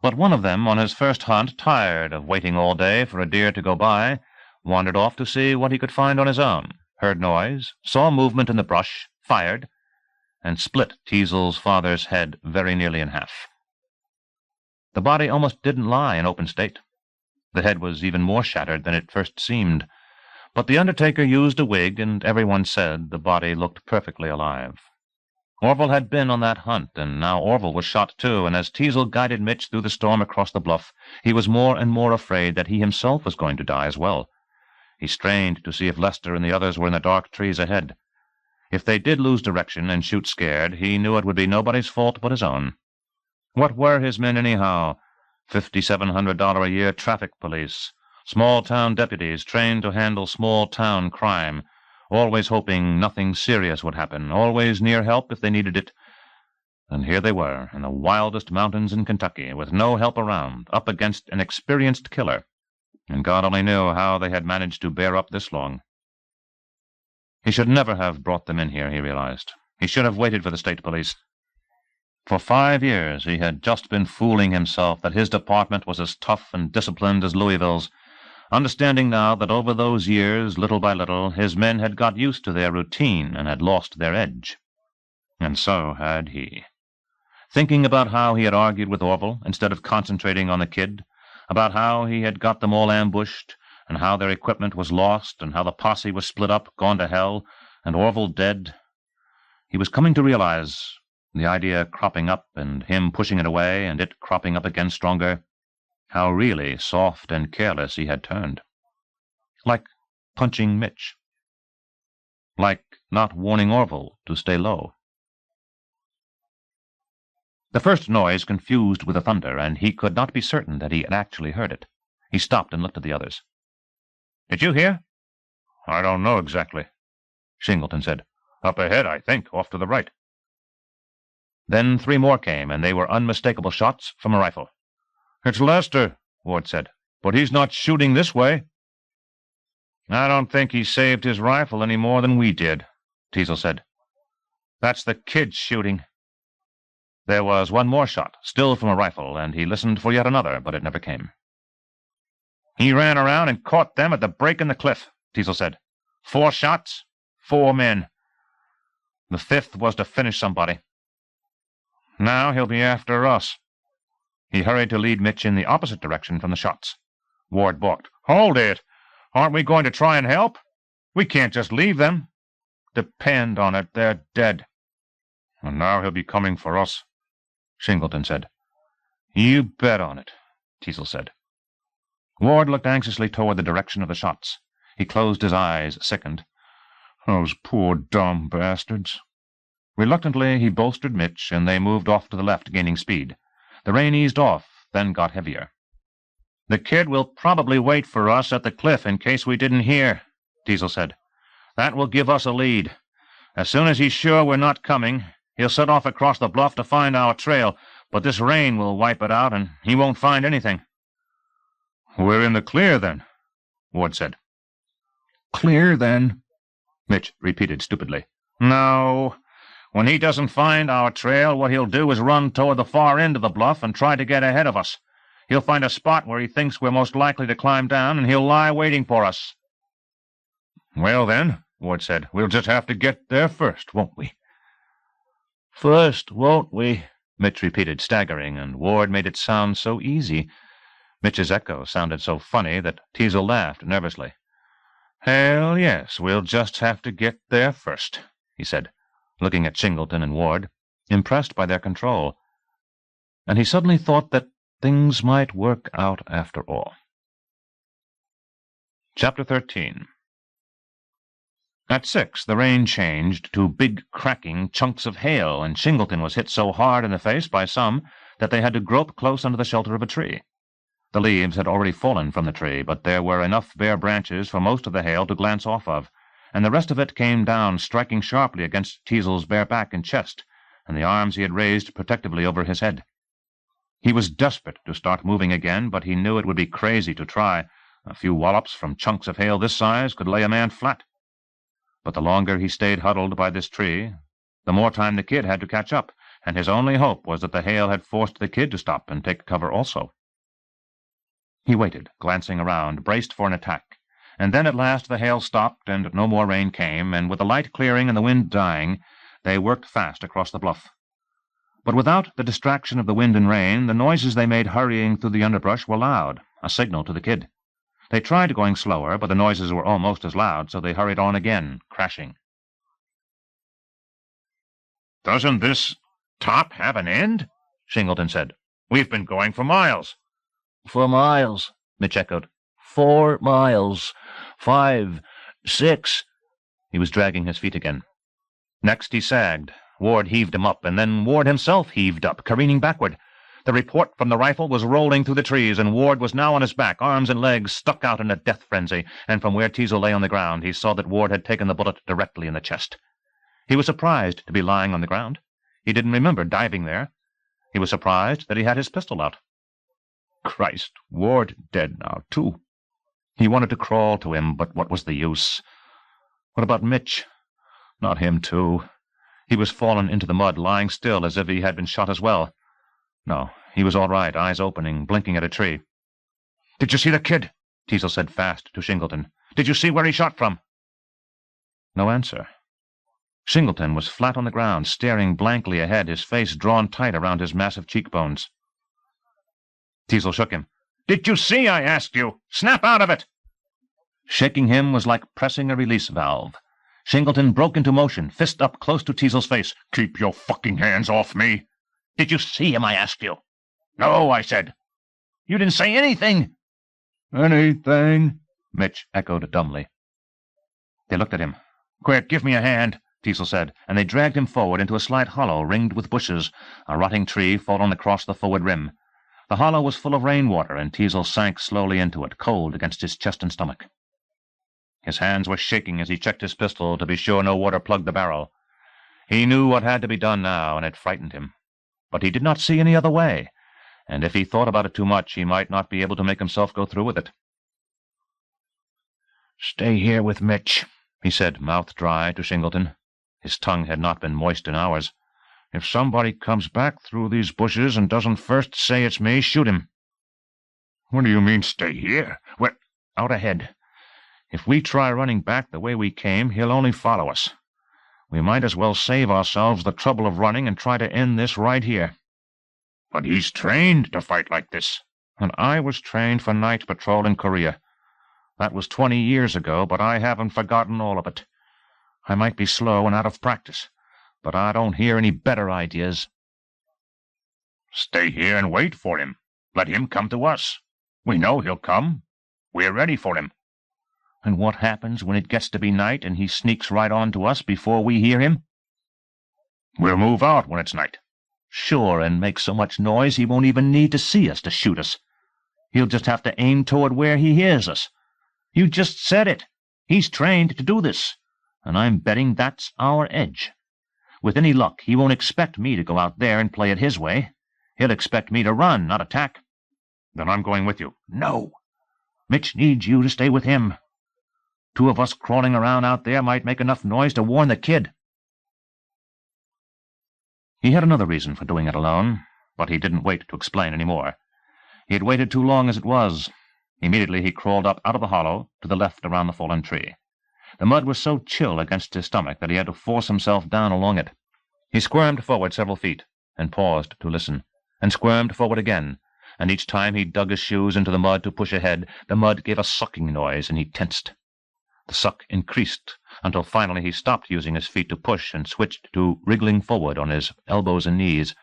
But one of them, on his first hunt, tired of waiting all day for a deer to go by, wandered off to see what he could find on his own, heard noise, saw movement in the brush, fired, and split Teasel's father's head very nearly in half. The body almost didn't lie in open state. The head was even more shattered than it first seemed, but the undertaker used a wig, and everyone said the body looked perfectly alive. Orville had been on that hunt, and now Orville was shot too, and as Teasel guided Mitch through the storm across the bluff, he was more and more afraid that he himself was going to die as well. He strained to see if Lester and the others were in the dark trees ahead. If they did lose direction and shoot scared, he knew it would be nobody's fault but his own. What were his men anyhow? $5,700 a year traffic police, small-town deputies trained to handle small-town crime, always hoping nothing serious would happen, always near help if they needed it. And here they were, in the wildest mountains in Kentucky, with no help around, up against an experienced killer, and God only knew how they had managed to bear up this long. He should never have brought them in here, he realized. He should have waited for the state police. For 5 years he had just been fooling himself that his department was as tough and disciplined as Louisville's, understanding now that over those years, little by little, his men had got used to their routine and had lost their edge. And so had he. Thinking about how he had argued with Orville instead of concentrating on the kid, about how he had got them all ambushed, and how their equipment was lost, and how the posse was split up, gone to hell, and Orville dead, he was coming to realize, the idea cropping up and him pushing it away and it cropping up again stronger, how really soft and careless he had turned. Like punching Mitch. Like not warning Orville to stay low. The first noise confused with the thunder, and he could not be certain that he had actually heard it. He stopped and looked at the others. "Did you hear?" "I don't know exactly," Singleton said. "Up ahead, I think, off to the right." Then 3 more came, and they were unmistakable shots from a rifle. "It's Lester," Ward said, "but he's not shooting this way." "I don't think he saved his rifle any more than we did," Teasel said. "That's the kid shooting." There was 1 more shot, still from a rifle, and he listened for yet another, but it never came. "He ran around and caught them at the break in the cliff," Teasel said. 4 shots, 4 men. The 5th was to finish somebody. Now he'll be after us." He hurried to lead Mitch in the opposite direction from the shots. Ward balked. "Hold it! Aren't we going to try and help? We can't just leave them. Depend on it, they're dead." "And now he'll be coming for us," Singleton said. "You bet on it," Teasel said. Ward looked anxiously toward the direction of the shots. He closed his eyes, sickened. "Those poor dumb bastards." Reluctantly, he bolstered Mitch, and they moved off to the left, gaining speed. The rain eased off, then got heavier. "The kid will probably wait for us at the cliff in case we didn't hear," Teasel said. "That will give us a lead. As soon as he's sure we're not coming, he'll set off across the bluff to find our trail, but this rain will wipe it out, and he won't find anything." "We're in the clear, then," Ward said. Clear, then, Mitch repeated stupidly. No. When he doesn't find our trail, what he'll do is run toward the far end of the bluff and try to get ahead of us. He'll find a spot where he thinks we're most likely to climb down, and he'll lie waiting for us. Well, then, Ward said, we'll just have to get there first, won't we? First, won't we? Mitch repeated, staggering, and Ward made it sound so easy. Mitch's echo sounded so funny that Teasel laughed nervously. Hell, yes, we'll just have to get there first, he said, looking at Shingleton and Ward, impressed by their control. And he suddenly thought that things might work out after all. Chapter 13. At 6, the rain changed to big, cracking chunks of hail, and Shingleton was hit so hard in the face by some that they had to grope close under the shelter of a tree. The leaves had already fallen from the tree, but there were enough bare branches for most of the hail to glance off of, and the rest of it came down, striking sharply against Teasel's bare back and chest, and the arms he had raised protectively over his head. He was desperate to start moving again, but he knew it would be crazy to try. A few wallops from chunks of hail this size could lay a man flat. But the longer he stayed huddled by this tree, the more time the kid had to catch up, and his only hope was that the hail had forced the kid to stop and take cover also. He waited, glancing around, braced for an attack, and then at last the hail stopped and no more rain came, and with the light clearing and the wind dying, they worked fast across the bluff. But without the distraction of the wind and rain, the noises they made hurrying through the underbrush were loud, a signal to the kid. They tried going slower, but the noises were almost as loud, so they hurried on again, crashing. Doesn't this top have an end? Shingleton said. We've been going for miles. For miles, Mitch echoed. 4 miles. 5, 6. He was dragging his feet again. Next he sagged. Ward heaved him up, and then Ward himself heaved up, careening backward. The report from the rifle was rolling through the trees, and Ward was now on his back, arms and legs stuck out in a death frenzy, and from where Teasel lay on the ground he saw that Ward had taken the bullet directly in the chest. He was surprised to be lying on the ground. He didn't remember diving there. He was surprised that he had his pistol out. Christ, Ward dead now, too. He wanted to crawl to him, but what was the use? What about Mitch? Not him, too. He was fallen into the mud, lying still as if he had been shot as well. No, he was all right, eyes opening, blinking at a tree. "Did you see the kid?" Teasel said fast to Shingleton. "Did you see where he shot from?" No answer. Shingleton was flat on the ground, staring blankly ahead, his face drawn tight around his massive cheekbones. Teasel shook him. "Did you see, I asked you? Snap out of it!" Shaking him was like pressing a release valve. Shingleton broke into motion, fist up close to Teasel's face. "Keep your fucking hands off me!" "Did you see him, I asked you?" "No," I said. "You didn't say anything." Anything? Mitch echoed dumbly. They looked at him. "Quick, give me a hand," Teasel said, and they dragged him forward into a slight hollow ringed with bushes, a rotting tree fallen across the forward rim. The hollow was full of rainwater, and Teasel sank slowly into it, cold against his chest and stomach. His hands were shaking as he checked his pistol to be sure no water plugged the barrel. He knew what had to be done now, and it frightened him. But he did not see any other way, and if he thought about it too much, he might not be able to make himself go through with it. "Stay here with Mitch," he said, mouth dry, to Shingleton. His tongue had not been moist in hours. "If somebody comes back through these bushes and doesn't first say it's me, shoot him." "What do you mean, stay here?" "We're out ahead. If we try running back the way we came, he'll only follow us. We might as well save ourselves the trouble of running and try to end this right here." "But he's trained to fight like this." "And I was trained for night patrol in Korea. That was 20 years ago, but I haven't forgotten all of it. I might be slow and out of practice, but I don't hear any better ideas." "Stay here and wait for him. Let him come to us. We know he'll come. We're ready for him." "And what happens when it gets to be night and he sneaks right on to us before we hear him?" "We'll move out when it's night." "Sure, and make so much noise he won't even need to see us to shoot us. He'll just have to aim toward where he hears us. You just said it. He's trained to do this, and I'm betting that's our edge. With any luck, he won't expect me to go out there and play it his way. He'll expect me to run, not attack." "Then I'm going with you." "No. Mitch needs you to stay with him." 2 of us crawling around out there might make enough noise to warn the kid. He had another reason for doing it alone, but he didn't wait to explain any more. He had waited too long as it was. Immediately he crawled up out of the hollow to the left around the fallen tree. The mud was so chill against his stomach that he had to force himself down along it. He squirmed forward several feet, and paused to listen, and squirmed forward again, and each time he dug his shoes into the mud to push ahead, the mud gave a sucking noise, and he tensed. The suck increased, until finally he stopped using his feet to push and switched to wriggling forward on his elbows and knees,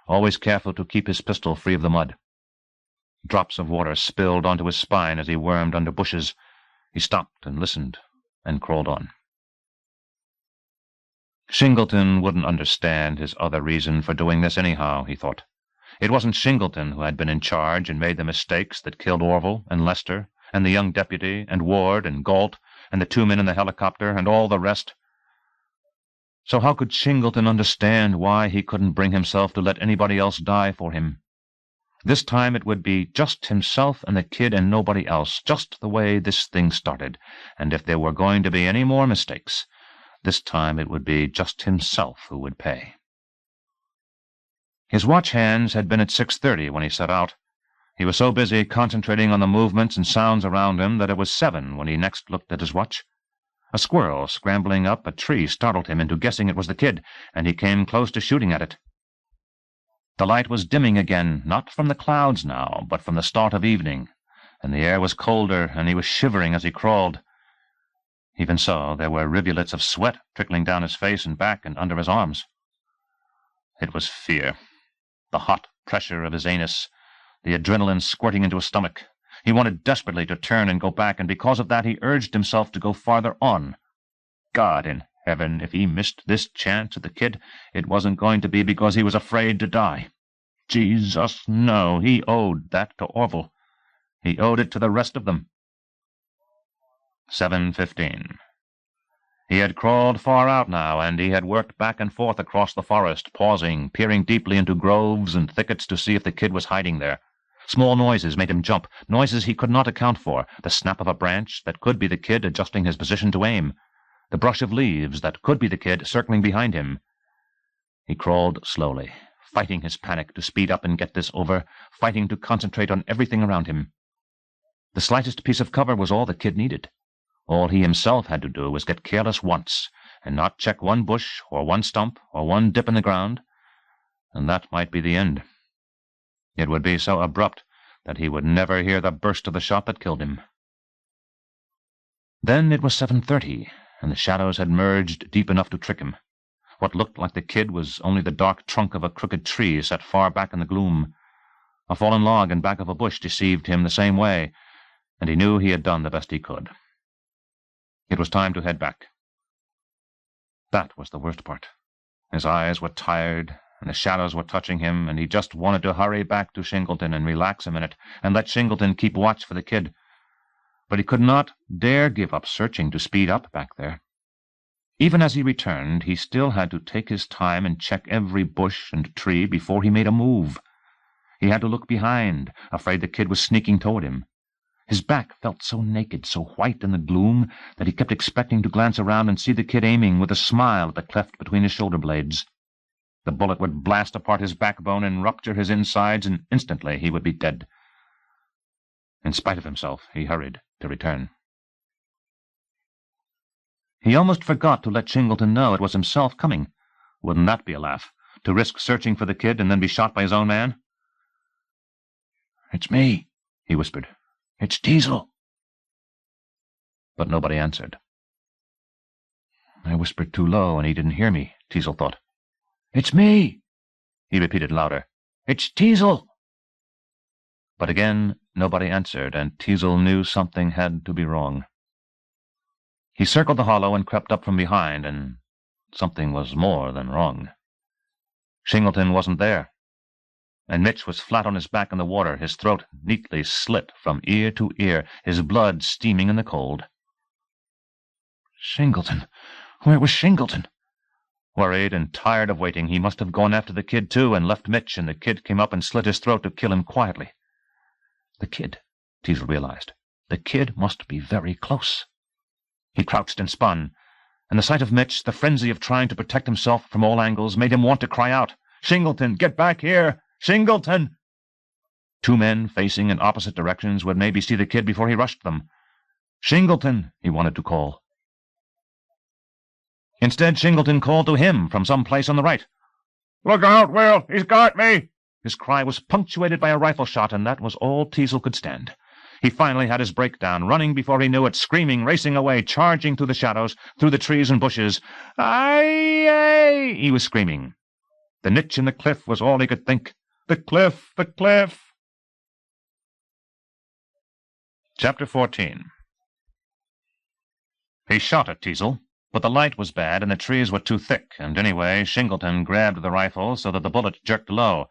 always careful to keep his pistol free of the mud. Drops of water spilled onto his spine as he wormed under bushes. He stopped and listened, and crawled on. Shingleton wouldn't understand his other reason for doing this anyhow, he thought. It wasn't Shingleton who had been in charge and made the mistakes that killed Orville and Lester and the young deputy and Ward and Galt and the 2 men in the helicopter and all the rest. So how could Shingleton understand why he couldn't bring himself to let anybody else die for him? This time it would be just himself and the kid and nobody else, just the way this thing started, and if there were going to be any more mistakes, this time it would be just himself who would pay. His watch hands had been at 6:30 when he set out. He was so busy concentrating on the movements and sounds around him that it was 7 when he next looked at his watch. A squirrel scrambling up a tree startled him into guessing it was the kid, and he came close to shooting at it. The light was dimming again, not from the clouds now, but from the start of evening, and the air was colder, and he was shivering as he crawled. Even so, there were rivulets of sweat trickling down his face and back and under his arms. It was fear, the hot pressure of his anus, the adrenaline squirting into his stomach. He wanted desperately to turn and go back, and because of that he urged himself to go farther on. God in heaven, if he missed this chance at the kid, it wasn't going to be because he was afraid to die. Jesus, no, he owed that to Orville. He owed it to the rest of them. 7:15. He had crawled far out now, and he had worked back and forth across the forest, pausing, peering deeply into groves and thickets to see if the kid was hiding there. Small noises made him jump, noises he could not account for, the snap of a branch that could be the kid adjusting his position to aim, the brush of leaves that could be the kid circling behind him. He crawled slowly, fighting his panic to speed up and get this over, fighting to concentrate on everything around him. The slightest piece of cover was all the kid needed. All he himself had to do was get careless once, and not check one bush or one stump or one dip in the ground, and that might be the end. It would be so abrupt that he would never hear the burst of the shot that killed him. Then it was 7:30, and the shadows had merged deep enough to trick him. What looked like the kid was only the dark trunk of a crooked tree set far back in the gloom. A fallen log in back of a bush deceived him the same way, and he knew he had done the best he could. It was time to head back. That was the worst part. His eyes were tired, and the shadows were touching him, and he just wanted to hurry back to Shingleton and relax a minute, and let Shingleton keep watch for the kid. But he could not dare give up searching to speed up back there. Even as he returned, he still had to take his time and check every bush and tree before he made a move. He had to look behind, afraid the kid was sneaking toward him. His back felt so naked, so white in the gloom, that he kept expecting to glance around and see the kid aiming with a smile at the cleft between his shoulder blades. The bullet would blast apart his backbone and rupture his insides, and instantly he would be dead. In spite of himself, he hurried to return. He almost forgot to let Shingleton know it was himself coming. Wouldn't that be a laugh, to risk searching for the kid and then be shot by his own man? "It's me," he whispered. "It's Teasel." But nobody answered. I whispered too low, and he didn't hear me, Teasel thought. "It's me," he repeated louder. "It's Teasel." But again nobody answered, and Teasel knew something had to be wrong. He circled the hollow and crept up from behind, and something was more than wrong. Shingleton wasn't there, and Mitch was flat on his back in the water, his throat neatly slit from ear to ear, his blood steaming in the cold. Shingleton! Where was Shingleton? Worried and tired of waiting, he must have gone after the kid, too, and left Mitch, and the kid came up and slit his throat to kill him quietly. The kid, Teasel realized. The kid must be very close. He crouched and spun, and the sight of Mitch, the frenzy of trying to protect himself from all angles, made him want to cry out, "Shingleton, get back here! Shingleton!" Two men facing in opposite directions would maybe see the kid before he rushed them. "Shingleton," he wanted to call. Instead, Shingleton called to him from some place on the right. "Look out, Will! He's got me!" His cry was punctuated by a rifle shot, and that was all Teasel could stand. He finally had his breakdown, running before he knew it, screaming, racing away, charging through the shadows, through the trees and bushes. "Aye, aye!" he was screaming. The niche in the cliff was all he could think. The cliff! The cliff! Chapter 14. He shot at Teasel, but the light was bad and the trees were too thick, and anyway, Shingleton grabbed the rifle so that the bullet jerked low.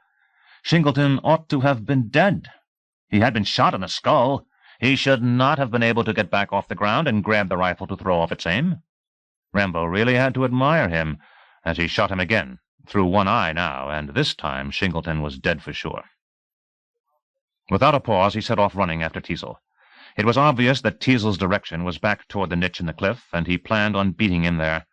Shingleton ought to have been dead. He had been shot in the skull. He should not have been able to get back off the ground and grab the rifle to throw off its aim. Rambo really had to admire him as he shot him again, through one eye now, and this time Shingleton was dead for sure. Without a pause, he set off running after Teasel. It was obvious that Teasel's direction was back toward the niche in the cliff, and he planned on beating him there.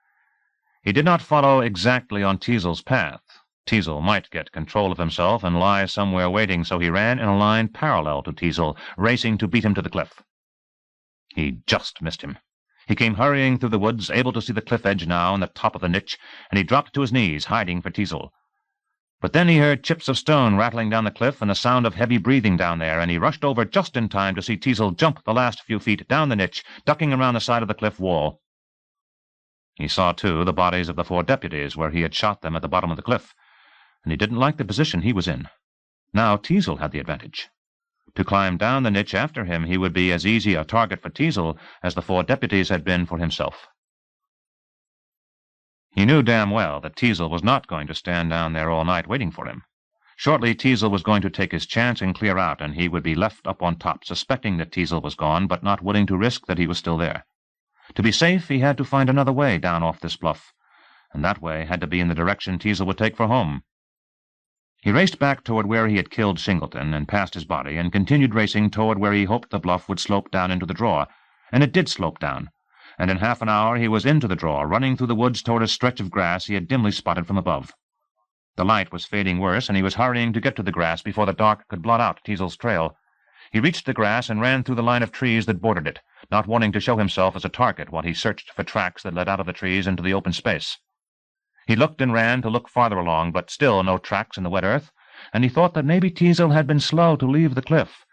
He did not follow exactly on Teasel's path. Teasel might get control of himself and lie somewhere waiting, so he ran in a line parallel to Teasel, racing to beat him to the cliff. He just missed him. He came hurrying through the woods, able to see the cliff edge now and the top of the niche, and he dropped to his knees, hiding for Teasel. But then he heard chips of stone rattling down the cliff and the sound of heavy breathing down there, and he rushed over just in time to see Teasel jump the last few feet down the niche, ducking around the side of the cliff wall. He saw, too, the bodies of the 4 deputies where he had shot them at the bottom of the cliff, and he didn't like the position he was in. Now Teasel had the advantage. To climb down the niche after him, he would be as easy a target for Teasel as the 4 deputies had been for himself. He knew damn well that Teasel was not going to stand down there all night waiting for him. Shortly, Teasel was going to take his chance and clear out, and he would be left up on top, suspecting that Teasel was gone, but not willing to risk that he was still there. To be safe, he had to find another way down off this bluff, and that way had to be in the direction Teasel would take for home. He raced back toward where he had killed Shingleton and passed his body, and continued racing toward where he hoped the bluff would slope down into the draw, and it did slope down, and in half an hour he was into the draw, running through the woods toward a stretch of grass he had dimly spotted from above. The light was fading worse, and he was hurrying to get to the grass before the dark could blot out Teasel's trail. He reached the grass and ran through the line of trees that bordered it, not wanting to show himself as a target while he searched for tracks that led out of the trees into the open space. He looked and ran to look farther along, but still no tracks in the wet earth, and he thought that maybe Teasel had been slow to leave the cliff.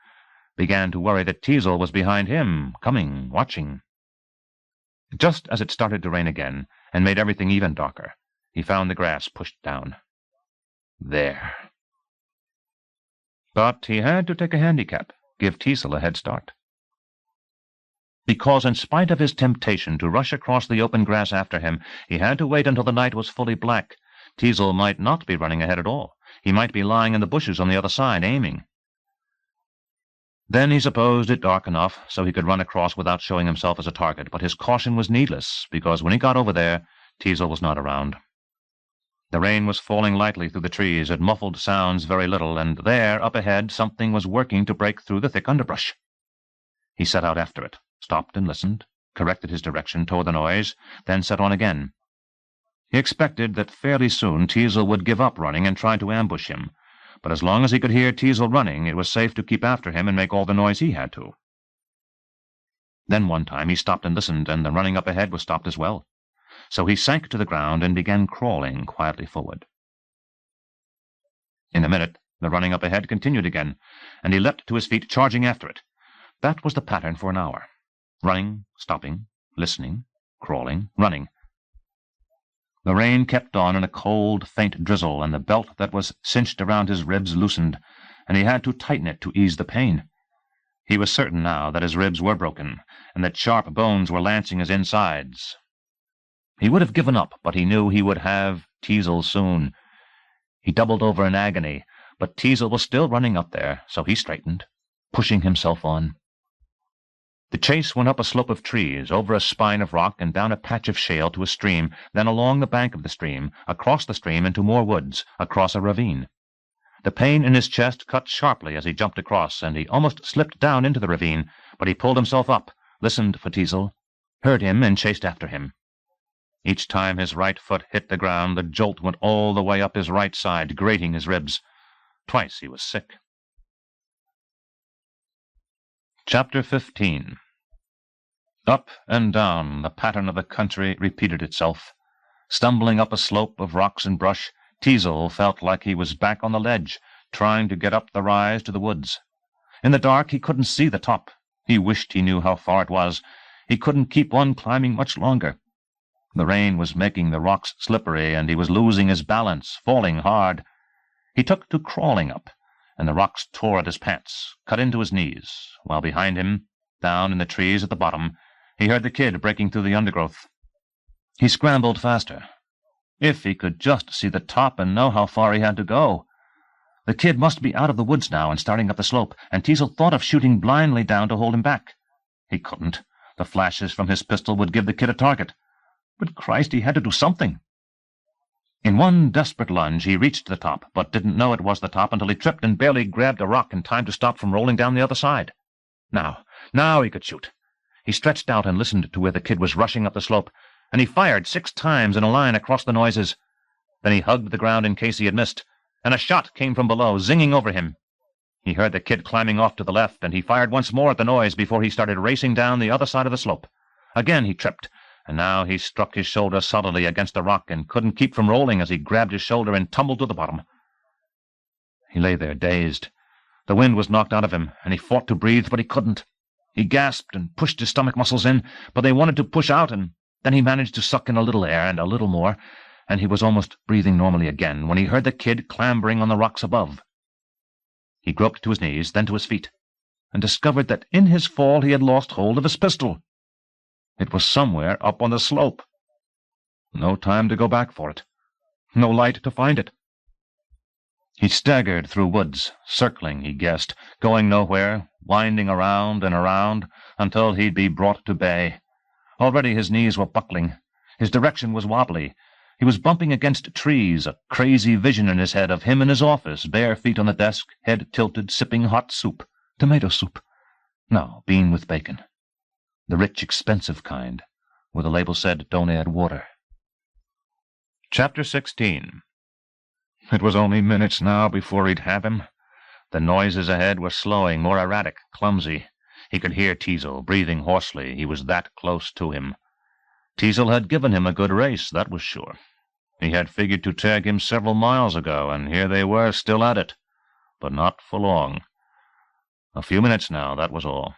Began to worry that Teasel was behind him, coming, watching. Just as it started to rain again, and made everything even darker, he found the grass pushed down. There. But he had to take a handicap, give Teasel a head start. Because in spite of his temptation to rush across the open grass after him, he had to wait until the night was fully black. Teasel might not be running ahead at all. He might be lying in the bushes on the other side, aiming. Then he supposed it dark enough so he could run across without showing himself as a target, but his caution was needless, because when he got over there, Teasel was not around. The rain was falling lightly through the trees. It muffled sounds very little, and there, up ahead, something was working to break through the thick underbrush. He set out after it, stopped and listened, corrected his direction toward the noise, then set on again. He expected that fairly soon Teasel would give up running and try to ambush him, but as long as he could hear Teasel running, it was safe to keep after him and make all the noise he had to. Then one time he stopped and listened, and the running up ahead was stopped as well. So he sank to the ground and began crawling quietly forward. In a minute, the running up ahead continued again, and he leapt to his feet, charging after it. That was the pattern for an hour. Running, stopping, listening, crawling, running. The rain kept on in a cold, faint drizzle, and the belt that was cinched around his ribs loosened, and he had to tighten it to ease the pain. He was certain now that his ribs were broken, and that sharp bones were lancing his insides. He would have given up, but he knew he would have Teasel soon. He doubled over in agony, but Teasel was still running up there, so he straightened, pushing himself on. The chase went up a slope of trees, over a spine of rock, and down a patch of shale to a stream, then along the bank of the stream, across the stream into more woods, across a ravine. The pain in his chest cut sharply as he jumped across, and he almost slipped down into the ravine, but he pulled himself up, listened for Teasel. heard him and chased after him. Each time his right foot hit the ground, the jolt went all the way up his right side, grating his ribs. Twice he was sick. Chapter 15. Up and down the pattern of the country repeated itself. Stumbling up a slope of rocks and brush, Teasel felt like he was back on the ledge, trying to get up the rise to the woods. In the dark he couldn't see the top. He wished he knew how far it was. He couldn't keep on climbing much longer. The rain was making the rocks slippery, and he was losing his balance, falling hard. He took to crawling up, and the rocks tore at his pants, cut into his knees, while behind him, down in the trees at the bottom, he heard the kid breaking through the undergrowth. He scrambled faster. If he could just see the top and know how far he had to go. The kid must be out of the woods now and starting up the slope, and Teasel thought of shooting blindly down to hold him back. He couldn't. The flashes from his pistol would give the kid a target. But Christ, he had to do something. In one desperate lunge he reached the top, but didn't know it was the top until he tripped and barely grabbed a rock in time to stop from rolling down the other side. Now he could shoot. He stretched out and listened to where the kid was rushing up the slope, and he fired 6 times in a line across the noises. Then he hugged the ground in case he had missed, and a shot came from below, zinging over him. He heard the kid climbing off to the left, and he fired once more at the noise before he started racing down the other side of the slope. Again he tripped, and now he struck his shoulder solidly against a rock and couldn't keep from rolling as he grabbed his shoulder and tumbled to the bottom. He lay there, dazed. The wind was knocked out of him, and he fought to breathe, but he couldn't. He gasped and pushed his stomach muscles in, but they wanted to push out, and then he managed to suck in a little air and a little more, and he was almost breathing normally again when he heard the kid clambering on the rocks above. He groped to his knees, then to his feet, and discovered that in his fall he had lost hold of his pistol. It was somewhere up on the slope. No time to go back for it. No light to find it. He staggered through woods, circling, he guessed, going nowhere, winding around and around, until he'd be brought to bay. Already his knees were buckling. His direction was wobbly. He was bumping against trees, a crazy vision in his head of him in his office, bare feet on the desk, head tilted, sipping hot soup. Tomato soup. No, bean with bacon. The rich, expensive kind, where the label said, "Don't add water." Chapter 16. It was only minutes now before he'd have him. The noises ahead were slowing, more erratic, clumsy. He could hear Teasel breathing hoarsely. He was that close to him. Teasel had given him a good race, that was sure. He had figured to tag him several miles ago, and here they were, still at it. But not for long. A few minutes now, that was all.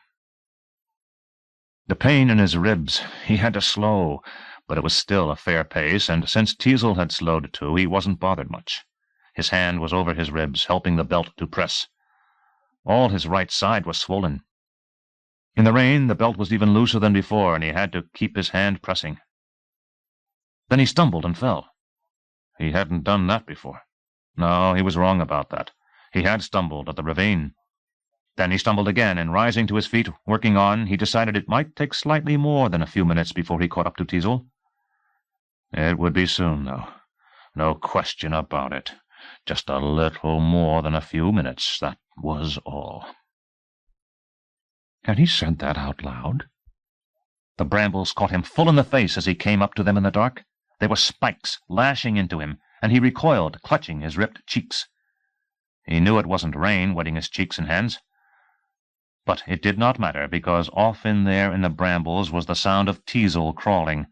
The pain in his ribs, he had to slow, but it was still a fair pace, and since Teasel had slowed too, he wasn't bothered much. His hand was over his ribs, helping the belt to press. All his right side was swollen. In the rain, the belt was even looser than before, and he had to keep his hand pressing. Then he stumbled and fell. He hadn't done that before. No, he was wrong about that. He had stumbled at the ravine. Then he stumbled again, and rising to his feet, working on, he decided it might take slightly more than a few minutes before he caught up to Teasel. It would be soon, though. No question about it. Just a little more than a few minutes, that was all. Had he said that out loud? The brambles caught him full in the face as he came up to them in the dark. They were spikes, lashing into him, and he recoiled, clutching his ripped cheeks. He knew it wasn't rain wetting his cheeks and hands. But it did not matter, because off in there in the brambles was the sound of Teasel crawling.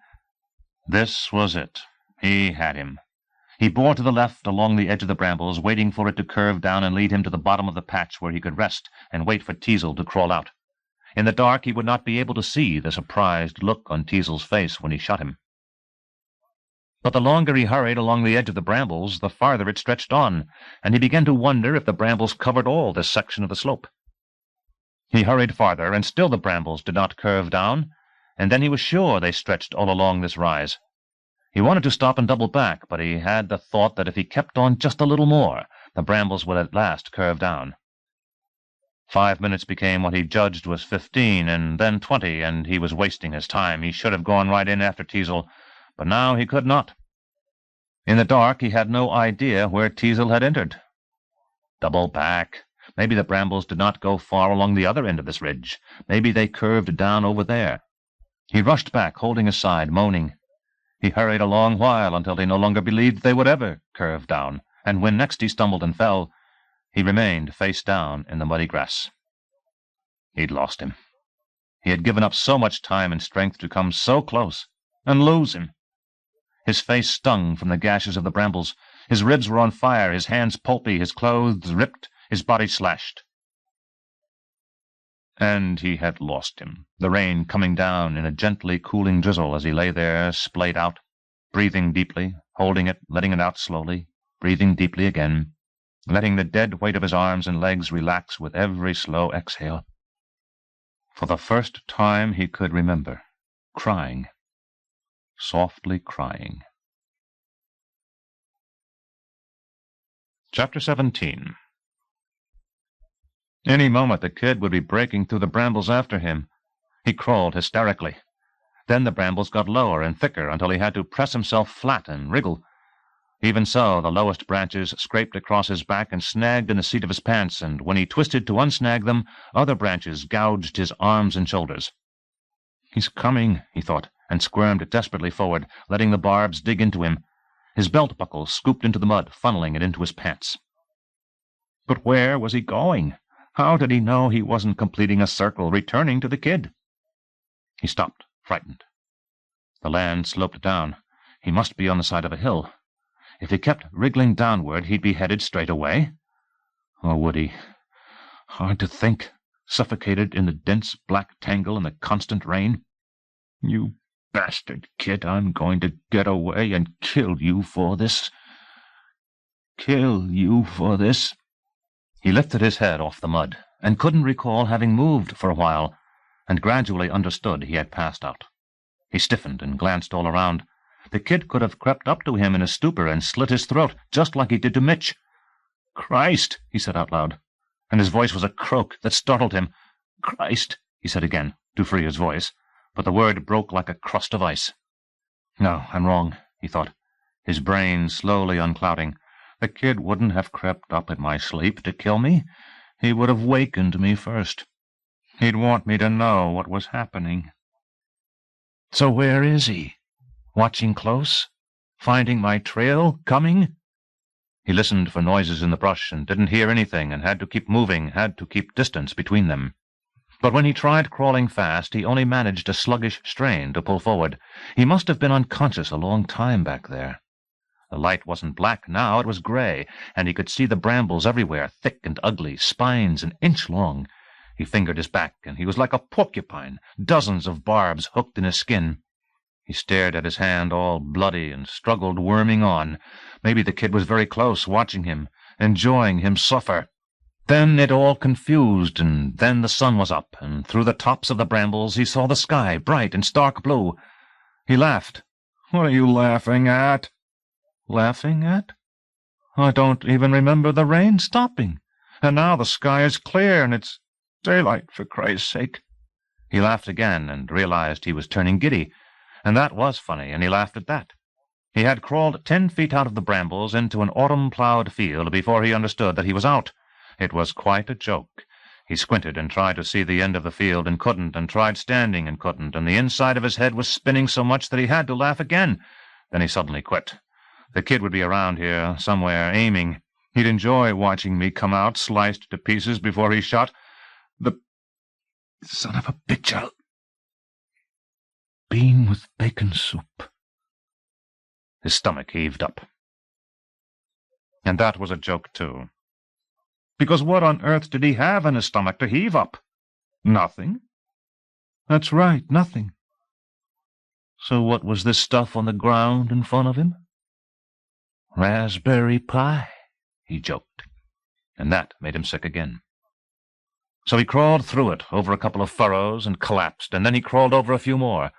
This was it. He had him. He bore to the left along the edge of the brambles, waiting for it to curve down and lead him to the bottom of the patch where he could rest and wait for Teasel to crawl out. In the dark he would not be able to see the surprised look on Teasel's face when he shot him. But the longer he hurried along the edge of the brambles, the farther it stretched on, and he began to wonder if the brambles covered all this section of the slope. He hurried farther, and still the brambles did not curve down, and then he was sure they stretched all along this rise. He wanted to stop and double back, but he had the thought that if he kept on just a little more, the brambles would at last curve down. 5 minutes became what he judged was 15, and then 20, and he was wasting his time. He should have gone right in after Teasel, but now he could not. In the dark he had no idea where Teasel had entered. Double back. Maybe the brambles did not go far along the other end of this ridge. Maybe they curved down over there. He rushed back, holding his side, moaning. He hurried a long while until he no longer believed they would ever curve down, and when next he stumbled and fell, he remained face down in the muddy grass. He'd lost him. He had given up so much time and strength to come so close and lose him. His face stung from the gashes of the brambles. His ribs were on fire, his hands pulpy, his clothes ripped, his body slashed. And he had lost him, the rain coming down in a gently cooling drizzle as he lay there, splayed out, breathing deeply, holding it, letting it out slowly, breathing deeply again, letting the dead weight of his arms and legs relax with every slow exhale. For the first time he could remember, crying, softly crying. Chapter 17. Any moment the kid would be breaking through the brambles after him. He crawled hysterically. Then the brambles got lower and thicker until he had to press himself flat and wriggle. Even so, the lowest branches scraped across his back and snagged in the seat of his pants, and when he twisted to unsnag them, other branches gouged his arms and shoulders. "He's coming," he thought, and squirmed desperately forward, letting the barbs dig into him. His belt buckle scooped into the mud, funneling it into his pants. But where was he going? How did he know he wasn't completing a circle, returning to the kid? He stopped, frightened. The land sloped down. He must be on the side of a hill. If he kept wriggling downward, he'd be headed straight away. Or would he? Hard to think, suffocated in the dense black tangle and the constant rain. "You bastard kid, I'm going to get away and kill you for this. Kill you for this." He lifted his head off the mud, and couldn't recall having moved for a while, and gradually understood he had passed out. He stiffened and glanced all around. The kid could have crept up to him in a stupor and slit his throat, just like he did to Mitch. "Christ!" he said out loud, and his voice was a croak that startled him. "Christ!" he said again, to free his voice, but the word broke like a crust of ice. "No, I'm wrong," he thought, his brain slowly unclouding. "The kid wouldn't have crept up in my sleep to kill me. He would have wakened me first. He'd want me to know what was happening. So where is he? Watching close? Finding my trail? Coming?" He listened for noises in the brush and didn't hear anything and had to keep moving, had to keep distance between them. But when he tried crawling fast, he only managed a sluggish strain to pull forward. He must have been unconscious a long time back there. The light wasn't black now, it was gray, and he could see the brambles everywhere, thick and ugly, spines an inch long. He fingered his back, and he was like a porcupine, dozens of barbs hooked in his skin. He stared at his hand, all bloody, and struggled, worming on. Maybe the kid was very close, watching him, enjoying him suffer. Then it all confused, and then the sun was up, and through the tops of the brambles he saw the sky, bright and stark blue. He laughed. "What are you laughing at?" "Laughing at? I don't even remember the rain stopping. And now the sky is clear, and it's daylight, for Christ's sake." He laughed again, and realized he was turning giddy. And that was funny, and he laughed at that. He had crawled 10 feet out of the brambles into an autumn-plowed field before he understood that he was out. It was quite a joke. He squinted and tried to see the end of the field and couldn't, and tried standing and couldn't, and the inside of his head was spinning so much that he had to laugh again. Then he suddenly quit. The kid would be around here, somewhere, aiming. He'd enjoy watching me come out, sliced to pieces before he shot. The son of a bitch, I'll... Bean with bacon soup. His stomach heaved up. And that was a joke, too. Because what on earth did he have in his stomach to heave up? Nothing. That's right, nothing. So what was this stuff on the ground in front of him? Raspberry pie, he joked, and that made him sick again. So he crawled through it, over a couple of furrows, and collapsed, and then he crawled over a few more.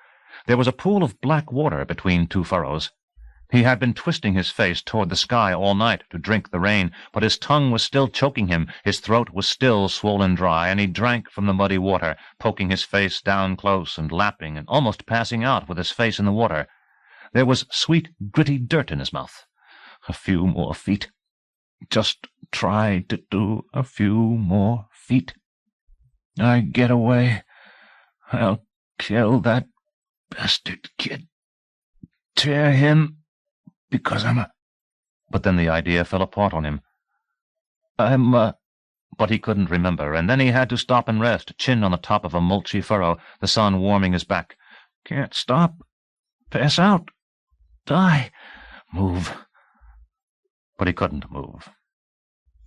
There was a pool of black water between 2 furrows. He had been twisting his face toward the sky all night to drink the rain, but his tongue was still choking him, his throat was still swollen dry, and he drank from the muddy water, poking his face down close and lapping and almost passing out with his face in the water. There was sweet, gritty dirt in his mouth. A few more feet. Just try to do a few more feet. I get away. I'll kill that bastard kid. Tear him because I'm a... But then the idea fell apart on him. But he couldn't remember, and then he had to stop and rest, chin on the top of a mulchy furrow, the sun warming his back. Can't stop. Pass out. Die. Move. But he couldn't move.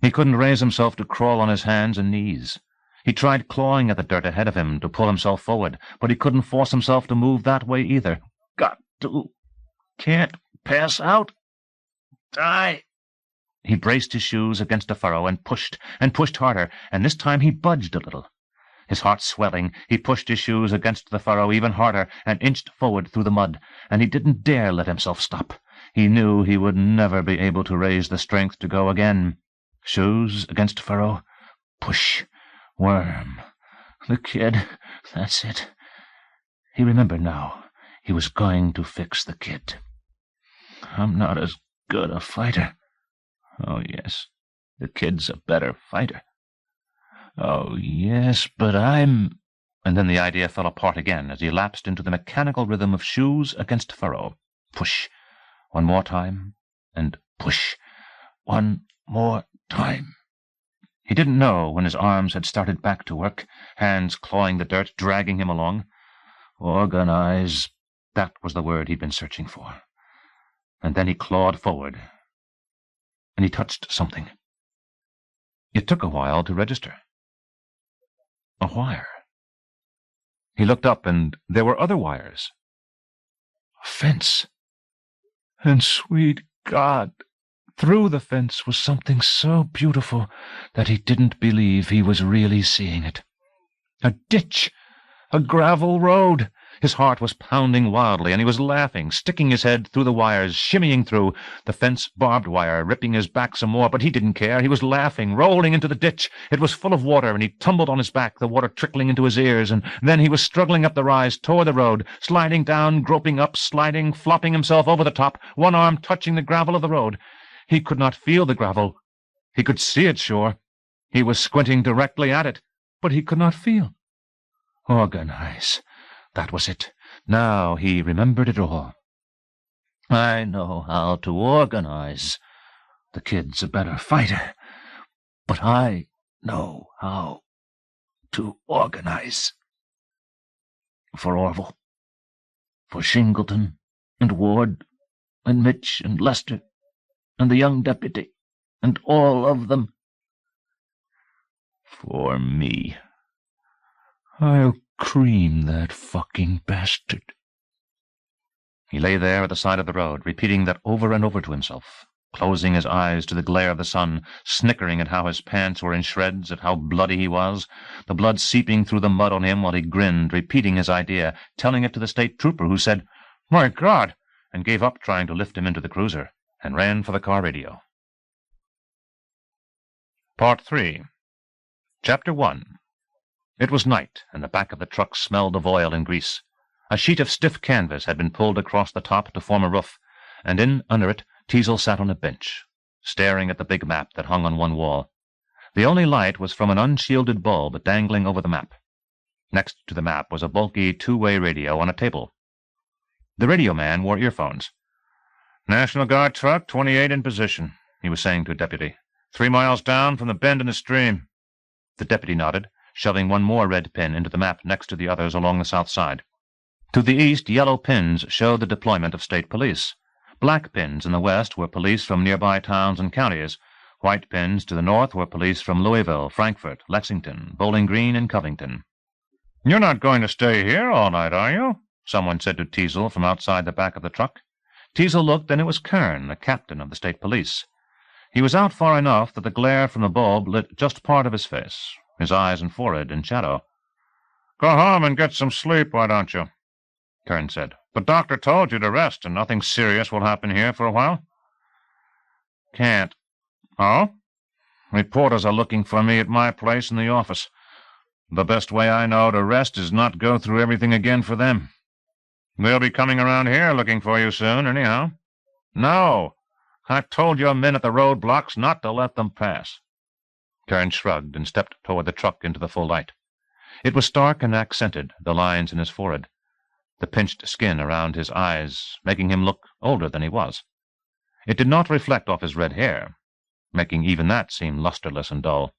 He couldn't raise himself to crawl on his hands and knees. He tried clawing at the dirt ahead of him to pull himself forward, but he couldn't force himself to move that way either. Got to. Can't pass out. Die. He braced his shoes against a furrow and pushed harder, and this time he budged a little. His heart swelling, he pushed his shoes against the furrow even harder and inched forward through the mud, and he didn't dare let himself stop. He knew he would never be able to raise the strength to go again. Shoes against furrow. Push. Worm. The kid. That's it. He remembered now. He was going to fix the kid. I'm not as good a fighter. Oh, yes, the kid's a better fighter. Oh, yes, but I'm... And then the idea fell apart again as he lapsed into the mechanical rhythm of shoes against furrow. Push. One more time, and push. One more time. He didn't know when his arms had started back to work, hands clawing the dirt, dragging him along. Organize. That was the word he'd been searching for. And then he clawed forward, and he touched something. It took a while to register. A wire. He looked up, and there were other wires. A fence. And sweet God, through the fence was something so beautiful that he didn't believe he was really seeing it. A ditch. A gravel road. His heart was pounding wildly, and he was laughing, sticking his head through the wires, shimmying through, the fence barbed wire, ripping his back some more, but he didn't care. He was laughing, rolling into the ditch. It was full of water, and he tumbled on his back, the water trickling into his ears, and then he was struggling up the rise toward the road, sliding down, groping up, sliding, flopping himself over the top, one arm touching the gravel of the road. He could not feel the gravel. He could see it, sure. He was squinting directly at it, but he could not feel. Organize. That was it. Now he remembered it all. I know how to organize. The kid's a better fighter, but I know how to organize. For Orville, for Shingleton, and Ward, and Mitch, and Lester, and the young deputy, and all of them. For me. I'll cream that fucking bastard. He lay there at the side of the road, repeating that over and over to himself, closing his eyes to the glare of the sun, snickering at how his pants were in shreds, at how bloody he was, the blood seeping through the mud on him while he grinned, repeating his idea, telling it to the state trooper, who said, "My God," and gave up trying to lift him into the cruiser, and ran for the car radio. Part 3. Chapter 1. It was night, and the back of the truck smelled of oil and grease. A sheet of stiff canvas had been pulled across the top to form a roof, and in under it Teasel sat on a bench, staring at the big map that hung on one wall. The only light was from an unshielded bulb dangling over the map. Next to the map was a bulky two-way radio on a table. The radio man wore earphones. "National Guard truck, 28 in position," he was saying to a deputy. 3 miles down from the bend in the stream." The deputy nodded, shoving one more red pin into the map next to the others along the south side. To the east, yellow pins showed the deployment of state police. Black pins in the west were police from nearby towns and counties. White pins to the north were police from Louisville, Frankfort, Lexington, Bowling Green, and Covington. "You're not going to stay here all night, are you?" someone said to Teasel from outside the back of the truck. Teasel looked, and it was Kern, the captain of the state police. He was out far enough that the glare from the bulb lit just part of his face, his eyes and forehead in shadow. "Go home and get some sleep, why don't you?" Kern said. "The doctor told you to rest, and nothing serious will happen here for a while." "Can't." "Oh? Reporters are looking for me at my place in the office. The best way I know to rest is not go through everything again for them. They'll be coming around here looking for you soon, anyhow." "No. I told your men at the roadblocks not to let them pass." Kern shrugged and stepped toward the truck into the full light. It was stark and accented, the lines in his forehead. the pinched skin around his eyes making him look older than he was. It did not reflect off his red hair, making even that seem lusterless and dull.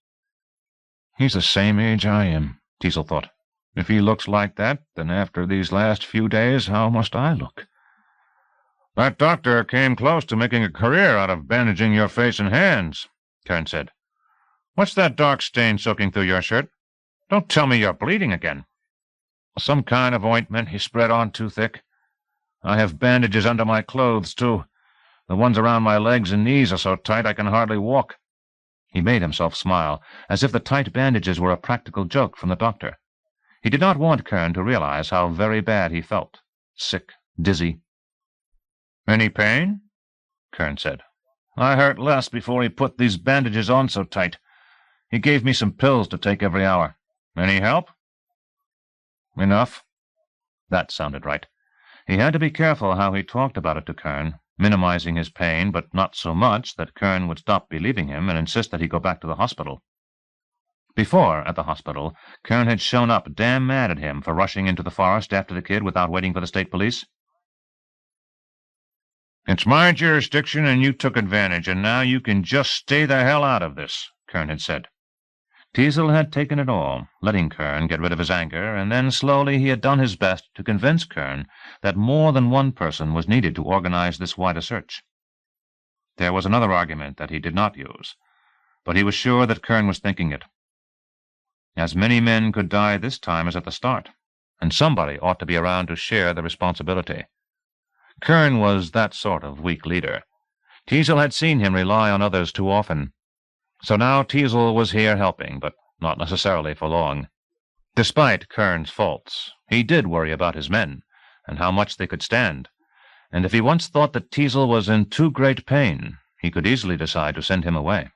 He's the same age I am, Teasel thought. If he looks like that, then after these last few days, how must I look? That doctor came close to making a career out of bandaging your face and hands, Kern said. What's that dark stain soaking through your shirt? Don't tell me you're bleeding again. Some kind of ointment he spread on too thick. I have bandages under my clothes, too. The ones around my legs and knees are so tight I can hardly walk. He made himself smile, as if the tight bandages were a practical joke from the doctor. He did not want Kern to realize how very bad he felt. Sick, dizzy. Any pain? Kern said. I hurt less before he put these bandages on so tight. He gave me some pills to take every hour. Any help? Enough. That sounded right. He had to be careful how he talked about it to Kern, minimizing his pain, but not so much that Kern would stop believing him and insist that he go back to the hospital. Before, at the hospital, Kern had shown up damn mad at him for rushing into the forest after the kid without waiting for the state police. It's my jurisdiction and you took advantage, and now you can just stay the hell out of this, Kern had said. Teasel had taken it all, letting Kern get rid of his anger, and then slowly he had done his best to convince Kern that more than one person was needed to organize this wider search. There was another argument that he did not use, but he was sure that Kern was thinking it. As many men could die this time as at the start, and somebody ought to be around to share the responsibility. Kern was that sort of weak leader. Teasel had seen him rely on others too often. So now Teasel was here helping, but not necessarily for long. Despite Kern's faults, he did worry about his men, and how much they could stand, and if he once thought that Teasel was in too great pain, he could easily decide to send him away.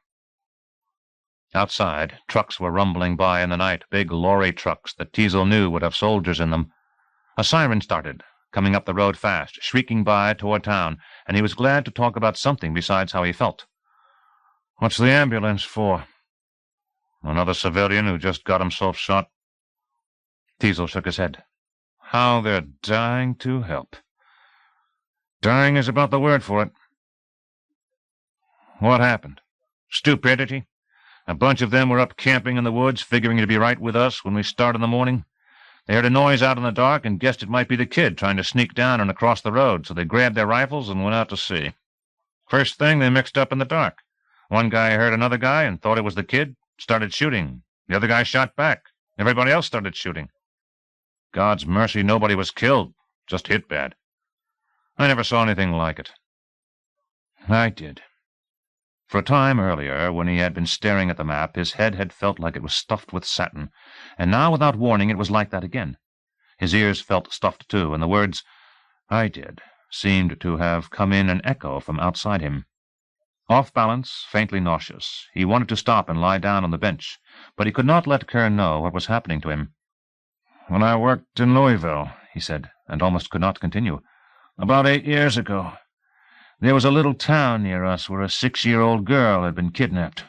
Outside, trucks were rumbling by in the night, big lorry trucks that Teasel knew would have soldiers in them. A siren started, coming up the road fast, shrieking by toward town, and he was glad to talk about something besides how he felt. What's the ambulance for? Another civilian who just got himself shot. Teasel shook his head. How they're dying to help. Dying is about the word for it. What happened? Stupidity? A bunch of them were up camping in the woods, figuring to be right with us when we start in the morning. They heard a noise out in the dark and guessed it might be the kid trying to sneak down and across the road, so they grabbed their rifles and went out to see. First thing, they mixed up in the dark. One guy heard another guy and thought it was the kid, started shooting. The other guy shot back. Everybody else started shooting. God's mercy, nobody was killed, just hit bad. I never saw anything like it. I did. For a time earlier, when he had been staring at the map, his head had felt like it was stuffed with satin, and now, without warning, it was like that again. His ears felt stuffed too, and the words, "I did," seemed to have come in an echo from outside him. Off balance, faintly nauseous, he wanted to stop and lie down on the bench, but he could not let Kern know what was happening to him. "When I worked in Louisville," he said, and almost could not continue, "about 8 years ago, there was a little town near us where a 6-year-old girl had been kidnapped.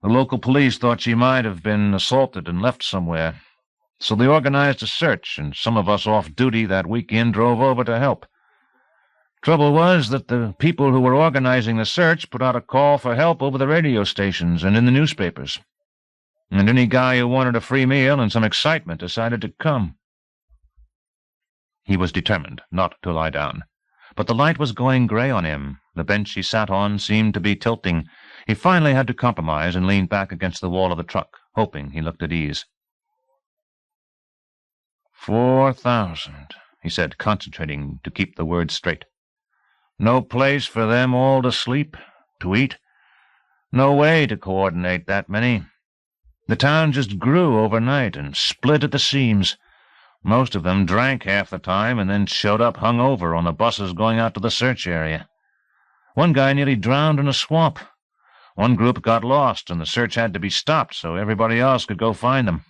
The local police thought she might have been assaulted and left somewhere, so they organized a search, and some of us off duty that weekend drove over to help. Trouble was that the people who were organizing the search put out a call for help over the radio stations and in the newspapers, and any guy who wanted a free meal and some excitement decided to come." He was determined not to lie down, but the light was going gray on him. The bench he sat on seemed to be tilting. He finally had to compromise and leaned back against the wall of the truck, hoping he looked at ease. 4,000, he said, concentrating to keep the words straight. No place for them all to sleep, to eat. No way to coordinate that many. The town just grew overnight and split at the seams. Most of them drank half the time and then showed up hungover on the buses going out to the search area. One guy nearly drowned in a swamp. One group got lost and the search had to be stopped so everybody else could go find them.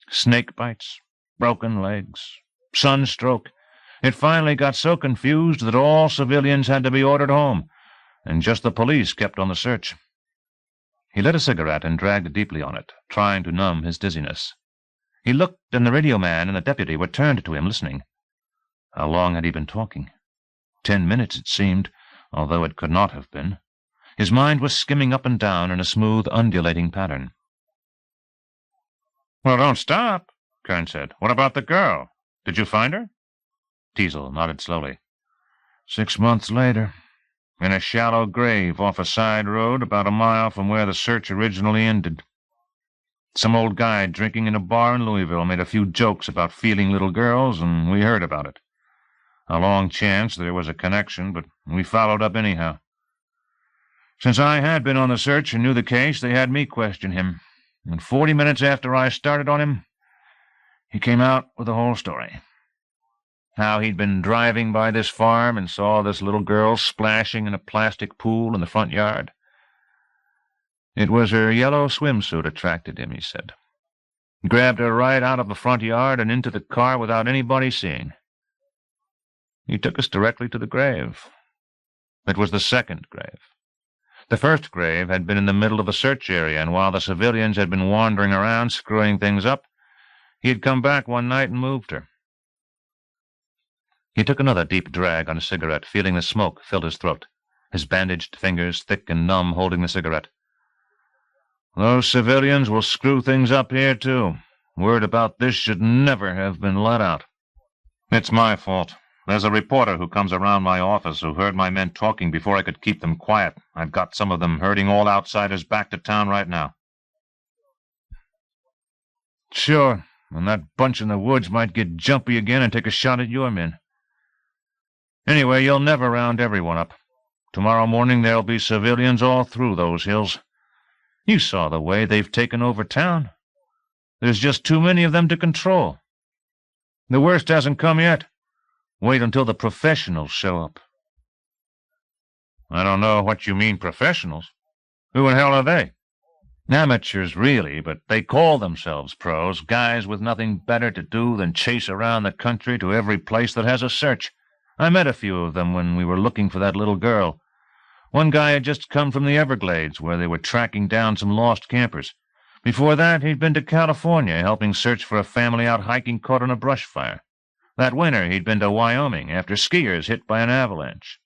Snake bites, broken legs, sunstroke. It finally got so confused that all civilians had to be ordered home, and just the police kept on the search. He lit a cigarette and dragged deeply on it, trying to numb his dizziness. He looked, and the radio man and the deputy were turned to him, listening. How long had he been talking? 10 minutes, it seemed, although it could not have been. His mind was skimming up and down in a smooth, undulating pattern. Well, don't stop, Kern said. What about the girl? Did you find her? Teasel nodded slowly. 6 months later, in a shallow grave off a side road about a mile from where the search originally ended. Some old guy drinking in a bar in Louisville made a few jokes about feeling little girls, and we heard about it. A long chance there was a connection, but we followed up anyhow. Since I had been on the search and knew the case, they had me question him, and 40 minutes after I started on him, he came out with the whole story. How he'd been driving by this farm and saw this little girl splashing in a plastic pool in the front yard. It was her yellow swimsuit attracted him, he said. He grabbed her right out of the front yard and into the car without anybody seeing. He took us directly to the grave. It was the second grave. The first grave had been in the middle of the search area, and while the civilians had been wandering around, screwing things up, he had come back one night and moved her. He took another deep drag on a cigarette, feeling the smoke fill his throat, his bandaged fingers thick and numb holding the cigarette. Those civilians will screw things up here, too. Word about this should never have been let out. It's my fault. There's a reporter who comes around my office who heard my men talking before I could keep them quiet. I've got some of them herding all outsiders back to town right now. Sure, and that bunch in the woods might get jumpy again and take a shot at your men. Anyway, you'll never round everyone up. Tomorrow morning there'll be civilians all through those hills. You saw the way they've taken over town. There's just too many of them to control. The worst hasn't come yet. Wait until the professionals show up. I don't know what you mean, professionals. Who in hell are they? Amateurs, really, but they call themselves pros, guys with nothing better to do than chase around the country to every place that has a search. I met a few of them when we were looking for that little girl. One guy had just come from the Everglades, where they were tracking down some lost campers. Before that, he'd been to California, helping search for a family out hiking caught in a brush fire. That winter, he'd been to Wyoming after skiers hit by an avalanche.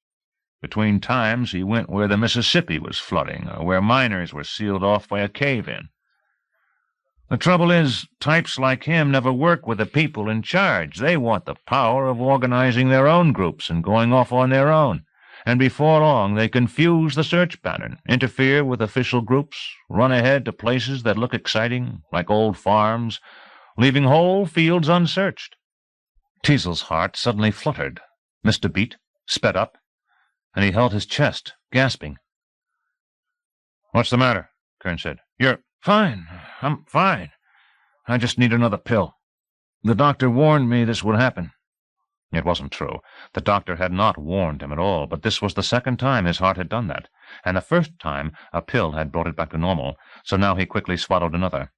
Between times, he went where the Mississippi was flooding, or where miners were sealed off by a cave-in. The trouble is, types like him never work with the people in charge. They want the power of organizing their own groups and going off on their own. And before long they confuse the search pattern, interfere with official groups, run ahead to places that look exciting, like old farms, leaving whole fields unsearched. Teasel's heart suddenly fluttered, missed a beat, sped up, and he held his chest, gasping. "What's the matter?" Kern said. "You're fine. I'm fine. I just need another pill. The doctor warned me this would happen." It wasn't true. The doctor had not warned him at all, but this was the second time his heart had done that, and the first time a pill had brought it back to normal, so now he quickly swallowed another.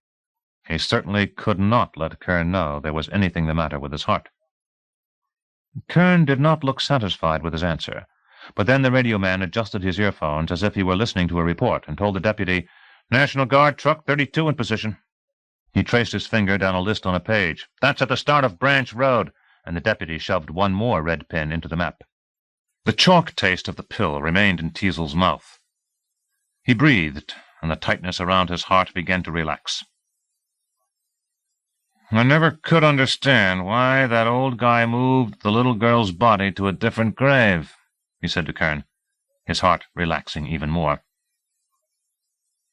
He certainly could not let Kern know there was anything the matter with his heart. Kern did not look satisfied with his answer, but then the radio man adjusted his earphones as if he were listening to a report and told the deputy, "National Guard truck 32 in position." He traced his finger down a list on a page. "That's at the start of Branch Road," and the deputy shoved one more red pin into the map. The chalk taste of the pill remained in Teasel's mouth. He breathed, and the tightness around his heart began to relax. "I never could understand why that old guy moved the little girl's body to a different grave," he said to Kern, his heart relaxing even more.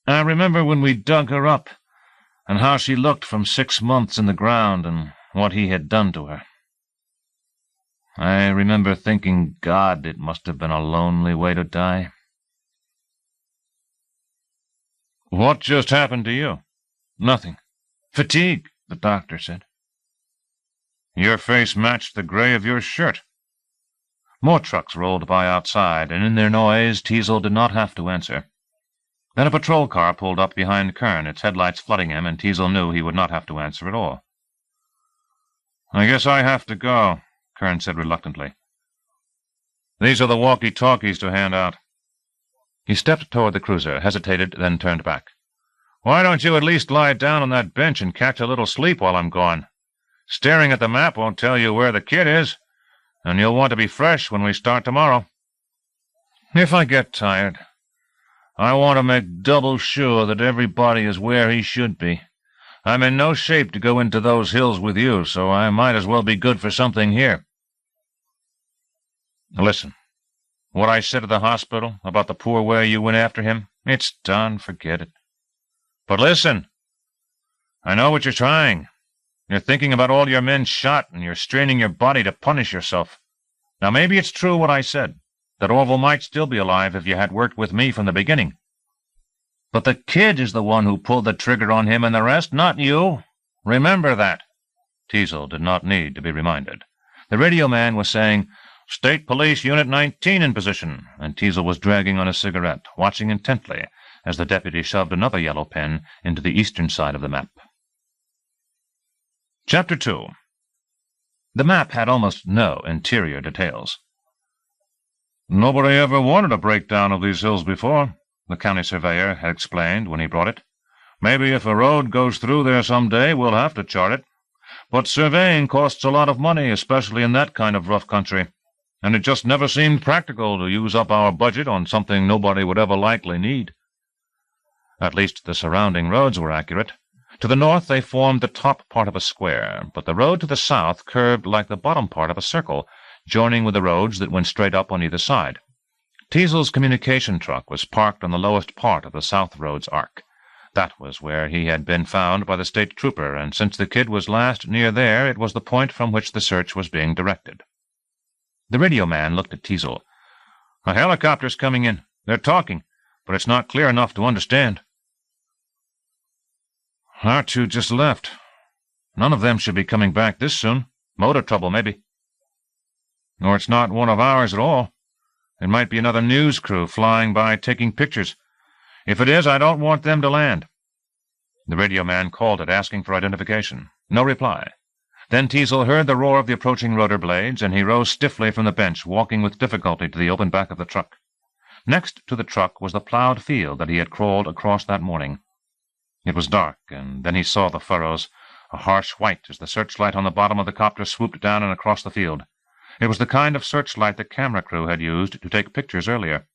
"I remember when we dug her up, and how she looked from 6 months in the ground, and what he had done to her. I remember thinking, God, it must have been a lonely way to die." "What just happened to you?" "Nothing. Fatigue, the doctor said." "Your face matched the gray of your shirt." More trucks rolled by outside, and in their noise Teasel did not have to answer. Then a patrol car pulled up behind Kern, its headlights flooding him, and Teasel knew he would not have to answer at all. "I guess I have to go," Kern said reluctantly. "These are the walkie-talkies to hand out." He stepped toward the cruiser, hesitated, then turned back. Why don't you at least lie down on that bench and catch a little sleep while I'm gone? Staring at the map won't tell you where the kid is, and you'll want to be fresh when we start tomorrow. If I get tired, I want to make double sure that everybody is where he should be. I'm in no shape to go into those hills with you, so I might as well be good for something here. Listen, what I said at the hospital about the poor way you went after him, it's done, forget it. But listen, I know what you're trying. You're thinking about all your men shot, and you're straining your body to punish yourself. Now maybe it's true what I said, that Orville might still be alive if you had worked with me from the beginning. But the kid is the one who pulled the trigger on him and the rest, not you. Remember that. Teasel did not need to be reminded. The radio man was saying, "State Police Unit 19 in position," and Teasel was dragging on a cigarette, watching intently as the deputy shoved another yellow pen into the eastern side of the map. Chapter 2. The map had almost no interior details. "Nobody ever wanted a breakdown of these hills before," the county surveyor had explained when he brought it. "Maybe if a road goes through there some day, we'll have to chart it. But surveying costs a lot of money, especially in that kind of rough country, and it just never seemed practical to use up our budget on something nobody would ever likely need." At least the surrounding roads were accurate. To the north they formed the top part of a square, but the road to the south curved like the bottom part of a circle, joining with the roads that went straight up on either side. Teasel's communication truck was parked on the lowest part of the south road's arc. That was where he had been found by the state trooper, and since the kid was last near there, it was the point from which the search was being directed. The radio man looked at Teasel. "A helicopter's coming in. They're talking, but it's not clear enough to understand." "Our two just left. None of them should be coming back this soon. Motor trouble, maybe. Or it's not one of ours at all. It might be another news crew flying by taking pictures. If it is, I don't want them to land." The radio man called it, asking for identification. No reply. Then Teasel heard the roar of the approaching rotor blades, and he rose stiffly from the bench, walking with difficulty to the open back of the truck. Next to the truck was the plowed field that he had crawled across that morning. It was dark, and then he saw the furrows, a harsh white as the searchlight on the bottom of the copter swooped down and across the field. It was the kind of searchlight the camera crew had used to take pictures earlier.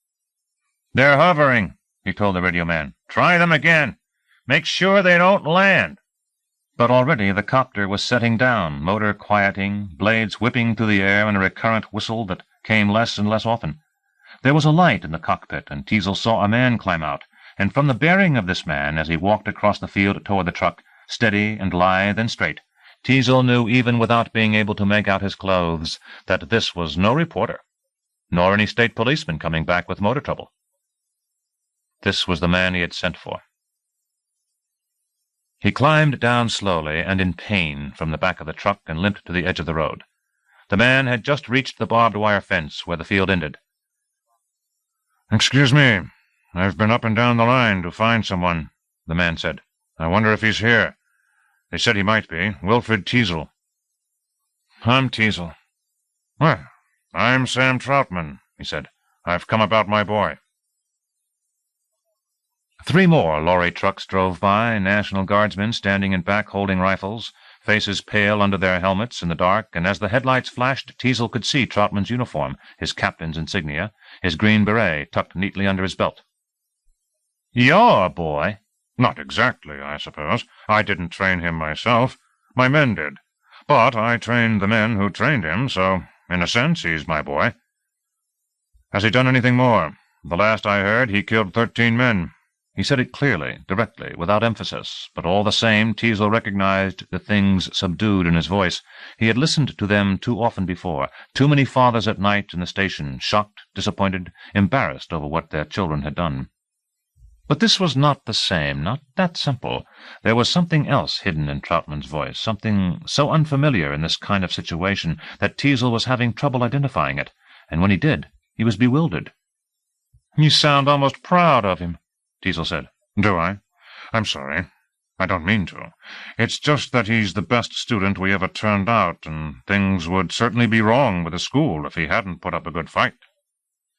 "They're hovering," he told the radio man. "Try them again. Make sure they don't land." But already the copter was setting down, motor quieting, blades whipping through the air in a recurrent whistle that came less and less often. There was a light in the cockpit, and Teasel saw a man climb out, and from the bearing of this man as he walked across the field toward the truck, steady and lithe and straight, Teasel knew, even without being able to make out his clothes, that this was no reporter, nor any state policeman coming back with motor trouble. This was the man he had sent for. He climbed down slowly and in pain from the back of the truck and limped to the edge of the road. The man had just reached the barbed wire fence where the field ended. "Excuse me, I've been up and down the line to find someone," the man said. "I wonder if he's here. They said he might be. Wilfred Teasel." "I'm Teasel." "Well, I'm Sam Troutman," he said. "I've come about my boy." 3 more lorry trucks drove by, National Guardsmen standing in back holding rifles, faces pale under their helmets in the dark, and as the headlights flashed, Teasel could see Troutman's uniform, his captain's insignia, his green beret tucked neatly under his belt. "Your boy?" "Not exactly, I suppose. I didn't train him myself. My men did. But I trained the men who trained him, so, in a sense, he's my boy." "Has he done anything more? The last I heard, he killed 13 men. He said it clearly, directly, without emphasis, but all the same Teasel recognized the things subdued in his voice. He had listened to them too often before, too many fathers at night in the station, shocked, disappointed, embarrassed over what their children had done. But this was not the same, not that simple. There was something else hidden in Troutman's voice, something so unfamiliar in this kind of situation that Teasel was having trouble identifying it, and when he did, he was bewildered. "You sound almost proud of him," Teasel said. "Do I? I'm sorry. I don't mean to. It's just that he's the best student we ever turned out, and things would certainly be wrong with the school if he hadn't put up a good fight."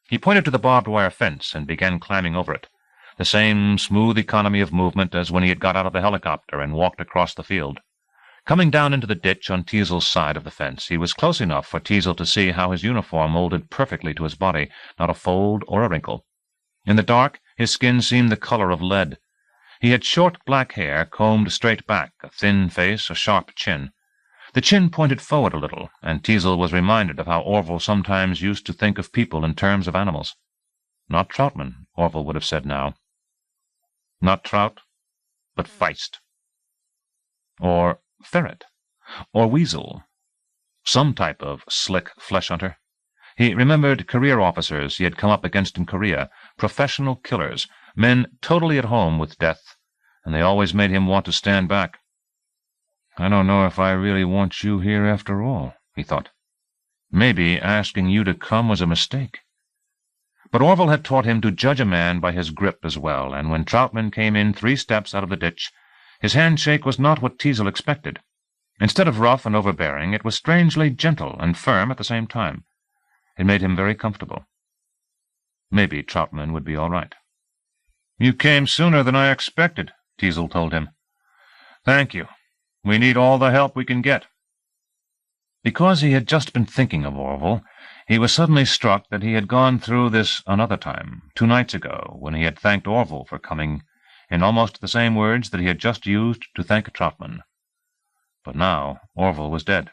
He pointed to the barbed wire fence and began climbing over it. the same smooth economy of movement as when he had got out of the helicopter and walked across the field. Coming down into the ditch on Teasel's side of the fence, he was close enough for Teasel to see how his uniform molded perfectly to his body, not a fold or a wrinkle. In the dark, his skin seemed the color of lead. He had short black hair combed straight back, a thin face, a sharp chin. The chin pointed forward a little, and Teasel was reminded of how Orville sometimes used to think of people in terms of animals. Not Troutman, Orville would have said now. Not trout, but feist. Or ferret, or weasel, some type of slick flesh hunter. He remembered career officers he had come up against in Korea, professional killers, men totally at home with death, and they always made him want to stand back. I don't know if I really want you here after all, he thought. Maybe asking you to come was a mistake. But Orville had taught him to judge a man by his grip as well, and when Troutman came in 3 steps out of the ditch, his handshake was not what Teasel expected. Instead of rough and overbearing, it was strangely gentle and firm at the same time. It made him very comfortable. Maybe Troutman would be all right. You came sooner than I expected, Teasel told him. Thank you. We need all the help we can get. Because he had just been thinking of Orville, he was suddenly struck that he had gone through this another time, 2 nights ago, when he had thanked Orville for coming, in almost the same words that he had just used to thank Troutman. But now Orville was dead.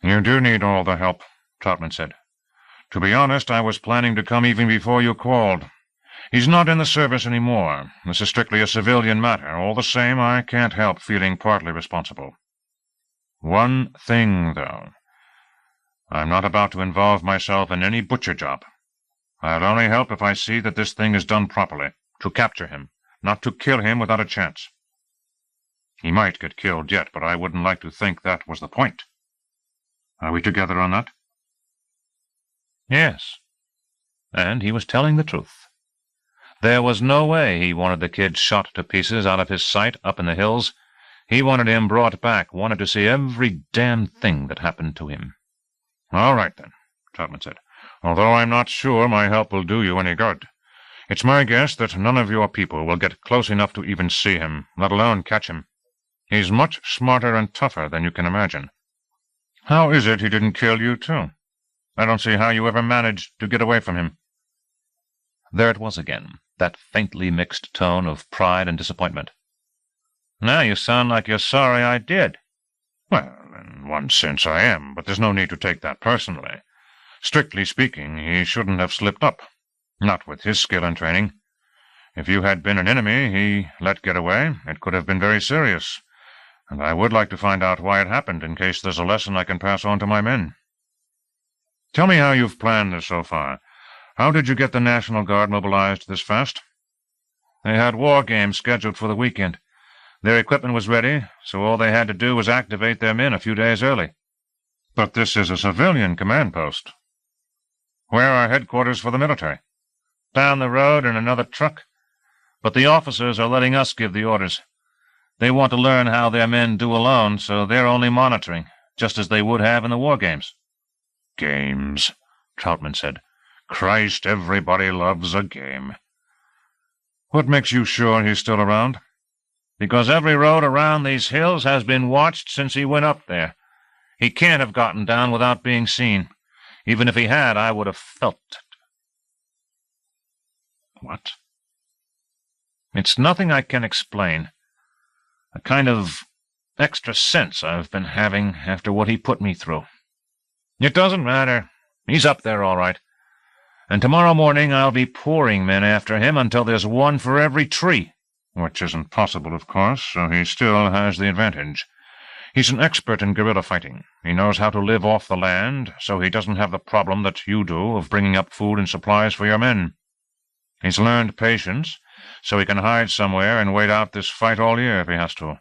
You do need all the help, Troutman said. To be honest, I was planning to come even before you called. He's not in the service any more. This is strictly a civilian matter. All the same, I can't help feeling partly responsible. One thing, though. I'm not about to involve myself in any butcher job. I'll only help if I see that this thing is done properly. To capture him, not to kill him without a chance. He might get killed yet, but I wouldn't like to think that was the point. Are we together on that? Yes. And he was telling the truth. There was no way he wanted the kid shot to pieces out of his sight up in the hills. He wanted him brought back, wanted to see every damn thing that happened to him. All right, then, Troutman said, although I'm not sure my help will do you any good. It's my guess that none of your people will get close enough to even see him, let alone catch him. He's much smarter and tougher than you can imagine. How is it he didn't kill you, too? I don't see how you ever managed to get away from him. There it was again, that faintly mixed tone of pride and disappointment. Now you sound like you're sorry I did. Well, in one sense I am, but there's no need to take that personally. Strictly speaking, he shouldn't have slipped up. Not with his skill and training. If you had been an enemy he let get away, it could have been very serious, and I would like to find out why it happened in case there's a lesson I can pass on to my men. Tell me how you've planned this so far. How did you get the National Guard mobilized this fast? They had war games scheduled for the weekend. Their equipment was ready, so all they had to do was activate their men a few days early. But this is a civilian command post. Where are headquarters for the military? Down the road in another truck. But the officers are letting us give the orders. They want to learn how their men do alone, so they're only monitoring, just as they would have in the war games. Games, Troutman said. Christ, everybody loves a game. What makes you sure he's still around? Because every road around these hills has been watched since he went up there. He can't have gotten down without being seen. Even if he had, I would have felt it. What? It's nothing I can explain. A kind of extra sense I've been having after what he put me through. It doesn't matter. He's up there all right. And tomorrow morning I'll be pouring men after him until there's one for every tree. Which isn't possible, of course, so he still has the advantage. He's an expert in guerrilla fighting. He knows how to live off the land, so he doesn't have the problem that you do of bringing up food and supplies for your men. He's learned patience, so he can hide somewhere and wait out this fight all year if he has to.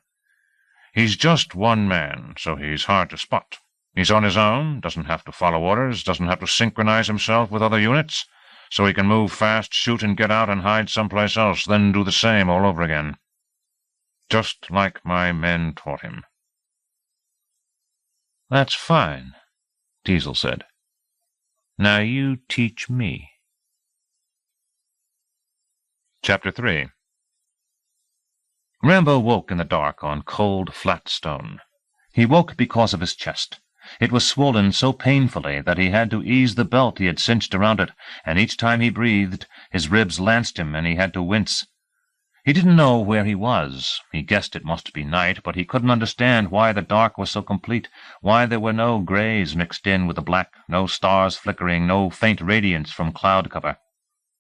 He's just one man, so he's hard to spot. He's on his own, doesn't have to follow orders, doesn't have to synchronize himself with other units, so he can move fast, shoot and get out and hide someplace else, then do the same all over again. Just like my men taught him. That's fine, Teasel said. Now you teach me. Chapter 3. Rambo woke in the dark on cold, flat stone. He woke because of his chest. It was swollen so painfully that he had to ease the belt he had cinched around it, and each time he breathed, his ribs lanced him and he had to wince. He didn't know where he was. He guessed it must be night, but he couldn't understand why the dark was so complete, why there were no grays mixed in with the black, no stars flickering, no faint radiance from cloud cover.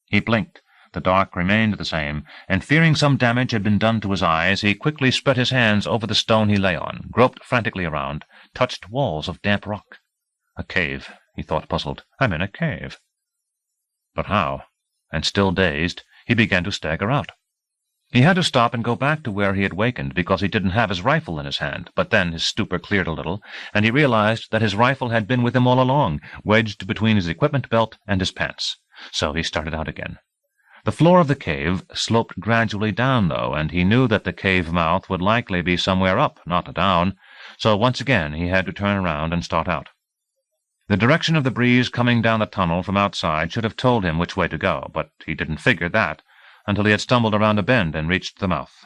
He blinked. The dark remained the same, and fearing some damage had been done to his eyes, he quickly spread his hands over the stone he lay on, groped frantically around, touched walls of damp rock. A cave, he thought, puzzled. I'm in a cave. But how? And still dazed, he began to stagger out. He had to stop and go back to where he had wakened, because he didn't have his rifle in his hand. But then his stupor cleared a little, and he realized that his rifle had been with him all along, wedged between his equipment belt and his pants. So he started out again. The floor of the cave sloped gradually down, though, and he knew that the cave mouth would likely be somewhere up, not down, so once again he had to turn around and start out. The direction of the breeze coming down the tunnel from outside should have told him which way to go, but he didn't figure that until he had stumbled around a bend and reached the mouth.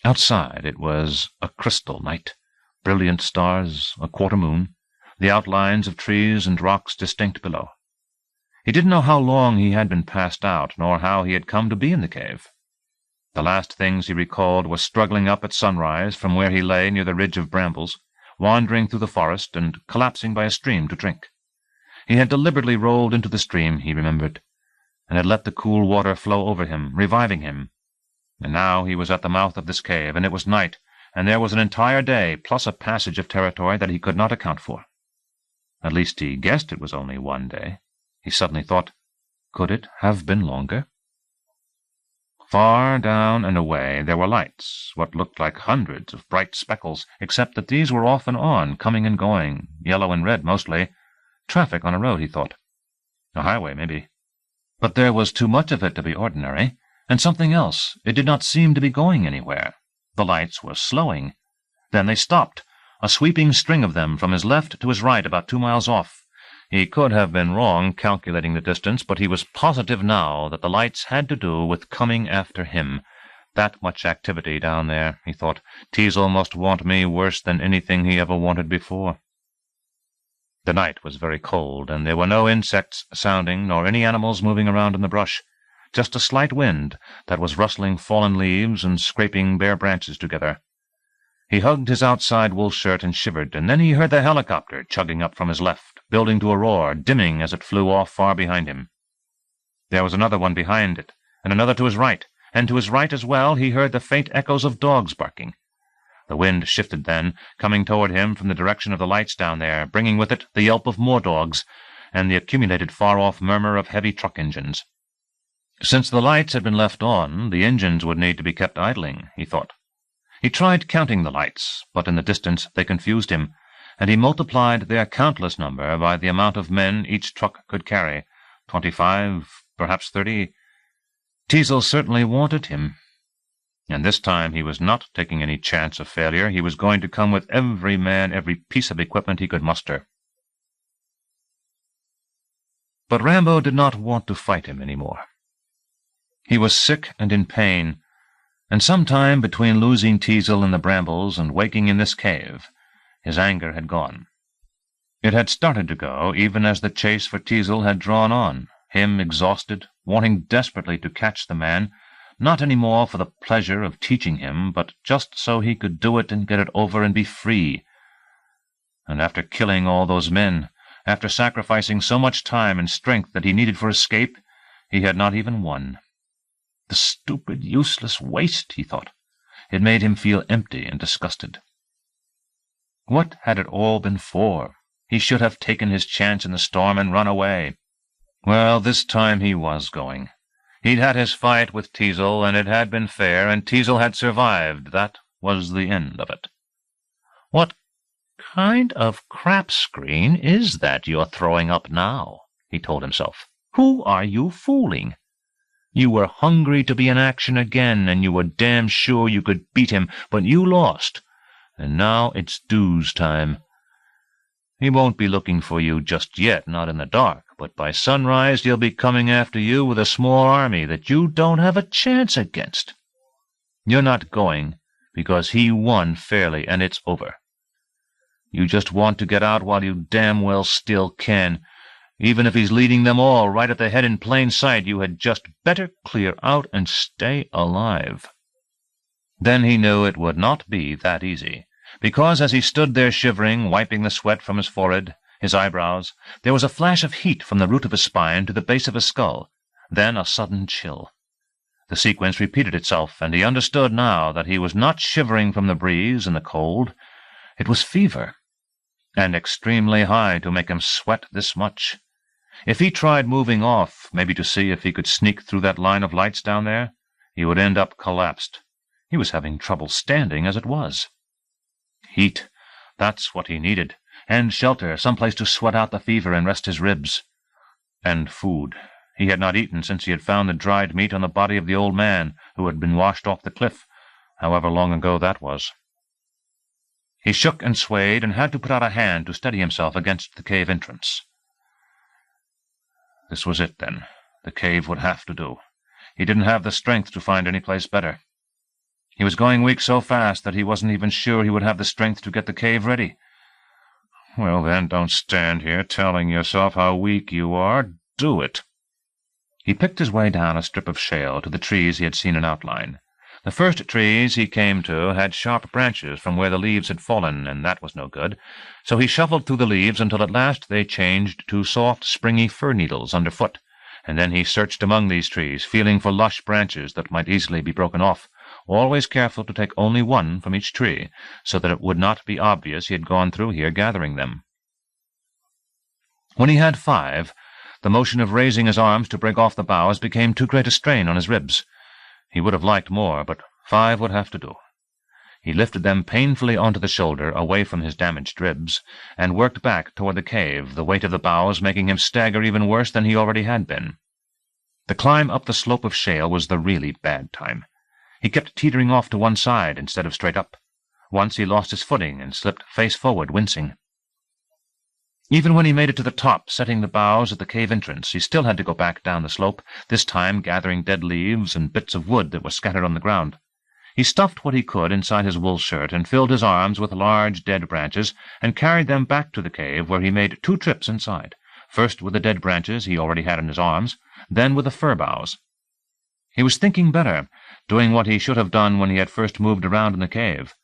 Outside it was a crystal night, brilliant stars, a quarter moon, the outlines of trees and rocks distinct below. He didn't know how long he had been passed out, nor how he had come to be in the cave. The last things he recalled was struggling up at sunrise from where he lay near the ridge of brambles, wandering through the forest, and collapsing by a stream to drink. He had deliberately rolled into the stream, he remembered, and had let the cool water flow over him, reviving him. And now he was at the mouth of this cave, and it was night, and there was an entire day, plus a passage of territory that he could not account for. At least he guessed it was only one day. He suddenly thought, could it have been longer? Far down and away there were lights, what looked like hundreds of bright speckles, except that these were off and on, coming and going, yellow and red mostly. Traffic on a road, he thought. A highway, maybe. But there was too much of it to be ordinary, and something else. It did not seem to be going anywhere. The lights were slowing. Then they stopped, a sweeping string of them from his left to his right about 2 miles off. He could have been wrong calculating the distance, but he was positive now that the lights had to do with coming after him. That much activity down there, he thought. Teasel must want me worse than anything he ever wanted before. The night was very cold, and there were no insects sounding, nor any animals moving around in the brush. Just a slight wind that was rustling fallen leaves and scraping bare branches together. He hugged his outside wool shirt and shivered, and then he heard the helicopter chugging up from his left, building to a roar, dimming as it flew off far behind him. There was another one behind it, and another to his right, and to his right as well he heard the faint echoes of dogs barking. The wind shifted then, coming toward him from the direction of the lights down there, bringing with it the yelp of more dogs, and the accumulated far-off murmur of heavy truck engines. Since the lights had been left on, the engines would need to be kept idling, he thought. He tried counting the lights, but in the distance they confused him, and he multiplied their countless number by the amount of men each truck could carry, 25, perhaps 30. Teasel certainly wanted him. And this time he was not taking any chance of failure. He was going to come with every man, every piece of equipment he could muster. But Rambo did not want to fight him any more. He was sick and in pain, and some time between losing Teasel in the brambles and waking in this cave, his anger had gone. It had started to go, even as the chase for Teasel had drawn on, him exhausted, wanting desperately to catch the man, not any more for the pleasure of teaching him, but just so he could do it and get it over and be free. And after killing all those men, after sacrificing so much time and strength that he needed for escape, he had not even won. The stupid, useless waste, he thought. It made him feel empty and disgusted. What had it all been for? He should have taken his chance in the storm and run away. Well, this time he was going. He'd had his fight with Teasel, and it had been fair, and Teasel had survived. That was the end of it. What kind of crap screen is that you're throwing up now? He told himself. Who are you fooling? You were hungry to be in action again, and you were damn sure you could beat him, but you lost, and now it's dues time. He won't be looking for you just yet, not in the dark, but by sunrise he'll be coming after you with a small army that you don't have a chance against. You're not going because he won fairly, and it's over. You just want to get out while you damn well still can. Even if he's leading them all right at the head in plain sight, you had just better clear out and stay alive." Then he knew it would not be that easy, because as he stood there shivering, wiping the sweat from his forehead, his eyebrows, there was a flash of heat from the root of his spine to the base of his skull, then a sudden chill. The sequence repeated itself, and he understood now that he was not shivering from the breeze and the cold. It was fever, and extremely high to make him sweat this much. If he tried moving off, maybe to see if he could sneak through that line of lights down there, he would end up collapsed. He was having trouble standing as it was. Heat, that's what he needed, and shelter, some place to sweat out the fever and rest his ribs. And food. He had not eaten since he had found the dried meat on the body of the old man who had been washed off the cliff, however long ago that was. He shook and swayed and had to put out a hand to steady himself against the cave entrance. This was it, then. The cave would have to do. He didn't have the strength to find any place better. He was going weak so fast that he wasn't even sure he would have the strength to get the cave ready. Well, then, don't stand here telling yourself how weak you are. Do it. He picked his way down a strip of shale to the trees he had seen in outline. The first trees he came to had sharp branches from where the leaves had fallen, and that was no good, so he shuffled through the leaves until at last they changed to soft, springy fir needles underfoot, and then he searched among these trees, feeling for lush branches that might easily be broken off, always careful to take only one from each tree, so that it would not be obvious he had gone through here gathering them. When he had 5, the motion of raising his arms to break off the boughs became too great a strain on his ribs. He would have liked more, but 5 would have to do. He lifted them painfully onto the shoulder, away from his damaged ribs, and worked back toward the cave, the weight of the boughs making him stagger even worse than he already had been. The climb up the slope of shale was the really bad time. He kept teetering off to one side instead of straight up. Once he lost his footing and slipped face forward, wincing. Even when he made it to the top, setting the boughs at the cave entrance, he still had to go back down the slope, this time gathering dead leaves and bits of wood that were scattered on the ground. He stuffed what he could inside his wool shirt and filled his arms with large dead branches and carried them back to the cave, where he made 2 trips inside, first with the dead branches he already had in his arms, then with the fir boughs. He was thinking better, doing what he should have done when he had first moved around in the cave.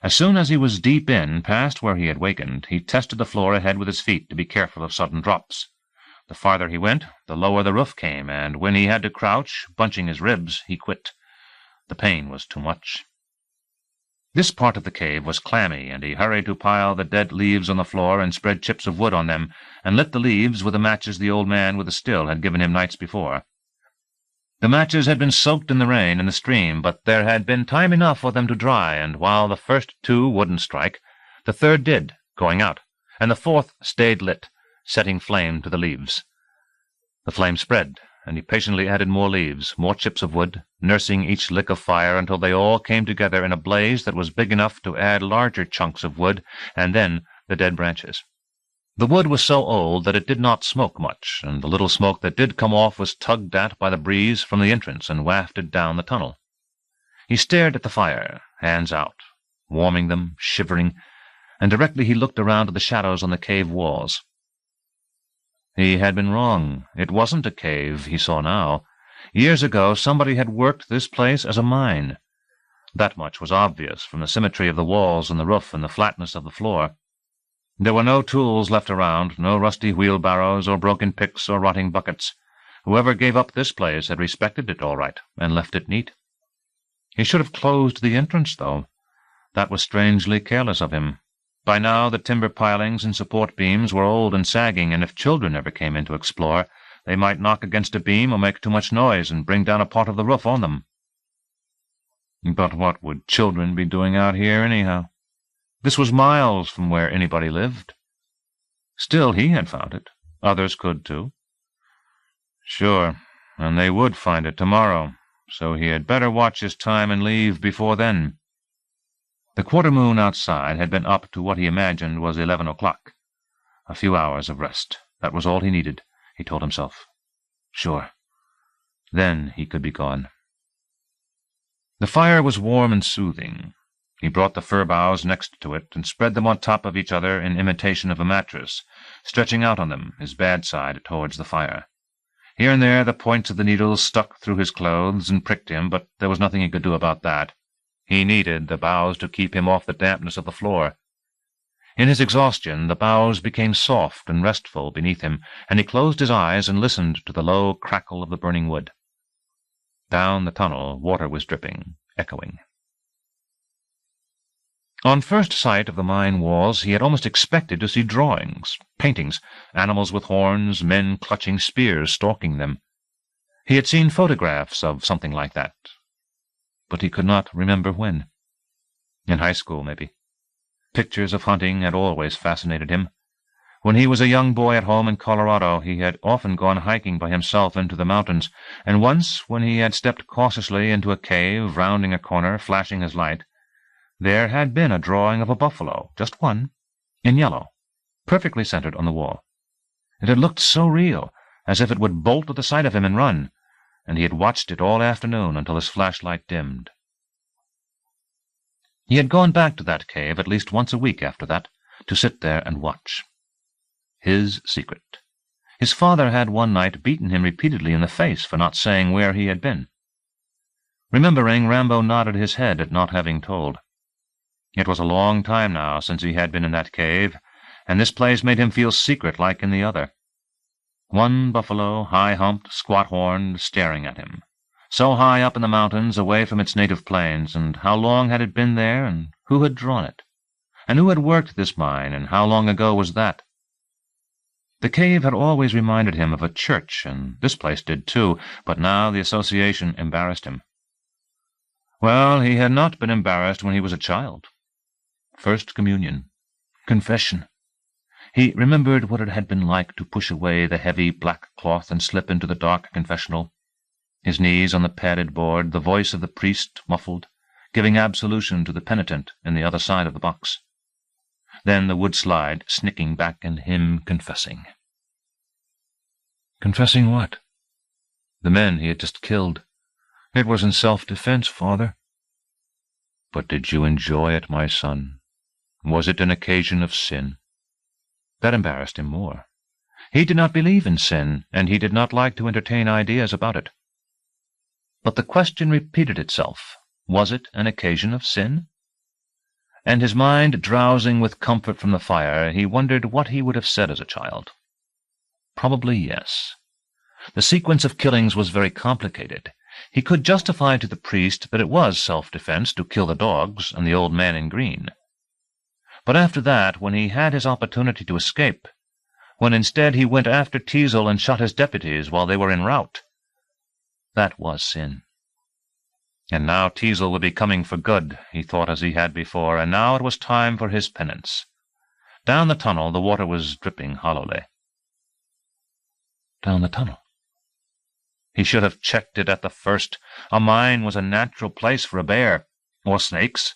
As soon as he was deep in, past where he had wakened, he tested the floor ahead with his feet to be careful of sudden drops. The farther he went, the lower the roof came, and when he had to crouch, bunching his ribs, he quit. The pain was too much. This part of the cave was clammy, and he hurried to pile the dead leaves on the floor and spread chips of wood on them, and lit the leaves with the matches the old man with the still had given him nights before. The matches had been soaked in the rain and the stream, but there had been time enough for them to dry, and while the first 2 wouldn't strike, the third did, going out, and the 4th stayed lit, setting flame to the leaves. The flame spread, and he patiently added more leaves, more chips of wood, nursing each lick of fire until they all came together in a blaze that was big enough to add larger chunks of wood, and then the dead branches. The wood was so old that it did not smoke much, and the little smoke that did come off was tugged at by the breeze from the entrance and wafted down the tunnel. He stared at the fire, hands out, warming them, shivering, and directly he looked around at the shadows on the cave walls. He had been wrong. It wasn't a cave, he saw now. Years ago somebody had worked this place as a mine. That much was obvious from the symmetry of the walls and the roof and the flatness of the floor. There were no tools left around, no rusty wheelbarrows or broken picks or rotting buckets. Whoever gave up this place had respected it all right, and left it neat. He should have closed the entrance, though. That was strangely careless of him. By now the timber pilings and support beams were old and sagging, and if children ever came in to explore, they might knock against a beam or make too much noise and bring down a part of the roof on them. But what would children be doing out here, anyhow? This was miles from where anybody lived. Still, he had found it. Others could, too. Sure, and they would find it tomorrow, so he had better watch his time and leave before then. The quarter moon outside had been up to what he imagined was 11 o'clock. A few hours of rest. That was all he needed, he told himself. Sure. Then he could be gone. The fire was warm and soothing. He brought the fir boughs next to it and spread them on top of each other in imitation of a mattress, stretching out on them, his bad side towards the fire. Here and there the points of the needles stuck through his clothes and pricked him, but there was nothing he could do about that. He needed the boughs to keep him off the dampness of the floor. In his exhaustion, the boughs became soft and restful beneath him, and he closed his eyes and listened to the low crackle of the burning wood. Down the tunnel, water was dripping, echoing. On first sight of the mine walls, he had almost expected to see drawings, paintings, animals with horns, men clutching spears stalking them. He had seen photographs of something like that, but he could not remember when. In high school, maybe. Pictures of hunting had always fascinated him. When he was a young boy at home in Colorado, he had often gone hiking by himself into the mountains, and once, when he had stepped cautiously into a cave, rounding a corner, flashing his light, there had been a drawing of a buffalo, just one, in yellow, perfectly centered on the wall. It had looked so real, as if it would bolt at the sight of him and run, and he had watched it all afternoon until his flashlight dimmed. He had gone back to that cave at least once a week after that, to sit there and watch. His secret. His father had one night beaten him repeatedly in the face for not saying where he had been. Remembering, Rambo nodded his head at not having told. It was a long time now since he had been in that cave, and this place made him feel secret like in the other. One buffalo, high-humped, squat-horned, staring at him. So high up in the mountains, away from its native plains, and how long had it been there, and who had drawn it? And who had worked this mine, and how long ago was that? The cave had always reminded him of a church, and this place did too, but now the association embarrassed him. Well, he had not been embarrassed when he was a child. First communion. Confession. He remembered what it had been like to push away the heavy black cloth and slip into the dark confessional. His knees on the padded board, the voice of the priest muffled, giving absolution to the penitent in the other side of the box. Then the wood slide, snicking back, and him confessing. Confessing what? The men he had just killed. It was in self-defense, Father. But did you enjoy it, my son? Was it an occasion of sin? That embarrassed him more. He did not believe in sin, and he did not like to entertain ideas about it. But the question repeated itself. Was it an occasion of sin? And his mind drowsing with comfort from the fire, he wondered what he would have said as a child. Probably yes. The sequence of killings was very complicated. He could justify to the priest that it was self-defense to kill the dogs and the old man in green. But after that, when he had his opportunity to escape, when instead he went after Teasel and shot his deputies while they were en route, that was sin. And now Teasel would be coming for good, he thought as he had before, and now it was time for his penance. Down the tunnel the water was dripping hollowly. Down the tunnel. He should have checked it at the first. A mine was a natural place for a bear, or snakes.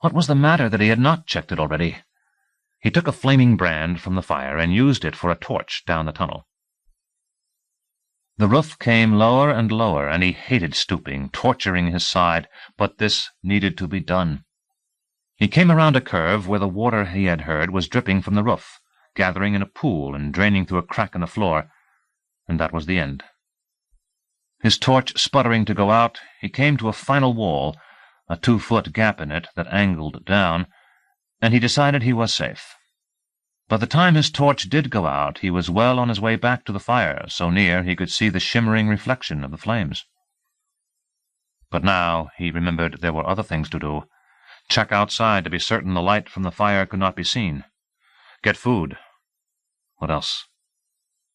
What was the matter that he had not checked it already? He took a flaming brand from the fire and used it for a torch down the tunnel. The roof came lower and lower, and he hated stooping, torturing his side, but this needed to be done. He came around a curve where the water he had heard was dripping from the roof, gathering in a pool and draining through a crack in the floor, and that was the end. His torch sputtering to go out, he came to a final wall, a 2-foot gap in it that angled down, and he decided he was safe. By the time his torch did go out, he was well on his way back to the fire, so near he could see the shimmering reflection of the flames. But now he remembered there were other things to do. Check outside to be certain the light from the fire could not be seen. Get food. What else?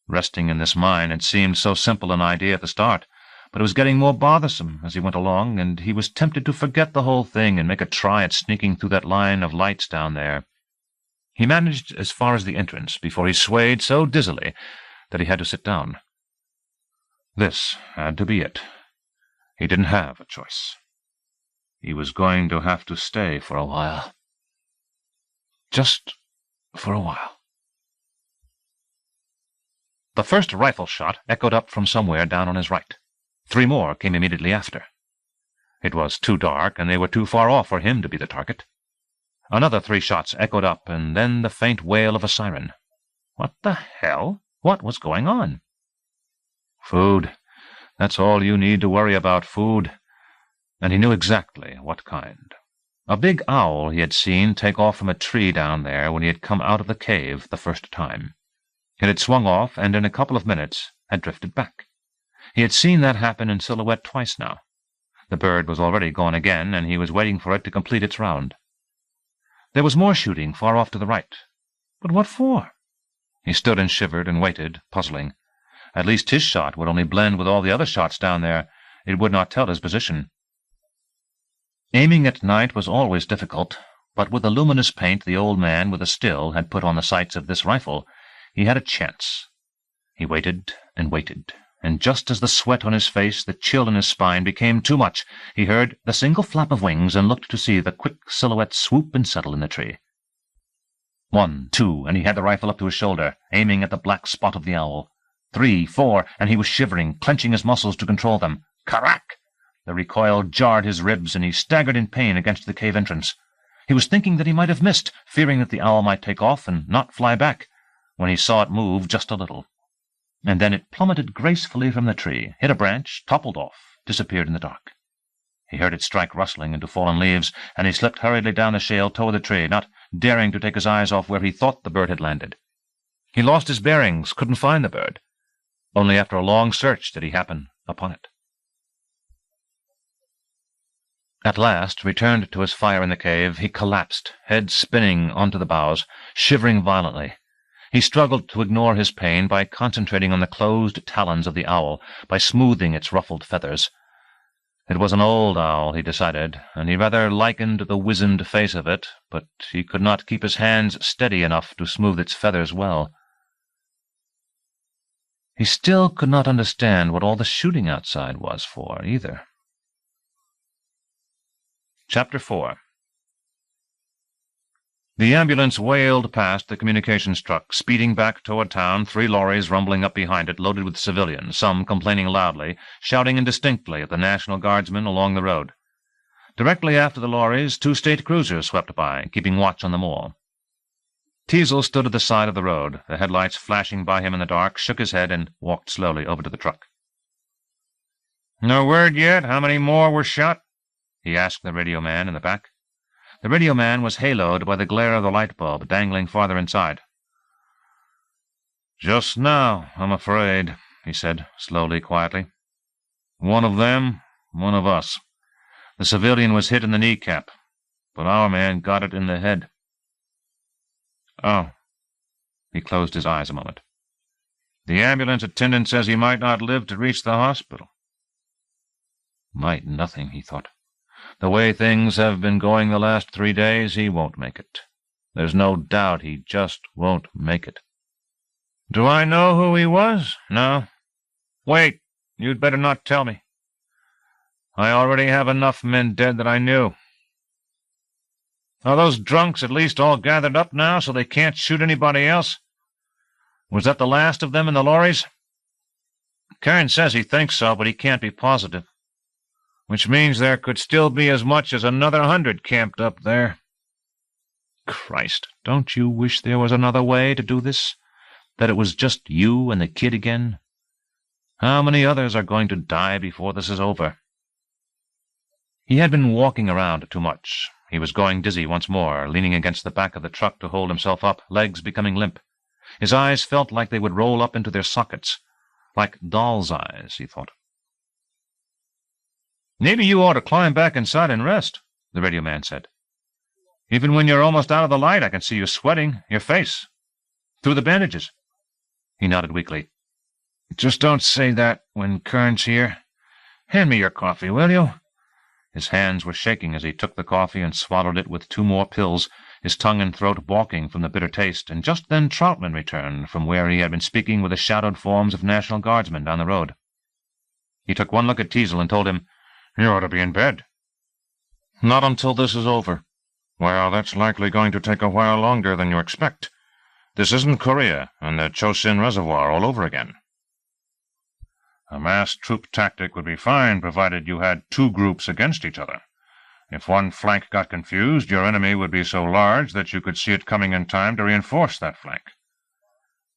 Resting in this mine had seemed so simple an idea at the start, but it was getting more bothersome as he went along, and he was tempted to forget the whole thing and make a try at sneaking through that line of lights down there. He managed as far as the entrance before he swayed so dizzily that he had to sit down. This had to be it. He didn't have a choice. He was going to have to stay for a while. Just for a while. The first rifle shot echoed up from somewhere down on his right. 3 more came immediately after. It was too dark, and they were too far off for him to be the target. Another 3 shots echoed up, and then the faint wail of a siren. What the hell? What was going on? Food. That's all you need to worry about, food. And he knew exactly what kind. A big owl he had seen take off from a tree down there when he had come out of the cave the first time. It had swung off, and in a couple of minutes had drifted back. He had seen that happen in silhouette twice now. The bird was already gone again, and he was waiting for it to complete its round. There was more shooting far off to the right. But what for? He stood and shivered and waited, puzzling. At least his shot would only blend with all the other shots down there. It would not tell his position. Aiming at night was always difficult, but with the luminous paint the old man with a still had put on the sights of this rifle, he had a chance. He waited and waited, and just as the sweat on his face, the chill in his spine, became too much, he heard the single flap of wings and looked to see the quick silhouette swoop and settle in the tree. 1, 2, and he had the rifle up to his shoulder, aiming at the black spot of the owl. 3, 4, and he was shivering, clenching his muscles to control them. Carack! The recoil jarred his ribs, and he staggered in pain against the cave entrance. He was thinking that he might have missed, fearing that the owl might take off and not fly back, when he saw it move just a little. And then it plummeted gracefully from the tree, hit a branch, toppled off, disappeared in the dark. He heard it strike rustling into fallen leaves, and he slipped hurriedly down the shale toward the tree, not daring to take his eyes off where he thought the bird had landed. He lost his bearings, couldn't find the bird. Only after a long search did he happen upon it. At last, returned to his fire in the cave, he collapsed, head spinning onto the boughs, shivering violently. He struggled to ignore his pain by concentrating on the closed talons of the owl, by smoothing its ruffled feathers. It was an old owl, he decided, and he rather likened the wizened face of it, but he could not keep his hands steady enough to smooth its feathers well. He still could not understand what all the shooting outside was for, either. Chapter 4. The ambulance wailed past the communications truck, speeding back toward town, 3 lorries rumbling up behind it, loaded with civilians, some complaining loudly, shouting indistinctly at the National Guardsmen along the road. Directly after the lorries, 2 state cruisers swept by, keeping watch on them all. Teasel stood at the side of the road, the headlights flashing by him in the dark, shook his head, and walked slowly over to the truck. "No word yet how many more were shot?" he asked the radio man in the back. The radio man was haloed by the glare of the light bulb dangling farther inside. "Just now, I'm afraid," he said, slowly, quietly. "One of them, one of us. The civilian was hit in the kneecap, but our man got it in the head." "Oh." He closed his eyes a moment. "The ambulance attendant says he might not live to reach the hospital." Might nothing, he thought. The way things have been going the last 3 days, he won't make it. There's no doubt he just won't make it. "Do I know who he was? No. Wait, you'd better not tell me. I already have enough men dead that I knew. Are those drunks at least all gathered up now so they can't shoot anybody else? Was that the last of them in the lorries?" "Kern says he thinks so, but he can't be positive. Which means there could still be as much as another 100 camped up there." "Christ, don't you wish there was another way to do this? That it was just you and the kid again? How many others are going to die before this is over?" He had been walking around too much. He was going dizzy once more, leaning against the back of the truck to hold himself up, legs becoming limp. His eyes felt like they would roll up into their sockets. Like doll's eyes, he thought. "Maybe you ought to climb back inside and rest," the radio man said. "Even when you're almost out of the light, I can see you sweating, your face, through the bandages." He nodded weakly. "Just don't say that when Kern's here. Hand me your coffee, will you?" His hands were shaking as he took the coffee and swallowed it with 2 more pills, his tongue and throat balking from the bitter taste, and just then Troutman returned from where he had been speaking with the shadowed forms of National Guardsmen down the road. He took one look at Teasel and told him, "You ought to be in bed." "Not until this is over." "Well, that's likely going to take a while longer than you expect. This isn't Korea and the Chosin Reservoir all over again. A massed troop tactic would be fine, provided you had two groups against each other. If one flank got confused, your enemy would be so large that you could see it coming in time to reinforce that flank.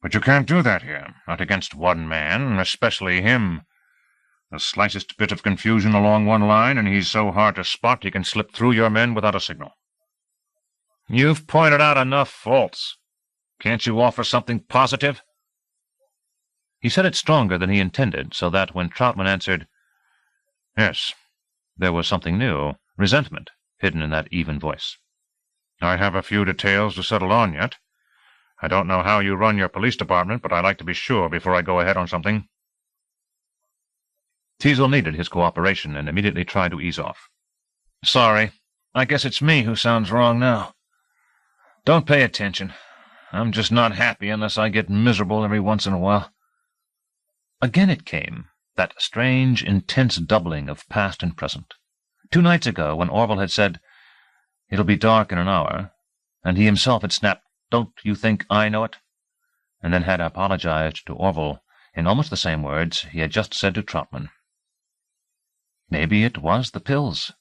But you can't do that here, not against one man, and especially him. The slightest bit of confusion along one line, and he's so hard to spot he can slip through your men without a signal. You've pointed out enough faults. Can't you offer something positive? He said it stronger than he intended, so that when Troutman answered, "Yes," there was something new, resentment, hidden in that even voice. "I have a few details to settle on yet. I don't know how you run your police department, but I like to be sure before I go ahead on something." Teasel needed his cooperation and immediately tried to ease off. "Sorry. I guess it's me who sounds wrong now. Don't pay attention. I'm just not happy unless I get miserable every once in a while." Again it came, that strange, intense doubling of past and present. 2 nights ago, when Orville had said, "It'll be dark in an hour," and he himself had snapped, "Don't you think I know it?" and then had apologized to Orville in almost the same words he had just said to Troutman. Maybe it was the pills.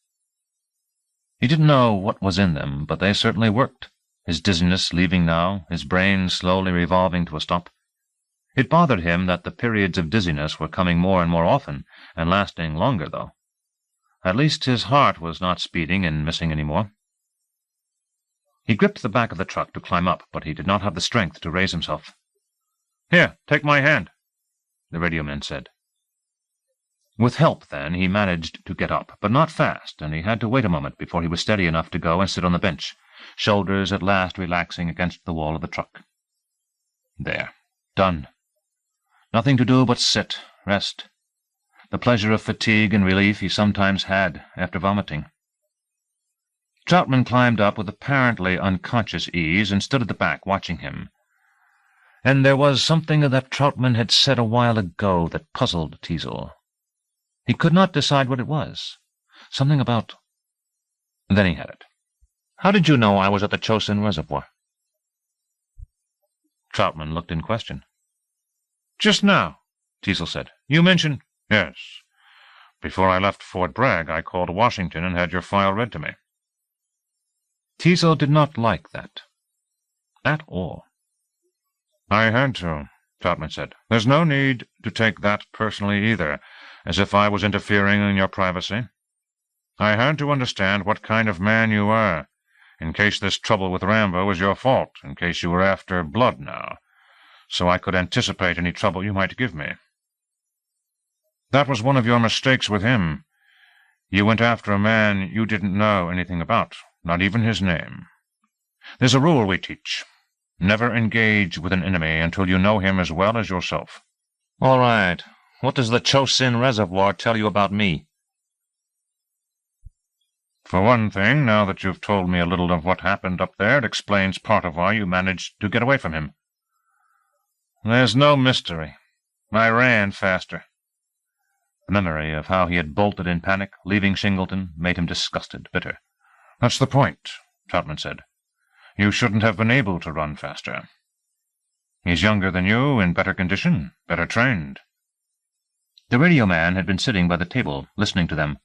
He didn't know what was in them, but they certainly worked, his dizziness leaving now, his brain slowly revolving to a stop. It bothered him that the periods of dizziness were coming more and more often, and lasting longer, though. At least his heart was not speeding and missing any more. He gripped the back of the truck to climb up, but he did not have the strength to raise himself. "Here, take my hand," the radioman said. With help, then, he managed to get up, but not fast, and he had to wait a moment before he was steady enough to go and sit on the bench, shoulders at last relaxing against the wall of the truck. There. Done. Nothing to do but sit, rest. The pleasure of fatigue and relief he sometimes had after vomiting. Troutman climbed up with apparently unconscious ease and stood at the back watching him. And there was something that Troutman had said a while ago that puzzled Teasel. He could not decide what it was. Something about... Then he had it. "How did you know I was at the Chosin Reservoir?" Troutman looked in question. "Just now," Teasel said. "You mentioned—" "Yes. Before I left Fort Bragg, I called Washington and had your file read to me." Teasel did not like that. At all. "I had to," Troutman said. "There's no need to take that personally either, as if I was interfering in your privacy. I had to understand what kind of man you were, in case this trouble with Rambo was your fault, in case you were after blood now, so I could anticipate any trouble you might give me. That was one of your mistakes with him. You went after a man you didn't know anything about, not even his name. There's a rule we teach. Never engage with an enemy until you know him as well as yourself." "All right. What does the Chosin Reservoir tell you about me?" "For one thing, now that you've told me a little of what happened up there, it explains part of why you managed to get away from him." "There's no mystery. I ran faster." The memory of how he had bolted in panic, leaving Shingleton, made him disgusted, bitter. "That's the point," Troutman said. "You shouldn't have been able to run faster. He's younger than you, in better condition, better trained." The radio man had been sitting by the table, listening to them.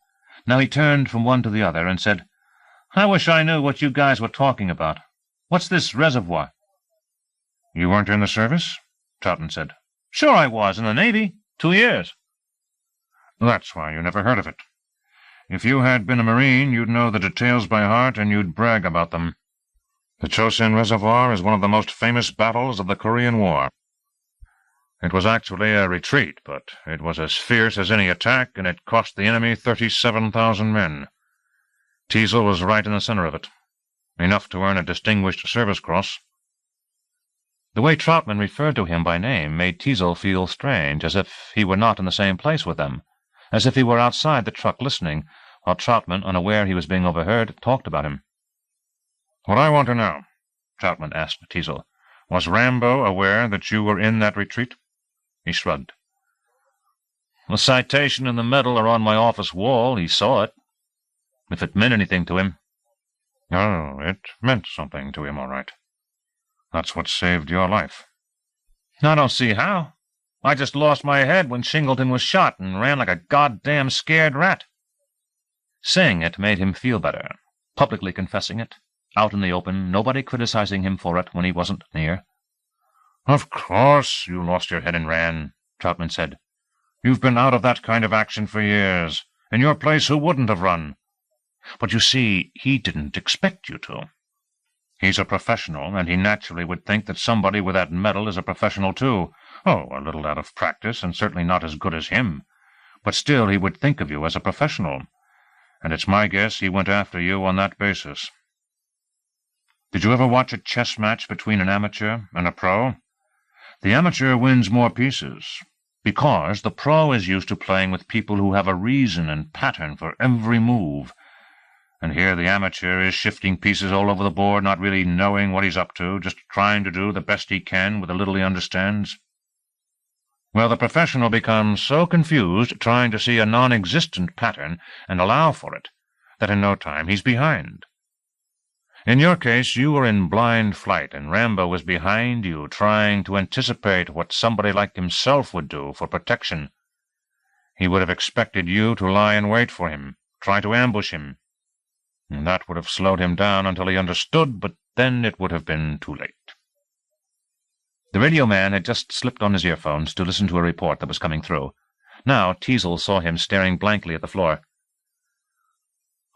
Now he turned from one to the other and said, "I wish I knew what you guys were talking about. What's this reservoir?" "You weren't in the service?" Troutman said. "Sure I was, in the Navy. 2 years. "That's why you never heard of it. If you had been a Marine, you'd know the details by heart, and you'd brag about them. The Chosin Reservoir is one of the most famous battles of the Korean War. It was actually a retreat, but it was as fierce as any attack, and it cost the enemy 37,000 men. Teasel was right in the center of it. Enough to earn a Distinguished Service Cross." The way Troutman referred to him by name made Teasel feel strange, as if he were not in the same place with them, as if he were outside the truck listening, while Troutman, unaware he was being overheard, talked about him. "What I want to know," Troutman asked Teasel, "was Rambo aware that you were in that retreat?" He shrugged. "The citation and the medal are on my office wall. He saw it. If it meant anything to him." "Oh, it meant something to him, all right." That's what saved your life. I don't see how. I just lost my head when Shingleton was shot and ran like a goddamn scared rat. Saying it made him feel better, publicly confessing it, out in the open, nobody criticizing him for it when he wasn't near. Of course you lost your head and ran, Troutman said. You've been out of that kind of action for years. In your place, who wouldn't have run? But you see, he didn't expect you to. He's a professional, and he naturally would think that somebody with that medal is a professional too. Oh, a little out of practice, and certainly not as good as him. But still he would think of you as a professional, and it's my guess he went after you on that basis. Did you ever watch a chess match between an amateur and a pro? The amateur wins more pieces, because the pro is used to playing with people who have a reason and pattern for every move. And here the amateur is shifting pieces all over the board, not really knowing what he's up to, just trying to do the best he can with the little he understands. Well, the professional becomes so confused trying to see a non-existent pattern and allow for it, that in no time he's behind. In your case, you were in blind flight, and Rambo was behind you, trying to anticipate what somebody like himself would do for protection. He would have expected you to lie in wait for him, try to ambush him. And that would have slowed him down until he understood, but then it would have been too late. The radio man had just slipped on his earphones to listen to a report that was coming through. Now Teasel saw him staring blankly at the floor.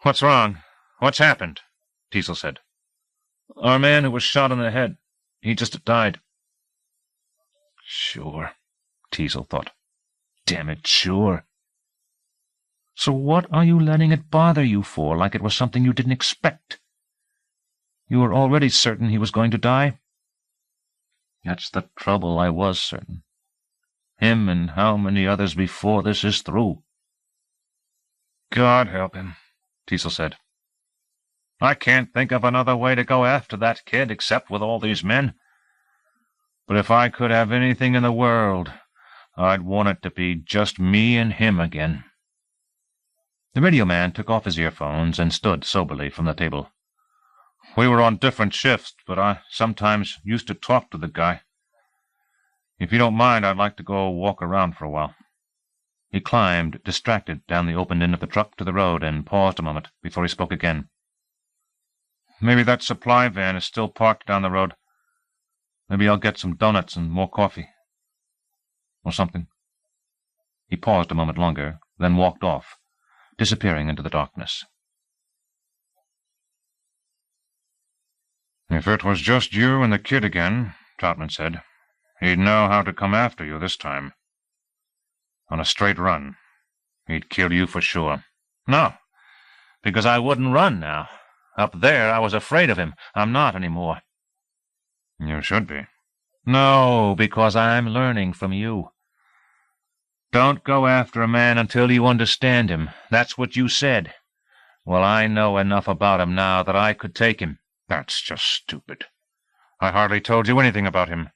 "What's wrong? What's happened?" Teasel said. "Our man who was shot in the head. He just died." Sure, Teasel thought. Damn it, sure. So what are you letting it bother you for, like it was something you didn't expect? You were already certain he was going to die? That's the trouble, I was certain. Him and how many others before this is through. God help him, Teasel said. I can't think of another way to go after that kid except with all these men. But if I could have anything in the world, I'd want it to be just me and him again. The radio man took off his earphones and stood soberly from the table. We were on different shifts, but I sometimes used to talk to the guy. If you don't mind, I'd like to go walk around for a while. He climbed, distracted, down the open end of the truck to the road and paused a moment before he spoke again. Maybe that supply van is still parked down the road. Maybe I'll get some donuts and more coffee. Or something. He paused a moment longer, then walked off, disappearing into the darkness. If it was just you and the kid again, Troutman said, he'd know how to come after you this time. On a straight run. He'd kill you for sure. No, because I wouldn't run now. Up there I was afraid of him. I'm not anymore. You should be. No, because I'm learning from you. Don't go after a man until you understand him. That's what you said. Well, I know enough about him now that I could take him. That's just stupid. I hardly told you anything about him.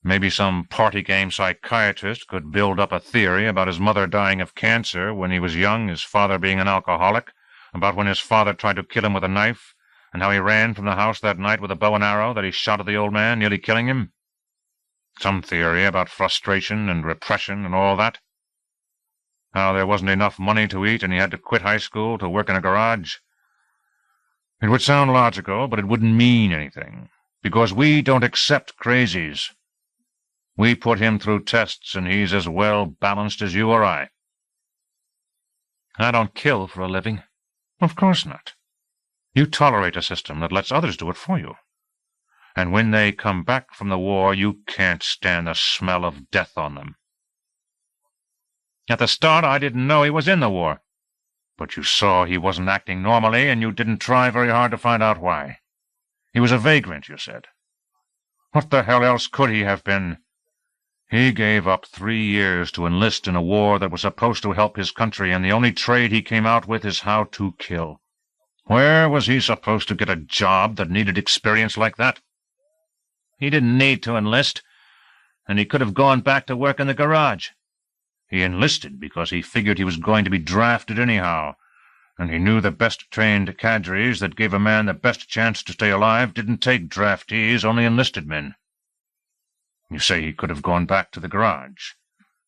Maybe some party-game psychiatrist could build up a theory about his mother dying of cancer when he was young, his father being an alcoholic, about when his father tried to kill him with a knife, and how he ran from the house that night with a bow and arrow that he shot at the old man, nearly killing him. Some theory about frustration and repression and all that. How there wasn't enough money to eat and he had to quit high school to work in a garage. It would sound logical, but it wouldn't mean anything, because we don't accept crazies. We put him through tests, and he's as well balanced as you or I. I don't kill for a living. Of course not. You tolerate a system that lets others do it for you. And when they come back from the war, you can't stand the smell of death on them. At the start, I didn't know he was in the war. But you saw he wasn't acting normally, and you didn't try very hard to find out why. He was a vagrant, you said. What the hell else could he have been? He gave up 3 years to enlist in a war that was supposed to help his country, and the only trade he came out with is how to kill. Where was he supposed to get a job that needed experience like that? He didn't need to enlist, and he could have gone back to work in the garage. He enlisted because he figured he was going to be drafted anyhow, And he knew the best-trained cadres that gave a man the best chance to stay alive didn't take draftees, only enlisted men. You say he could have gone back to the garage.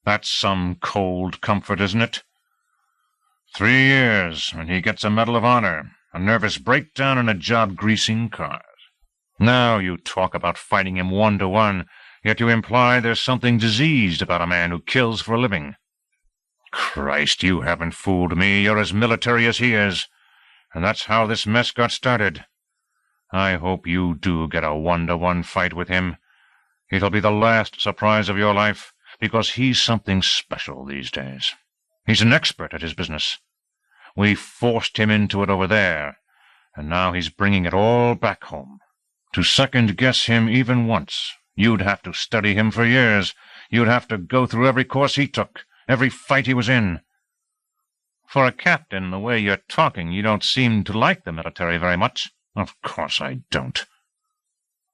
That's some cold comfort, isn't it? 3 years, and he gets a Medal of Honor, a nervous breakdown, and a job greasing cars. Now you talk about fighting him 1-to-1, yet you imply there's something diseased about a man who kills for a living. Christ, you haven't fooled me. You're as military as he is, and that's how this mess got started. I hope you do get a 1-to-1 fight with him. It'll be the last surprise of your life, because he's something special these days. He's an expert at his business. We forced him into it over there, and now he's bringing it all back home. To second-guess him even once, you'd have to study him for years. You'd have to go through every course he took, every fight he was in. For a captain, the way you're talking, you don't seem to like the military very much. Of course I don't.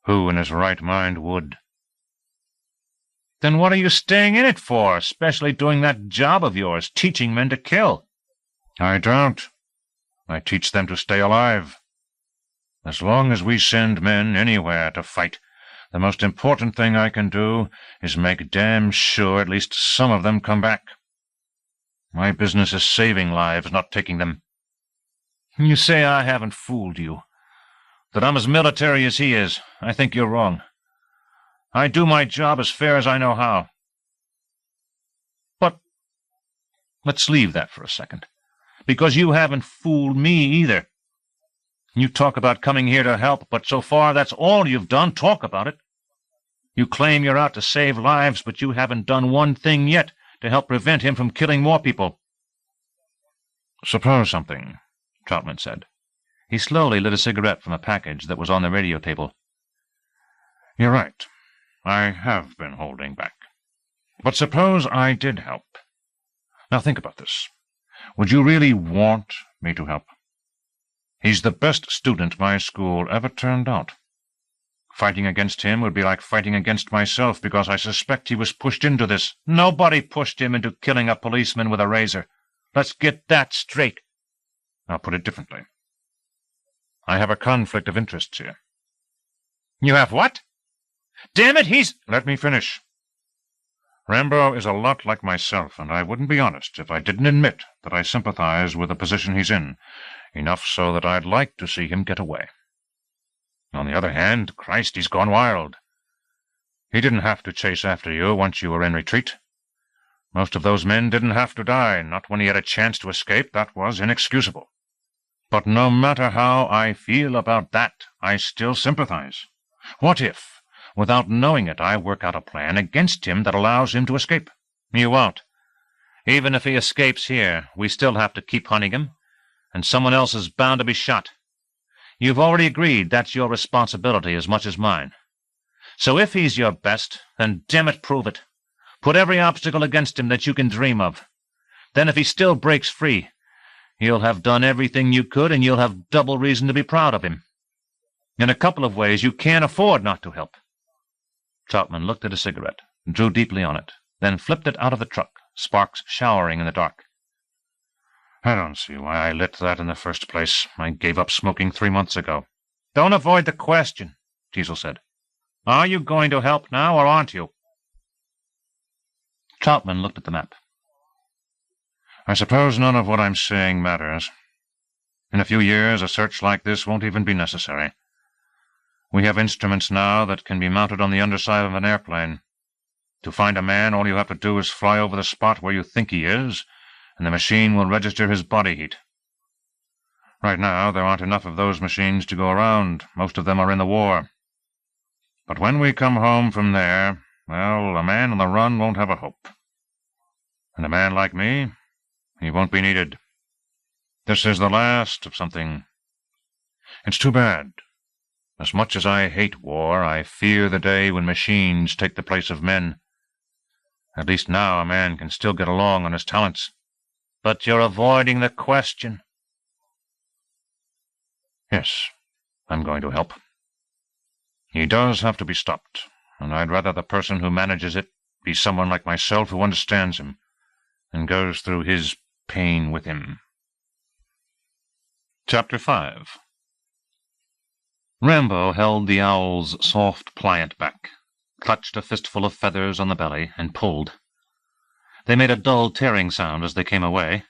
Who in his right mind would? Then what are you staying in it for, especially doing that job of yours, teaching men to kill? I don't. I teach them to stay alive. As long as we send men anywhere to fight, the most important thing I can do is make damn sure at least some of them come back. My business is saving lives, not taking them. You say I haven't fooled you, that I'm as military as he is. I think you're wrong. I do my job as fair as I know how. But let's leave that for a second, because you haven't fooled me either. You talk about coming here to help, but so far that's all you've done, talk about it. You claim you're out to save lives, but you haven't done one thing yet to help prevent him from killing more people. Suppose something, Troutman said. He slowly lit a cigarette from a package that was on the radio table. You're right. I have been holding back. But suppose I did help. Now think about this. Would you really want me to help? He's the best student my school ever turned out. Fighting against him would be like fighting against myself, because I suspect he was pushed into this. Nobody pushed him into killing a policeman with a razor. Let's get that straight. I'll put it differently. I have a conflict of interests here. You have what? Damn it, he's— Let me finish. Rambo is a lot like myself, and I wouldn't be honest if I didn't admit that I sympathize with the position he's in, enough so that I'd like to see him get away. On the other hand, Christ, he's gone wild. He didn't have to chase after you once you were in retreat. Most of those men didn't have to die, not when he had a chance to escape. That was inexcusable. But no matter how I feel about that, I still sympathize. What if, without knowing it, I work out a plan against him that allows him to escape? You won't. Even if he escapes here, we still have to keep hunting him, and someone else is bound to be shot. You've already agreed that's your responsibility as much as mine. So if he's your best, then damn it, prove it. Put every obstacle against him that you can dream of. Then if he still breaks free, you'll have done everything you could, and you'll have double reason to be proud of him. In a couple of ways, you can't afford not to help. Troutman looked at a cigarette, drew deeply on it, then flipped it out of the truck, sparks showering in the dark. I don't see why I lit that in the first place. I gave up smoking 3 months ago. Don't avoid the question, Teasel said. Are you going to help now, or aren't you? Troutman looked at the map. I suppose none of what I'm saying matters. In a few years, a search like this won't even be necessary. We have instruments now that can be mounted on the underside of an airplane. To find a man, all you have to do is fly over the spot where you think he is, and the machine will register his body heat. Right now, there aren't enough of those machines to go around. Most of them are in the war. But when we come home from there, well, a man on the run won't have a hope. And a man like me, he won't be needed. This is the last of something. It's too bad. As much as I hate war, I fear the day when machines take the place of men. At least now a man can still get along on his talents. But you're avoiding the question. Yes, I'm going to help. He does have to be stopped, and I'd rather the person who manages it be someone like myself who understands him and goes through his pain with him. Chapter 5. Rambo held the owl's soft, pliant back, clutched a fistful of feathers on the belly, and pulled. They made a dull tearing sound as they came away.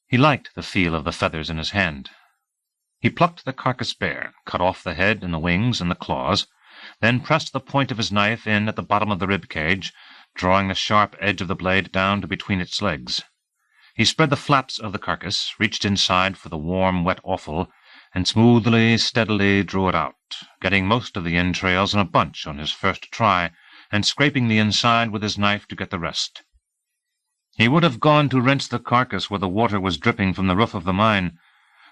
He liked the feel of the feathers in his hand. He plucked the carcass bare, cut off the head and the wings and the claws, then pressed the point of his knife in at the bottom of the rib cage, drawing the sharp edge of the blade down to between its legs. He spread the flaps of the carcass, reached inside for the warm, wet offal, and smoothly, steadily drew it out, getting most of the entrails in a bunch on his first try, and scraping the inside with his knife to get the rest. He would have gone to rinse the carcass where the water was dripping from the roof of the mine,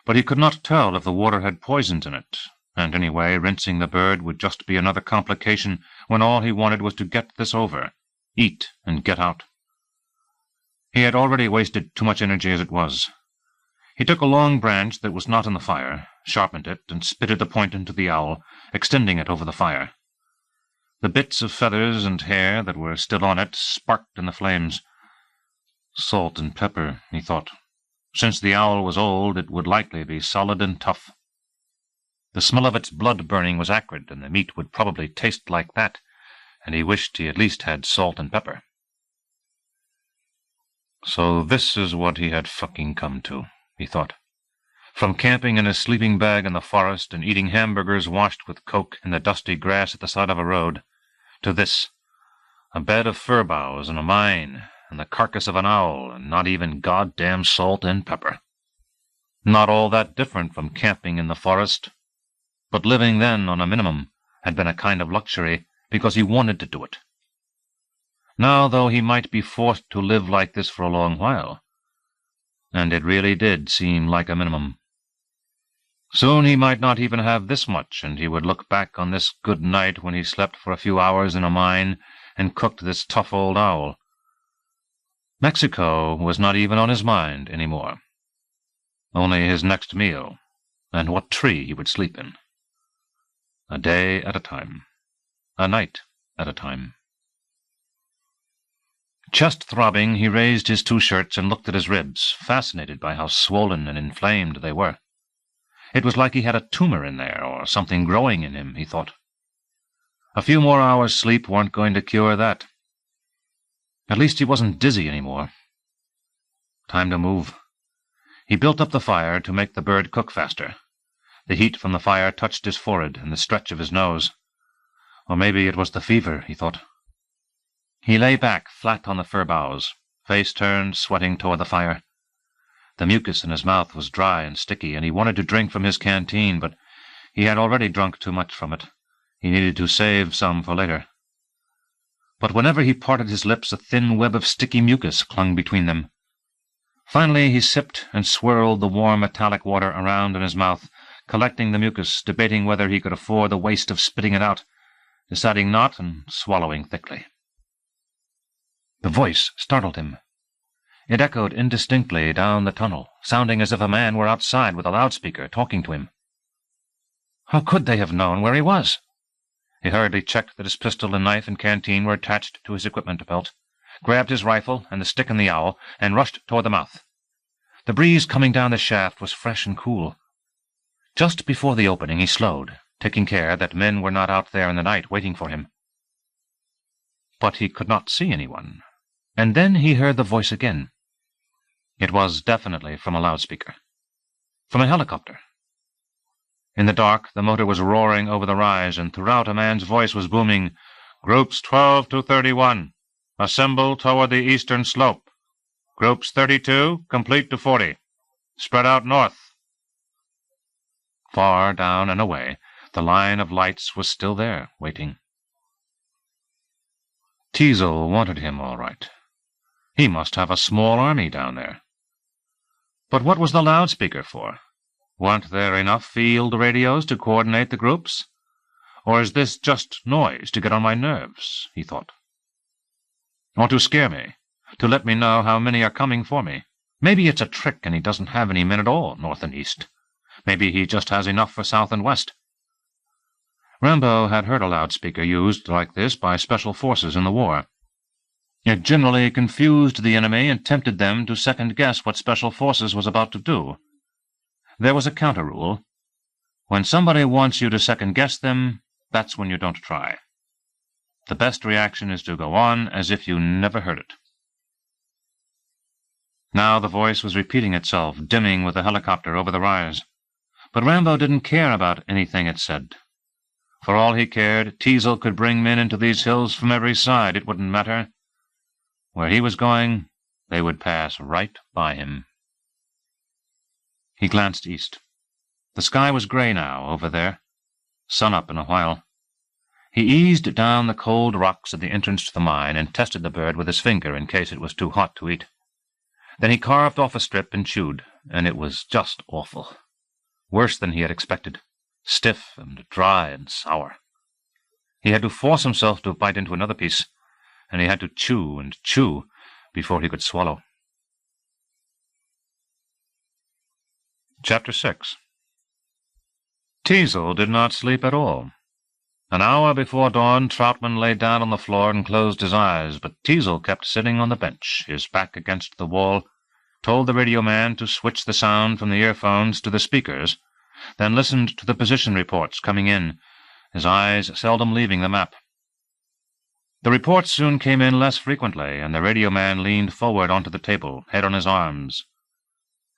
but he could not tell if the water had poisons in it, and anyway, rinsing the bird would just be another complication when all he wanted was to get this over, eat and get out. He had already wasted too much energy as it was. He took a long branch that was not in the fire, sharpened it, and spitted the point into the owl, extending it over the fire. The bits of feathers and hair that were still on it sparked in the flames. Salt and pepper, he thought. Since the owl was old, it would likely be solid and tough. The smell of its blood burning was acrid, and the meat would probably taste like that, and he wished he at least had salt and pepper. So this is what he had fucking come to, he thought. From camping in his sleeping bag in the forest and eating hamburgers washed with coke in the dusty grass at the side of a road, to this, a bed of fir boughs and a mine, and the carcass of an owl, and not even goddamn salt and pepper. Not all that different from camping in the forest, but living then on a minimum had been a kind of luxury because he wanted to do it. Now, though, he might be forced to live like this for a long while, and it really did seem like a minimum. Soon he might not even have this much, and he would look back on this good night when he slept for a few hours in a mine and cooked this tough old owl. Mexico was not even on his mind any more. Only his next meal, and what tree he would sleep in. A day at a time. A night at a time. Chest throbbing, he raised his 2 shirts and looked at his ribs, fascinated by how swollen and inflamed they were. It was like he had a tumor in there, or something growing in him, he thought. A few more hours' sleep weren't going to cure that. At least he wasn't dizzy anymore. Time to move. He built up the fire to make the bird cook faster. The heat from the fire touched his forehead and the stretch of his nose. Or maybe it was the fever, he thought. He lay back, flat on the fir boughs, face turned, sweating toward the fire. The mucus in his mouth was dry and sticky, and he wanted to drink from his canteen, but he had already drunk too much from it. He needed to save some for later. But whenever he parted his lips, a thin web of sticky mucus clung between them. Finally he sipped and swirled the warm metallic water around in his mouth, collecting the mucus, debating whether he could afford the waste of spitting it out, deciding not, and swallowing thickly. The voice startled him. It echoed indistinctly down the tunnel, sounding as if a man were outside with a loudspeaker talking to him. How could they have known where he was? He hurriedly checked that his pistol and knife and canteen were attached to his equipment belt, grabbed his rifle and the stick and the owl, and rushed toward the mouth. The breeze coming down the shaft was fresh and cool. Just before the opening he slowed, taking care that men were not out there in the night waiting for him. But he could not see anyone. And then he heard the voice again. It was definitely from a loudspeaker. From a helicopter. In the dark, the motor was roaring over the rise, and throughout a man's voice was booming, "Groups 12 to 31, assemble toward the eastern slope. Groups 32, complete to 40. Spread out north." Far down and away, the line of lights was still there, waiting. Teasel wanted him all right. He must have a small army down there. But what was the loudspeaker for? Weren't there enough field radios to coordinate the groups? Or is this just noise to get on my nerves, he thought. Or to scare me, to let me know how many are coming for me. Maybe it's a trick and he doesn't have any men at all, north and east. Maybe he just has enough for south and west. Rambo had heard a loudspeaker used like this by special forces in the war. It generally confused the enemy and tempted them to second-guess what special forces was about to do. There was a counter-rule. When somebody wants you to second-guess them, that's when you don't try. The best reaction is to go on as if you never heard it. Now the voice was repeating itself, dimming with the helicopter over the rise. But Rambo didn't care about anything it said. For all he cared, Teasel could bring men into these hills from every side. It wouldn't matter. Where he was going, they would pass right by him. He glanced east. The sky was gray now, over there. Sun up in a while. He eased down the cold rocks at the entrance to the mine and tested the bird with his finger in case it was too hot to eat. Then he carved off a strip and chewed, and it was just awful. Worse than he had expected. Stiff and dry and sour. He had to force himself to bite into another piece, and he had to chew and chew before he could swallow. Chapter 6. Teasel did not sleep at all. An hour before dawn, Troutman lay down on the floor and closed his eyes, but Teasel kept sitting on the bench, his back against the wall, told the radio man to switch the sound from the earphones to the speakers, then listened to the position reports coming in, his eyes seldom leaving the map. The reports soon came in less frequently, and the radio man leaned forward onto the table, head on his arms,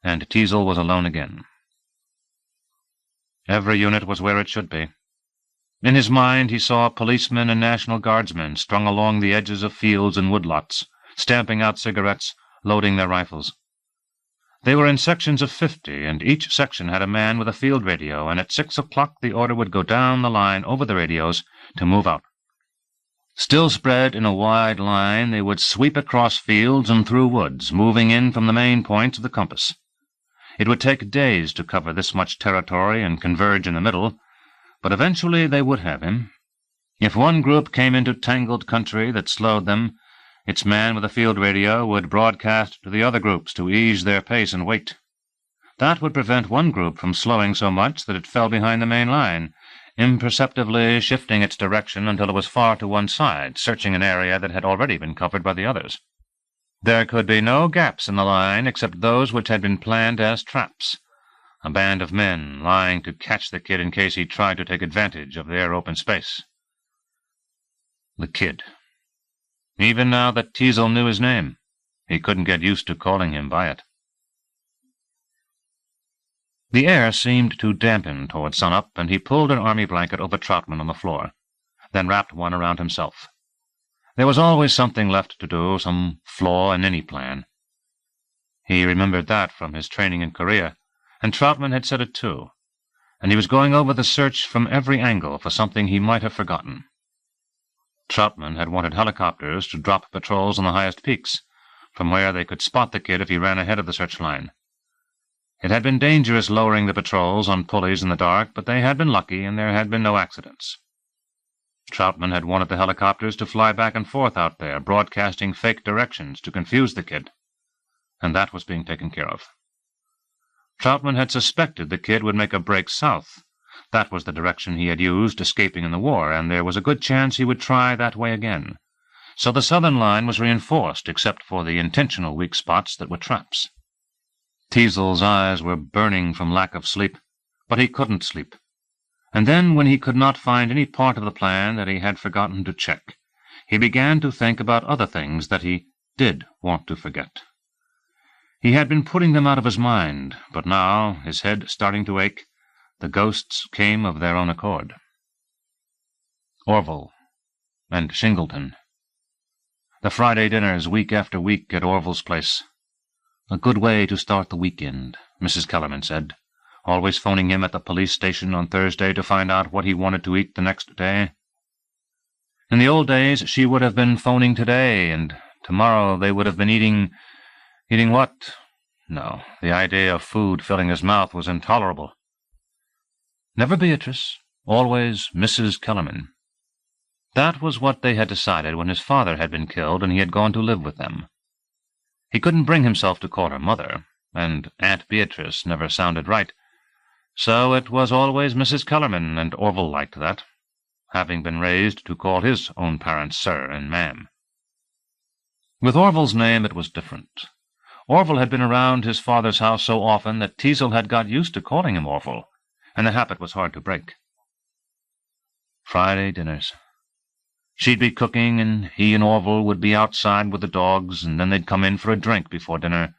and Teasel was alone again. Every unit was where it should be. In his mind he saw policemen and National Guardsmen strung along the edges of fields and woodlots, stamping out cigarettes, loading their rifles. They were in sections of 50, and each section had a man with a field radio, and at 6 o'clock the order would go down the line over the radios to move out. Still spread in a wide line, they would sweep across fields and through woods, moving in from the main points of the compass. It would take days to cover this much territory and converge in the middle, but eventually they would have him. If one group came into tangled country that slowed them, its man with a field radio would broadcast to the other groups to ease their pace and wait. That would prevent one group from slowing so much that it fell behind the main line, imperceptibly shifting its direction until it was far to one side, searching an area that had already been covered by the others. There could be no gaps in the line except those which had been planned as traps, a band of men lying to catch the kid in case he tried to take advantage of their open space. The kid. Even now that Teasel knew his name, he couldn't get used to calling him by it. The air seemed to dampen toward sunup, and he pulled an army blanket over Troutman on the floor, then wrapped one around himself. There was always something left to do, some flaw in any plan. He remembered that from his training in Korea, and Troutman had said it too, and he was going over the search from every angle for something he might have forgotten. Troutman had wanted helicopters to drop patrols on the highest peaks, from where they could spot the kid if he ran ahead of the search line. It had been dangerous lowering the patrols on pulleys in the dark, but they had been lucky, and there had been no accidents. Troutman had wanted the helicopters to fly back and forth out there, broadcasting fake directions to confuse the kid, and that was being taken care of. Troutman had suspected the kid would make a break south. That was the direction he had used escaping in the war, and there was a good chance he would try that way again. So the southern line was reinforced, except for the intentional weak spots that were traps. Teasel's eyes were burning from lack of sleep, but he couldn't sleep. And then, when he could not find any part of the plan that he had forgotten to check, he began to think about other things that he did want to forget. He had been putting them out of his mind, but now, his head starting to ache, the ghosts came of their own accord. Orville and Shingleton. The Friday dinners week after week at Orville's place. A good way to start the weekend, Mrs. Kellerman said, always phoning him at the police station on Thursday to find out what he wanted to eat the next day. In the old days she would have been phoning today, and tomorrow they would have been eating what? No, the idea of food filling his mouth was intolerable. Never Beatrice, always Mrs. Kellerman. That was what they had decided when his father had been killed and he had gone to live with them. He couldn't bring himself to call her mother, and Aunt Beatrice never sounded right, so it was always Mrs. Kellerman, and Orville liked that, having been raised to call his own parents sir and ma'am. With Orville's name it was different. Orville had been around his father's house so often that Teasel had got used to calling him Orville, and the habit was hard to break. Friday dinners. She'd be cooking, and he and Orville would be outside with the dogs, and then they'd come in for a drink before dinner.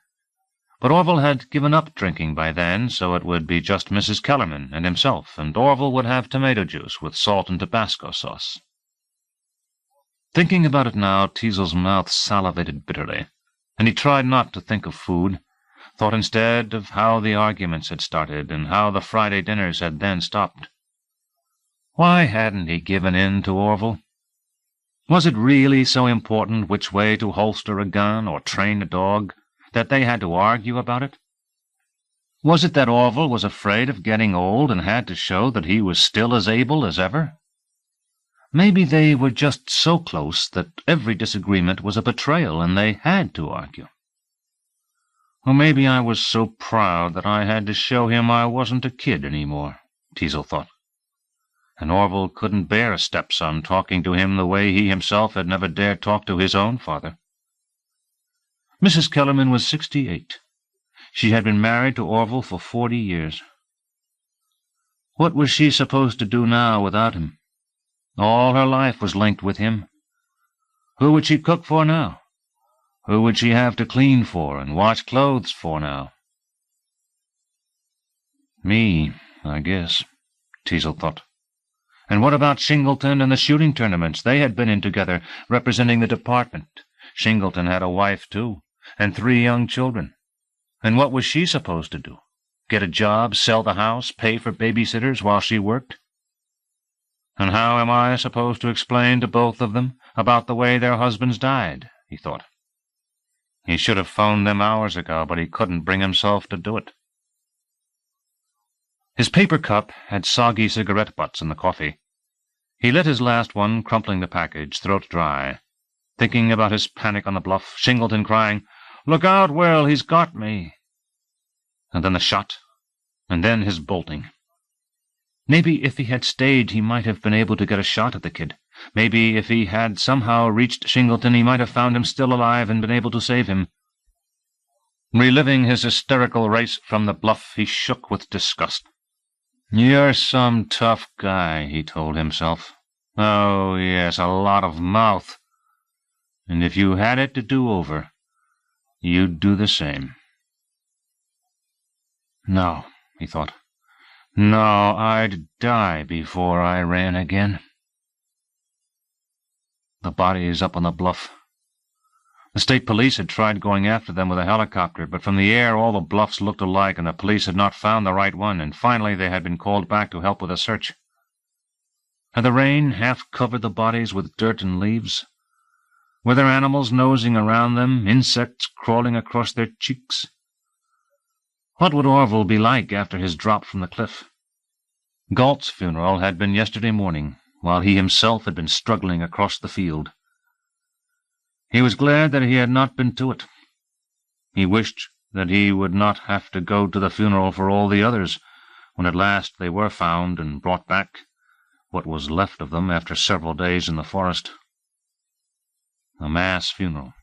But Orville had given up drinking by then, so it would be just Mrs. Kellerman and himself, and Orville would have tomato juice with salt and Tabasco sauce. Thinking about it now, Teasel's mouth salivated bitterly, and he tried not to think of food, thought instead of how the arguments had started and how the Friday dinners had then stopped. Why hadn't he given in to Orville? Was it really so important which way to holster a gun or train a dog that they had to argue about it? Was it that Orville was afraid of getting old and had to show that he was still as able as ever? Maybe they were just so close that every disagreement was a betrayal and they had to argue. Or maybe I was so proud that I had to show him I wasn't a kid anymore, Teasel thought. And Orville couldn't bear a stepson talking to him the way he himself had never dared talk to his own father. Mrs. Kellerman was 68. She had been married to Orville for 40 years. What was she supposed to do now without him? All her life was linked with him. Who would she cook for now? Who would she have to clean for and wash clothes for now? Me, I guess, Teasel thought. And what about Shingleton and the shooting tournaments they had been in together, representing the department? Shingleton had a wife, too, and 3 young children. And what was she supposed to do? Get a job, sell the house, pay for babysitters while she worked? And how am I supposed to explain to both of them about the way their husbands died, he thought. He should have phoned them hours ago, but he couldn't bring himself to do it. His paper cup had soggy cigarette butts in the coffee. He lit his last one, crumpling the package, throat dry, thinking about his panic on the bluff, Shingleton crying, "Look out, Will, he's got me!" And then the shot, and then his bolting. Maybe if he had stayed he might have been able to get a shot at the kid. Maybe if he had somehow reached Shingleton he might have found him still alive and been able to save him. Reliving his hysterical race from the bluff, he shook with disgust. "You're some tough guy," he told himself. "Oh, yes, a lot of mouth. And if you had it to do over, you'd do the same." No, he thought. No, I'd die before I ran again. The bodies up on the bluff. The state police had tried going after them with a helicopter, but from the air all the bluffs looked alike, and the police had not found the right one, and finally they had been called back to help with a search. Had the rain half covered the bodies with dirt and leaves? Were there animals nosing around them, insects crawling across their cheeks? What would Orville be like after his drop from the cliff? Galt's funeral had been yesterday morning, while he himself had been struggling across the field. He was glad that he had not been to it. He wished that he would not have to go to the funeral for all the others, when at last they were found and brought back, what was left of them after several days in the forest. A mass funeral.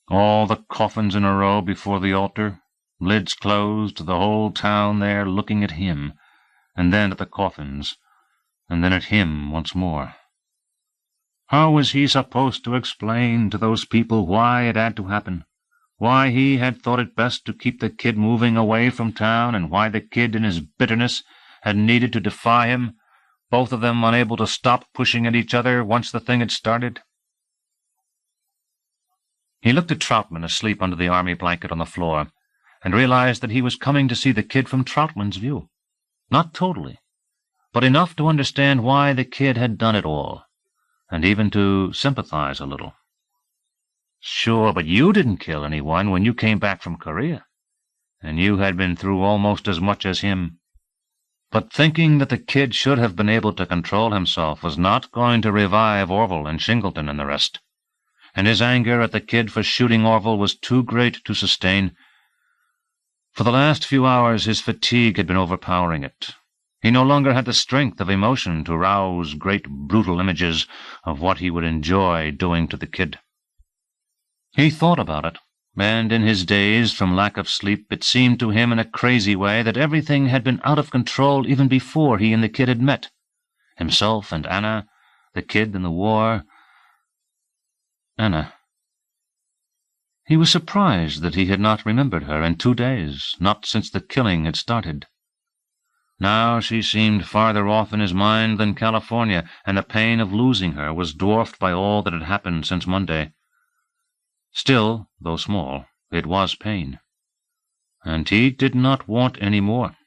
All the coffins in a row before the altar, lids closed, the whole town there looking at him, and then at the coffins, and then at him once more. How was he supposed to explain to those people why it had to happen, why he had thought it best to keep the kid moving away from town, and why the kid in his bitterness had needed to defy him, both of them unable to stop pushing at each other once the thing had started? He looked at Troutman asleep under the army blanket on the floor, and realized that he was coming to see the kid from Troutman's view. Not totally, but enough to understand why the kid had done it all, and even to sympathize a little. Sure, but you didn't kill anyone when you came back from Korea, and you had been through almost as much as him. But thinking that the kid should have been able to control himself was not going to revive Orville and Shingleton and the rest, and his anger at the kid for shooting Orville was too great to sustain. For the last few hours his fatigue had been overpowering it. He no longer had the strength of emotion to rouse great brutal images of what he would enjoy doing to the kid. He thought about it, and in his daze from lack of sleep it seemed to him in a crazy way that everything had been out of control even before he and the kid had met. Himself and Anna, the kid and the war. Anna. He was surprised that he had not remembered her in 2 days, not since the killing had started. Now she seemed farther off in his mind than California, and the pain of losing her was dwarfed by all that had happened since Monday. Still, though small, it was pain, and he did not want any more.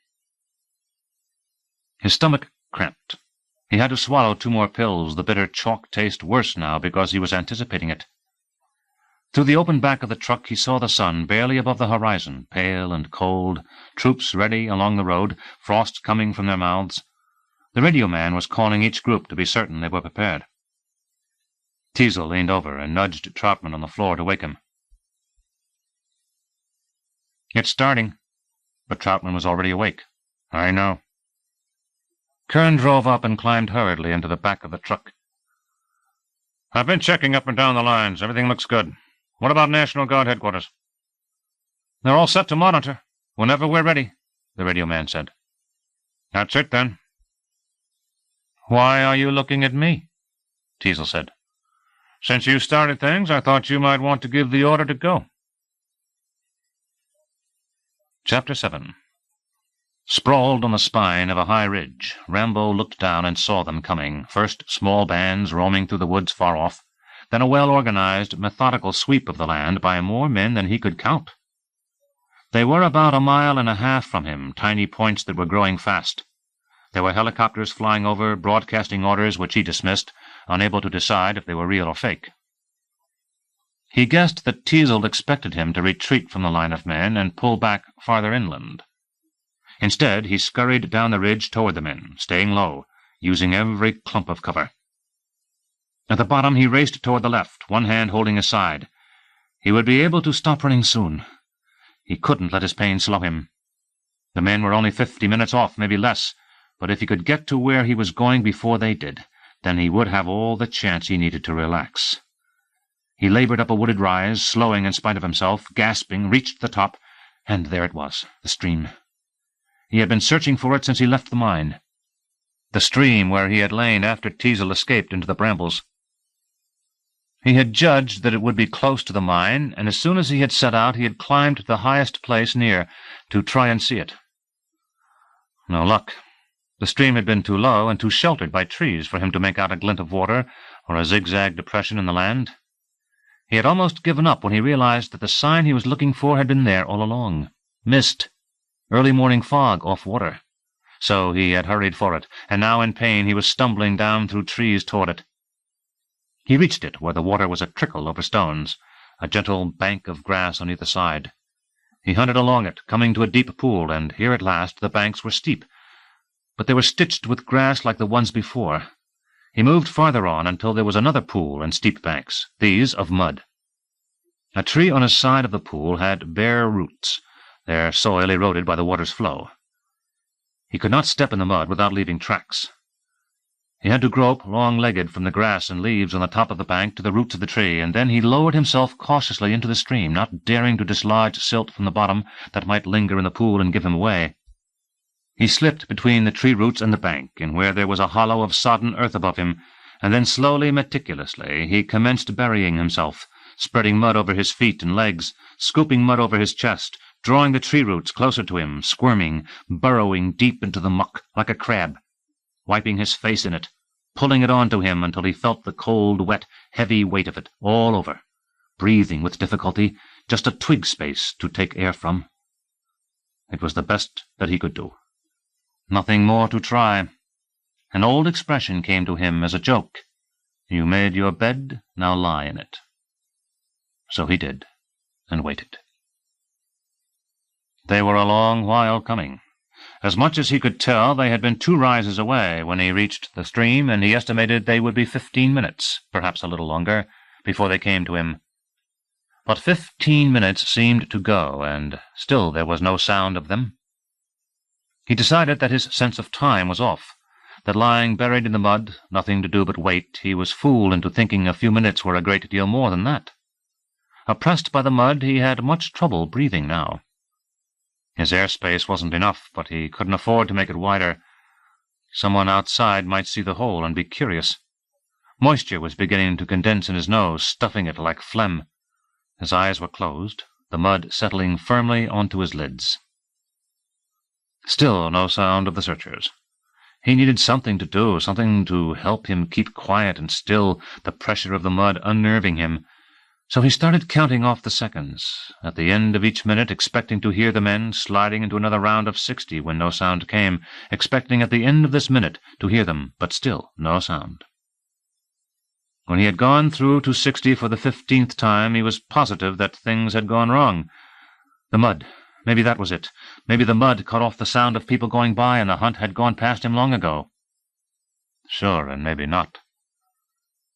His stomach cramped. He had to swallow 2 more pills, the bitter chalk taste worse now because he was anticipating it. Through the open back of the truck he saw the sun barely above the horizon, pale and cold, troops ready along the road, frost coming from their mouths. The radio man was calling each group to be certain they were prepared. Teasel leaned over and nudged Troutman on the floor to wake him. "It's starting." But Troutman was already awake. "I know." Kern drove up and climbed hurriedly into the back of the truck. "I've been checking up and down the lines. Everything looks good. What about National Guard headquarters?" "They're all set to monitor, whenever we're ready," the radio man said. "That's it, then." "Why are you looking at me?" Teasel said. "Since you started things, I thought you might want to give the order to go." Chapter 7. Sprawled on the spine of a high ridge, Rambo looked down and saw them coming, first small bands roaming through the woods far off, then a well-organized, methodical sweep of the land by more men than he could count. They were about 1.5 miles from him, tiny points that were growing fast. There were helicopters flying over, broadcasting orders which he dismissed, unable to decide if they were real or fake. He guessed that Teasel expected him to retreat from the line of men and pull back farther inland. Instead, he scurried down the ridge toward the men, staying low, using every clump of cover. At the bottom he raced toward the left, one hand holding his side. He would be able to stop running soon. He couldn't let his pain slow him. The men were only 50 minutes off, maybe less, but if he could get to where he was going before they did, then he would have all the chance he needed to relax. He labored up a wooded rise, slowing in spite of himself, gasping, reached the top, and there it was, the stream. He had been searching for it since he left the mine. The stream where he had lain after Teasel escaped into the brambles. He had judged that it would be close to the mine, and as soon as he had set out he had climbed to the highest place near to try and see it. No luck. The stream had been too low and too sheltered by trees for him to make out a glint of water or a zigzag depression in the land. He had almost given up when he realized that the sign he was looking for had been there all along. Mist. Early morning fog off water. So he had hurried for it, and now in pain he was stumbling down through trees toward it. He reached it where the water was a trickle over stones, a gentle bank of grass on either side. He hunted along it, coming to a deep pool, and here at last the banks were steep, but they were stitched with grass like the ones before. He moved farther on until there was another pool and steep banks, these of mud. A tree on his side of the pool had bare roots, their soil eroded by the water's flow. He could not step in the mud without leaving tracks. He had to grope long-legged from the grass and leaves on the top of the bank to the roots of the tree, and then he lowered himself cautiously into the stream, not daring to dislodge silt from the bottom that might linger in the pool and give him away. He slipped between the tree roots and the bank, and where there was a hollow of sodden earth above him, and then slowly, meticulously, he commenced burying himself, spreading mud over his feet and legs, scooping mud over his chest, drawing the tree roots closer to him, squirming, burrowing deep into the muck like a crab, wiping his face in it, pulling it onto him until he felt the cold, wet, heavy weight of it all over, breathing with difficulty, just a twig space to take air from. It was the best that he could do. Nothing more to try. An old expression came to him as a joke. You made your bed, now lie in it. So he did, and waited. They were a long while coming. As much as he could tell, they had been 2 rises away when he reached the stream, and he estimated they would be 15 minutes, perhaps a little longer, before they came to him. But 15 minutes seemed to go, and still there was no sound of them. He decided that his sense of time was off, that lying buried in the mud, nothing to do but wait, he was fooled into thinking a few minutes were a great deal more than that. Oppressed by the mud, he had much trouble breathing now. His airspace wasn't enough, but he couldn't afford to make it wider. Someone outside might see the hole and be curious. Moisture was beginning to condense in his nose, stuffing it like phlegm. His eyes were closed, the mud settling firmly onto his lids. Still no sound of the searchers. He needed something to do, something to help him keep quiet and still, the pressure of the mud unnerving him. So he started counting off the seconds, at the end of each minute expecting to hear the men sliding into another round of 60 when no sound came, expecting at the end of this minute to hear them, but still no sound. When he had gone through to 60 for the 15th time, he was positive that things had gone wrong. The mud. Maybe that was it. Maybe the mud cut off the sound of people going by and the hunt had gone past him long ago. Sure, and maybe not.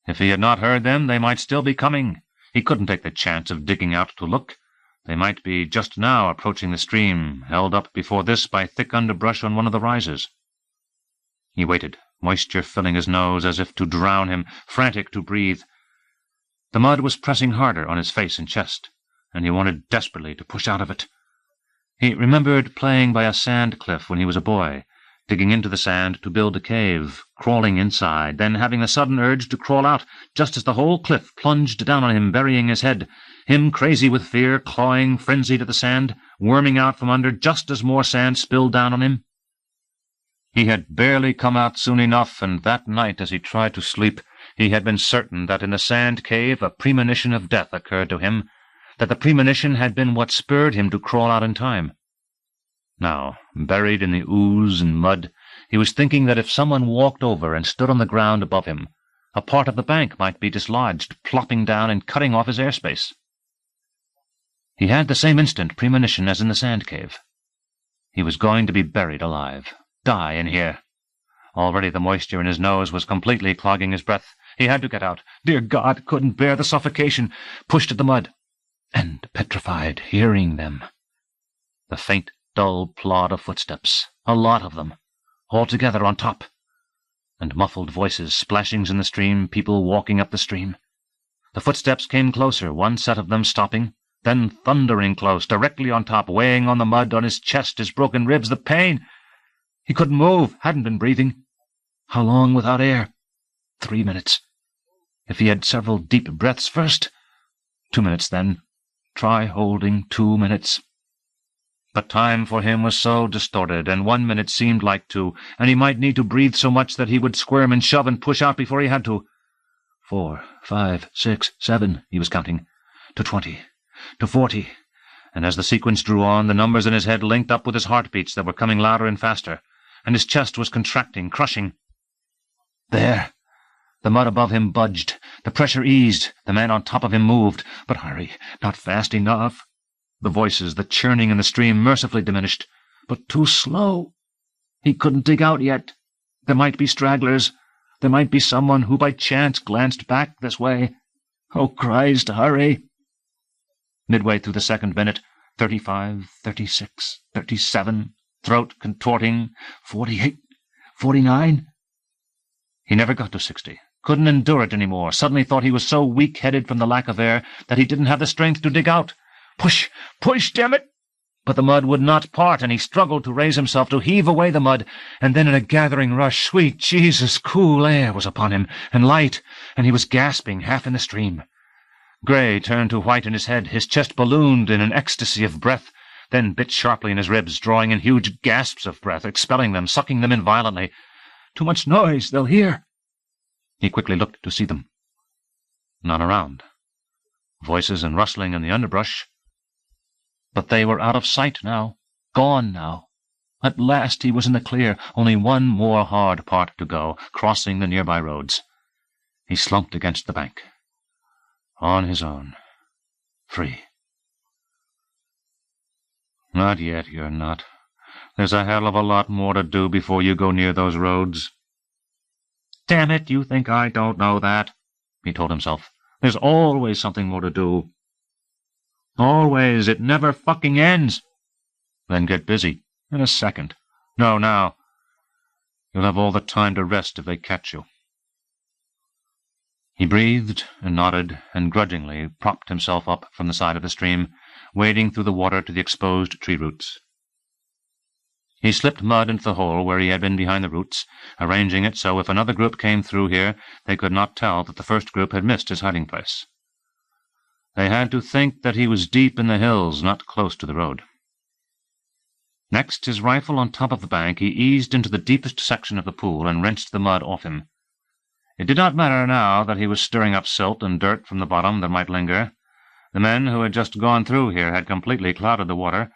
If he had not heard them, they might still be coming. He couldn't take the chance of digging out to look. They might be just now approaching the stream, held up before this by thick underbrush on one of the rises. He waited, moisture filling his nose as if to drown him, frantic to breathe. The mud was pressing harder on his face and chest, and he wanted desperately to push out of it. He remembered playing by a sand cliff when he was a boy, digging into the sand to build a cave, crawling inside, then having a sudden urge to crawl out, just as the whole cliff plunged down on him, burying his head, him crazy with fear, clawing, frenzied at the sand, worming out from under just as more sand spilled down on him. He had barely come out soon enough, and that night as he tried to sleep, he had been certain that in the sand cave a premonition of death occurred to him, that the premonition had been what spurred him to crawl out in time. Now, buried in the ooze and mud, he was thinking that if someone walked over and stood on the ground above him, a part of the bank might be dislodged, plopping down and cutting off his airspace. He had the same instant premonition as in the sand cave. He was going to be buried alive, die in here. Already the moisture in his nose was completely clogging his breath. He had to get out. Dear God, couldn't bear the suffocation. Pushed at the mud. And petrified, hearing them. The faint, dull plod of footsteps, a lot of them, all together on top. And muffled voices, splashings in the stream, people walking up the stream. The footsteps came closer, one set of them stopping, then thundering close, directly on top, weighing on the mud, on his chest, his broken ribs, the pain. He couldn't move, hadn't been breathing. How long without air? 3 minutes. If he had several deep breaths first. 2 minutes then. Try holding 2 minutes. But time for him was so distorted, and 1 minute seemed like 2, and he might need to breathe so much that he would squirm and shove and push out before he had to. 4, 5, 6, 7, he was counting, to 20, to 40, and as the sequence drew on, the numbers in his head linked up with his heartbeats that were coming louder and faster, and his chest was contracting, crushing. There! The mud above him budged, the pressure eased, the man on top of him moved, but hurry, not fast enough. The voices, the churning in the stream mercifully diminished, but too slow. He couldn't dig out yet. There might be stragglers. There might be someone who by chance glanced back this way. Oh, Christ, hurry! Midway through the second minute, 35, 36, 37, throat contorting, 48, 49. He never got to 60. Couldn't endure it any more. Suddenly thought he was so weak-headed from the lack of air that he didn't have the strength to dig out. Push! Push, damn it! But the mud would not part, and he struggled to raise himself, to heave away the mud, and then in a gathering rush, sweet Jesus, cool air was upon him, and light, and he was gasping, half in the stream. Grey turned to white in his head, his chest ballooned in an ecstasy of breath, then bit sharply in his ribs, drawing in huge gasps of breath, expelling them, sucking them in violently. Too much noise, they'll hear. He quickly looked to see them. None around. Voices and rustling in the underbrush. But they were out of sight now, gone now. At last he was in the clear, only one more hard part to go, crossing the nearby roads. He slumped against the bank. On his own. Free. Not yet, you're not. There's a hell of a lot more to do before you go near those roads. Damn it, you think I don't know that, he told himself. There's always something more to do. Always. It never fucking ends. Then get busy. In a second. No, now. You'll have all the time to rest if they catch you. He breathed and nodded and grudgingly propped himself up from the side of the stream, wading through the water to the exposed tree roots. He slipped mud into the hole where he had been behind the roots, arranging it so if another group came through here, they could not tell that the first group had missed his hiding place. They had to think that he was deep in the hills, not close to the road. Next, his rifle on top of the bank, he eased into the deepest section of the pool and wrenched the mud off him. It did not matter now that he was stirring up silt and dirt from the bottom that might linger. The men who had just gone through here had completely clouded the water,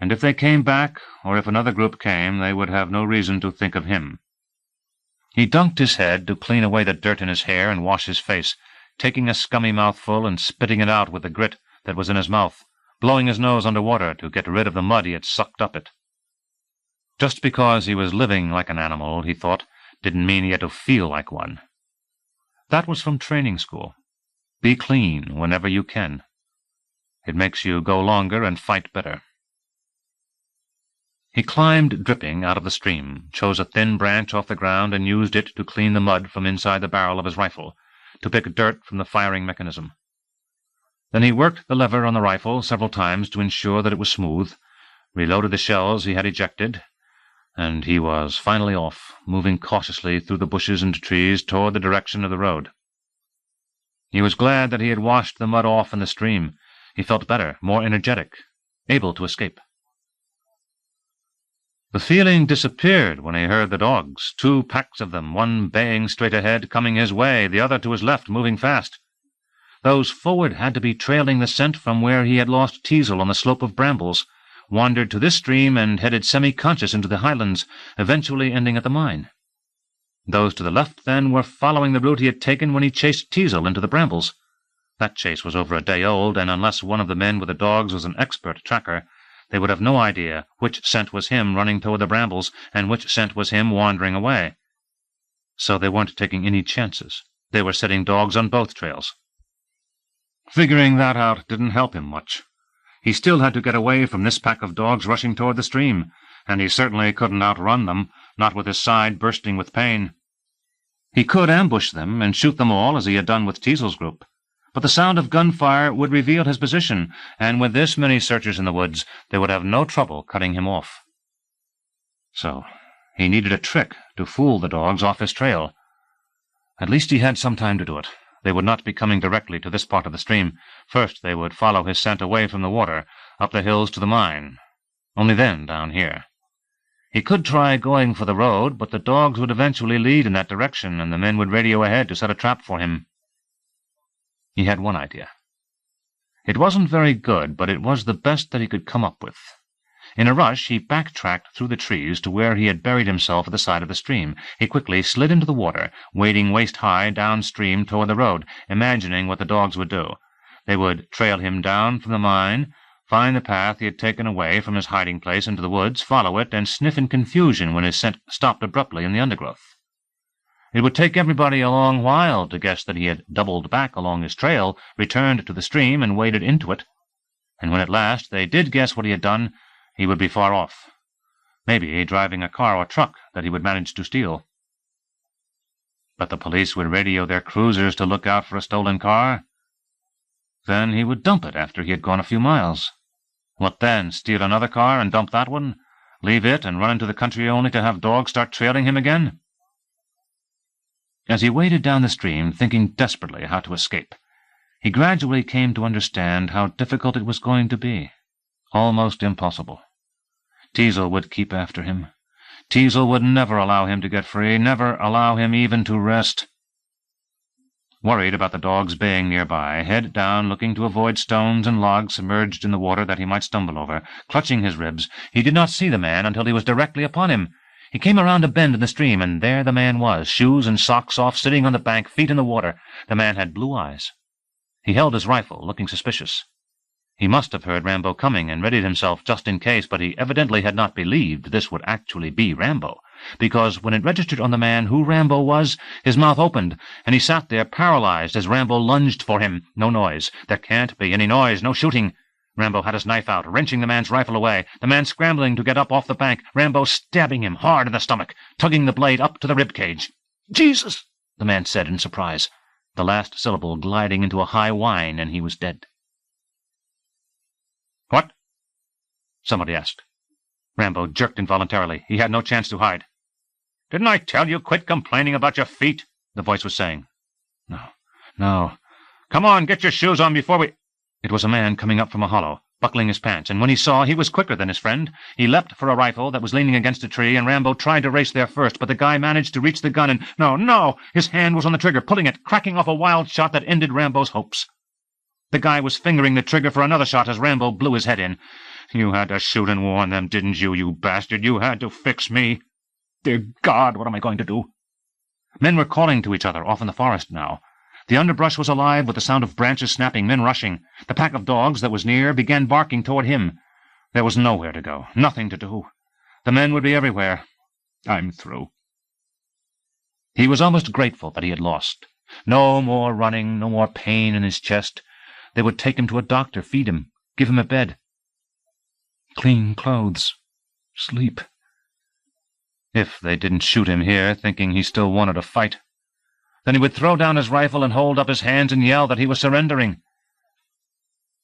and if they came back, or if another group came, they would have no reason to think of him. He dunked his head to clean away the dirt in his hair and wash his face, taking a scummy mouthful and spitting it out with the grit that was in his mouth, blowing his nose under water to get rid of the mud he had sucked up it. Just because he was living like an animal, he thought, didn't mean he had to feel like one. That was from training school. Be clean whenever you can. It makes you go longer and fight better. He climbed dripping out of the stream, chose a thin branch off the ground and used it to clean the mud from inside the barrel of his rifle, to pick dirt from the firing mechanism. Then he worked the lever on the rifle several times to ensure that it was smooth, reloaded the shells he had ejected, and he was finally off, moving cautiously through the bushes and trees toward the direction of the road. He was glad that he had washed the mud off in the stream. He felt better, more energetic, able to escape. The feeling disappeared when he heard the dogs, 2 packs of them, one baying straight ahead, coming his way, the other to his left, moving fast. Those forward had to be trailing the scent from where he had lost Teasel on the slope of brambles, wandered to this stream and headed semi-conscious into the highlands, eventually ending at the mine. Those to the left, then, were following the route he had taken when he chased Teasel into the brambles. That chase was over a day old, and unless one of the men with the dogs was an expert tracker, they would have no idea which scent was him running toward the brambles and which scent was him wandering away. So they weren't taking any chances. They were setting dogs on both trails. Figuring that out didn't help him much. He still had to get away from this pack of dogs rushing toward the stream, and he certainly couldn't outrun them, not with his side bursting with pain. He could ambush them and shoot them all, as he had done with Teasel's group, but the sound of gunfire would reveal his position, and with this many searchers in the woods, they would have no trouble cutting him off. So he needed a trick to fool the dogs off his trail. At least he had some time to do it. They would not be coming directly to this part of the stream. First they would follow his scent away from the water, up the hills to the mine. Only then down here. He could try going for the road, but the dogs would eventually lead in that direction, and the men would radio ahead to set a trap for him. He had one idea. It wasn't very good, but it was the best that he could come up with. In a rush, he backtracked through the trees to where he had buried himself at the side of the stream. He quickly slid into the water, wading waist-high downstream toward the road, imagining what the dogs would do. They would trail him down from the mine, find the path he had taken away from his hiding place into the woods, follow it, and sniff in confusion when his scent stopped abruptly in the undergrowth. It would take everybody a long while to guess that he had doubled back along his trail, returned to the stream, and waded into it. And when at last they did guess what he had done, he would be far off, maybe driving a car or truck that he would manage to steal. But the police would radio their cruisers to look out for a stolen car. Then he would dump it after he had gone a few miles. What then, steal another car and dump that one? Leave it and run into the country only to have dogs start trailing him again? As he waded down the stream, thinking desperately how to escape, he gradually came to understand how difficult it was going to be. Almost impossible. Teasel would keep after him. Teasel would never allow him to get free, never allow him even to rest. Worried about the dogs baying nearby, head down, looking to avoid stones and logs submerged in the water that he might stumble over, clutching his ribs, he did not see the man until he was directly upon him. He came around a bend in the stream, and there the man was, shoes and socks off, sitting on the bank, feet in the water. The man had blue eyes. He held his rifle, looking suspicious. He must have heard Rambo coming and readied himself just in case, but he evidently had not believed this would actually be Rambo, because when it registered on the man who Rambo was, his mouth opened, and he sat there paralyzed as Rambo lunged for him. No noise. There can't be any noise. No shooting. Rambo had his knife out, wrenching the man's rifle away, the man scrambling to get up off the bank, Rambo stabbing him hard in the stomach, tugging the blade up to the rib cage. "Jesus!" the man said in surprise. the last syllable gliding into a high whine, and he was dead. "What?" somebody asked. Rambo jerked involuntarily. He had no chance to hide. "Didn't I tell you, quit complaining about your feet?" the voice was saying. No. Come on, get your shoes on before we—" It was a man coming up from a hollow, buckling his pants, and when he saw he was quicker than his friend, he leapt for a rifle that was leaning against a tree, and Rambo tried to race there first, but the guy managed to reach the gun, and no! His hand was on the trigger, pulling it, cracking off a wild shot that ended Rambo's hopes. The guy was fingering the trigger for another shot as Rambo blew his head in. "You had to shoot and warn them, didn't you, you bastard? You had to fix me. Dear God, what am I going to do?" Men were calling to each other off in the forest now. The underbrush was alive with the sound of branches snapping, men rushing. The pack of dogs that was near began barking toward him. There was nowhere to go, nothing to do. The men would be everywhere. I'm through. He was almost grateful that he had lost. No more running, no more pain in his chest. They would take him to a doctor, feed him, give him a bed. Clean clothes. Sleep. If they didn't shoot him here, thinking he still wanted to fight. Then he would throw down his rifle and hold up his hands and yell that he was surrendering.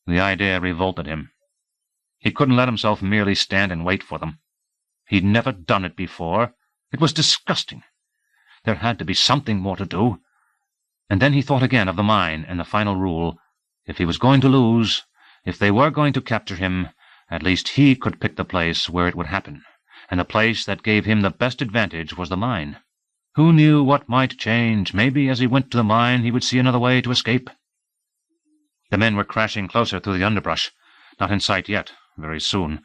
The idea revolted him. He couldn't let himself merely stand and wait for them. He'd never done it before. It was disgusting. There had to be something more to do. And then he thought again of the mine and the final rule. If he was going to lose, if they were going to capture him, at least he could pick the place where it would happen. And the place that gave him the best advantage was the mine. Who knew what might change? Maybe as he went to the mine he would see another way to escape. The men were crashing closer through the underbrush. Not in sight yet. Very soon.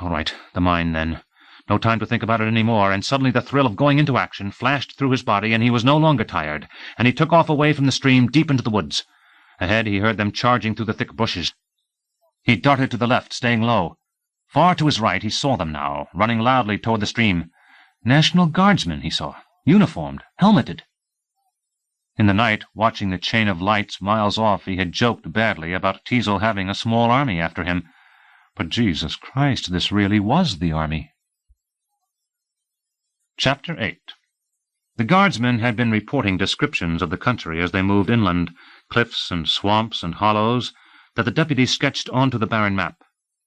All right, the mine then. No time to think about it any more, and suddenly the thrill of going into action flashed through his body, and he was no longer tired, and he took off away from the stream deep into the woods. Ahead he heard them charging through the thick bushes. He darted to the left, staying low. Far to his right he saw them now, running loudly toward the stream. National Guardsmen, he saw. Uniformed, helmeted. In the night, watching the chain of lights miles off, he had joked badly about Teasel having a small army after him. But Jesus Christ, this really was the army. Chapter 8. The guardsmen had been reporting descriptions of the country as they moved inland, cliffs and swamps and hollows, that the deputy sketched onto the barren map,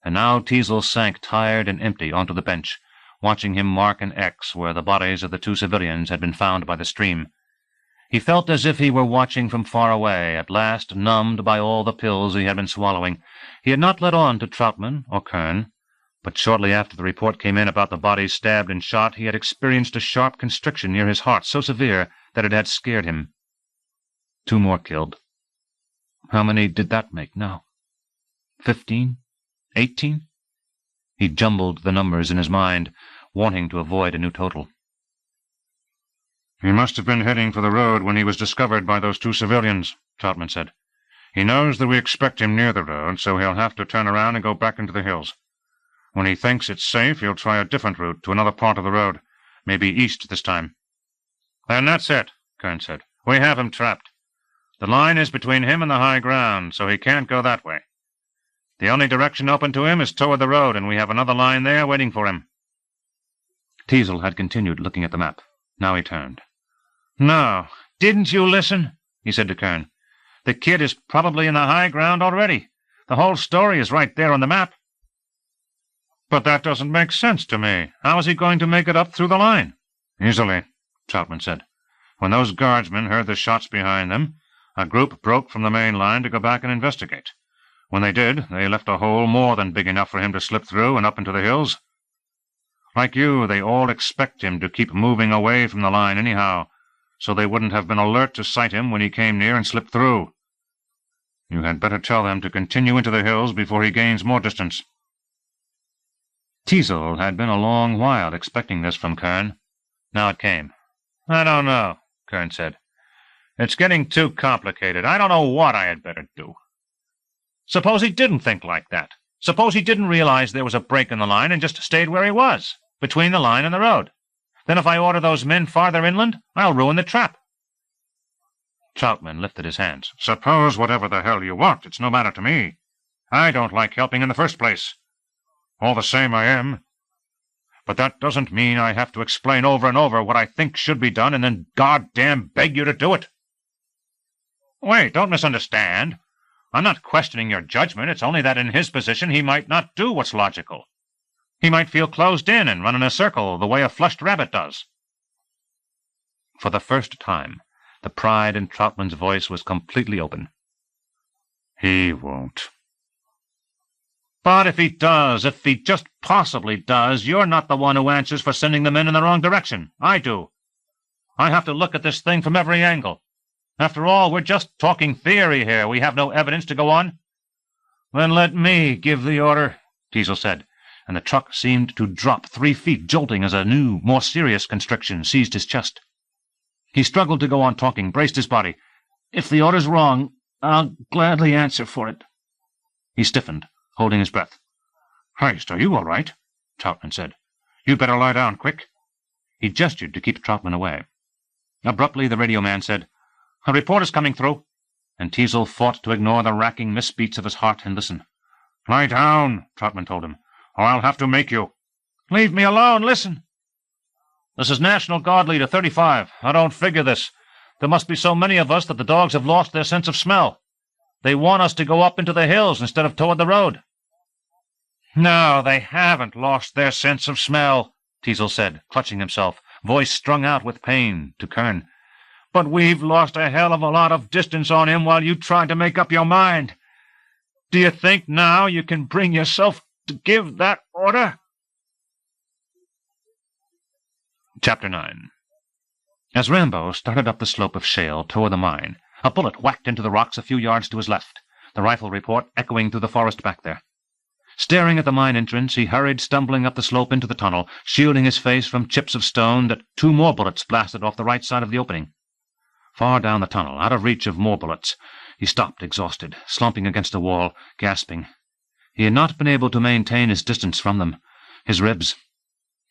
and now Teasel sank tired and empty onto the bench, watching him mark an X where the bodies of the two civilians had been found by the stream. He felt as if he were watching from far away, at last numbed by all the pills he had been swallowing. He had not let on to Troutman or Kern, but shortly after the report came in about the bodies stabbed and shot, he had experienced a sharp constriction near his heart so severe that it had scared him. 2 more killed. How many did that make now? 15? 18? He jumbled the numbers in his mind, wanting to avoid a new total. He must have been heading for the road when he was discovered by those 2 civilians, Troutman said. He knows that we expect him near the road, so he'll have to turn around and go back into the hills. When he thinks it's safe, he'll try a different route to another part of the road, maybe east this time. Then that's it, Kern said. We have him trapped. The line is between him and the high ground, so he can't go that way. The only direction open to him is toward the road, and we have another line there waiting for him. Teasel had continued looking at the map. Now he turned. No, didn't you listen? He said to Kern. The kid is probably in the high ground already. The whole story is right there on the map. But that doesn't make sense to me. How is he going to make it up through the line? Easily, Troutman said. When those guardsmen heard the shots behind them, a group broke from the main line to go back and investigate. When they did, they left a hole more than big enough for him to slip through and up into the hills. Like you, they all expect him to keep moving away from the line anyhow, so they wouldn't have been alert to sight him when he came near and slipped through. You had better tell them to continue into the hills before he gains more distance. Teasel had been a long while expecting this from Kern. Now it came. I don't know, Kern said. It's getting too complicated. I don't know what I had better do. Suppose he didn't think like that. Suppose he didn't realize there was a break in the line and just stayed where he was, between the line and the road. Then if I order those men farther inland, I'll ruin the trap. Troutman lifted his hands. Suppose whatever the hell you want. It's no matter to me. I don't like helping in the first place. All the same I am. But that doesn't mean I have to explain over and over what I think should be done and then goddamn beg you to do it. Wait, don't misunderstand. I'm not questioning your judgment. It's only that in his position he might not do what's logical. He might feel closed in and run in a circle the way a flushed rabbit does. For the first time, the pride in Troutman's voice was completely open. He won't. But if he does, if he just possibly does, you're not the one who answers for sending the men in the wrong direction. I do. I have to look at this thing from every angle. After all, we're just talking theory here. We have no evidence to go on. Then let me give the order, Teasel said, and the truck seemed to drop 3 feet, jolting as a new, more serious constriction seized his chest. He struggled to go on talking, braced his body. If the order's wrong, I'll gladly answer for it. He stiffened, holding his breath. Christ, are you all right? Troutman said. You'd better lie down, quick. He gestured to keep Troutman away. Abruptly, the radio man said, A report is coming through, and Teasel fought to ignore the racking misbeats of his heart and listen. Lie down, Troutman told him, or I'll have to make you. Leave me alone, listen. This is National Guard Leader 35. I don't figure this. There must be so many of us that the dogs have lost their sense of smell. They want us to go up into the hills instead of toward the road. No, they haven't lost their sense of smell, Teasel said, clutching himself, voice strung out with pain, to Kern. But we've lost a hell of a lot of distance on him while you tried to make up your mind. Do you think now you can bring yourself to give that order? Chapter 9. As Rambo started up the slope of shale toward the mine, a bullet whacked into the rocks a few yards to his left, the rifle report echoing through the forest back there. Staring at the mine entrance, he hurried stumbling up the slope into the tunnel, shielding his face from chips of stone that 2 more bullets blasted off the right side of the opening. Far down the tunnel, out of reach of more bullets, he stopped exhausted, slumping against a wall, gasping. He had not been able to maintain his distance from them, his ribs.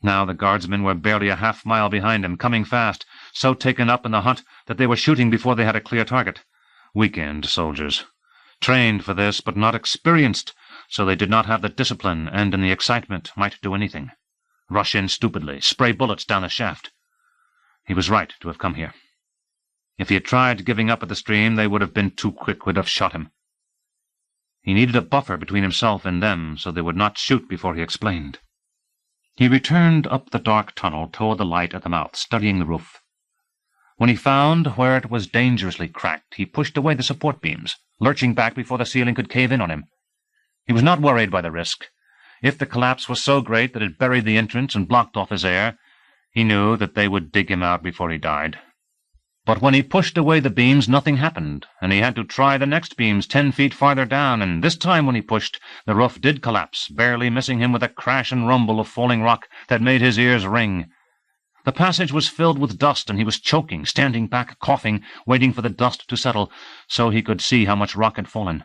Now the guardsmen were barely a half-mile behind him, coming fast, so taken up in the hunt that they were shooting before they had a clear target. Weekend soldiers. Trained for this, but not experienced, so they did not have the discipline and in the excitement might do anything. Rush in stupidly, spray bullets down the shaft. He was right to have come here. If he had tried giving up at the stream, they would have been too quick, would have shot him. He needed a buffer between himself and them, so they would not shoot before he explained. He returned up the dark tunnel toward the light at the mouth, studying the roof. When he found where it was dangerously cracked, he pushed away the support beams, lurching back before the ceiling could cave in on him. He was not worried by the risk. If the collapse was so great that it buried the entrance and blocked off his air, he knew that they would dig him out before he died. But when he pushed away the beams, nothing happened, and he had to try the next beams 10 feet farther down, and this time when he pushed, the roof did collapse, barely missing him with a crash and rumble of falling rock that made his ears ring. The passage was filled with dust, and he was choking, standing back, coughing, waiting for the dust to settle, so he could see how much rock had fallen.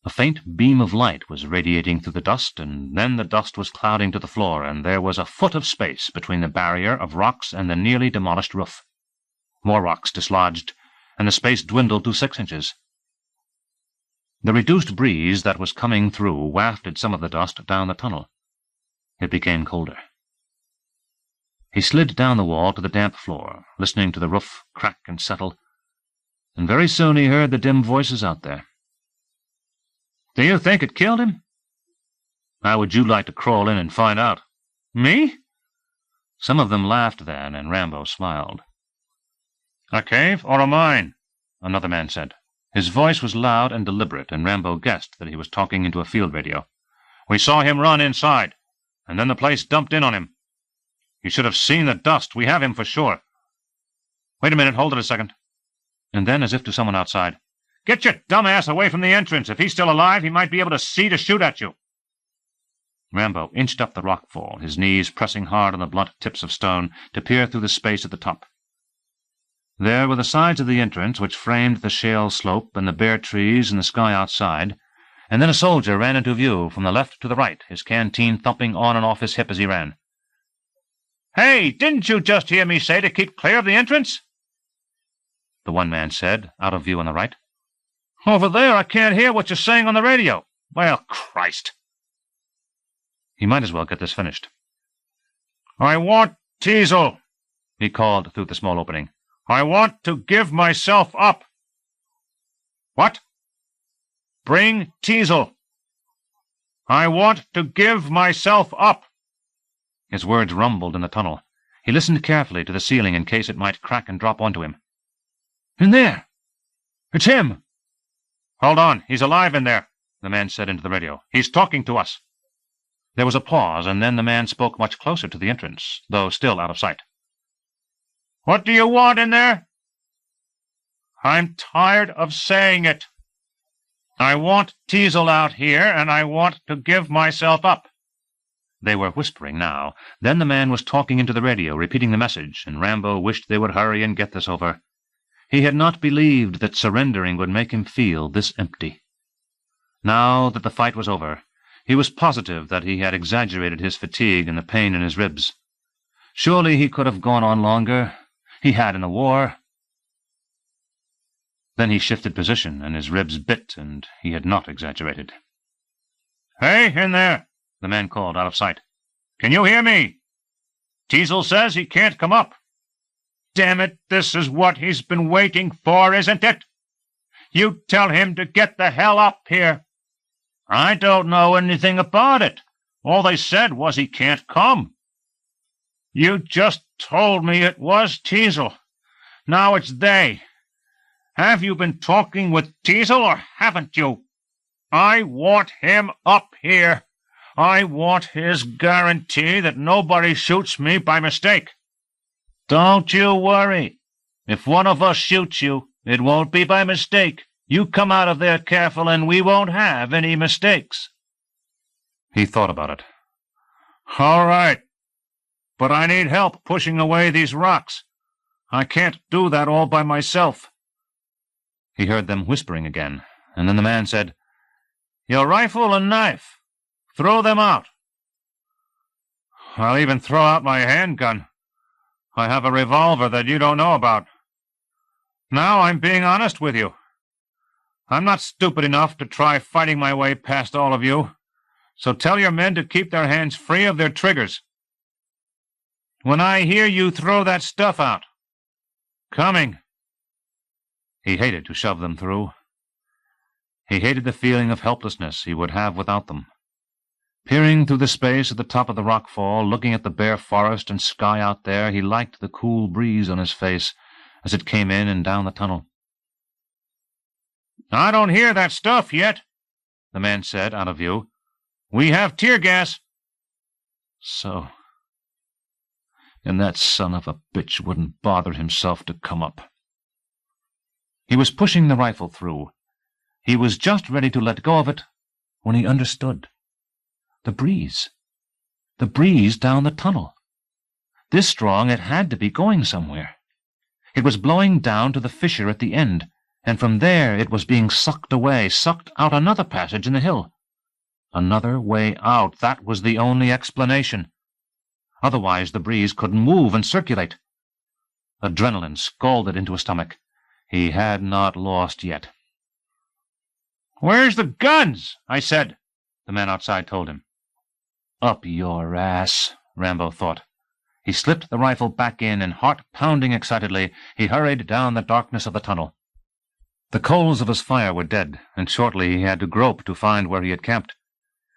A faint beam of light was radiating through the dust, and then the dust was clouding to the floor, and there was a foot of space between the barrier of rocks and the nearly demolished roof. More rocks dislodged, and the space dwindled to 6 inches. The reduced breeze that was coming through wafted some of the dust down the tunnel. It became colder. He slid down the wall to the damp floor, listening to the roof crack and settle, and very soon he heard the dim voices out there. Do you think it killed him? How would you like to crawl in and find out? Me? Some of them laughed then, and Rambo smiled. A cave or a mine? Another man said. His voice was loud and deliberate, and Rambo guessed that he was talking into a field radio. We saw him run inside, and then the place dumped in on him. You should have seen the dust. We have him for sure. Wait a minute, hold it a second. And then, as if to someone outside, Get your dumb ass away from the entrance. If he's still alive, he might be able to see to shoot at you. Rambo inched up the rockfall, his knees pressing hard on the blunt tips of stone to peer through the space at the top. There were the sides of the entrance which framed the shale slope and the bare trees and the sky outside, and then a soldier ran into view from the left to the right, his canteen thumping on and off his hip as he ran. Hey, didn't you just hear me say to keep clear of the entrance? The one man said, out of view on the right. Over there, I can't hear what you're saying on the radio. Well, Christ. He might as well get this finished. I want Teasel, he called through the small opening. I want to give myself up. What? Bring Teasel. I want to give myself up. His words rumbled in the tunnel. He listened carefully to the ceiling in case it might crack and drop onto him. In there! It's him! Hold on, he's alive in there, the man said into the radio. He's talking to us. There was a pause, and then the man spoke much closer to the entrance, though still out of sight. What do you want in there? I'm tired of saying it. I want Teasel out here, and I want to give myself up. They were whispering now. Then the man was talking into the radio, repeating the message, and Rambo wished they would hurry and get this over. He had not believed that surrendering would make him feel this empty. Now that the fight was over, he was positive that he had exaggerated his fatigue and the pain in his ribs. Surely he could have gone on longer. He had in the war. Then he shifted position, and his ribs bit, and he had not exaggerated. Hey, in there, the man called out of sight. Can you hear me? Teasel says he can't come up. Damn it, this is what he's been waiting for, isn't it? You tell him to get the hell up here. I don't know anything about it. All they said was he can't come. You just told me it was Teasel. Now it's they. Have you been talking with Teasel, or haven't you? I want him up here. I want his guarantee that nobody shoots me by mistake. Don't you worry. If one of us shoots you, it won't be by mistake. You come out of there careful, and we won't have any mistakes. He thought about it. All right. But I need help pushing away these rocks. I can't do that all by myself. He heard them whispering again, and then the man said, Your rifle and knife. Throw them out. I'll even throw out my handgun. I have a revolver that you don't know about. Now I'm being honest with you. I'm not stupid enough to try fighting my way past all of you, so tell your men to keep their hands free of their triggers. When I hear you throw that stuff out. Coming. He hated to shove them through. He hated the feeling of helplessness he would have without them. Peering through the space at the top of the rock fall, looking at the bare forest and sky out there, he liked the cool breeze on his face as it came in and down the tunnel. I don't hear that stuff yet, the man said, out of view. We have tear gas. So. And that son of a bitch wouldn't bother himself to come up. He was pushing the rifle through. He was just ready to let go of it when he understood. The breeze. The breeze down the tunnel. This strong, it had to be going somewhere. It was blowing down to the fissure at the end, and from there it was being sucked away, sucked out another passage in the hill. Another way out, that was the only explanation. Otherwise the breeze couldn't move and circulate. Adrenaline scalded into his stomach. He had not lost yet. Where's the guns? I said, the man outside told him. Up your ass, Rambo thought. He slipped the rifle back in, and heart pounding excitedly, he hurried down the darkness of the tunnel. The coals of his fire were dead, and shortly he had to grope to find where he had camped.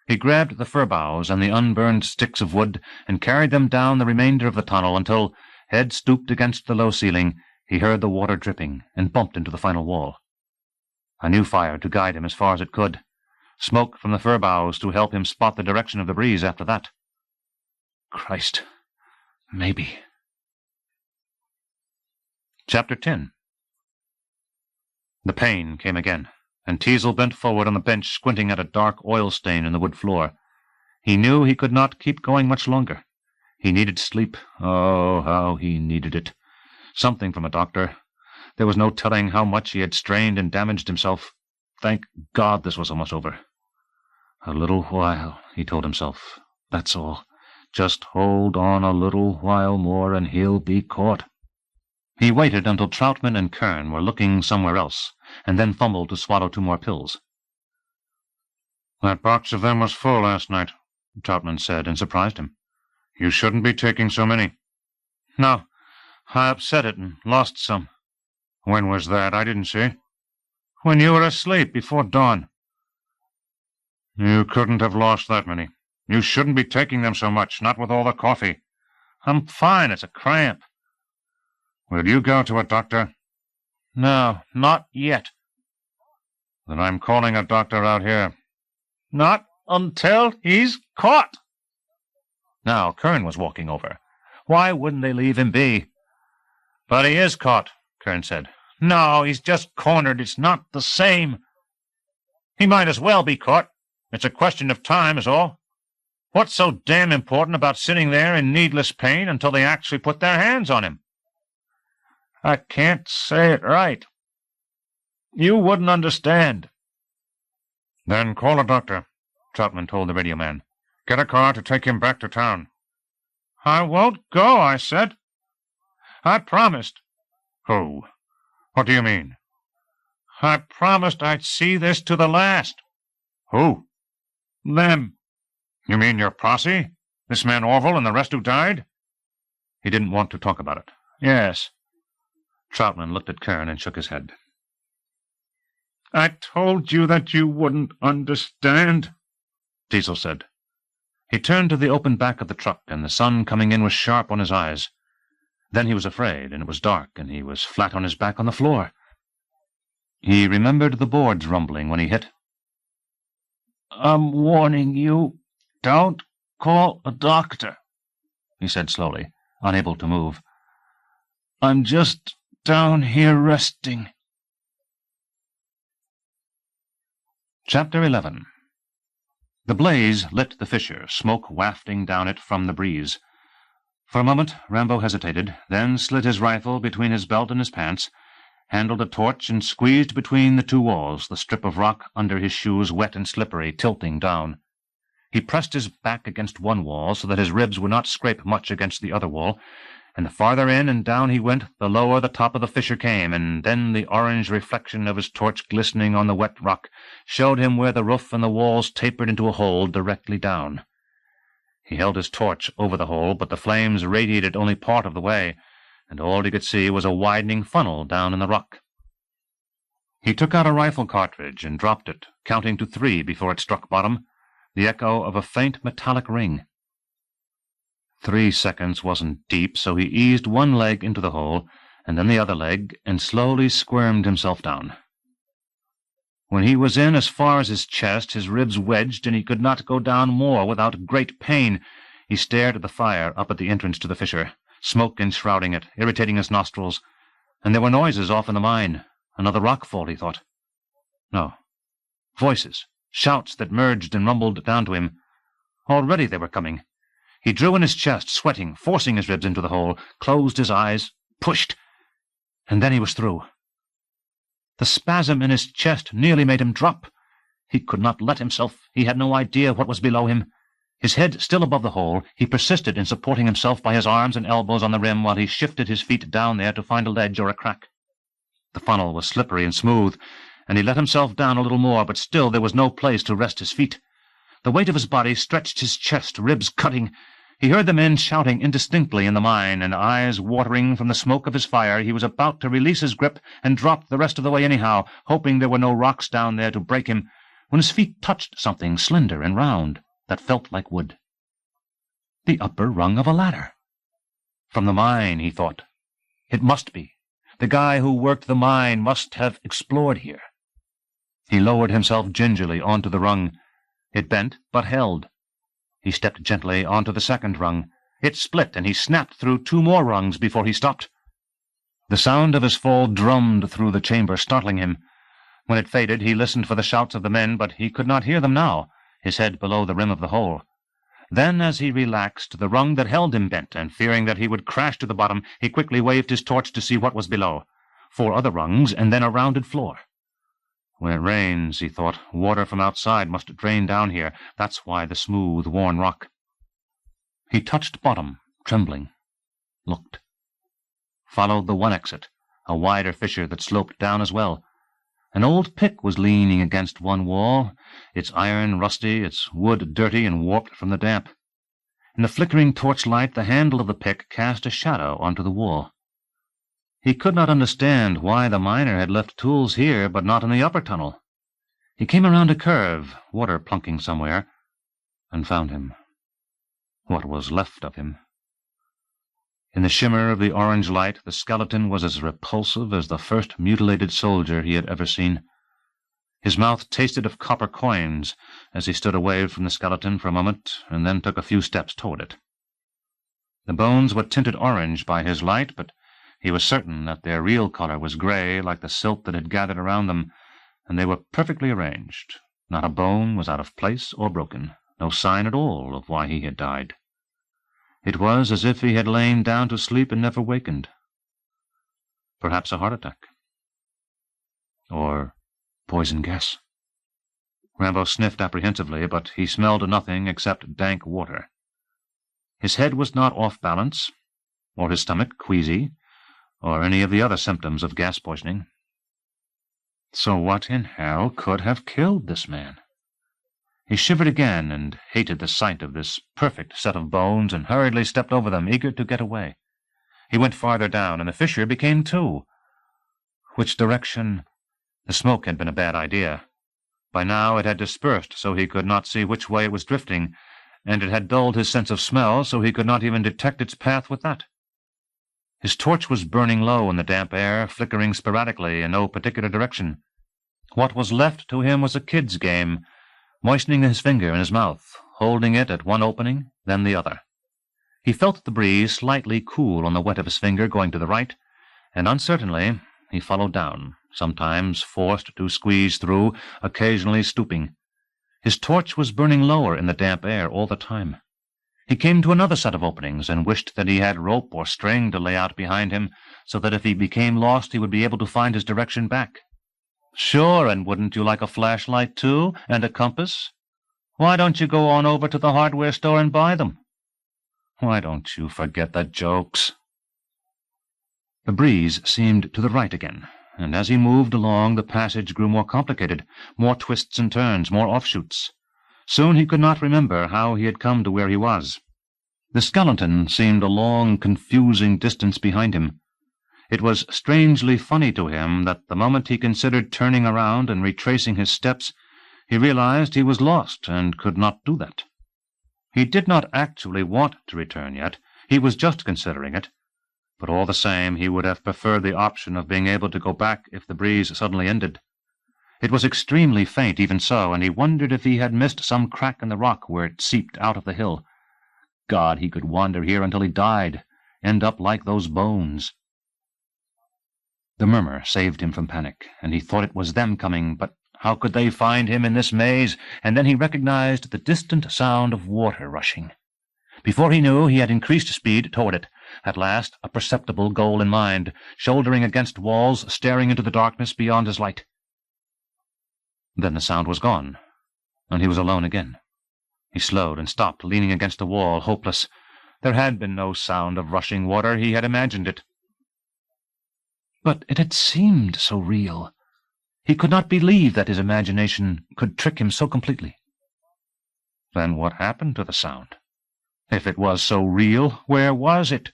He grabbed the fir boughs and the unburned sticks of wood and carried them down the remainder of the tunnel until, head stooped against the low ceiling, he heard the water dripping and bumped into the final wall. A new fire to guide him as far as it could. Smoke from the fir boughs to help him spot the direction of the breeze after that. Christ, maybe. Chapter 10. The pain came again, and Teasel bent forward on the bench, squinting at a dark oil stain in the wood floor. He knew he could not keep going much longer. He needed sleep. Oh, how he needed it. Something from a doctor. There was no telling how much he had strained and damaged himself. Thank God this was almost over. A little while, he told himself. That's all. Just hold on a little while more and he'll be caught. He waited until Troutman and Kern were looking somewhere else, and then fumbled to swallow 2 more pills. That box of them was full last night, Troutman said, and surprised him. You shouldn't be taking so many. No, I upset it and lost some. When was that? I didn't see. when you were asleep before dawn. You couldn't have lost that many. You shouldn't be taking them so much, not with all the coffee. I'm fine. It's a cramp. Will you go to a doctor? No, not yet. Then I'm calling a doctor out here. Not until he's caught. Now Kern was walking over. Why wouldn't they leave him be? But he is caught, Kern said. No, he's just cornered. It's not the same. He might as well be caught. It's a question of time, is all. What's so damn important about sitting there in needless pain until they actually put their hands on him? I can't say it right. You wouldn't understand. Then call a doctor, Troutman told the radio man. Get a car to take him back to town. I won't go, I said. I promised. Who? What do you mean? I promised I'd see this to the last. Who? Them. You mean your posse? This man Orville and the rest who died? He didn't want to talk about it. Yes. Troutman looked at Kern and shook his head. I told you that you wouldn't understand, Diesel said. He turned to the open back of the truck, and the sun coming in was sharp on his eyes. Then he was afraid, and it was dark, and he was flat on his back on the floor. He remembered the boards rumbling when he hit. I'm warning you, don't call a doctor, he said slowly, unable to move. I'm just down here resting. Chapter 11. The blaze lit the fissure, smoke wafting down it from the breeze. For a moment Rambo hesitated, then slid his rifle between his belt and his pants, handled a torch, and squeezed between the two walls, the strip of rock under his shoes wet and slippery, tilting down. He pressed his back against one wall so that his ribs would not scrape much against the other wall, and the farther in and down he went, the lower the top of the fissure came, and then the orange reflection of his torch glistening on the wet rock showed him where the roof and the walls tapered into a hole directly down. He held his torch over the hole, but the flames radiated only part of the way, and all he could see was a widening funnel down in the rock. He took out a rifle cartridge and dropped it, counting to 3 before it struck bottom, the echo of a faint metallic ring. 3 seconds wasn't deep, so he eased one leg into the hole, and then the other leg, and slowly squirmed himself down. When he was in as far as his chest, his ribs wedged, and he could not go down more without great pain. He stared at the fire up at the entrance to the fissure, smoke enshrouding it, irritating his nostrils, and there were noises off in the mine. Another rockfall, he thought. No. Voices, shouts that merged and rumbled down to him. Already they were coming. He drew in his chest, sweating, forcing his ribs into the hole, closed his eyes, pushed, and then he was through. The spasm in his chest nearly made him drop. He could not let himself. He had no idea what was below him. His head still above the hole, he persisted in supporting himself by his arms and elbows on the rim while he shifted his feet down there to find a ledge or a crack. The funnel was slippery and smooth, and he let himself down a little more, but still there was no place to rest his feet. The weight of his body stretched his chest, ribs cutting. He heard the men shouting indistinctly in the mine, and eyes watering from the smoke of his fire, he was about to release his grip and drop the rest of the way anyhow, hoping there were no rocks down there to break him, when his feet touched something slender and round that felt like wood. The upper rung of a ladder. From the mine, he thought. It must be. The guy who worked the mine must have explored here. He lowered himself gingerly onto the rung. It bent, but held. He stepped gently onto the second rung. It split, and he snapped through 2 more rungs before he stopped. The sound of his fall drummed through the chamber, startling him. When it faded, he listened for the shouts of the men, but he could not hear them now, his head below the rim of the hole. Then, as he relaxed, the rung that held him bent, and fearing that he would crash to the bottom, he quickly waved his torch to see what was below. 4 other rungs, and then a rounded floor. When it rains, he thought, water from outside must drain down here. That's why the smooth, worn rock. He touched bottom, trembling. Looked. Followed the one exit, a wider fissure that sloped down as well. An old pick was leaning against one wall, its iron rusty, its wood dirty and warped from the damp. In the flickering torchlight, the handle of the pick cast a shadow onto the wall. He could not understand why the miner had left tools here but not in the upper tunnel. He came around a curve, water plunking somewhere, and found him. What was left of him. In the shimmer of the orange light, the skeleton was as repulsive as the first mutilated soldier he had ever seen. His mouth tasted of copper coins as he stood away from the skeleton for a moment and then took a few steps toward it. The bones were tinted orange by his light, but he was certain that their real color was gray like the silt that had gathered around them, and they were perfectly arranged. Not a bone was out of place or broken, no sign at all of why he had died. It was as if he had lain down to sleep and never wakened. Perhaps a heart attack. Or poison gas. Rambo sniffed apprehensively, but he smelled nothing except dank water. His head was not off balance, or his stomach queasy, or any of the other symptoms of gas poisoning. So what in hell could have killed this man? He shivered again and hated the sight of this perfect set of bones and hurriedly stepped over them, eager to get away. He went farther down, and the fissure became two. Which direction? The smoke had been a bad idea. By now it had dispersed, so he could not see which way it was drifting, and it had dulled his sense of smell, so he could not even detect its path with that. His torch was burning low in the damp air, flickering sporadically in no particular direction. What was left to him was a kid's game, moistening his finger in his mouth, holding it at one opening, then the other. He felt the breeze slightly cool on the wet of his finger going to the right, and uncertainly he followed down, sometimes forced to squeeze through, occasionally stooping. His torch was burning lower in the damp air all the time. He came to another set of openings and wished that he had rope or string to lay out behind him, so that if he became lost he would be able to find his direction back. Sure, and wouldn't you like a flashlight, too, and a compass? Why don't you go on over to the hardware store and buy them? Why don't you forget the jokes? The breeze seemed to the right again, and as he moved along the passage grew more complicated, more twists and turns, more offshoots. Soon he could not remember how he had come to where he was. The skeleton seemed a long, confusing distance behind him. It was strangely funny to him that the moment he considered turning around and retracing his steps, he realized he was lost and could not do that. He did not actually want to return yet. He was just considering it. But all the same, he would have preferred the option of being able to go back if the breeze suddenly ended. It was extremely faint, even so, and he wondered if he had missed some crack in the rock where it seeped out of the hill. God, he could wander here until he died, end up like those bones. The murmur saved him from panic, and he thought it was them coming, but how could they find him in this maze? And then he recognized the distant sound of water rushing. Before he knew, he had increased speed toward it, at last a perceptible goal in mind, shouldering against walls, staring into the darkness beyond his light. Then the sound was gone, and he was alone again. He slowed and stopped, leaning against the wall, hopeless. There had been no sound of rushing water. He had imagined it. But it had seemed so real. He could not believe that his imagination could trick him so completely. Then what happened to the sound? If it was so real, where was it?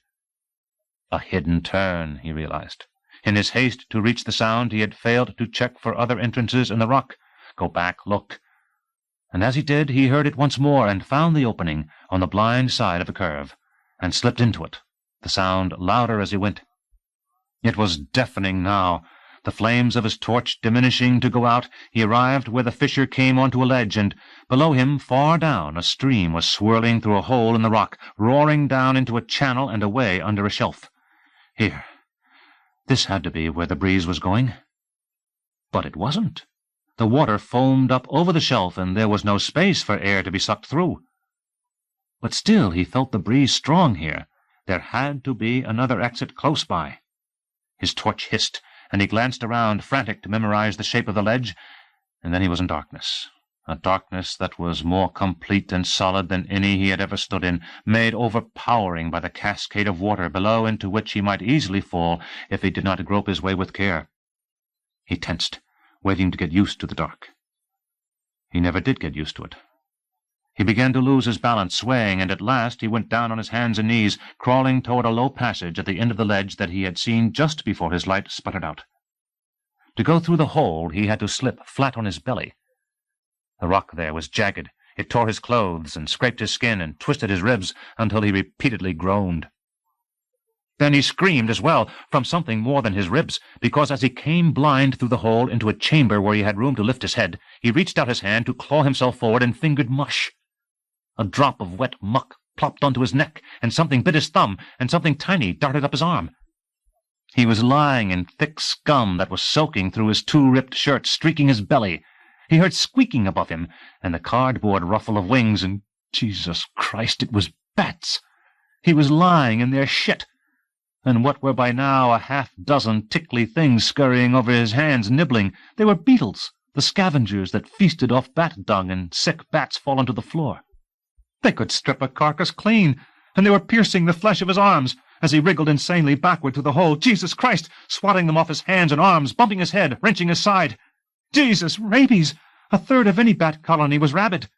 A hidden turn, he realized. In his haste to reach the sound, he had failed to check for other entrances in the rock. Go back, look. And as he did, he heard it once more and found the opening on the blind side of a curve, and slipped into it, the sound louder as he went. It was deafening now. The flames of his torch diminishing to go out, he arrived where the fissure came onto a ledge, and below him, far down, a stream was swirling through a hole in the rock, roaring down into a channel and away under a shelf. Here. This had to be where the breeze was going. But it wasn't. The water foamed up over the shelf, and there was no space for air to be sucked through. But still he felt the breeze strong here. There had to be another exit close by. His torch hissed, and he glanced around, frantic to memorize the shape of the ledge, and then he was in darkness. A darkness that was more complete and solid than any he had ever stood in, made overpowering by the cascade of water below into which he might easily fall if he did not grope his way with care. He tensed, waiting to get used to the dark. He never did get used to it. He began to lose his balance, swaying, and at last he went down on his hands and knees, crawling toward a low passage at the end of the ledge that he had seen just before his light sputtered out. To go through the hole, he had to slip flat on his belly. The rock there was jagged. It tore his clothes and scraped his skin and twisted his ribs until he repeatedly groaned. Then he screamed as well, from something more than his ribs, because as he came blind through the hole into a chamber where he had room to lift his head, he reached out his hand to claw himself forward and fingered mush. A drop of wet muck plopped onto his neck, and something bit his thumb, and something tiny darted up his arm. He was lying in thick scum that was soaking through his two ripped shirts, streaking his belly. He heard squeaking above him, and the cardboard ruffle of wings, and, Jesus Christ, it was bats. He was lying in their shit, and what were by now a half-dozen tickly things scurrying over his hands, nibbling. They were beetles, the scavengers that feasted off bat dung and sick bats fallen to the floor. They could strip a carcass clean, and they were piercing the flesh of his arms as he wriggled insanely backward through the hole. Jesus Christ! Swatting them off his hands and arms, bumping his head, wrenching his side. Jesus! Rabies! A third of any bat colony was rabid.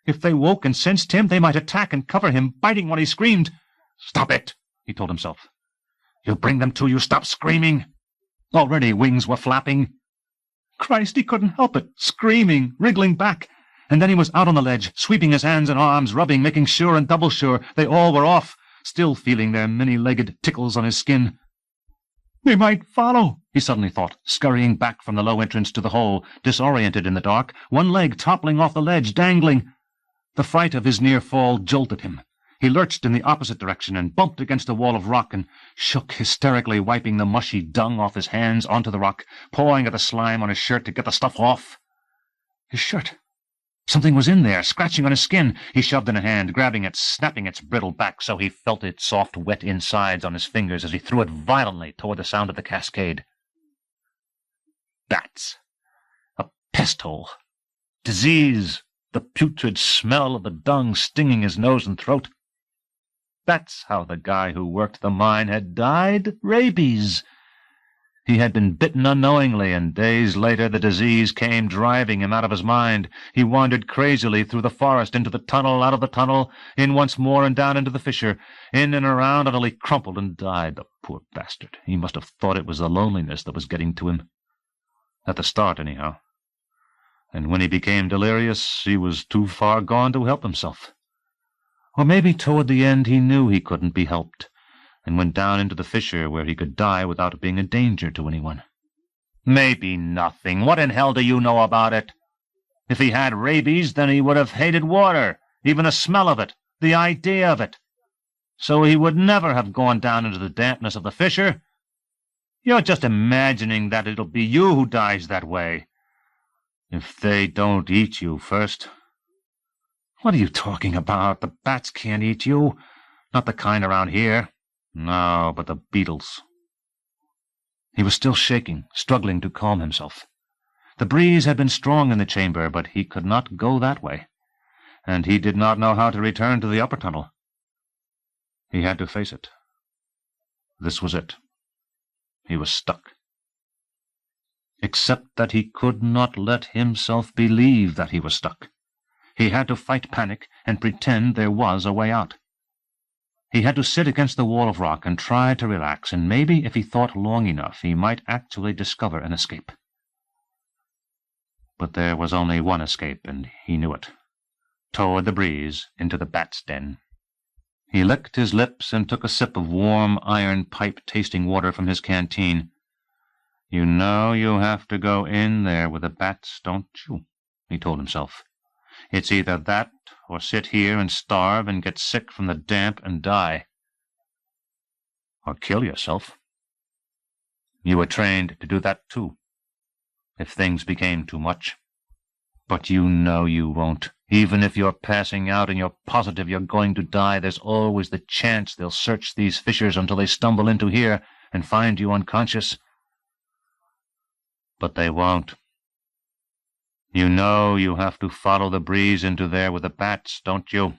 If they woke and sensed him, they might attack and cover him, biting while he screamed. "Stop it," he told himself. "You bring them to you. Stop screaming." Already wings were flapping. Christ, he couldn't help it, screaming, wriggling back. And then he was out on the ledge, sweeping his hands and arms, rubbing, making sure and double sure they all were off, still feeling their many-legged tickles on his skin. They might follow, he suddenly thought, scurrying back from the low entrance to the hole, disoriented in the dark, one leg toppling off the ledge, dangling. The fright of his near fall jolted him. He lurched in the opposite direction and bumped against a wall of rock and shook hysterically, wiping the mushy dung off his hands onto the rock, pawing at the slime on his shirt to get the stuff off. His shirt. Something was in there, scratching on his skin. He shoved in a hand, grabbing it, snapping its brittle back so he felt its soft, wet insides on his fingers as he threw it violently toward the sound of the cascade. Bats. A pest hole. Disease. The putrid smell of the dung stinging his nose and throat. That's how the guy who worked the mine had died. Rabies. He had been bitten unknowingly, and days later the disease came driving him out of his mind. He wandered crazily through the forest, into the tunnel, out of the tunnel, in once more and down into the fissure, in and around until he crumpled and died. The poor bastard. He must have thought it was the loneliness that was getting to him. At the start, anyhow. And when he became delirious, he was too far gone to help himself. Or maybe toward the end he knew he couldn't be helped, and went down into the fissure where he could die without being a danger to anyone. Maybe nothing. What in hell do you know about it? If he had rabies, then he would have hated water, even the smell of it, the idea of it. So he would never have gone down into the dampness of the fissure. You're just imagining that it'll be you who dies that way. If they don't eat you first. What are you talking about? The bats can't eat you. Not the kind around here. No, but the beetles. He was still shaking, struggling to calm himself. The breeze had been strong in the chamber, but he could not go that way, and he did not know how to return to the upper tunnel. He had to face it. This was it. He was stuck. Except that he could not let himself believe that he was stuck. He had to fight panic and pretend there was a way out. He had to sit against the wall of rock and try to relax, and maybe if he thought long enough he might actually discover an escape. But there was only one escape, and he knew it. Toward the breeze, into the bat's den. He licked his lips and took a sip of warm, iron pipe-tasting water from his canteen. "You know you have to go in there with the bats, don't you?" he told himself. "It's either that or sit here and starve and get sick from the damp and die. Or kill yourself. You were trained to do that too, if things became too much. But you know you won't. Even if you're passing out and you're positive you're going to die, there's always the chance they'll search these fissures until they stumble into here and find you unconscious. But they won't. You know you have to follow the breeze into there with the bats, don't you?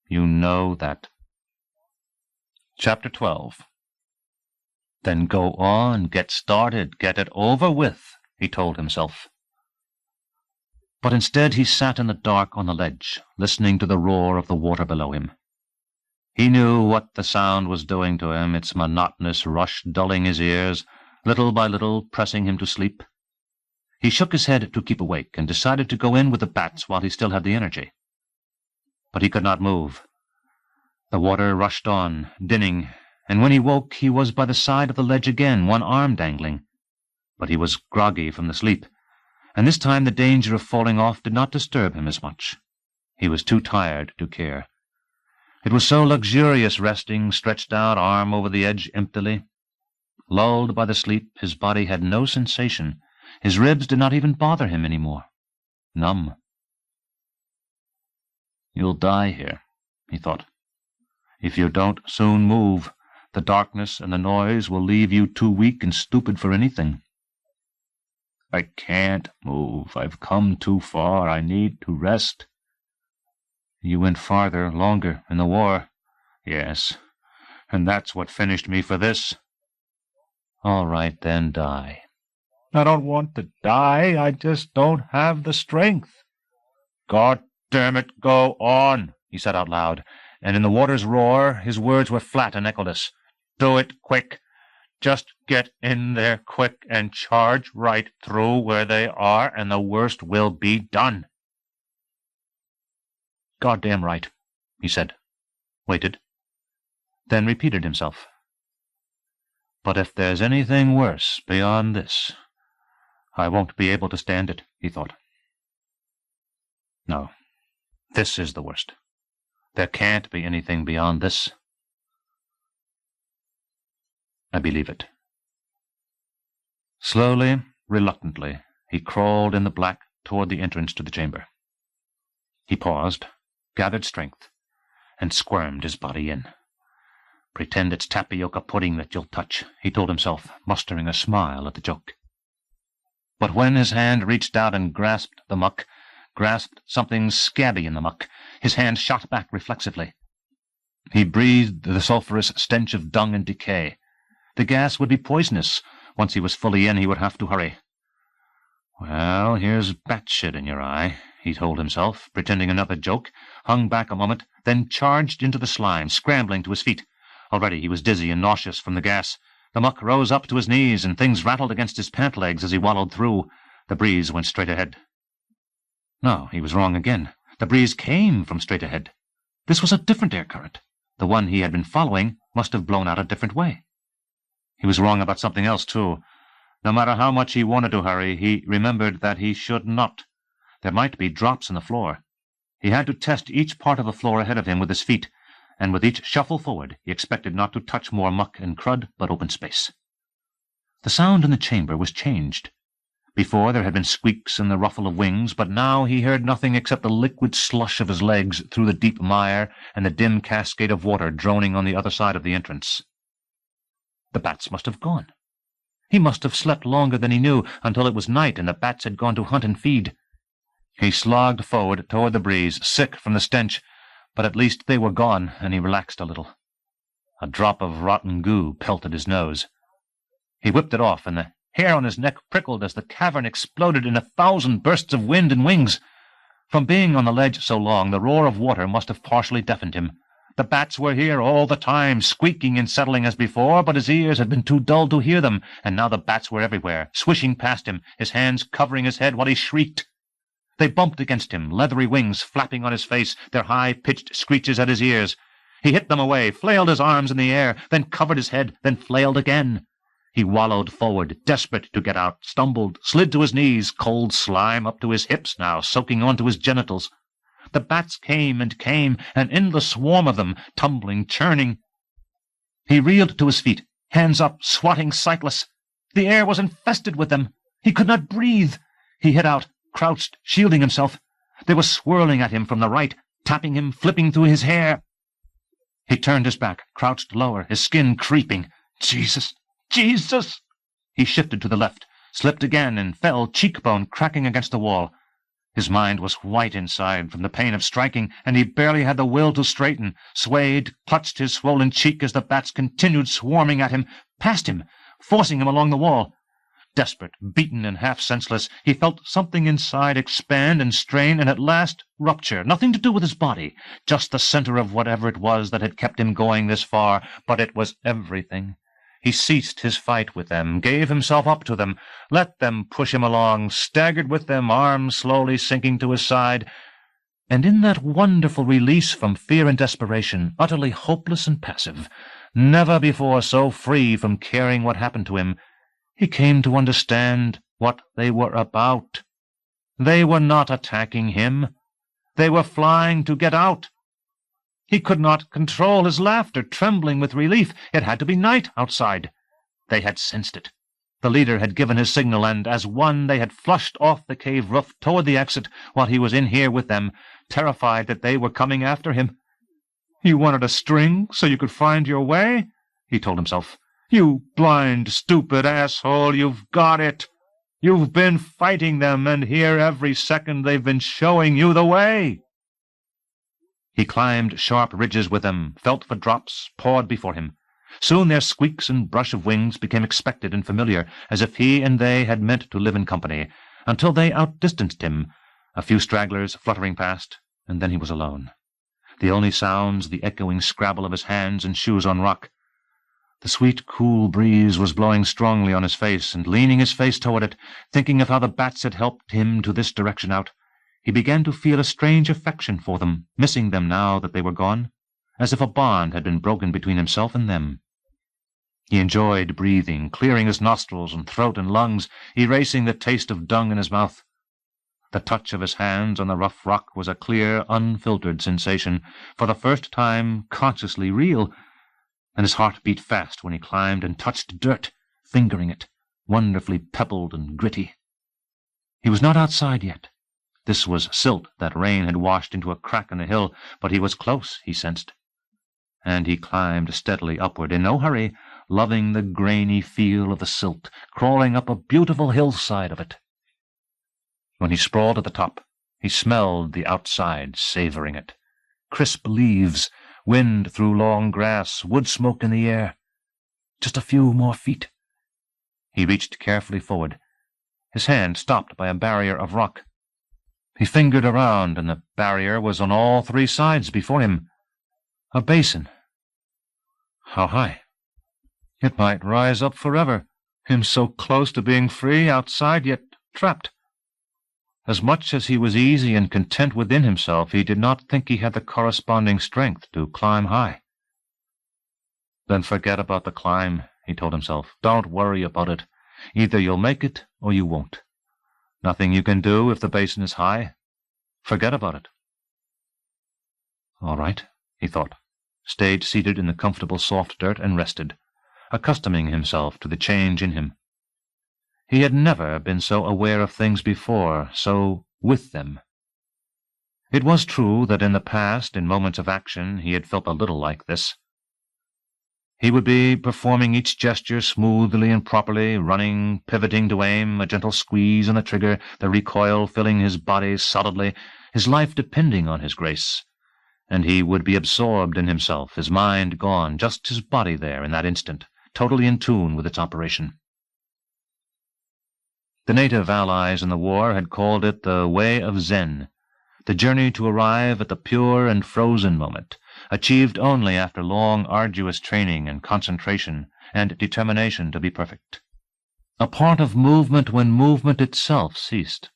You know that. Chapter 12. Then go on, get started, get it over with, he told himself. But instead he sat in the dark on the ledge, listening to the roar of the water below him. He knew what the sound was doing to him, its monotonous rush dulling his ears, little by little pressing him to sleep. He shook his head to keep awake, and decided to go in with the bats while he still had the energy. But he could not move. The water rushed on, dinning, and when he woke he was by the side of the ledge again, one arm dangling. But he was groggy from the sleep, and this time the danger of falling off did not disturb him as much. He was too tired to care. It was so luxurious resting, stretched out, arm over the edge emptily. Lulled by the sleep, his body had no sensation. His ribs did not even bother him any more. Numb. "You'll die here," he thought. "If you don't soon move, the darkness and the noise will leave you too weak and stupid for anything." "I can't move. I've come too far. I need to rest." "You went farther, longer, in the war." "Yes, and that's what finished me for this." "All right, then, die." "I don't want to die. I just don't have the strength." "God damn it, go on," he said out loud, and in the water's roar his words were flat and echoless. "Do it quick. Just get in there quick and charge right through where they are, and the worst will be done." "Goddamn right," he said, waited, then repeated himself. "But if there's anything worse beyond this, I won't be able to stand it," he thought. "No, this is the worst. There can't be anything beyond this. I believe it." Slowly, reluctantly, he crawled in the black toward the entrance to the chamber. He paused, gathered strength, and squirmed his body in. "Pretend it's tapioca pudding that you'll touch," he told himself, mustering a smile at the joke. But when his hand reached out and grasped the muck, grasped something scabby in the muck, his hand shot back reflexively. He breathed the sulphurous stench of dung and decay. The gas would be poisonous. Once he was fully in, he would have to hurry. "Well, here's bat shit in your eye," he told himself, pretending another joke, hung back a moment, then charged into the slime, scrambling to his feet. Already he was dizzy and nauseous from the gas. The muck rose up to his knees, and things rattled against his pant legs as he wallowed through. The breeze went straight ahead. No, he was wrong again. The breeze came from straight ahead. This was a different air current. The one he had been following must have blown out a different way. He was wrong about something else, too. No matter how much he wanted to hurry, he remembered that he should not. There might be drops in the floor. He had to test each part of the floor ahead of him with his feet, and with each shuffle forward he expected not to touch more muck and crud, but open space. The sound in the chamber was changed. Before there had been squeaks and the ruffle of wings, but now he heard nothing except the liquid slush of his legs through the deep mire and the dim cascade of water droning on the other side of the entrance. The bats must have gone. He must have slept longer than he knew, until it was night and the bats had gone to hunt and feed. He slogged forward toward the breeze, sick from the stench, but at least they were gone, and he relaxed a little. A drop of rotten goo pelted his nose. He whipped it off, and the hair on his neck prickled as the cavern exploded in 1,000 bursts of wind and wings. From being on the ledge so long, the roar of water must have partially deafened him. The bats were here all the time, squeaking and settling as before, but his ears had been too dull to hear them, and now the bats were everywhere, swishing past him, his hands covering his head while he shrieked. They bumped against him, leathery wings flapping on his face, their high-pitched screeches at his ears. He hit them away, flailed his arms in the air, then covered his head, then flailed again. He wallowed forward, desperate to get out, stumbled, slid to his knees, cold slime up to his hips now, soaking onto his genitals. The bats came and came, an endless swarm of them, tumbling, churning. He reeled to his feet, hands up, swatting sightless. The air was infested with them. He could not breathe. He hid out, crouched, shielding himself. They were swirling at him from the right, tapping him, flipping through his hair. He turned his back, crouched lower, his skin creeping. Jesus! Jesus! He shifted to the left, slipped again, and fell, cheekbone cracking against the wall. His mind was white inside from the pain of striking, and he barely had the will to straighten, swayed, clutched his swollen cheek as the bats continued swarming at him, past him, forcing him along the wall. Desperate, beaten, and half senseless, he felt something inside expand and strain and at last rupture. Nothing to do with his body, just the center of whatever it was that had kept him going this far, but it was everything. He ceased his fight with them, gave himself up to them, let them push him along, staggered with them, arms slowly sinking to his side, and in that wonderful release from fear and desperation, utterly hopeless and passive, never before so free from caring what happened to him, he came to understand what they were about. They were not attacking him. They were flying to get out. He could not control his laughter, trembling with relief. It had to be night outside. They had sensed it. The leader had given his signal, and as one they had flushed off the cave roof toward the exit while he was in here with them, terrified that they were coming after him. "You wanted a string so you could find your way?" he told himself. "You blind, stupid asshole, you've got it. You've been fighting them, and here every second they've been showing you the way." He climbed sharp ridges with them, felt for drops, pawed before him. Soon their squeaks and brush of wings became expected and familiar, as if he and they had meant to live in company, until they outdistanced him, a few stragglers fluttering past, and then he was alone. The only sounds, the echoing scrabble of his hands and shoes on rock. The sweet, cool breeze was blowing strongly on his face, and leaning his face toward it, thinking of how the bats had helped him to this direction out, he began to feel a strange affection for them, missing them now that they were gone, as if a bond had been broken between himself and them. He enjoyed breathing, clearing his nostrils and throat and lungs, erasing the taste of dung in his mouth. The touch of his hands on the rough rock was a clear, unfiltered sensation, for the first time consciously real, and his heart beat fast when he climbed and touched dirt, fingering it, wonderfully pebbled and gritty. He was not outside yet. This was silt that rain had washed into a crack in the hill, but he was close, he sensed. And he climbed steadily upward, in no hurry, loving the grainy feel of the silt, crawling up a beautiful hillside of it. When he sprawled at the top, he smelled the outside, savoring it. Crisp leaves, wind through long grass, wood smoke in the air. Just a few more feet. He reached carefully forward, his hand stopped by a barrier of rock. He fingered around, and the barrier was on all three sides before him. A basin. How high? It might rise up forever, him so close to being free outside, yet trapped. As much as he was easy and content within himself, he did not think he had the corresponding strength to climb high. Then forget about the climb, he told himself. Don't worry about it. Either you'll make it or you won't. Nothing you can do if the basin is high. Forget about it. All right, he thought, stayed seated in the comfortable soft dirt and rested, accustoming himself to the change in him. He had never been so aware of things before, so with them. It was true that in the past, in moments of action, he had felt a little like this. He would be performing each gesture smoothly and properly, running, pivoting to aim, a gentle squeeze on the trigger, the recoil filling his body solidly, his life depending on his grace. And he would be absorbed in himself, his mind gone, just his body there in that instant, totally in tune with its operation. The native allies in the war had called it the way of Zen, the journey to arrive at the pure and frozen moment, achieved only after long, arduous training and concentration and determination to be perfect. A part of movement when movement itself ceased.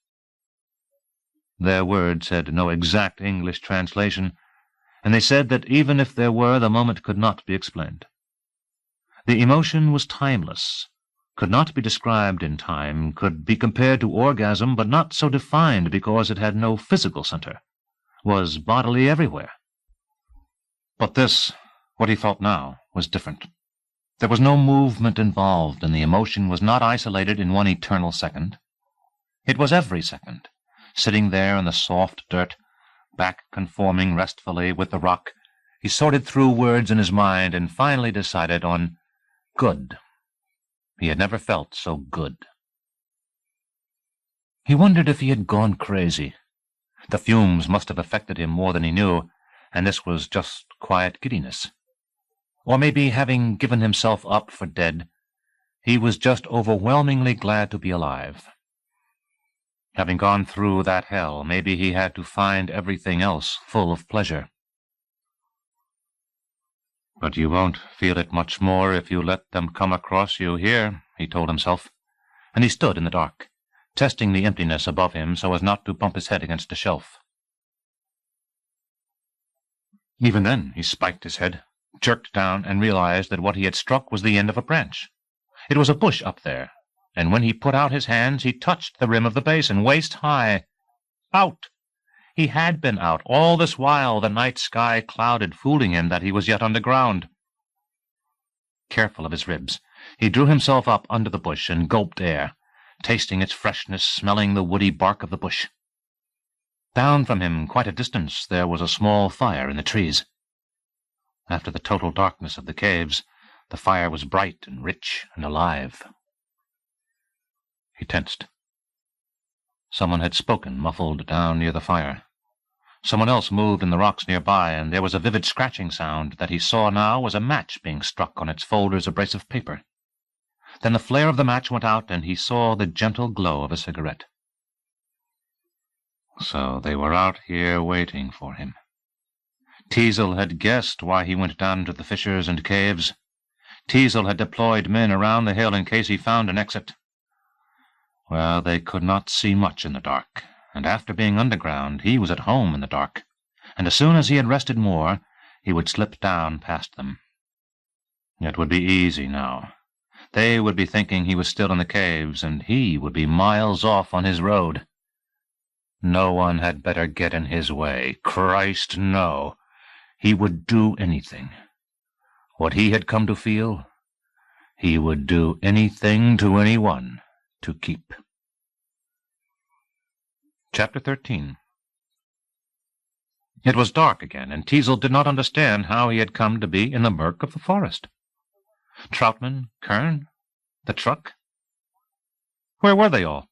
Their words had no exact English translation, and they said that even if there were, the moment could not be explained. The emotion was timeless, could not be described in time, could be compared to orgasm, but not so defined because it had no physical center, was bodily everywhere. But this, what he felt now, was different. There was no movement involved, and the emotion was not isolated in one eternal second. It was every second, sitting there in the soft dirt, back conforming restfully with the rock. He sorted through words in his mind and finally decided on good. He had never felt so good. He wondered if he had gone crazy. The fumes must have affected him more than he knew, and this was just quiet giddiness. Or maybe, having given himself up for dead, He was just overwhelmingly glad to be alive. Having gone through that hell, maybe he had to find everything else full of pleasure. "But you won't feel it much more if you let them come across you here," he told himself, and he stood in the dark, testing the emptiness above him so as not to bump his head against a shelf. Even then he spiked his head, jerked down, and realized that what he had struck was the end of a branch. It was a bush up there, and when he put out his hands he touched the rim of the basin, waist-high. Out! He had been out all this while, the night sky clouded, fooling him that he was yet underground. Careful of his ribs, he drew himself up under the bush and gulped air, tasting its freshness, smelling the woody bark of the bush. Down from him, quite a distance, there was a small fire in the trees. After the total darkness of the caves, the fire was bright and rich and alive. He tensed. Someone had spoken, muffled down near the fire. Someone else moved in the rocks nearby, and there was a vivid scratching sound that he saw now was a match being struck on its folders abrasive paper. Then the flare of the match went out, and he saw the gentle glow of a cigarette. So they were out here waiting for him. Teasel had guessed why he went down into the fissures and caves. Teasel had deployed men around the hill in case he found an exit. Well, they could not see much in the dark, and after being underground he was at home in the dark, and as soon as he had rested more, he would slip down past them. It would be easy now. They would be thinking he was still in the caves, and he would be miles off on his road. No one had better get in his way. Christ, no! He would do anything. What he had come to feel, he would do anything to anyone to keep. Chapter 13. It was dark again, and Teasel did not understand how he had come to be in the murk of the forest. Troutman, Kern, the truck. Where were they all?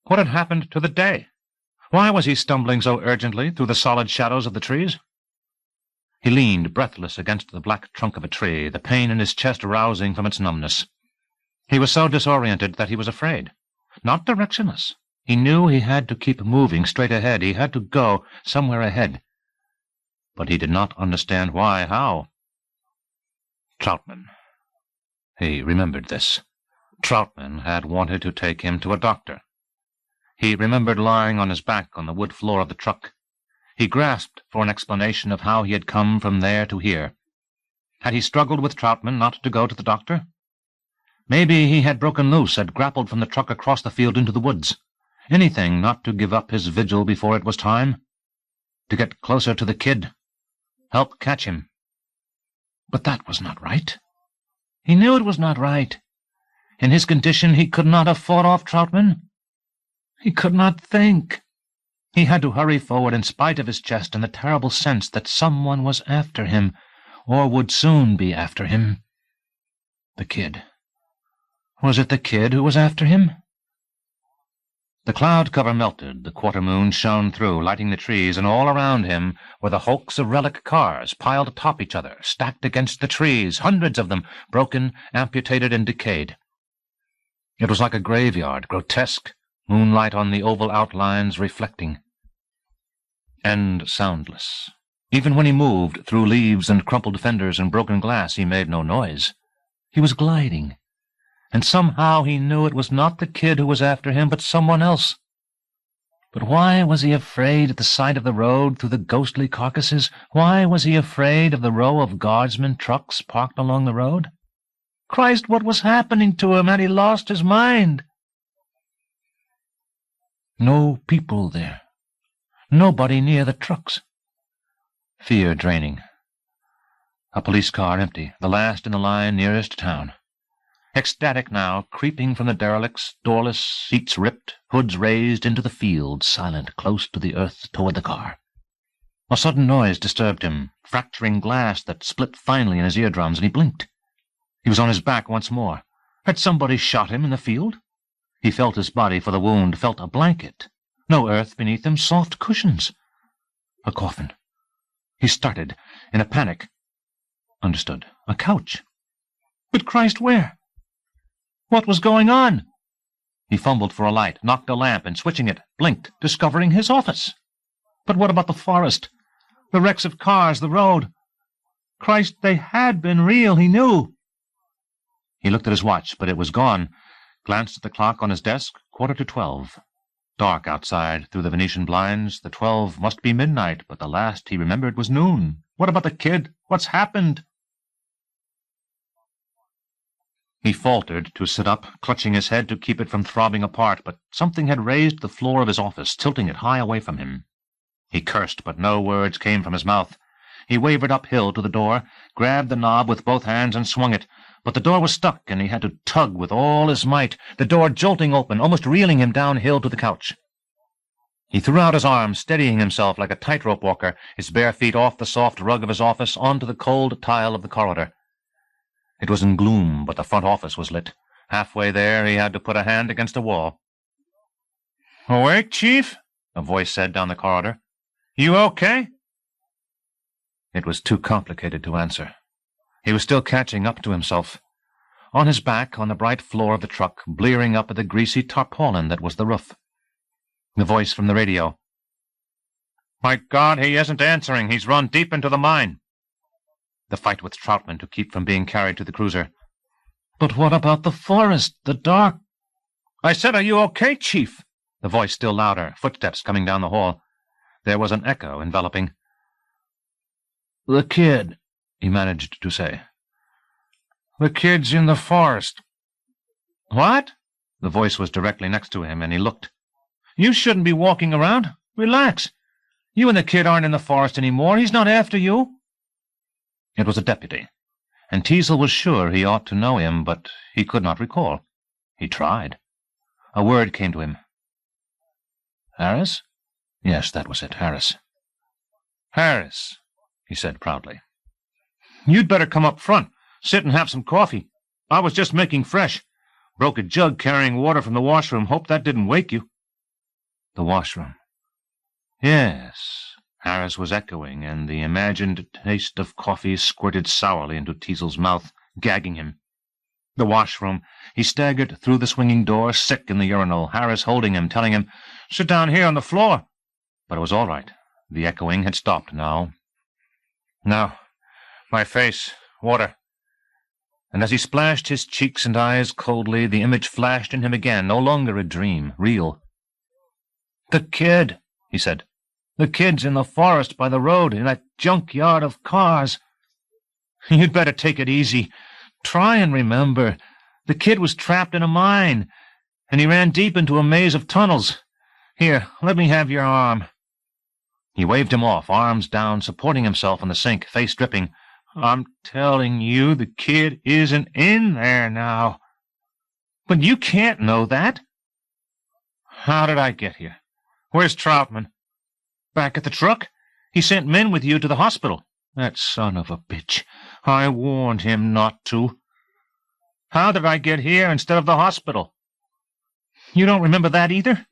What had happened to the day? Why was he stumbling so urgently through the solid shadows of the trees? He leaned breathless against the black trunk of a tree, the pain in his chest rousing from its numbness. He was so disoriented that he was afraid. Not directionless. He knew he had to keep moving straight ahead. He had to go somewhere ahead. But he did not understand why, how. Troutman. He remembered this. Troutman had wanted to take him to a doctor. He remembered lying on his back on the wood floor of the truck. He grasped for an explanation of how he had come from there to here. Had he struggled with Troutman not to go to the doctor? Maybe he had broken loose, had grappled from the truck across the field into the woods. Anything not to give up his vigil before it was time. To get closer to the kid. Help catch him. But that was not right. He knew it was not right. In his condition he could not have fought off Troutman. He could not think. He had to hurry forward in spite of his chest and the terrible sense that someone was after him, or would soon be after him. The kid. Was it the kid who was after him? The cloud cover melted, the quarter moon shone through, lighting the trees, and all around him were the hulks of relic cars, piled atop each other, stacked against the trees, hundreds of them, broken, amputated, and decayed. It was like a graveyard, grotesque, moonlight on the oval outlines reflecting. And soundless. Even when he moved through leaves and crumpled fenders and broken glass, he made no noise. He was gliding. And somehow he knew it was not the kid who was after him, but someone else. But why was he afraid at the sight of the road through the ghostly carcasses? Why was he afraid of the row of guardsmen trucks parked along the road? Christ, what was happening to him? Had he lost his mind? No people there. Nobody near the trucks. Fear draining. A police car empty, the last in the line nearest town. Ecstatic now, creeping from the derelicts, doorless, seats ripped, hoods raised into the field, silent, close to the earth toward the car. A sudden noise disturbed him, fracturing glass that split finely in his eardrums, and he blinked. He was on his back once more. Had somebody shot him in the field? He felt his body for the wound, felt a blanket. No earth beneath him, soft cushions. A coffin. He started, in a panic. Understood. A couch. But Christ, where? What was going on? He fumbled for a light, knocked a lamp, and switching it, blinked, discovering his office. But what about the forest? The wrecks of cars, the road? Christ, they had been real, he knew. He looked at his watch, but it was gone, glanced at the clock on his desk, 11:45. Dark outside through the Venetian blinds. The 12 must be midnight, but the last he remembered was noon. What about the kid? What's happened? He faltered to sit up, clutching his head to keep it from throbbing apart, but something had raised the floor of his office, tilting it high away from him. He cursed, but no words came from his mouth. He wavered uphill to the door, grabbed the knob with both hands and swung it, but the door was stuck, and he had to tug with all his might, the door jolting open, almost reeling him downhill to the couch. He threw out his arms, steadying himself like a tightrope walker, his bare feet off the soft rug of his office onto the cold tile of the corridor. It was in gloom, but the front office was lit. Halfway there, he had to put a hand against a wall. "Awake, Chief?" a voice said down the corridor. "You okay?" It was too complicated to answer. He was still catching up to himself. On his back, on the bright floor of the truck, blearing up at the greasy tarpaulin that was the roof. The voice from the radio. "My God, he isn't answering. He's run deep into the mine." The fight with Troutman to keep from being carried to the cruiser. "But what about the forest, the dark?" "I said, are you okay, Chief?" The voice still louder, footsteps coming down the hall. There was an echo enveloping. "The kid," he managed to say. "The kid's in the forest." "What?" The voice was directly next to him, and he looked. "You shouldn't be walking around. Relax. You and the kid aren't in the forest anymore. He's not after you." It was a deputy, and Teasel was sure he ought to know him, but he could not recall. He tried. A word came to him. "Harris?" Yes, that was it, Harris. "Harris," he said proudly. "You'd better come up front. Sit and have some coffee. I was just making fresh. Broke a jug carrying water from the washroom. Hope that didn't wake you." The washroom. Yes, Harris was echoing, and the imagined taste of coffee squirted sourly into Teasel's mouth, gagging him. The washroom. He staggered through the swinging door, sick in the urinal, Harris holding him, telling him, "Sit down here on the floor." But it was all right. The echoing had stopped now. "Now, my face, water." And as he splashed his cheeks and eyes coldly, the image flashed in him again, no longer a dream, real. "The kid," he said. "The kid's in the forest by the road, in that junkyard of cars. You'd better take it easy. Try and remember. The kid was trapped in a mine, and he ran deep into a maze of tunnels. Here, let me have your arm." He waved him off, arms down, supporting himself on the sink, face dripping. "I'm telling you, the kid isn't in there now." "But you can't know that." "How did I get here? Where's Troutman?" "Back at the truck. He sent men with you to the hospital." "That son of a bitch. I warned him not to." "How did I get here instead of the hospital?" "You don't remember that either?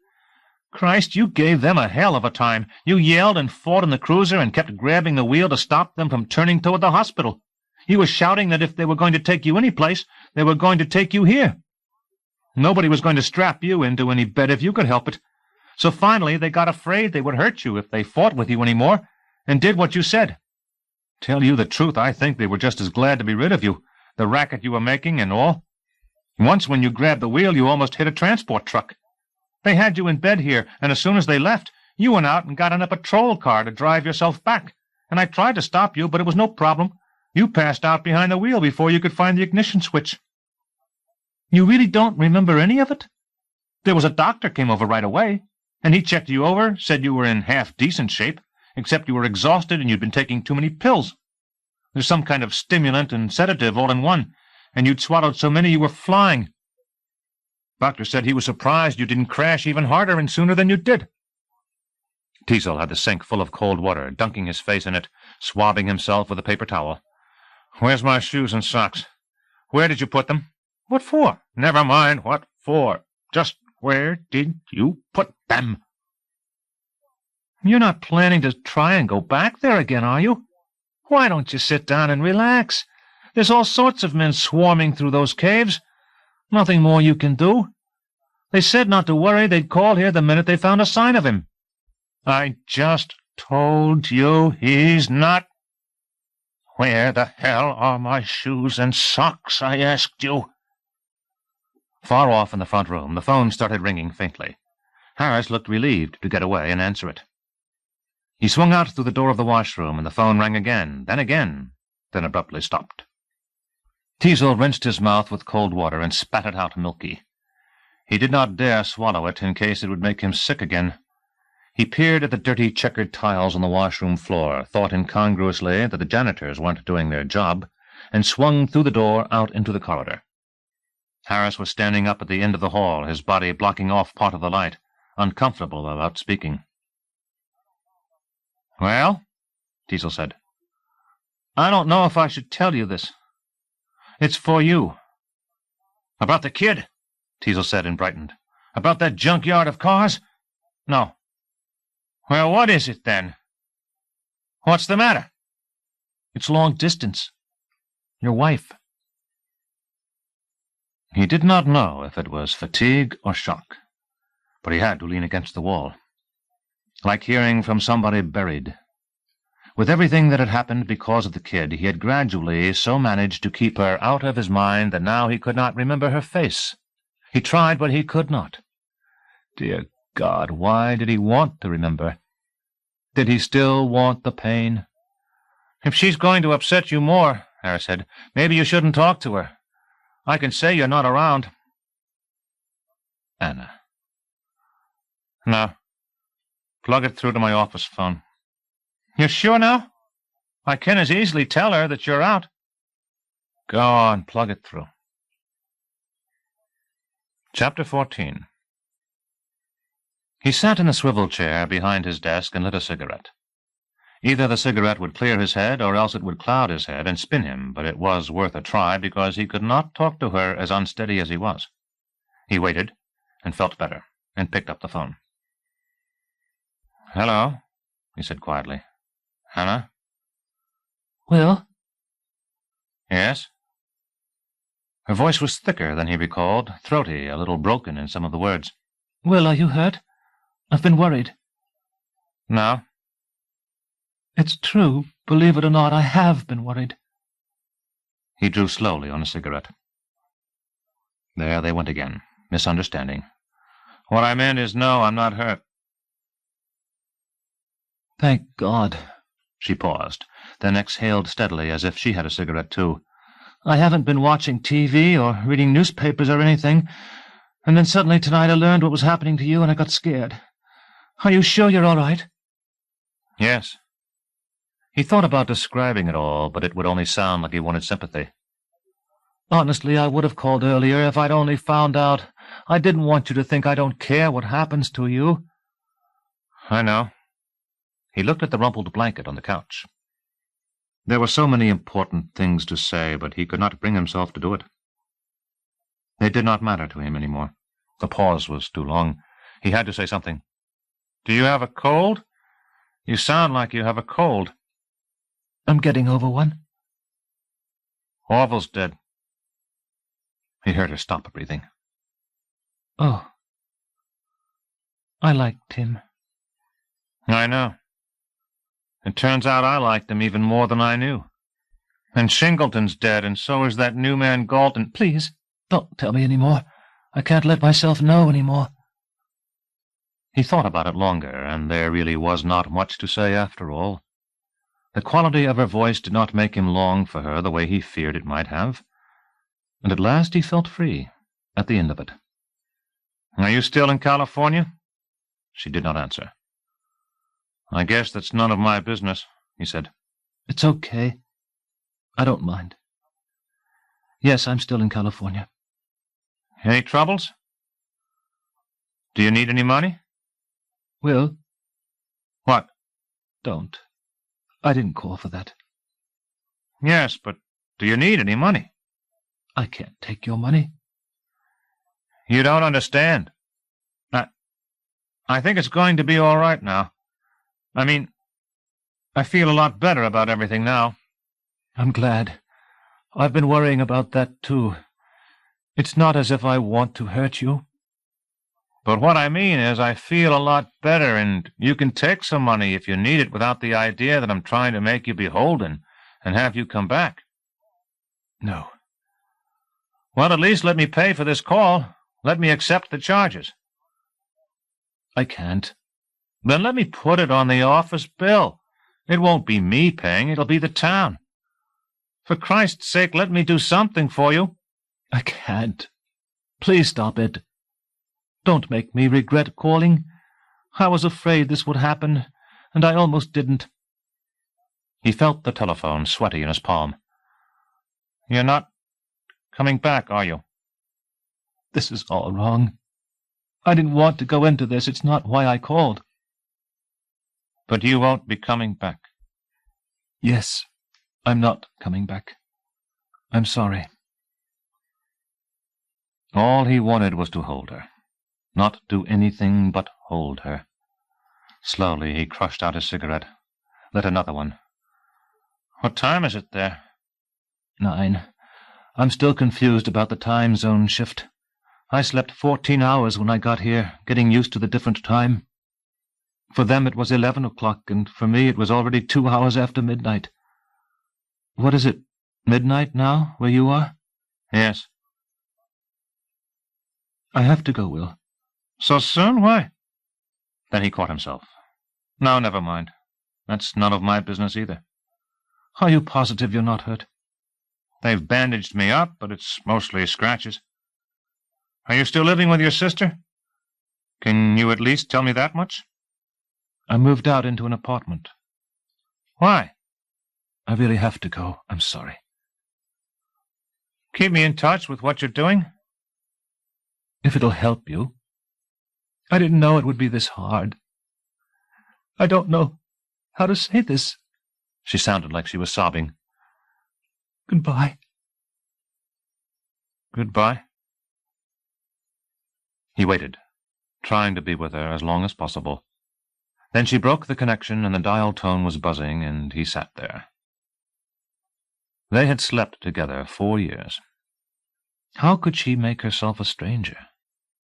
Christ, you gave them a hell of a time. You yelled and fought in the cruiser and kept grabbing the wheel to stop them from turning toward the hospital. You were shouting that if they were going to take you any place, they were going to take you here. Nobody was going to strap you into any bed if you could help it. So finally they got afraid they would hurt you if they fought with you any more, and did what you said. Tell you the truth, I think they were just as glad to be rid of you, the racket you were making and all. Once when you grabbed the wheel, you almost hit a transport truck. They had you in bed here, and as soon as they left, you went out and got in a patrol car to drive yourself back, and I tried to stop you, but it was no problem. You passed out behind the wheel before you could find the ignition switch." "You really don't remember any of it?" "There was a doctor came over right away, and he checked you over, said you were in half-decent shape, except you were exhausted and you'd been taking too many pills. There's some kind of stimulant and sedative all in one, and you'd swallowed so many you were flying. Doctor said he was surprised you didn't crash even harder and sooner than you did." Teasel had the sink full of cold water, dunking his face in it, swabbing himself with a paper towel. "Where's my shoes and socks? Where did you put them?" "What for?" "Never mind what for. Just where did you put them?" "You're not planning to try and go back there again, are you? Why don't you sit down and relax? There's all sorts of men swarming through those caves. Nothing more you can do. They said not to worry. They'd call here the minute they found a sign of him. I just told you he's not. Where the hell are my shoes and socks, I asked you? Far off in the front room, the phone started ringing faintly. Harris looked relieved to get away and answer it. He swung out through the door of the washroom, and the phone rang again, then abruptly stopped. Teasel rinsed his mouth with cold water and spat it out milky. He did not dare swallow it in case it would make him sick again. He peered at the dirty checkered tiles on the washroom floor, thought incongruously that the janitors weren't doing their job, and swung through the door out into the corridor. Harris was standing up at the end of the hall, his body blocking off part of the light, uncomfortable about speaking. "Well," Teasel said, "I don't know if I should tell you this. It's for you." "About the kid?" Teasel said and brightened. "About that junkyard of cars?" "No." "Well, what is it, then? What's the matter?" "It's long distance. Your wife." He did not know if it was fatigue or shock, but he had to lean against the wall, like hearing from somebody buried. With everything that had happened because of the kid, he had gradually so managed to keep her out of his mind that now he could not remember her face. He tried, but he could not. Dear God, why did he want to remember? Did he still want the pain? "If she's going to upset you more," Harris said, "maybe you shouldn't talk to her. I can say you're not around." Anna. "No. Plug it through to my office phone." "You're sure now? I can as easily tell her that you're out." Go on, plug it through. Chapter 14. He sat in a swivel chair behind his desk and lit a cigarette. Either the cigarette would clear his head, or else it would cloud his head and spin him, but it was worth a try because he could not talk to her as unsteady as he was. He waited, and felt better, and picked up the phone. "Hello," he said quietly. "Hannah?" "Will?" "Yes?" Her voice was thicker than he recalled, throaty, a little broken in some of the words. "Will, are you hurt? I've been worried." "No." "It's true. Believe it or not, I have been worried." He drew slowly on a cigarette. There they went again, misunderstanding. "What I meant is, no, I'm not hurt." "Thank God." She paused, then exhaled steadily as if she had a cigarette too. "I haven't been watching TV or reading newspapers or anything, and then suddenly tonight I learned what was happening to you and I got scared. Are you sure you're all right?" "Yes." He thought about describing it all, but it would only sound like he wanted sympathy. "Honestly, I would have called earlier if I'd only found out. I didn't want you to think I don't care what happens to you." "I know." He looked at the rumpled blanket on the couch. There were so many important things to say, but he could not bring himself to do it. They did not matter to him any more. The pause was too long. He had to say something. "Do you have a cold? You sound like you have a cold." "I'm getting over one." "Orville's dead." He heard her stop breathing. "Oh. I liked him." "I know. It turns out I liked him even more than I knew. And Shingleton's dead, and so is that new man Galton." "Please, don't tell me any more. I can't let myself know any more." He thought about it longer, and there really was not much to say after all. The quality of her voice did not make him long for her the way he feared it might have. And at last he felt free, at the end of it. "Are you still in California?" She did not answer. "I guess that's none of my business," he said. "It's okay. I don't mind. Yes, I'm still in California." "Any troubles? Do you need any money?" "Will?" "What?" "Don't. I didn't call for that." "Yes, but do you need any money?" "I can't take your money." "You don't understand. I think it's going to be all right now. I mean, I feel a lot better about everything now." "I'm glad. I've been worrying about that, too. It's not as if I want to hurt you. But what I mean is I feel a lot better, and you can take some money if you need it without the idea that I'm trying to make you beholden and have you come back. No. Well, at least let me pay for this call. Let me accept the charges. I can't. Then let me put it on the office bill. It won't be me paying, it'll be the town. For Christ's sake, let me do something for you. I can't. Please stop it. Don't make me regret calling. I was afraid this would happen, and I almost didn't. He felt the telephone sweaty in his palm. You're not coming back, are you? This is all wrong. I didn't want to go into this. It's not why I called. But you won't be coming back. Yes, I'm not coming back. I'm sorry. All he wanted was to hold her. Not do anything but hold her. Slowly he crushed out his cigarette, lit another one. What time is it there? 9. I'm still confused about the time zone shift. I slept 14 hours when I got here, getting used to the different time. For them it was 11 o'clock, and for me it was already 2 hours after midnight. What is it, midnight now, where you are? Yes. I have to go, Will. So soon? Why? Then he caught himself. No, never mind. That's none of my business either. Are you positive you're not hurt? They've bandaged me up, but it's mostly scratches. Are you still living with your sister? Can you at least tell me that much? I moved out into an apartment. Why? I really have to go. I'm sorry. Keep me in touch with what you're doing? If it'll help you. I didn't know it would be this hard. I don't know how to say this. She sounded like she was sobbing. Goodbye. Goodbye. He waited, trying to be with her as long as possible. Then she broke the connection, and the dial tone was buzzing, and he sat there. They had slept together 4 years. How could she make herself a stranger?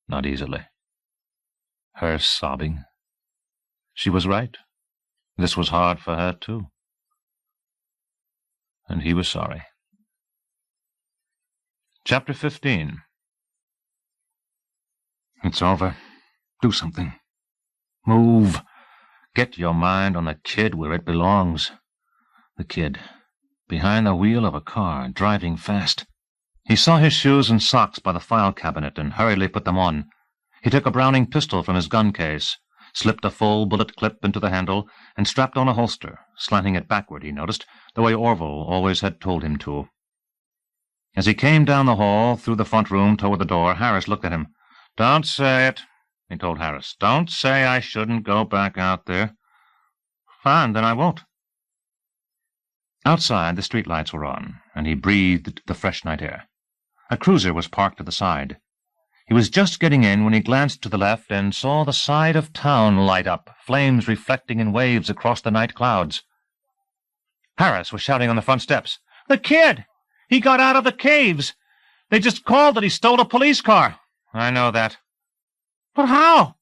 Not easily. Her sobbing. She was right. This was hard for her, too. And he was sorry. Chapter 15. It's over. Do something. Move. Get your mind on the kid where it belongs. The kid, behind the wheel of a car, driving fast. He saw his shoes and socks by the file cabinet and hurriedly put them on. He took a Browning pistol from his gun case, slipped a full bullet clip into the handle, and strapped on a holster, slanting it backward, he noticed, the way Orville always had told him to. As he came down the hall, through the front room toward the door, Harris looked at him. "Don't say it," he told Harris. "Don't say I shouldn't go back out there." "Fine, then I won't." Outside, the streetlights were on, and he breathed the fresh night air. A cruiser was parked to the side. He was just getting in when he glanced to the left and saw the side of town light up, flames reflecting in waves across the night clouds. Harris was shouting on the front steps. "The kid! He got out of the caves! They just called that he stole a police car." "I know that." "But how?"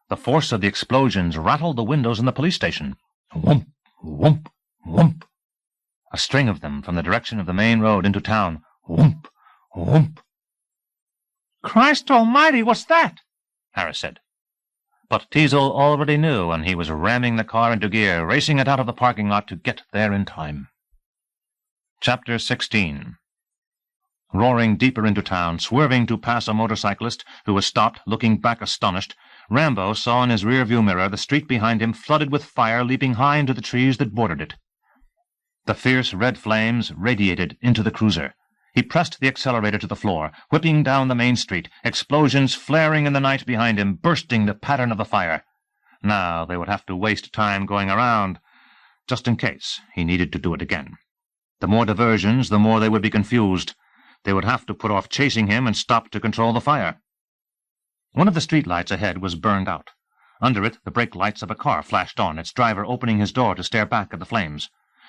The force of the explosions rattled the windows in the police station. Whoomp, whoomp, whoomp. A string of them from the direction of the main road into town. Whoomp, whoomp. "Christ almighty, what's that?" Harris said. But Teasel already knew, and he was ramming the car into gear, racing it out of the parking lot to get there in time. Chapter 16. Roaring deeper into town, swerving to pass a motorcyclist who was stopped, looking back astonished, Rambo saw in his rear-view mirror the street behind him flooded with fire, leaping high into the trees that bordered it. The fierce red flames radiated into the cruiser. He pressed the accelerator to the floor, whipping down the main street, explosions flaring in the night behind him, bursting the pattern of the fire. Now they would have to waste time going around, just in case he needed to do it again. The more diversions, the more they would be confused. They would have to put off chasing him and stop to control the fire. One of the street lights ahead was burned out. Under it, the brake lights of a car flashed on, its driver opening his door to stare back at the flames.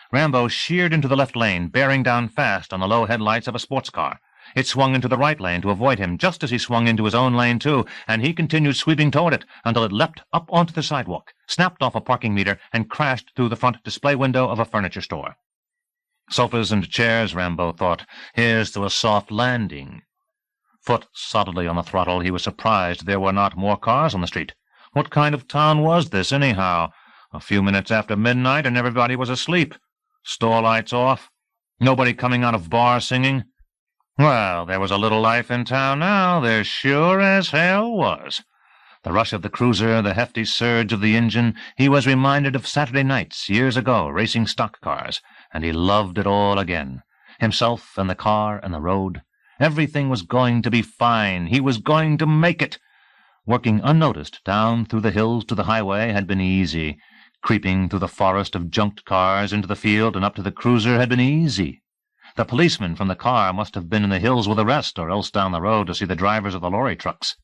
Rambo sheared into the left lane, bearing down fast on the low headlights of a sports car. It swung into the right lane to avoid him, just as he swung into his own lane, too, and he continued sweeping toward it until it leapt up onto the sidewalk, snapped off a parking meter, and crashed through the front display window of a furniture store. Sofas and chairs, Rambo thought. Here's to a soft landing. Foot solidly on the throttle, he was surprised there were not more cars on the street. What kind of town was this, anyhow? A few minutes after midnight, and everybody was asleep. Store lights off. Nobody coming out of bars singing. Well, there was a little life in town now, there sure as hell was. The rush of the cruiser, the hefty surge of the engine, he was reminded of Saturday nights, years ago, racing stock cars, and he loved it all again. Himself and the car and the road. Everything was going to be fine. He was going to make it. Working unnoticed down through the hills to the highway had been easy. Creeping through the forest of junked cars into the field and up to the cruiser had been easy. The policeman from the car must have been in the hills with the rest, or else down the road to see the drivers of the lorry trucks.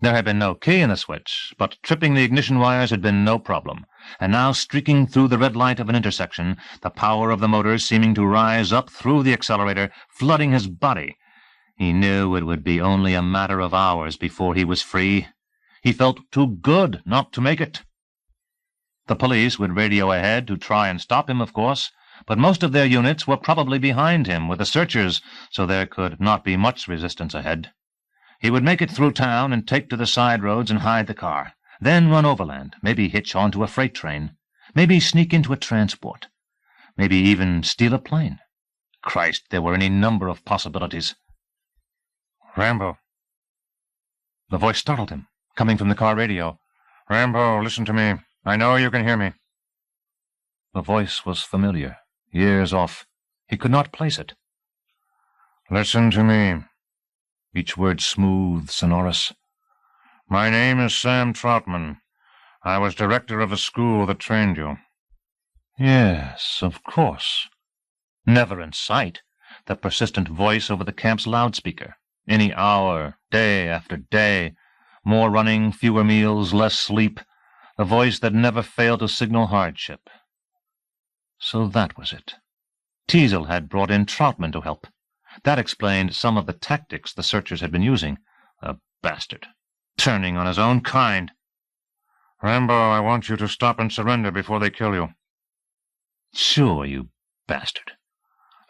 There had been no key in the switch, but tripping the ignition wires had been no problem, and now streaking through the red light of an intersection, the power of the motor seeming to rise up through the accelerator, flooding his body. He knew it would be only a matter of hours before he was free. He felt too good not to make it. The police would radio ahead to try and stop him, of course, but most of their units were probably behind him with the searchers, so there could not be much resistance ahead. He would make it through town and take to the side roads and hide the car, then run overland, maybe hitch onto a freight train, maybe sneak into a transport, maybe even steal a plane. Christ, there were any number of possibilities. Rambo. The voice startled him, coming from the car radio. Rambo, listen to me. I know you can hear me. The voice was familiar, years off. He could not place it. Listen to me. Each word smooth, sonorous. My name is Sam Troutman. I was director of the school that trained you. Yes, of course. Never in sight. The persistent voice over the camp's loudspeaker. Any hour, day after day. More running, fewer meals, less sleep. The voice that never failed to signal hardship. So that was it. Teasel had brought in Troutman to help. That explained some of the tactics the searchers had been using. A bastard. Turning on his own kind. Rambo, I want you to stop and surrender before they kill you. Sure, you bastard.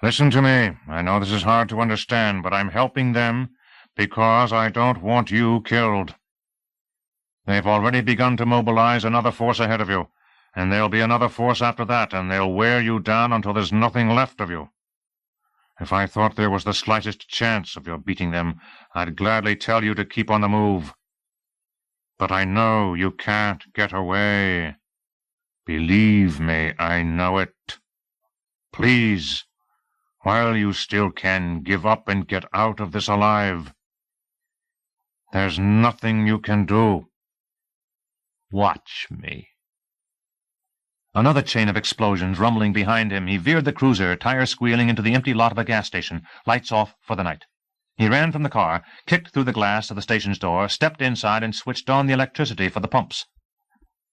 Listen to me. I know this is hard to understand, but I'm helping them because I don't want you killed. They've already begun to mobilize another force ahead of you, and there'll be another force after that, and they'll wear you down until there's nothing left of you. If I thought there was the slightest chance of your beating them, I'd gladly tell you to keep on the move. But I know you can't get away. Believe me, I know it. Please, while you still can, give up and get out of this alive. There's nothing you can do. Watch me. Another chain of explosions rumbling behind him. He veered the cruiser, tires squealing, into the empty lot of a gas station, lights off for the night. He ran from the car, kicked through the glass of the station's door, stepped inside and switched on the electricity for the pumps.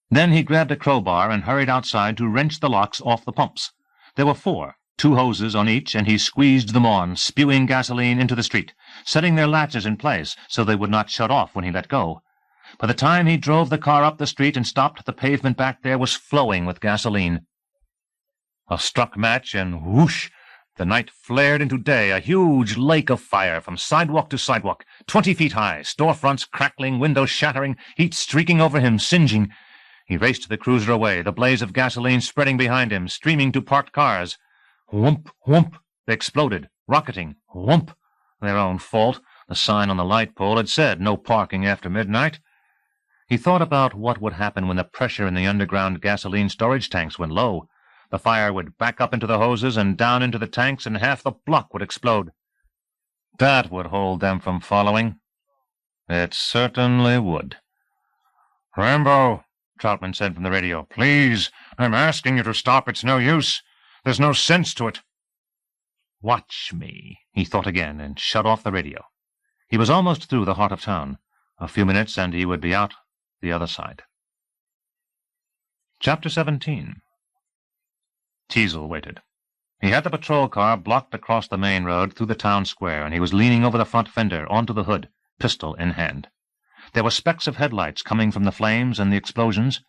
Then he grabbed a crowbar and hurried outside to wrench the locks off the pumps. There were 4, 2 hoses on each, and he squeezed them on, spewing gasoline into the street, setting their latches in place so they would not shut off when he let go. By the time he drove the car up the street and stopped, the pavement back there was flowing with gasoline. A struck match, and whoosh! The night flared into day, a huge lake of fire from sidewalk to sidewalk, 20 feet high, storefronts crackling, windows shattering, heat streaking over him, singeing. He raced the cruiser away, the blaze of gasoline spreading behind him, streaming to parked cars. Whoomp, whoomp! They exploded, rocketing. Whoomp! Their own fault. The sign on the light pole had said, "No parking after midnight." He thought about what would happen when the pressure in the underground gasoline storage tanks went low. The fire would back up into the hoses and down into the tanks, and half the block would explode. That would hold them from following. It certainly would. "Rambo," Troutman said from the radio, "please, I'm asking you to stop. It's no use. There's no sense to it." Watch me, he thought again, and shut off the radio. He was almost through the heart of town. A few minutes, and he would be out the other side. Chapter 17. Teasel waited. He had the patrol car blocked across the main road through the town square, and he was leaning over the front fender onto the hood, pistol in hand. There were specks of headlights coming from the flames and the explosions.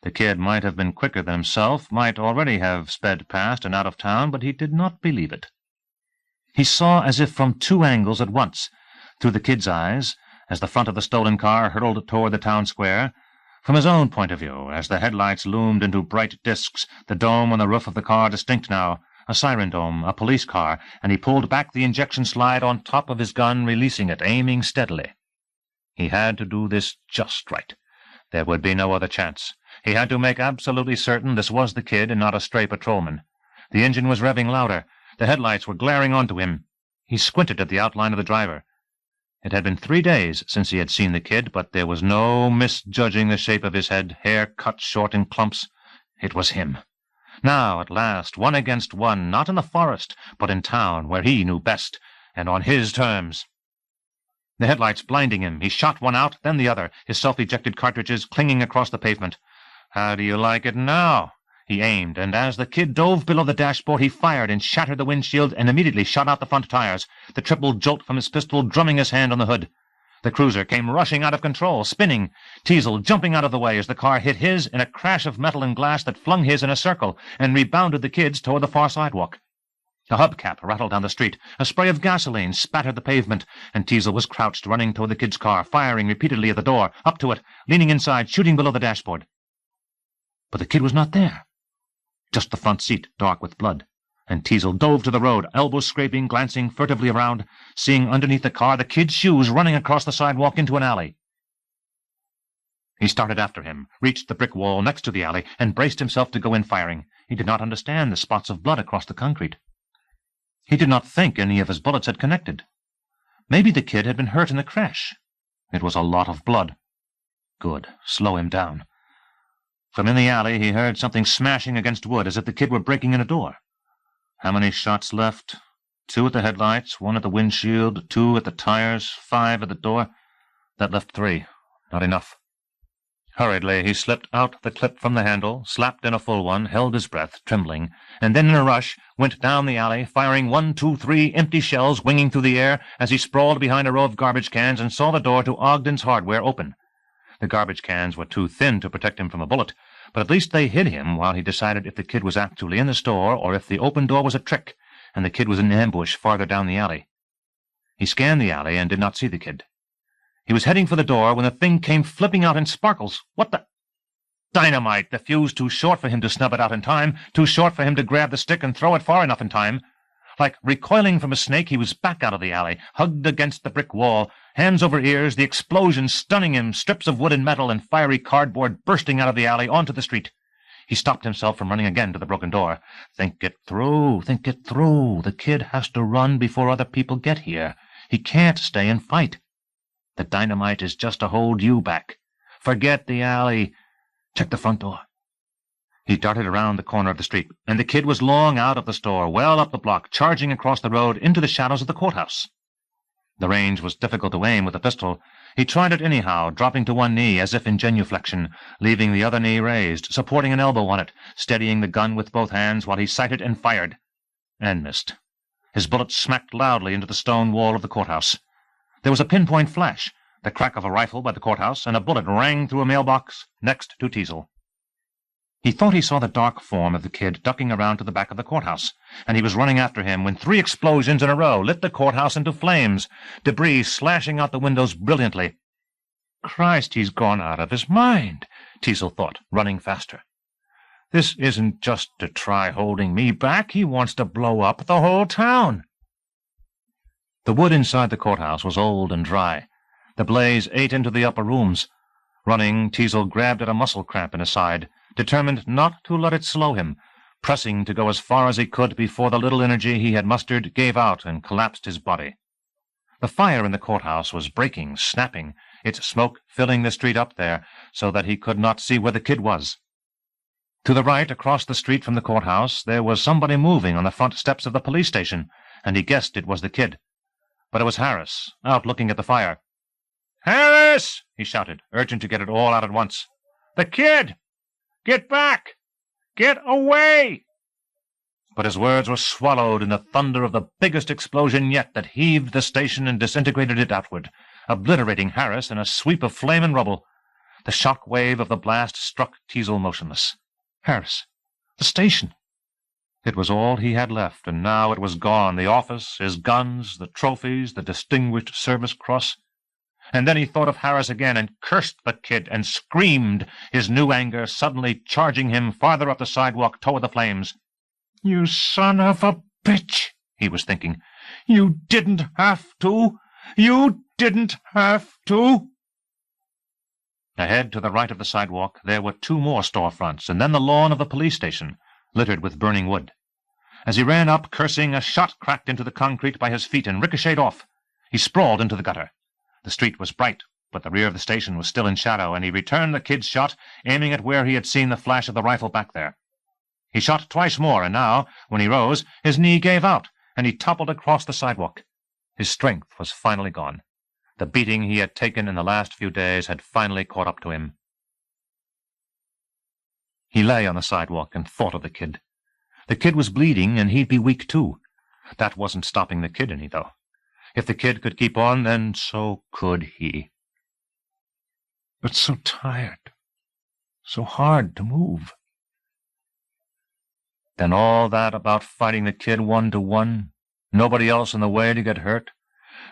The kid might have been quicker than himself, might already have sped past and out of town, but he did not believe it. He saw as if from two angles at once, through the kid's eyes, as the front of the stolen car hurtled toward the town square, from his own point of view, as the headlights loomed into bright discs, the dome on the roof of the car distinct now, a siren dome, a police car, and he pulled back the injection slide on top of his gun, releasing it, aiming steadily. He had to do this just right. There would be no other chance. He had to make absolutely certain this was the kid and not a stray patrolman. The engine was revving louder. The headlights were glaring onto him. He squinted at the outline of the driver. It had been 3 days since he had seen the kid, but there was no misjudging the shape of his head, hair cut short in clumps. It was him. Now, at last, one against one, not in the forest, but in town, where he knew best, and on his terms. The headlights blinding him, he shot one out, then the other, his self-ejected cartridges clinging across the pavement. How do you like it now? He aimed, and as the kid dove below the dashboard, he fired and shattered the windshield and immediately shot out the front tires, the triple jolt from his pistol drumming his hand on the hood. The cruiser came rushing out of control, spinning, Teasel jumping out of the way as the car hit his in a crash of metal and glass that flung his in a circle and rebounded the kid's toward the far sidewalk. A hubcap rattled down the street, a spray of gasoline spattered the pavement, and Teasel was crouched, running toward the kid's car, firing repeatedly at the door, up to it, leaning inside, shooting below the dashboard. But the kid was not there. Just the front seat, dark with blood, and Teasel dove to the road, elbows scraping, glancing furtively around, seeing underneath the car the kid's shoes running across the sidewalk into an alley. He started after him, reached the brick wall next to the alley, and braced himself to go in firing. He did not understand the spots of blood across the concrete. He did not think any of his bullets had connected. Maybe the kid had been hurt in the crash. It was a lot of blood. Good. Slow him down. From in the alley he heard something smashing against wood, as if the kid were breaking in a door. How many shots left? 2 at the headlights, 1 at the windshield, 2 at the tires, 5 at the door. That left 3. Not enough. Hurriedly he slipped out the clip from the handle, slapped in a full one, held his breath, trembling, and then in a rush went down the alley, firing 1, 2, 3 empty shells winging through the air as he sprawled behind a row of garbage cans and saw the door to Ogden's Hardware open. The garbage cans were too thin to protect him from a bullet, but at least they hid him while he decided if the kid was actually in the store or if the open door was a trick and the kid was in ambush farther down the alley. He scanned the alley and did not see the kid. He was heading for the door when the thing came flipping out in sparkles. What the— Dynamite! The fuse too short for him to snub it out in time, too short for him to grab the stick and throw it far enough in time. Like recoiling from a snake, he was back out of the alley, hugged against the brick wall, hands over ears, the explosion stunning him, strips of wood and metal and fiery cardboard bursting out of the alley onto the street. He stopped himself from running again to the broken door. Think it through, think it through. The kid has to run before other people get here. He can't stay and fight. The dynamite is just to hold you back. Forget the alley. Check the front door. He darted around the corner of the street, and the kid was long out of the store, well up the block, charging across the road into the shadows of the courthouse. The range was difficult to aim with a pistol. He tried it anyhow, dropping to one knee as if in genuflection, leaving the other knee raised, supporting an elbow on it, steadying the gun with both hands while he sighted and fired. And missed. His bullet smacked loudly into the stone wall of the courthouse. There was a pinpoint flash, the crack of a rifle by the courthouse, and a bullet rang through a mailbox next to Teasel. He thought he saw the dark form of the kid ducking around to the back of the courthouse, and he was running after him when 3 explosions in a row lit the courthouse into flames, debris slashing out the windows brilliantly. Christ, he's gone out of his mind, Teasel thought, running faster. This isn't just to try holding me back. He wants to blow up the whole town. The wood inside the courthouse was old and dry. The blaze ate into the upper rooms. Running, Teasel grabbed at a muscle cramp in his side, determined not to let it slow him, pressing to go as far as he could before the little energy he had mustered gave out and collapsed his body. The fire in the courthouse was breaking, snapping, its smoke filling the street up there so that he could not see where the kid was. To the right, across the street from the courthouse, there was somebody moving on the front steps of the police station, and he guessed it was the kid. But it was Harris, out looking at the fire. "Harris!" he shouted, urgent to get it all out at once. "The kid! Get back! Get away!" But his words were swallowed in the thunder of the biggest explosion yet that heaved the station and disintegrated it outward, obliterating Harris in a sweep of flame and rubble. The shock wave of the blast struck Teasel motionless. Harris, the station. It was all he had left, and now it was gone, the office, his guns, the trophies, the Distinguished Service Cross. And then he thought of Harris again and cursed the kid and screamed, his new anger suddenly charging him farther up the sidewalk toward the flames. "You son of a bitch," he was thinking. "You didn't have to. You didn't have to." Ahead, to the right of the sidewalk, there were 2 more storefronts, and then the lawn of the police station, littered with burning wood. As he ran up, cursing, a shot cracked into the concrete by his feet and ricocheted off. He sprawled into the gutter. The street was bright, but the rear of the station was still in shadow, and he returned the kid's shot, aiming at where he had seen the flash of the rifle back there. He shot twice more, and now, when he rose, his knee gave out, and he toppled across the sidewalk. His strength was finally gone. The beating he had taken in the last few days had finally caught up to him. He lay on the sidewalk and thought of the kid. The kid was bleeding, and he'd be weak too. That wasn't stopping the kid any, though. If the kid could keep on, then so could he. But so tired, so hard to move. Then all that about fighting the kid 1-to-1, nobody else in the way to get hurt,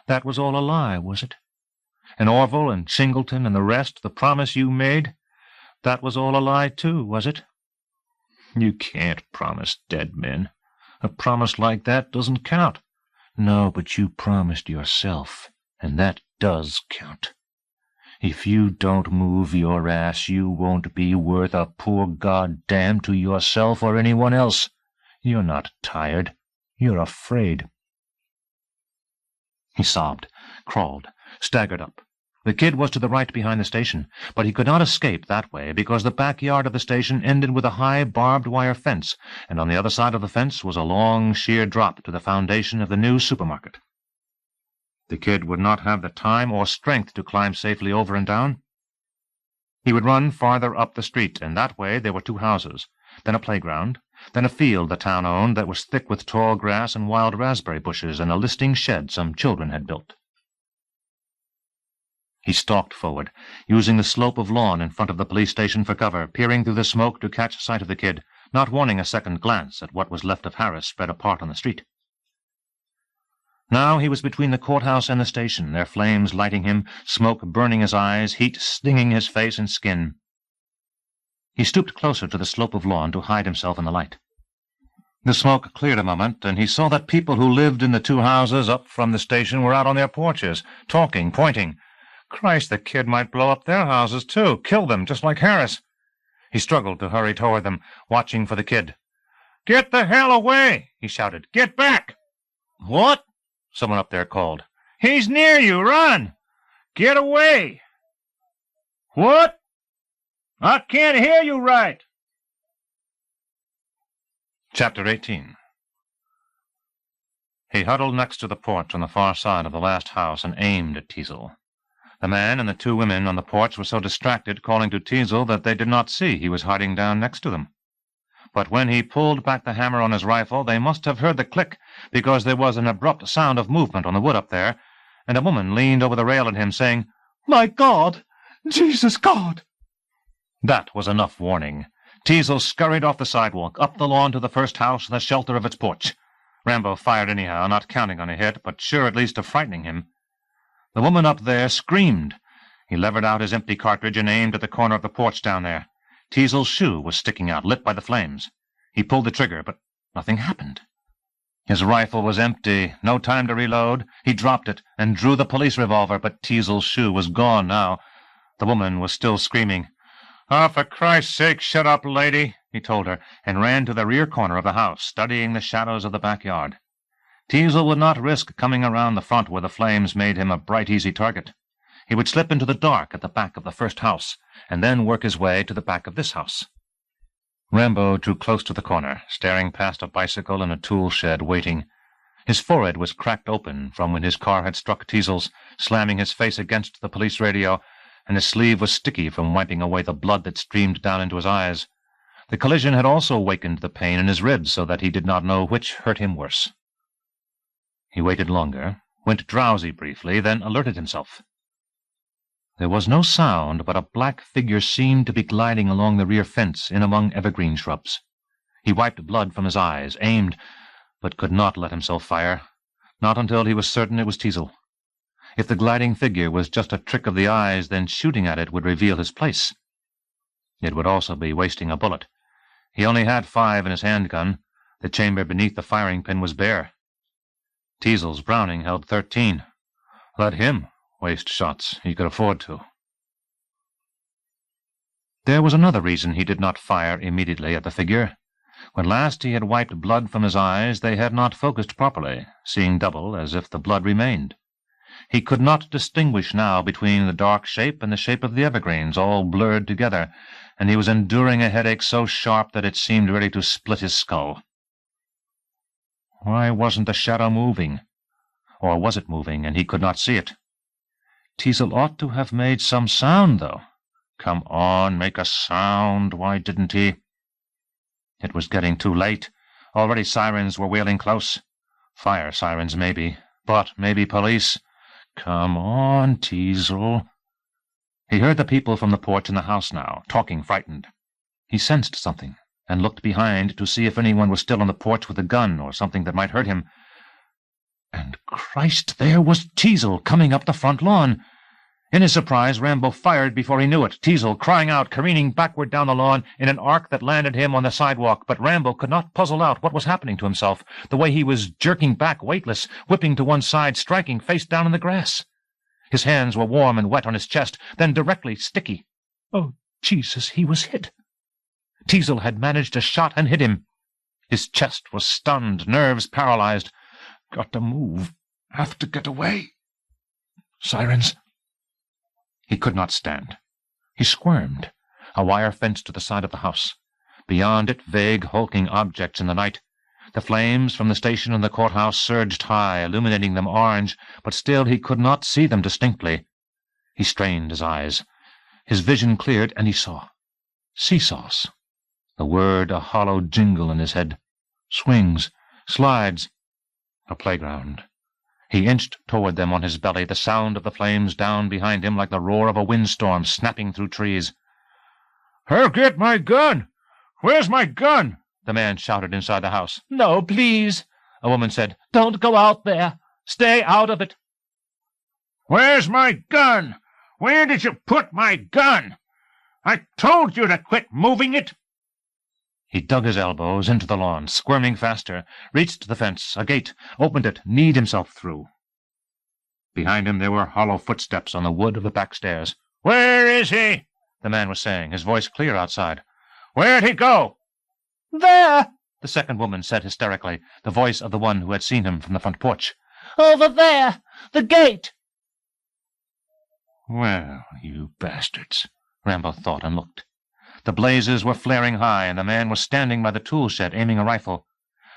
that was all a lie, was it? And Orville and Singleton and the rest, the promise you made, that was all a lie too, was it? You can't promise dead men. A promise like that doesn't count. No, but you promised yourself, and that does count. If you don't move your ass, you won't be worth a poor goddamn to yourself or anyone else. You're not tired. You're afraid. He sobbed, crawled, staggered up. The kid was to the right behind the station, but he could not escape that way because the backyard of the station ended with a high barbed wire fence, and on the other side of the fence was a long, sheer drop to the foundation of the new supermarket. The kid would not have the time or strength to climb safely over and down. He would run farther up the street, and that way there were 2 houses, then a playground, then a field the town owned that was thick with tall grass and wild raspberry bushes, and a listing shed some children had built. He stalked forward, using the slope of lawn in front of the police station for cover, peering through the smoke to catch sight of the kid, not wanting a second glance at what was left of Harris spread apart on the street. Now he was between the courthouse and the station, their flames lighting him, smoke burning his eyes, heat stinging his face and skin. He stooped closer to the slope of lawn to hide himself in the light. The smoke cleared a moment, and he saw that people who lived in the 2 houses up from the station were out on their porches, talking, pointing. Christ, the kid might blow up their houses, too, kill them, just like Harris. He struggled to hurry toward them, watching for the kid. "Get the hell away!" he shouted. "Get back!" "What?" someone up there called. "He's near you! Run! Get away!" "What? I can't hear you right!" Chapter 18. He huddled next to the porch on the far side of the last house and aimed at Teasel. The man and the 2 women on the porch were so distracted calling to Teasel that they did not see he was hiding down next to them. But when he pulled back the hammer on his rifle, they must have heard the click, because there was an abrupt sound of movement on the wood up there, and a woman leaned over the rail at him, saying, "My God! Jesus God!" That was enough warning. Teasel scurried off the sidewalk, up the lawn to the first house in the shelter of its porch. Rambo fired anyhow, not counting on a hit, but sure at least of frightening him. The woman up there screamed. He levered out his empty cartridge and aimed at the corner of the porch down there. Teasel's shoe was sticking out, lit by the flames. He pulled the trigger, but nothing happened. His rifle was empty, no time to reload. He dropped it and drew the police revolver, but Teasel's shoe was gone now. The woman was still screaming. "Oh, for Christ's sake, shut up, lady," he told her, and ran to the rear corner of the house, studying the shadows of the backyard. Teasel would not risk coming around the front where the flames made him a bright, easy target. He would slip into the dark at the back of the first house, and then work his way to the back of this house. Rambo drew close to the corner, staring past a bicycle and a tool shed, waiting. His forehead was cracked open from when his car had struck Teasel's, slamming his face against the police radio, and his sleeve was sticky from wiping away the blood that streamed down into his eyes. The collision had also wakened the pain in his ribs so that he did not know which hurt him worse. He waited longer, went drowsy briefly, then alerted himself. There was no sound, but a black figure seemed to be gliding along the rear fence in among evergreen shrubs. He wiped blood from his eyes, aimed, but could not let himself fire, not until he was certain it was Teasel. If the gliding figure was just a trick of the eyes, then shooting at it would reveal his place. It would also be wasting a bullet. He only had 5 in his handgun. The chamber beneath the firing pin was bare. Teasel's Browning held 13. Let him waste shots. He could afford to. There was another reason he did not fire immediately at the figure. When last he had wiped blood from his eyes, they had not focused properly, seeing double as if the blood remained. He could not distinguish now between the dark shape and the shape of the evergreens, all blurred together, and he was enduring a headache so sharp that it seemed ready to split his skull. Why wasn't the shadow moving? Or was it moving, and he could not see it? Teasel ought to have made some sound, though. Come on, make a sound. Why didn't he? It was getting too late. Already sirens were wailing close. Fire sirens, maybe, but maybe police. Come on, Teasel. He heard the people from the porch in the house now, talking frightened. He sensed something, and looked behind to see if anyone was still on the porch with a gun or something that might hurt him. And Christ, there was Teasel coming up the front lawn. In his surprise, Rambo fired before he knew it, Teasel crying out, careening backward down the lawn in an arc that landed him on the sidewalk. But Rambo could not puzzle out what was happening to himself, the way he was jerking back weightless, whipping to one side, striking face down in the grass. His hands were warm and wet on his chest, then directly sticky. Oh, Jesus, he was hit. Teasel had managed a shot and hit him. His chest was stunned, nerves paralyzed. Got to move. Have to get away. Sirens. He could not stand. He squirmed. A wire fence to the side of the house. Beyond it, vague, hulking objects in the night. The flames from the station and the courthouse surged high, illuminating them orange, but still he could not see them distinctly. He strained his eyes. His vision cleared, and he saw. Seesaws. The word a hollow jingle in his head. Swings. Slides. A playground. He inched toward them on his belly, the sound of the flames down behind him like the roar of a windstorm snapping through trees. "Get my gun! Where's my gun?" the man shouted inside the house. "No, please," a woman said. "Don't go out there. Stay out of it." "Where's my gun? Where did you put my gun? I told you to quit moving it." He dug his elbows into the lawn, squirming faster, reached the fence, a gate, opened it, kneed himself through. Behind him there were hollow footsteps on the wood of the back stairs. "Where is he?" the man was saying, his voice clear outside. "Where'd he go?" "There," the second woman said hysterically, the voice of the one who had seen him from the front porch. "Over there, the gate." Well, you bastards, Rambo thought and looked. The blazes were flaring high, and the man was standing by the tool shed aiming a rifle.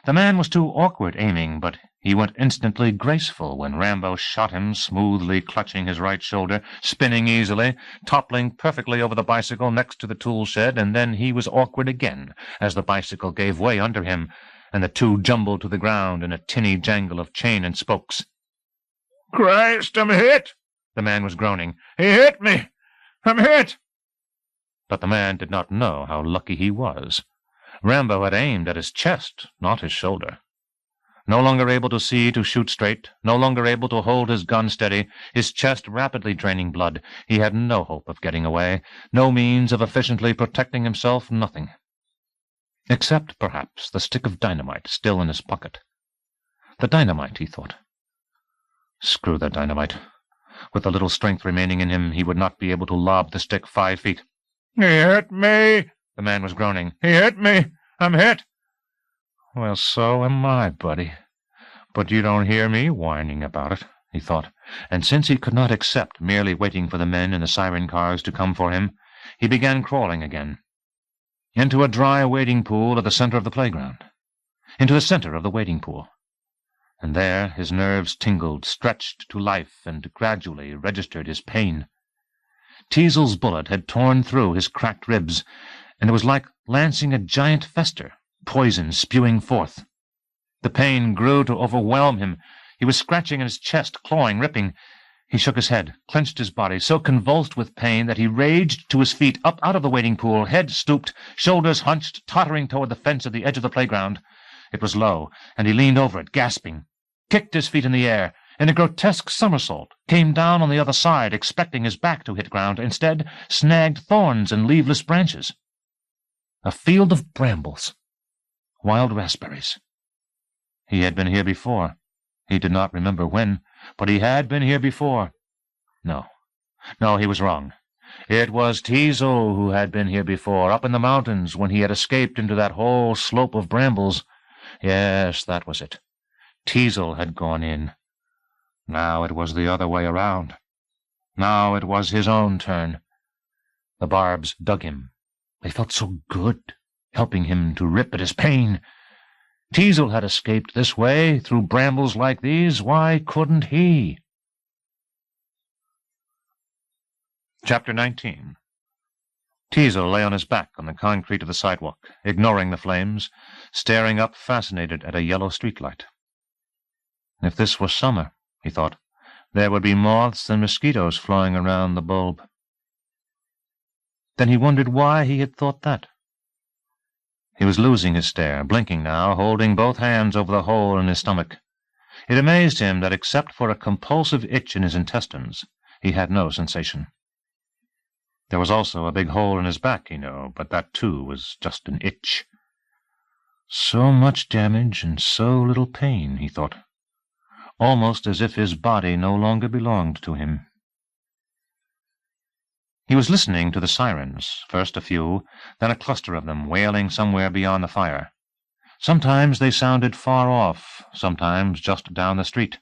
The man was too awkward aiming, but he went instantly graceful when Rambo shot him, smoothly clutching his right shoulder, spinning easily, toppling perfectly over the bicycle next to the tool shed, and then he was awkward again as the bicycle gave way under him, and the two jumbled to the ground in a tinny jangle of chain and spokes. "Christ, I'm hit!" the man was groaning. "He hit me! I'm hit!" But the man did not know how lucky he was. Rambo had aimed at his chest, not his shoulder. No longer able to see to shoot straight, no longer able to hold his gun steady, his chest rapidly draining blood, he had no hope of getting away, no means of efficiently protecting himself, nothing. Except, perhaps, the stick of dynamite still in his pocket. The dynamite, he thought. Screw the dynamite. With the little strength remaining in him, he would not be able to lob the stick 5 feet. "He hit me!" the man was groaning. "He hit me! I'm hit!" "Well, so am I, buddy. But you don't hear me whining about it," he thought, and since he could not accept merely waiting for the men in the siren cars to come for him, he began crawling again. Into a dry wading pool at the center of the playground. Into the center of the wading pool. And there his nerves tingled, stretched to life, and gradually registered his pain. Teasel's bullet had torn through his cracked ribs, and it was like lancing a giant fester, poison spewing forth. The pain grew to overwhelm him. He was scratching at his chest, clawing, ripping. He shook his head, clenched his body, so convulsed with pain that he raged to his feet, up out of the wading pool, head stooped, shoulders hunched, tottering toward the fence at the edge of the playground. It was low, and he leaned over it, gasping, kicked his feet in the air, in a grotesque somersault, came down on the other side, expecting his back to hit ground, instead snagged thorns and leafless branches. A field of brambles. Wild raspberries. He had been here before. He did not remember when, but he had been here before. No, he was wrong. It was Teasel who had been here before, up in the mountains, when he had escaped into that whole slope of brambles. Yes, that was it. Teasel had gone in. Now it was the other way around. Now it was his own turn. The barbs dug him. They felt so good, helping him to rip at his pain. Teasel had escaped this way, through brambles like these. Why couldn't he? Chapter 19. Teasel lay on his back on the concrete of the sidewalk, ignoring the flames, staring up fascinated at a yellow streetlight. If this were summer, he thought, there would be moths and mosquitoes flying around the bulb. Then he wondered why he had thought that. He was losing his stare, blinking now, holding both hands over the hole in his stomach. It amazed him that except for a compulsive itch in his intestines, he had no sensation. There was also a big hole in his back, he knew, but that, too, was just an itch. So much damage and so little pain, he thought, almost as if his body no longer belonged to him. He was listening to the sirens, first a few, then a cluster of them wailing somewhere beyond the fire. Sometimes they sounded far off, sometimes just down the street.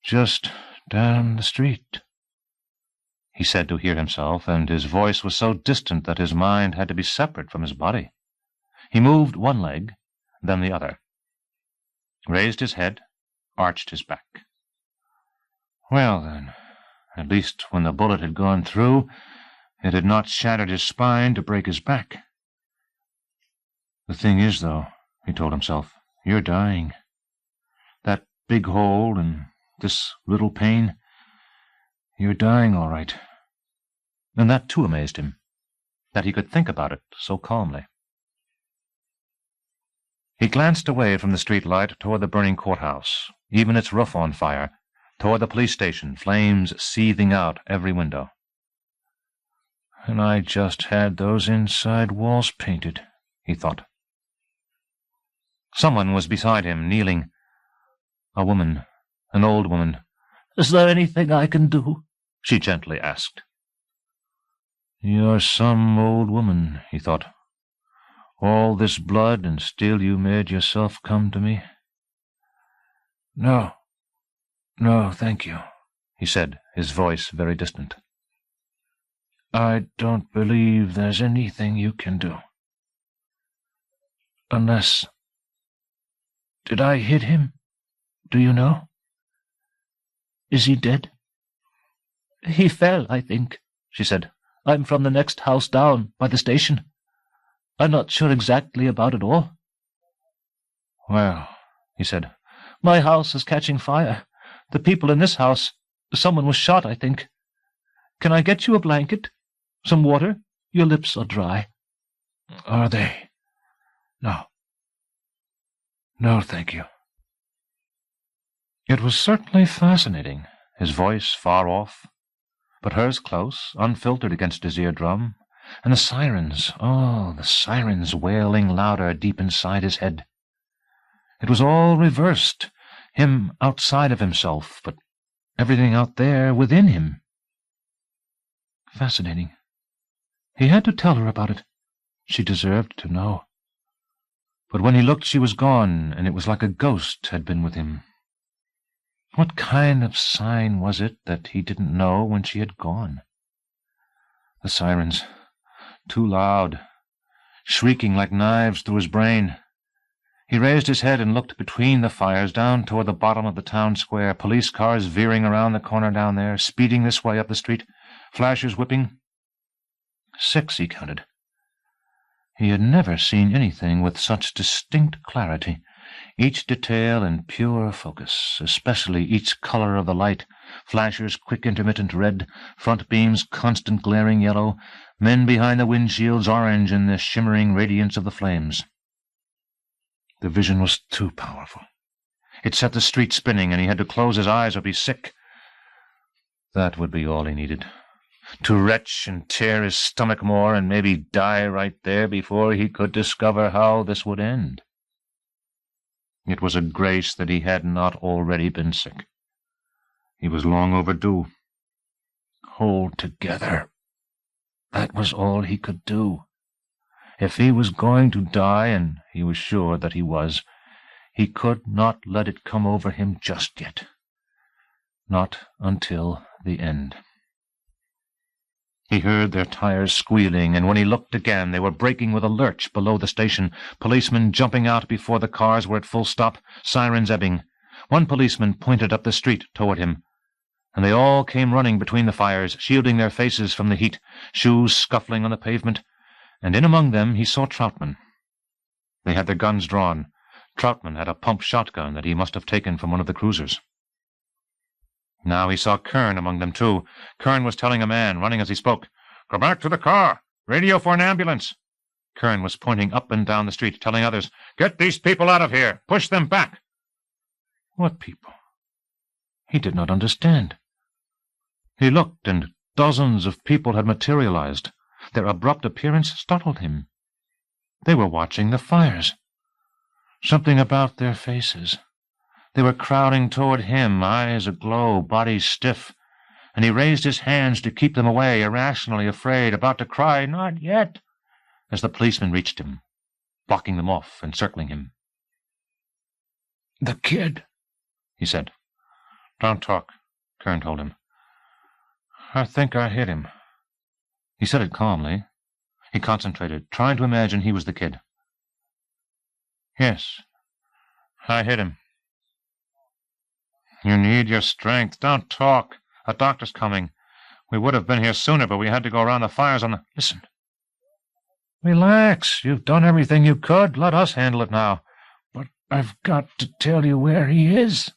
Just down the street, he said to hear himself, and his voice was so distant that his mind had to be separate from his body. He moved one leg, then the other, raised his head, arched his back. Well, then, at least when the bullet had gone through, it had not shattered his spine to break his back. The thing is, though, he told himself, you're dying. That big hole and this little pain, you're dying all right. And that, too, amazed him, that he could think about it so calmly. He glanced away from the streetlight toward the burning courthouse, even its roof on fire, toward the police station, flames seething out every window. And I just had those inside walls painted, he thought. Someone was beside him, kneeling. A woman, an old woman. "Is there anything I can do?" she gently asked. You're some old woman, he thought. All this blood, and still you made yourself come to me? No, thank you, he said, his voice very distant. I don't believe there's anything you can do. Unless... Did I hit him? Do you know? Is he dead? He fell, I think, she said. I'm from the next house down, by the station. I'm not sure exactly about it all. Well, he said, my house is catching fire. The people in this house, someone was shot, I think. Can I get you a blanket? Some water? Your lips are dry. Are they? No. No, thank you. It was certainly fascinating, his voice far off, but hers close, unfiltered against his eardrum, and the sirens, the sirens wailing louder deep inside his head. It was all reversed, him outside of himself, but everything out there within him. Fascinating. He had to tell her about it. She deserved to know. But when he looked, she was gone, and it was like a ghost had been with him. What kind of sign was it that he didn't know when she had gone? The sirens, too loud, shrieking like knives through his brain. He raised his head and looked between the fires down toward the bottom of the town square, police cars veering around the corner down there, speeding this way up the street, flashers whipping. 6, he counted. He had never seen anything with such distinct clarity, each detail in pure focus, especially each color of the light, flashers quick intermittent red, front beams constant glaring yellow, men behind the windshields orange in the shimmering radiance of the flames. The vision was too powerful. It set the street spinning, and he had to close his eyes or be sick. That would be all he needed. To retch and tear his stomach more and maybe die right there before he could discover how this would end. It was a grace that he had not already been sick. He was long overdue. Hold together. That was all he could do. If he was going to die, and he was sure that he was, he could not let it come over him just yet. Not until the end. He heard their tires squealing, and when he looked again, they were braking with a lurch below the station, policemen jumping out before the cars were at full stop, sirens ebbing. One policeman pointed up the street toward him, and they all came running between the fires, shielding their faces from the heat, shoes scuffling on the pavement, and in among them he saw Troutman. They had their guns drawn. Troutman had a pump shotgun that he must have taken from one of the cruisers. Now he saw Kern among them, too. Kern was telling a man, running as he spoke, "Go back to the car! Radio for an ambulance!" Kern was pointing up and down the street, telling others, "Get these people out of here! Push them back!" What people? He did not understand. He looked, and dozens of people had materialized. Their abrupt appearance startled him. They were watching the fires. Something about their faces. They were crowding toward him, eyes aglow, bodies stiff, and he raised his hands to keep them away, irrationally afraid, about to cry, "Not yet," as the policeman reached him, blocking them off and circling him. "The kid," he said. "Don't talk," Kern told him. "I think I hit him." He said it calmly. He concentrated, trying to imagine he was the kid. "Yes, I hit him." "You need your strength. Don't talk. A doctor's coming. We would have been here sooner, but we had to go around the fires on the—" "Listen. Relax. You've done everything you could. Let us handle it now." "But I've got to tell you where he is."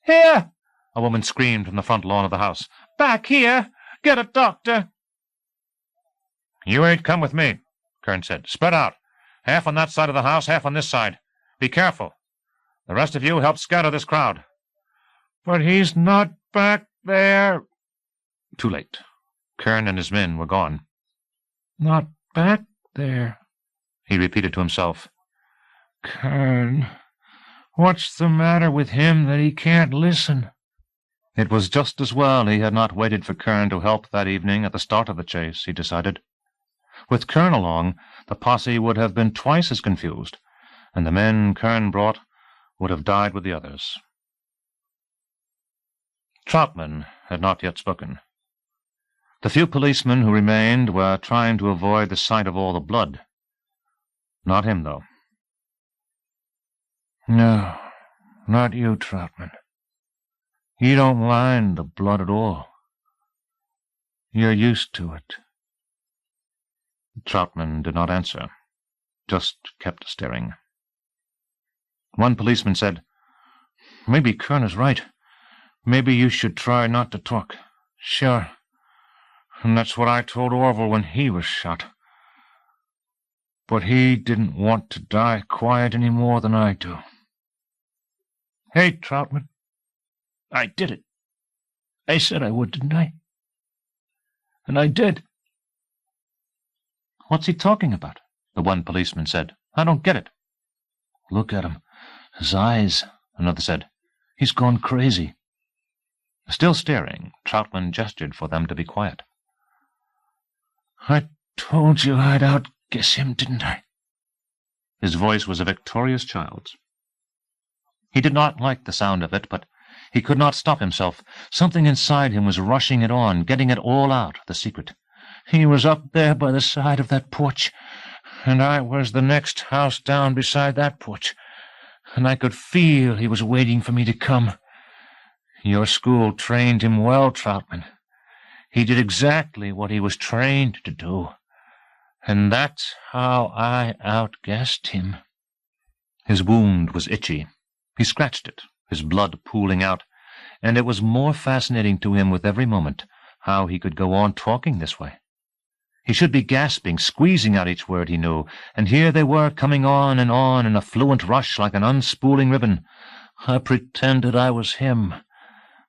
"Here!" a woman screamed from the front lawn of the house. "Back here! Get a doctor!" "You ain't come with me," Kern said. "Spread out. Half on that side of the house, half on this side. Be careful. The rest of you help scatter this crowd." "But he's not back there." Too late. Kern and his men were gone. "Not back there," he repeated to himself. "Kern, what's the matter with him that he can't listen?" It was just as well he had not waited for Kern to help that evening at the start of the chase, he decided. With Kern along, the posse would have been twice as confused, and the men Kern brought would have died with the others. Troutman had not yet spoken. The few policemen who remained were trying to avoid the sight of all the blood. Not him, though. "No, not you, Troutman. You don't mind the blood at all. You're used to it." Troutman did not answer, just kept staring. One policeman said, "Maybe Kern is right. Maybe you should try not to talk." "Sure. And that's what I told Orville when he was shot. But he didn't want to die quiet any more than I do." "Hey, Troutman, I did it. I said I would, didn't I? And I did." "What's he talking about?" the one policeman said. "I don't get it." "Look at him. His eyes," another said. "He's gone crazy." Still staring, Troutman gestured for them to be quiet. "I told you I'd outguess him, didn't I?" His voice was a victorious child's. He did not like the sound of it, but he could not stop himself. Something inside him was rushing it on, getting it all out, the secret. "He was up there by the side of that porch, and I was the next house down beside that porch, and I could feel he was waiting for me to come. Your school trained him well, Troutman. He did exactly what he was trained to do, And that's how I outguessed him. His wound was itchy. He scratched it, his blood pooling out, and it was more fascinating to him with every moment how he could go on talking this way. He should be gasping, squeezing out each word he knew, and here they were coming on in a fluent rush like an unspooling ribbon. I pretended I was him.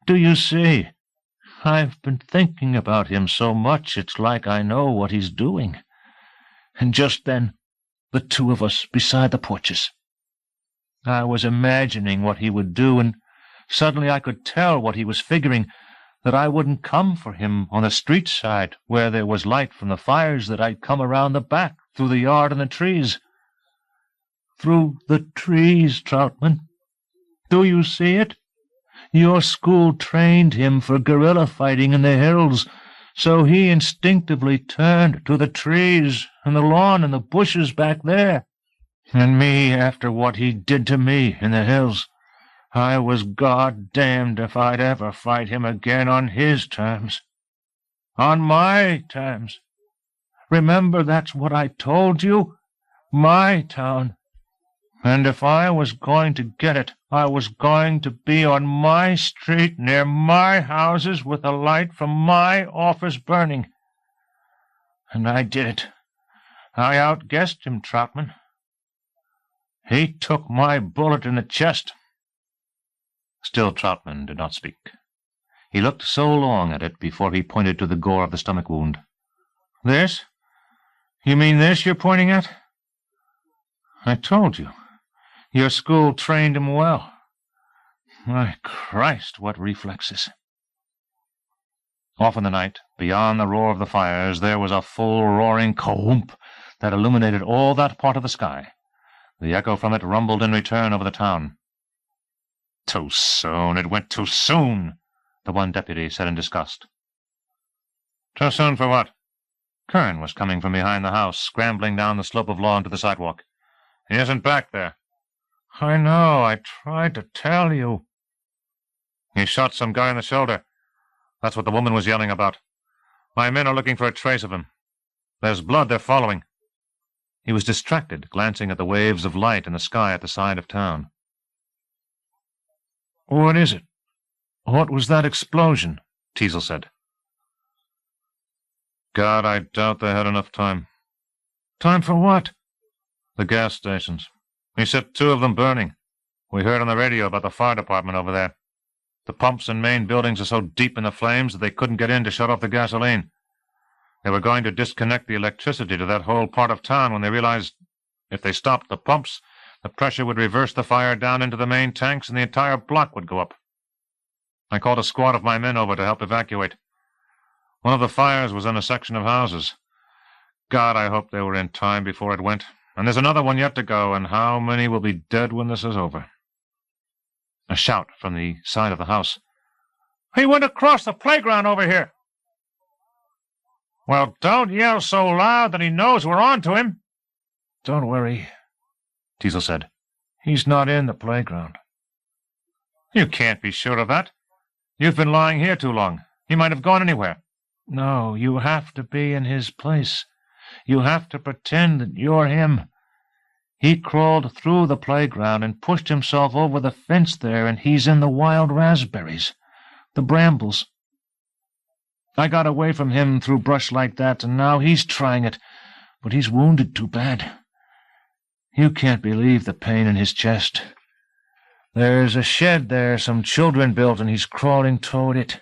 Do you see? I've been thinking about him so much it's like I know what he's doing. And just then, the two of us beside the porches. I was imagining what he would do, and suddenly I could tell what he was figuring, that I wouldn't come for him on the street side where there was light from the fires, that I'd come around the back, through the yard and the trees. Through the trees, Troutman. Do you see it? Your school trained him for guerrilla fighting in the hills, so he instinctively turned to the trees and the lawn and the bushes back there. And me, after what he did to me in the hills, I was goddamned if I'd ever fight him again on his terms. On my terms. Remember, that's what I told you? My town. And if I was going to get it, I was going to be on my street, near my houses, with the light from my office burning. And I did it. I outguessed him, Troutman. He took my bullet in the chest. Still Troutman did not speak. He looked so long at it before he pointed to the gore of the stomach wound. This? You mean this you're pointing at? I told you. Your school trained him well. My Christ, what reflexes. Off in the night, beyond the roar of the fires, there was a full roaring kahoomp that illuminated all that part of the sky. The echo from it rumbled in return over the town. "Too soon, it went too soon," the one deputy said in disgust. Too soon for what? Kern was coming from behind the house, scrambling down the slope of lawn to the sidewalk. He isn't back there. I know, I tried to tell you. He shot some guy in the shoulder. That's what the woman was yelling about. My men are looking for a trace of him. There's blood they're following. He was distracted, glancing at the waves of light in the sky at the side of town. What is it? What was that explosion? Teasel said. God, I doubt they had enough time. Time for what? The gas stations. He set 2 of them burning. We heard on the radio about the fire department over there. The pumps and main buildings are so deep in the flames that they couldn't get in to shut off the gasoline. They were going to disconnect the electricity to that whole part of town when they realized if they stopped the pumps, the pressure would reverse the fire down into the main tanks and the entire block would go up. I called a squad of my men over to help evacuate. One of the fires was in a section of houses. God, I hope they were in time before it went. And there's another one yet to go, and how many will be dead when this is over? A shout from the side of the house. He went across the playground over here. Well, don't yell so loud that he knows we're on to him. Don't worry, Teasel said. He's not in the playground. You can't be sure of that. You've been lying here too long. He might have gone anywhere. No, you have to be in his place. You have to pretend that you're him. He crawled through the playground and pushed himself over the fence there, and he's in the wild raspberries, the brambles. I got away from him through brush like that, and now he's trying it, but he's wounded too bad. You can't believe the pain in his chest. There's a shed there some children built, and he's crawling toward it.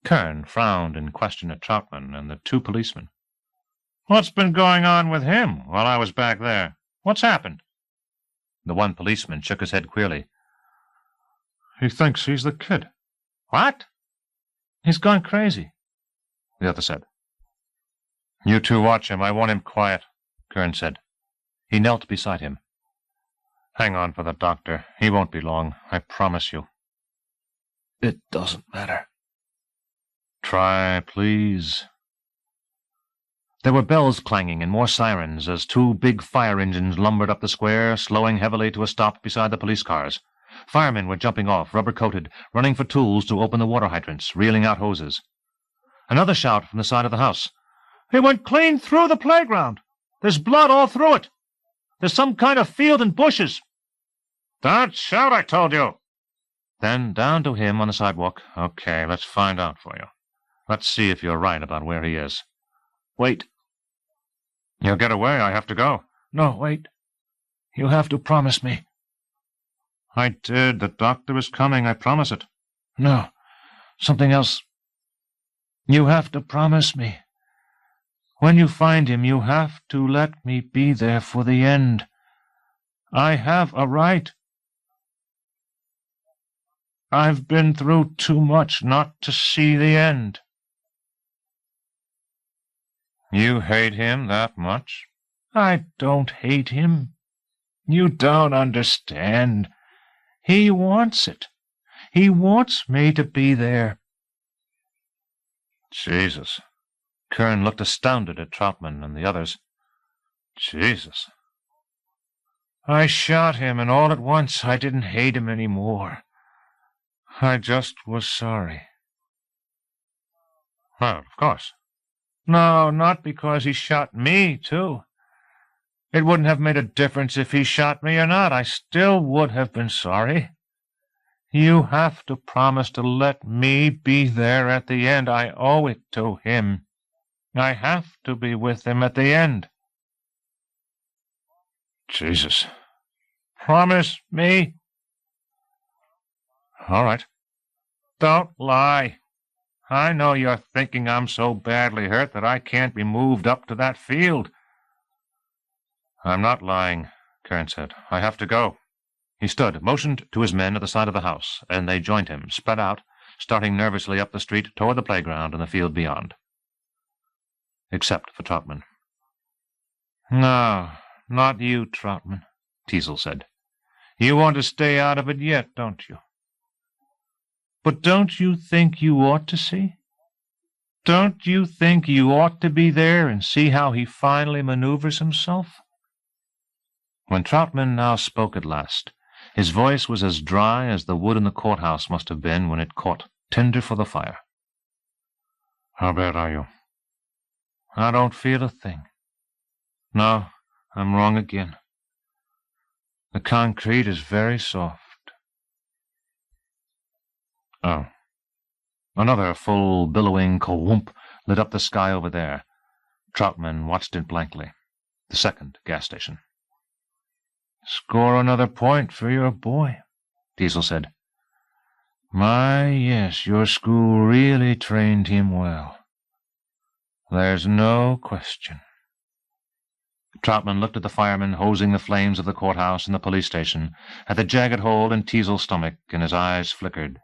Kern frowned in question at Troutman and the 2 policemen. What's been going on with him while I was back there? What's happened? The one policeman shook his head queerly. He thinks he's the kid. What? He's gone crazy, the other said. You 2 watch him. I want him quiet, Kern said. He knelt beside him. Hang on for the doctor. He won't be long, I promise you. It doesn't matter. Try, please. There were bells clanging and more sirens as 2 big fire engines lumbered up the square, slowing heavily to a stop beside the police cars. Firemen were jumping off, rubber-coated, running for tools to open the water hydrants, reeling out hoses. Another shout from the side of the house. It went clean through the playground. There's blood all through it. There's some kind of field and bushes. Don't shout, I told you. Then down to him on the sidewalk. Okay, let's find out for you. Let's see if you're right about where he is. Wait. You'll get away. I have to go. No, wait. You have to promise me. I did. The doctor is coming. I promise it. No, something else. You have to promise me. When you find him, you have to let me be there for the end. I have a right. I've been through too much not to see the end. You hate him that much? I don't hate him. You don't understand. He wants it. He wants me to be there. Jesus. Kern looked astounded at Troutman and the others. Jesus. I shot him, and all at once I didn't hate him any more. I just was sorry. Well, of course. No, not because he shot me, too. It wouldn't have made a difference if he shot me or not. I still would have been sorry. You have to promise to let me be there at the end. I owe it to him. I have to be with him at the end. Jesus. Promise me. All right. Don't lie. I know you're thinking I'm so badly hurt that I can't be moved up to that field. I'm not lying, Kern said. I have to go. He stood, motioned to his men at the side of the house, and they joined him, spread out, starting nervously up the street toward the playground and the field beyond. Except for Troutman. No, not you, Troutman, Teasel said. You want to stay out of it yet, don't you? But don't you think you ought to see? Don't you think you ought to be there and see how he finally maneuvers himself? When Troutman now spoke at last, his voice was as dry as the wood in the courthouse must have been when it caught tinder for the fire. How bad are you? I don't feel a thing. No, I'm wrong again. The concrete is very soft. Oh. Another full, billowing ka-whoomp lit up the sky over there. Troutman watched it blankly. The second gas station. Score another point for your boy, Teasel said. My, yes, your school really trained him well. There's no question. Troutman looked at the firemen hosing the flames of the courthouse and the police station, at the jagged hole in Teasel's stomach, and his eyes flickered.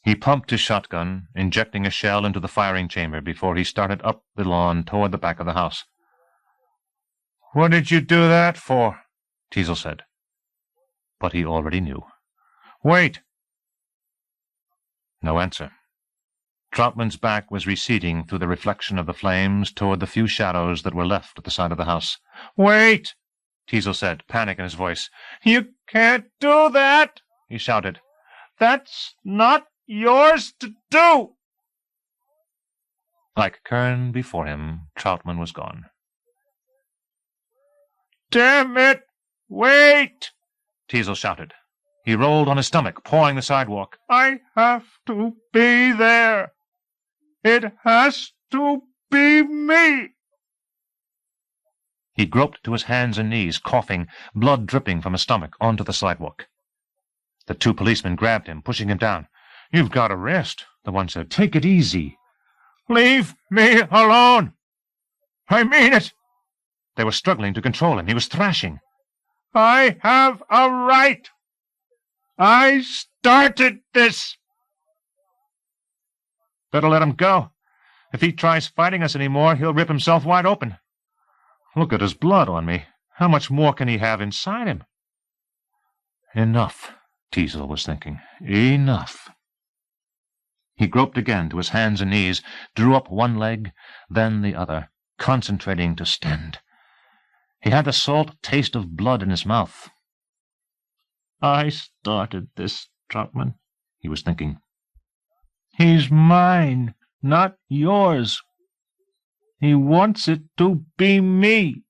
He pumped his shotgun, injecting a shell into the firing chamber before he started up the lawn toward the back of the house. What did you do that for? Teasel said. But he already knew. Wait! No answer. Troutman's back was receding through the reflection of the flames toward the few shadows that were left at the side of the house. Wait! Teasel said, panic in his voice. You can't do that! He shouted. That's not yours to do! Like Kern before him, Troutman was gone. Damn it! Wait! Teasel shouted. He rolled on his stomach, pawing the sidewalk. I have to be there. It has to be me. He groped to his hands and knees, coughing, blood dripping from his stomach, onto the sidewalk. The two policemen grabbed him, pushing him down. You've got to rest, the one said. Take it easy. Leave me alone. I mean it. They were struggling to control him. He was thrashing. I have a right. I started this. Better let him go. If he tries fighting us any more, he'll rip himself wide open. Look at his blood on me. How much more can he have inside him? Enough, Teasel was thinking. Enough. He groped again to his hands and knees, drew up one leg, then the other, concentrating to stand. He had the salt taste of blood in his mouth. I started this, Troutman, he was thinking. He's mine, not yours. He wants it to be me.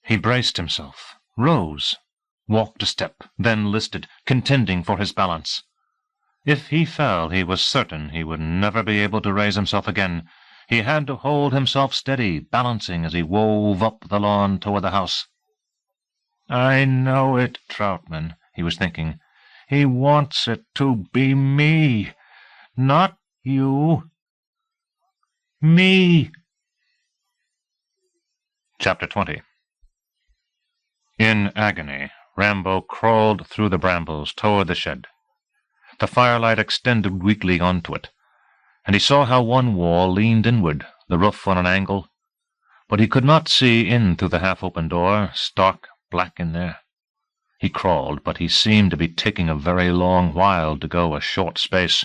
He braced himself, rose, walked a step, then listed, contending for his balance. If he fell, he was certain he would never be able to raise himself again. He had to hold himself steady, balancing as he wove up the lawn toward the house. I know it, Troutman, he was thinking. He wants it to be me, not you. Me. Chapter 20. In agony, Rambo crawled through the brambles toward the shed. The firelight extended weakly onto it, and he saw how one wall leaned inward, the roof on an angle, but he could not see in through the half-open door, stark black in there. He crawled, but he seemed to be taking a very long while to go a short space,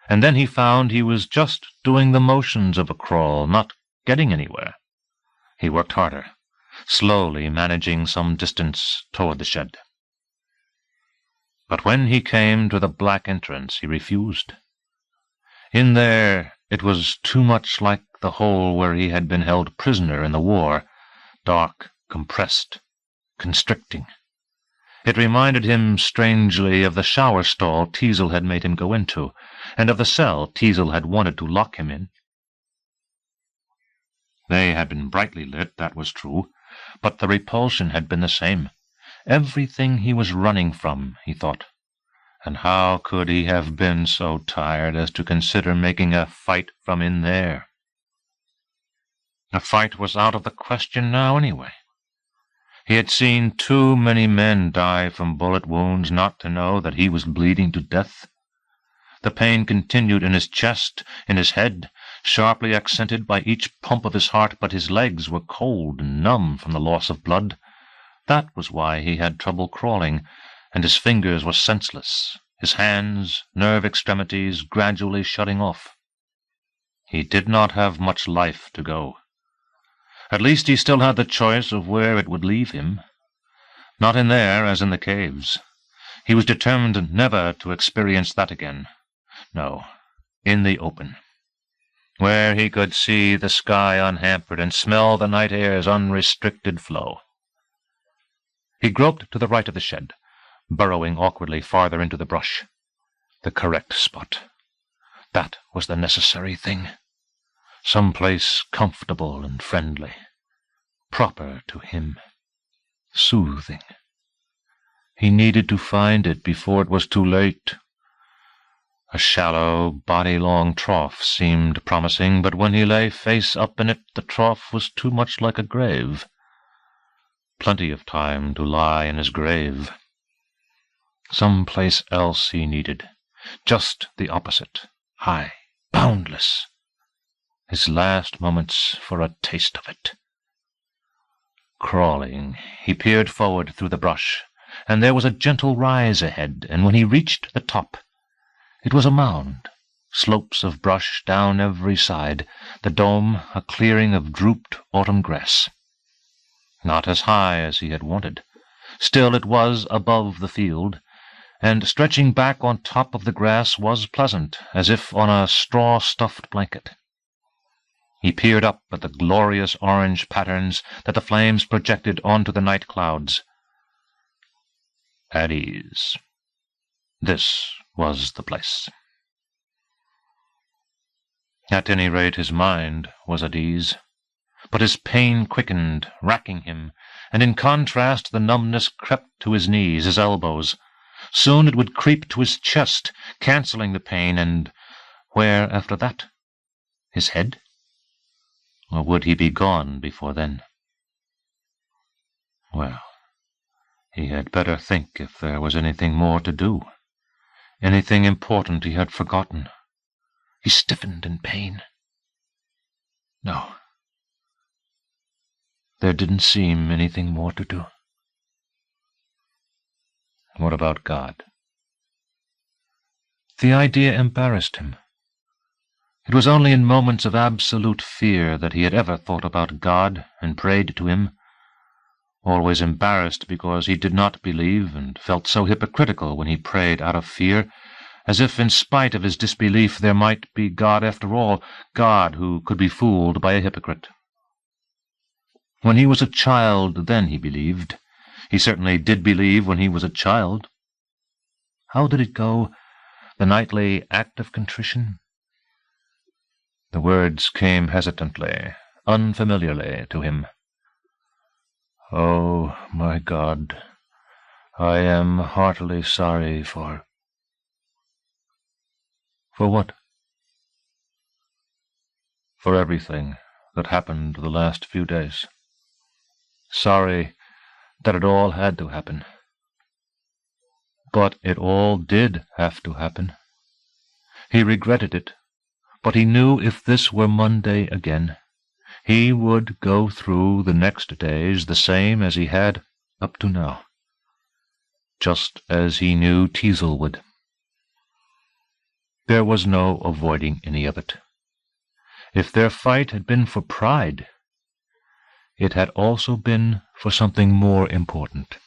and then he found he was just doing the motions of a crawl, not getting anywhere. He worked harder, slowly managing some distance toward the shed. But when he came to the black entrance, he refused. In there it was too much like the hole where he had been held prisoner in the war, dark, compressed, constricting. It reminded him strangely of the shower stall Teasel had made him go into, and of the cell Teasel had wanted to lock him in. They had been brightly lit, that was true, but the repulsion had been the same. Everything he was running from, he thought. And how could he have been so tired as to consider making a fight from in there? A fight was out of the question now, anyway. He had seen too many men die from bullet wounds not to know that he was bleeding to death. The pain continued in his chest, in his head, sharply accented by each pump of his heart, but his legs were cold and numb from the loss of blood. That was why he had trouble crawling, and his fingers were senseless, his hands, nerve extremities gradually shutting off. He did not have much life to go. At least he still had the choice of where it would leave him. Not in there, as in the caves. He was determined never to experience that again. No, in the open, where he could see the sky unhampered and smell the night air's unrestricted flow. He groped to the right of the shed, burrowing awkwardly farther into the brush. The correct spot. That was the necessary thing. Some place comfortable and friendly, proper to him, soothing. He needed to find it before it was too late. A shallow, body-long trough seemed promising, but when he lay face up in it, the trough was too much like a grave. Plenty of time to lie in his grave. Some place else he needed. Just the opposite. High, boundless. His last moments for a taste of it. Crawling, he peered forward through the brush, and there was a gentle rise ahead, and when he reached the top, it was a mound, slopes of brush down every side, the dome a clearing of drooped autumn grass. Not as high as he had wanted. Still it was above the field, and stretching back on top of the grass was pleasant, as if on a straw-stuffed blanket. He peered up at the glorious orange patterns that the flames projected onto the night clouds. At ease. This was the place. At any rate, his mind was at ease. But his pain quickened, racking him, and in contrast the numbness crept to his knees, his elbows. Soon it would creep to his chest, cancelling the pain, and where after that? His head? Or would he be gone before then? Well, he had better think if there was anything more to do, anything important he had forgotten. He stiffened in pain. No. There didn't seem anything more to do. What about God? The idea embarrassed him. It was only in moments of absolute fear that he had ever thought about God and prayed to him, always embarrassed because he did not believe and felt so hypocritical when he prayed out of fear, as if in spite of his disbelief there might be God after all, God who could be fooled by a hypocrite. When he was a child, then he believed. He certainly did believe when he was a child. How did it go, the nightly act of contrition? The words came hesitantly, unfamiliarly to him. Oh, my God, I am heartily sorry for... For what? For everything that happened the last few days. Sorry that it all had to happen. But it all did have to happen. He regretted it, but he knew if this were Monday again, he would go through the next days the same as he had up to now, just as he knew Teasel would. There was no avoiding any of it. If their fight had been for pride, it had also been for something more important.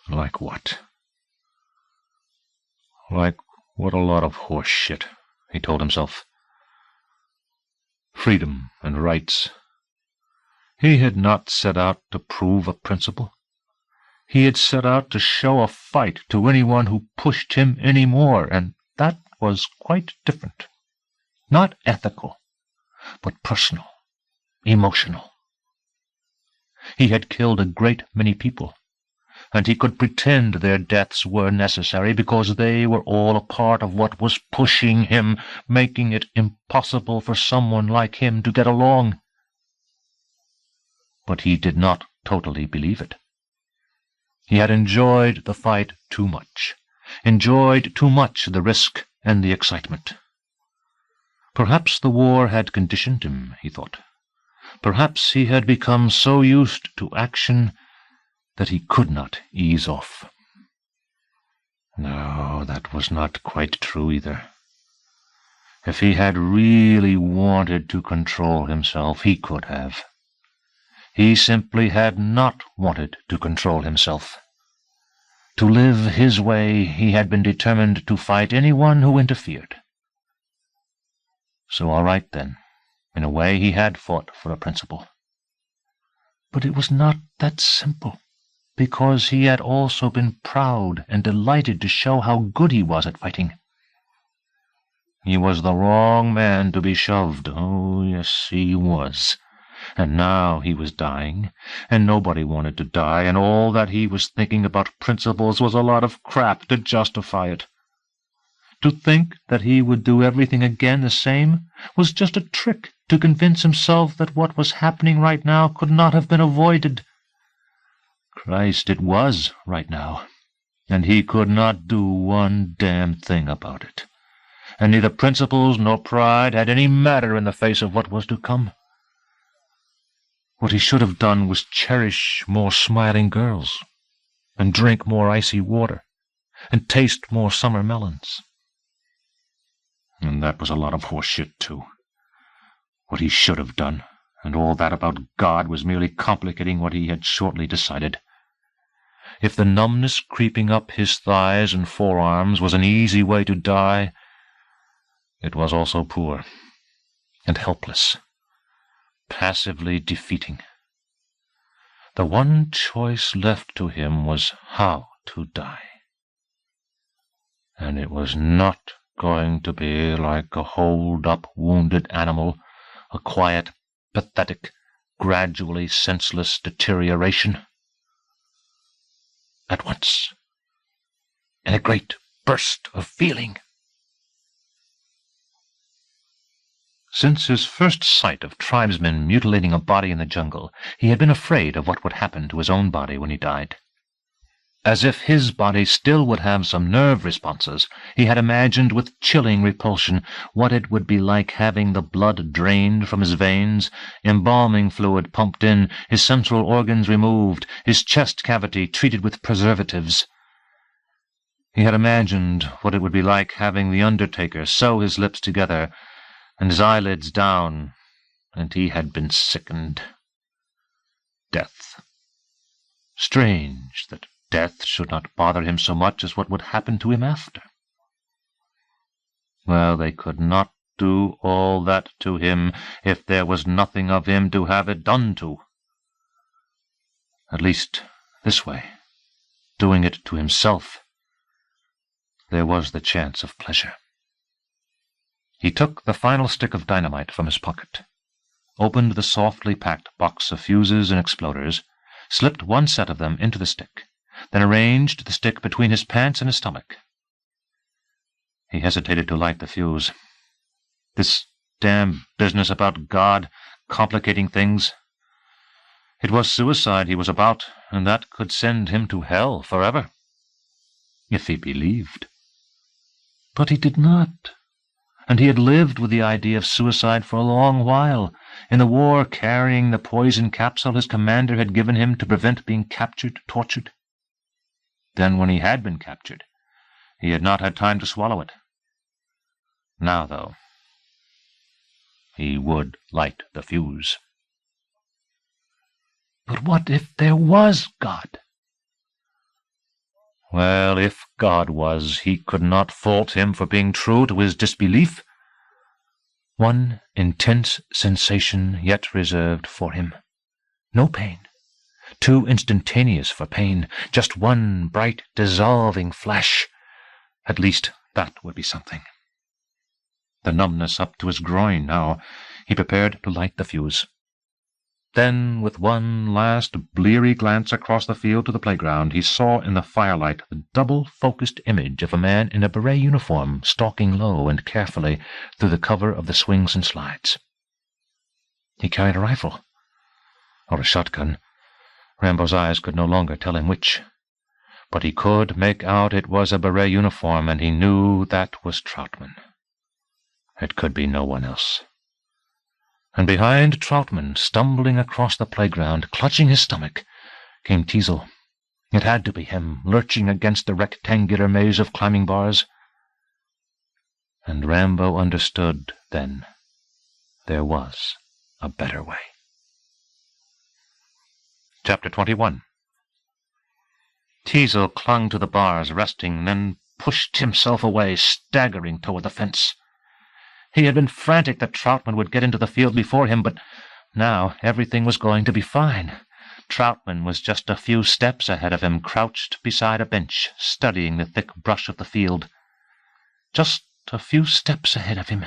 Like what? Like what a lot of horse shit, he told himself. Freedom and rights. He had not set out to prove a principle. He had set out to show a fight to anyone who pushed him any more, and that was quite different. Not ethical, but personal, emotional. He had killed a great many people, and he could pretend their deaths were necessary because they were all a part of what was pushing him, making it impossible for someone like him to get along. But he did not totally believe it. He had enjoyed the fight too much, enjoyed too much the risk and the excitement. Perhaps the war had conditioned him, he thought. Perhaps he had become so used to action that he could not ease off. No, that was not quite true either. If he had really wanted to control himself, he could have. He simply had not wanted to control himself. To live his way, he had been determined to fight anyone who interfered. So all right then. In a way, he had fought for a principle. But it was not that simple, because he had also been proud and delighted to show how good he was at fighting. He was the wrong man to be shoved. Oh, yes, he was. And now he was dying, and nobody wanted to die, and all that he was thinking about principles was a lot of crap to justify it. To think that he would do everything again the same was just a trick to convince himself that what was happening right now could not have been avoided. Christ, it was right now, and he could not do one damn thing about it. And neither principles nor pride had any matter in the face of what was to come. What he should have done was cherish more smiling girls, and drink more icy water, and taste more summer melons. And that was a lot of horse shit, too. What he should have done, and all that about God was merely complicating what he had shortly decided. If the numbness creeping up his thighs and forearms was an easy way to die, it was also poor and helpless, passively defeating. The one choice left to him was how to die. And it was not going to be like a holed-up wounded animal, a quiet, pathetic, gradually senseless deterioration. At once, in a great burst of feeling. Since his first sight of tribesmen mutilating a body in the jungle, he had been afraid of what would happen to his own body when he died. As if his body still would have some nerve responses, he had imagined with chilling repulsion what it would be like having the blood drained from his veins, embalming fluid pumped in, his central organs removed, his chest cavity treated with preservatives. He had imagined what it would be like having the undertaker sew his lips together and his eyelids down, and he had been sickened. Death. Strange that death should not bother him so much as what would happen to him after. Well, they could not do all that to him if there was nothing of him to have it done to. At least, this way, doing it to himself, there was the chance of pleasure. He took the final stick of dynamite from his pocket, opened the softly packed box of fuses and exploders, slipped one set of them into the stick, then arranged the stick between his pants and his stomach. He hesitated to light the fuse. This damn business about God complicating things. It was suicide he was about, and that could send him to hell forever, if he believed. But he did not, and he had lived with the idea of suicide for a long while, in the war carrying the poison capsule his commander had given him to prevent being captured, tortured. Then, when he had been captured, he had not had time to swallow it. Now, though, he would light the fuse. But what if there was God? Well, if God was, he could not fault him for being true to his disbelief. One intense sensation yet reserved for him. No pain. Too instantaneous for pain. Just one bright, dissolving flash. At least that would be something. The numbness up to his groin now. He prepared to light the fuse. Then, with one last bleary glance across the field to the playground, he saw in the firelight the double-focused image of a man in a beret uniform stalking low and carefully through the cover of the swings and slides. He carried a rifle, or a shotgun. Rambo's eyes could no longer tell him which, but he could make out it was a beret uniform, and he knew that was Troutman. It could be no one else. And behind Troutman, stumbling across the playground, clutching his stomach, came Teasel. It had to be him, lurching against the rectangular maze of climbing bars. And Rambo understood then there was a better way. Chapter 21. Teasel clung to the bars, resting, then pushed himself away, staggering toward the fence. He had been frantic that Troutman would get into the field before him, but now everything was going to be fine. Troutman was just a few steps ahead of him, crouched beside a bench, studying the thick brush of the field. Just a few steps ahead of him.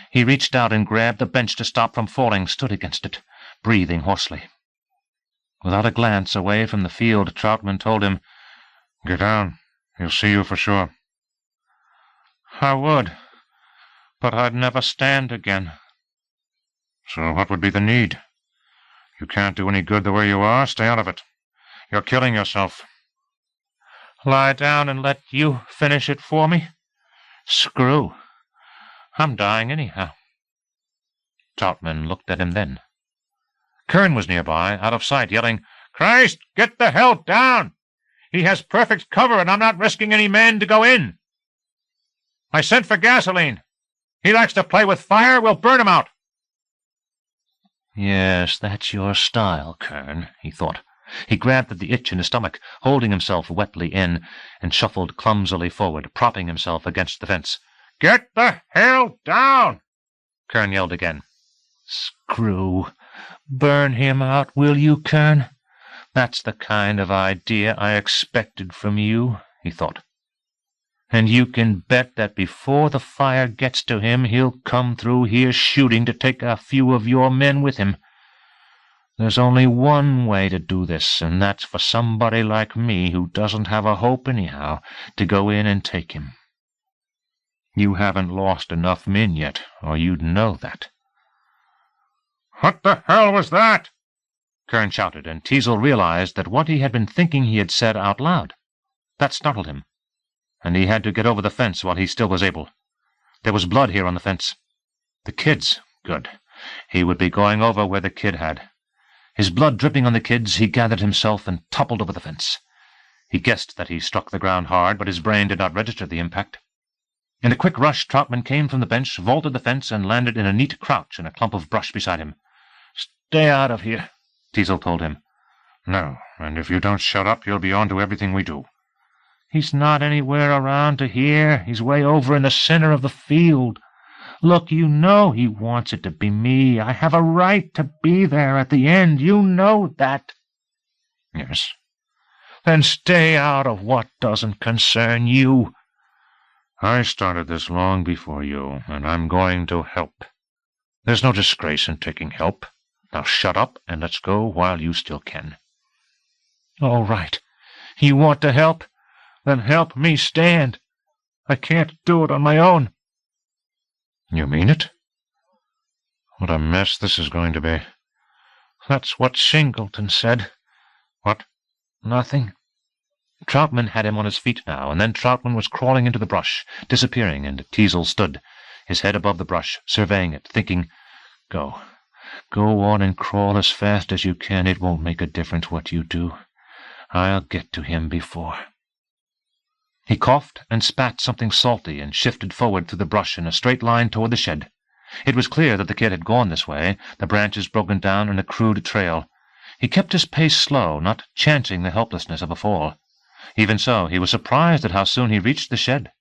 He reached out and grabbed the bench to stop from falling, stood against it, breathing hoarsely. Without a glance away from the field, Troutman told him, "Get down. He'll see you for sure." "I would, but I'd never stand again." "So what would be the need? You can't do any good the way you are. Stay out of it. You're killing yourself." "Lie down and let you finish it for me? Screw. I'm dying anyhow." Troutman looked at him then. Kern was nearby, out of sight, yelling, "Christ, get the hell down! He has perfect cover, and I'm not risking any men to go in. I sent for gasoline. He likes to play with fire. We'll burn him out." "Yes, that's your style, Kern," he thought. He grabbed at the itch in his stomach, holding himself wetly in, and shuffled clumsily forward, propping himself against the fence. "Get the hell down!" Kern yelled again. "Screw. Burn him out, will you, Kern? That's the kind of idea I expected from you," he thought. "And you can bet that before the fire gets to him, he'll come through here shooting to take a few of your men with him. There's only one way to do this, and that's for somebody like me, who doesn't have a hope anyhow, to go in and take him. You haven't lost enough men yet, or you'd know that." "What the hell was that?" Kern shouted, and Teasel realized that what he had been thinking he had said out loud. That startled him, and he had to get over the fence while he still was able. There was blood here on the fence. The kid's. Good. He would be going over where the kid had. His blood dripping on the kid's, he gathered himself and toppled over the fence. He guessed that he struck the ground hard, but his brain did not register the impact. In a quick rush, Troutman came from the bench, vaulted the fence, and landed in a neat crouch in a clump of brush beside him. "Stay out of here," Teasel told him. "No, and if you don't shut up, you'll be on to everything we do." He's not anywhere around to hear. He's way over in the center of the field. Look, you know he wants it to be me. I have a right to be there at the end. You know that. Yes. Then stay out of what doesn't concern you. I started this long before you, and I'm going to help. There's no disgrace in taking help. Now shut up and let's go while you still can. All right. You want to help? Then help me stand. I can't do it on my own. You mean it? What a mess this is going to be. That's what Singleton said. What? Nothing. Troutman had him on his feet now, and then Troutman was crawling into the brush, disappearing, and Teasel stood, his head above the brush, surveying it, thinking, Go on and crawl as fast as you can. It won't make a difference what you do. I'll get to him before. He coughed and spat something salty and shifted forward through the brush in a straight line toward the shed. It was clear that the kid had gone this way, the branches broken down in a crude trail. He kept his pace slow, not chancing the helplessness of a fall. Even so, he was surprised at how soon he reached the shed.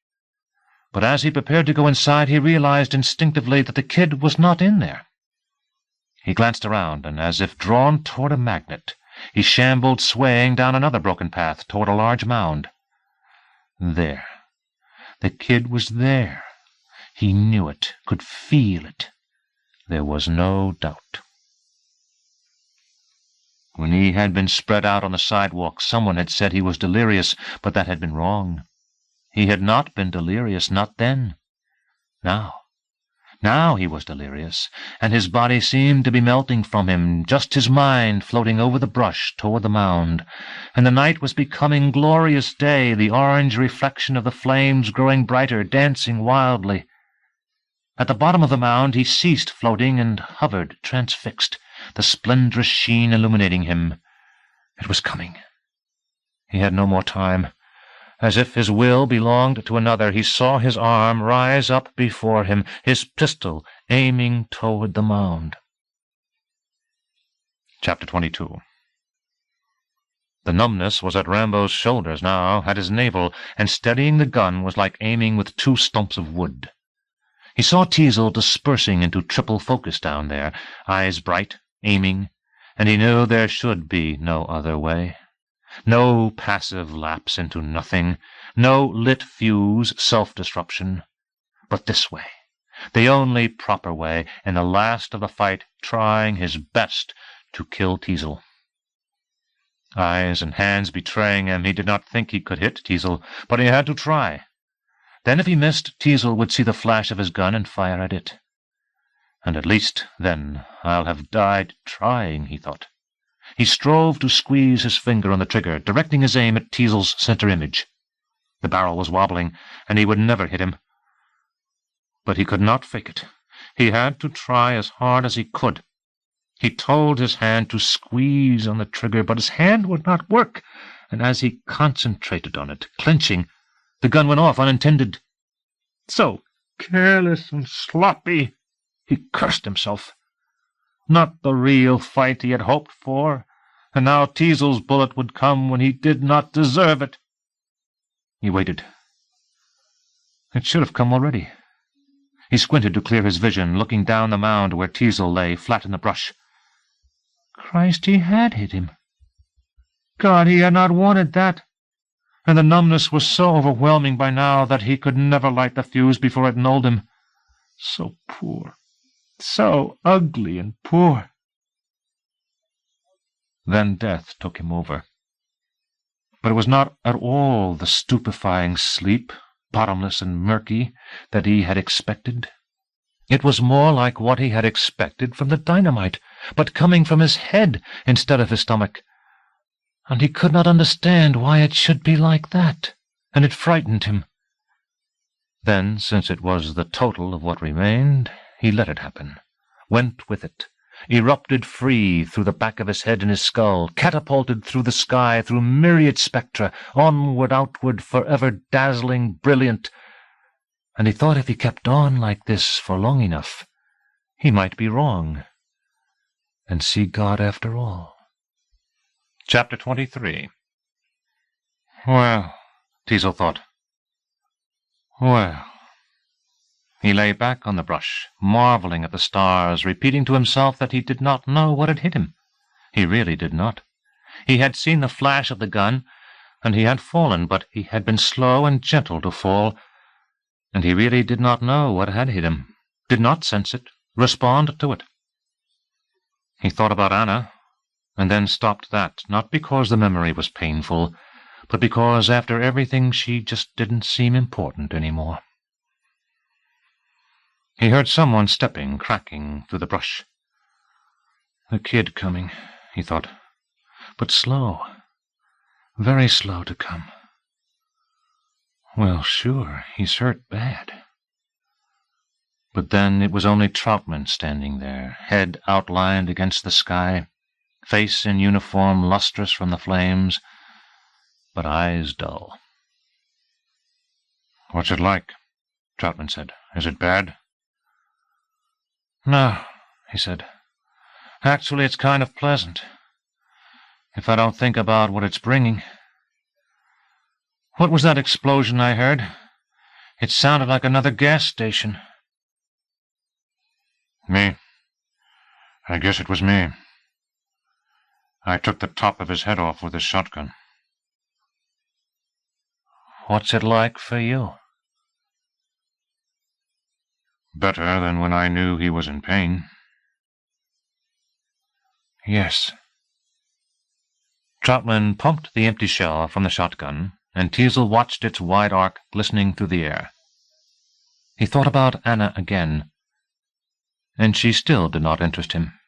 But as he prepared to go inside, he realized instinctively that the kid was not in there. He glanced around, and as if drawn toward a magnet, he shambled swaying down another broken path toward a large mound. There. The kid was there. He knew it, could feel it. There was no doubt. When he had been spread out on the sidewalk, someone had said he was delirious, but that had been wrong. He had not been delirious, not then. Now he was delirious, and his body seemed to be melting from him, just his mind floating over the brush toward the mound. And the night was becoming glorious day, the orange reflection of the flames growing brighter, dancing wildly. At the bottom of the mound he ceased floating and hovered, transfixed, the splendorous sheen illuminating him. It was coming. He had no more time. As if his will belonged to another, he saw his arm rise up before him, his pistol aiming toward the mound. Chapter 22. The numbness was at Rambo's shoulders now, at his navel, and steadying the gun was like aiming with two stumps of wood. He saw Teasel dispersing into triple focus down there, eyes bright, aiming, and he knew there should be no other way. No passive lapse into nothing, no lit fuse self-disruption, but this way, the only proper way, in the last of the fight, trying his best to kill Teasel. Eyes and hands betraying him, he did not think he could hit Teasel, but he had to try. Then if he missed, Teasel would see the flash of his gun and fire at it. And at least then I'll have died trying, he thought. He strove to squeeze his finger on the trigger, directing his aim at Teasel's center image. The barrel was wobbling, and he would never hit him. But he could not fake it. He had to try as hard as he could. He told his hand to squeeze on the trigger, but his hand would not work, and as he concentrated on it, clenching, the gun went off unintended. So careless and sloppy, he cursed himself. Not the real fight he had hoped for, and now Teasel's bullet would come when he did not deserve it. He waited. It should have come already. He squinted to clear his vision, looking down the mound where Teasel lay, flat in the brush. Christ, he had hit him. God, he had not wanted that. And the numbness was so overwhelming by now that he could never light the fuse before it nulled him. So poor. So ugly and poor. Then death took him over. But it was not at all the stupefying sleep, bottomless and murky, that he had expected. It was more like what he had expected from the dynamite, but coming from his head instead of his stomach. And he could not understand why it should be like that, and it frightened him. Then, since it was the total of what remained, he let it happen, went with it, erupted free through the back of his head and his skull, catapulted through the sky, through myriad spectra, onward, outward, forever dazzling, brilliant. And he thought if he kept on like this for long enough, he might be wrong, and see God after all. Chapter 23. Well, Teasel thought. Well. He lay back on the brush, marveling at the stars, repeating to himself that he did not know what had hit him. He really did not. He had seen the flash of the gun, and he had fallen, but he had been slow and gentle to fall, and he really did not know what had hit him, did not sense it, respond to it. He thought about Anna, and then stopped that, not because the memory was painful, but because after everything she just didn't seem important anymore. He heard someone stepping, cracking through the brush. The kid coming, he thought, but slow, very slow to come. Well, sure, he's hurt bad. But then it was only Troutman standing there, head outlined against the sky, face in uniform lustrous from the flames, but eyes dull. "What's it like?" Troutman said. "Is it bad?" "No," he said. "Actually, it's kind of pleasant, if I don't think about what it's bringing. What was that explosion I heard? It sounded like another gas station." "Me? I guess it was me. I took the top of his head off with a shotgun." "What's it like for you?" "Better than when I knew he was in pain." "Yes." Troutman pumped the empty shell from the shotgun, and Teasel watched its wide arc glistening through the air. He thought about Anna again, and she still did not interest him.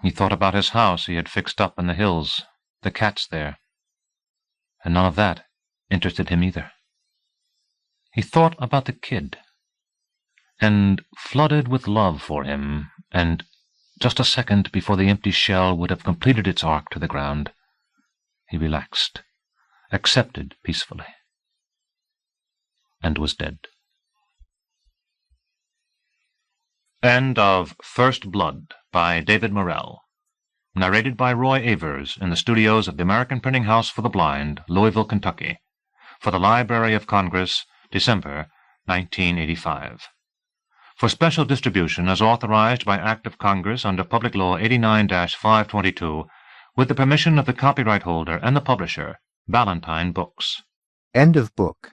He thought about his house he had fixed up in the hills, the cats there, and none of that interested him either. He thought about the kid, and flooded with love for him, and just a second before the empty shell would have completed its arc to the ground, he relaxed, accepted peacefully, and was dead. End of First Blood by David Morrell. Narrated by Roy Avers in the studios of the American Printing House for the Blind, Louisville, Kentucky, for the Library of Congress, December 1985. For special distribution as authorized by Act of Congress under Public Law 89-522, with the permission of the copyright holder and the publisher, Ballantine Books. End of book.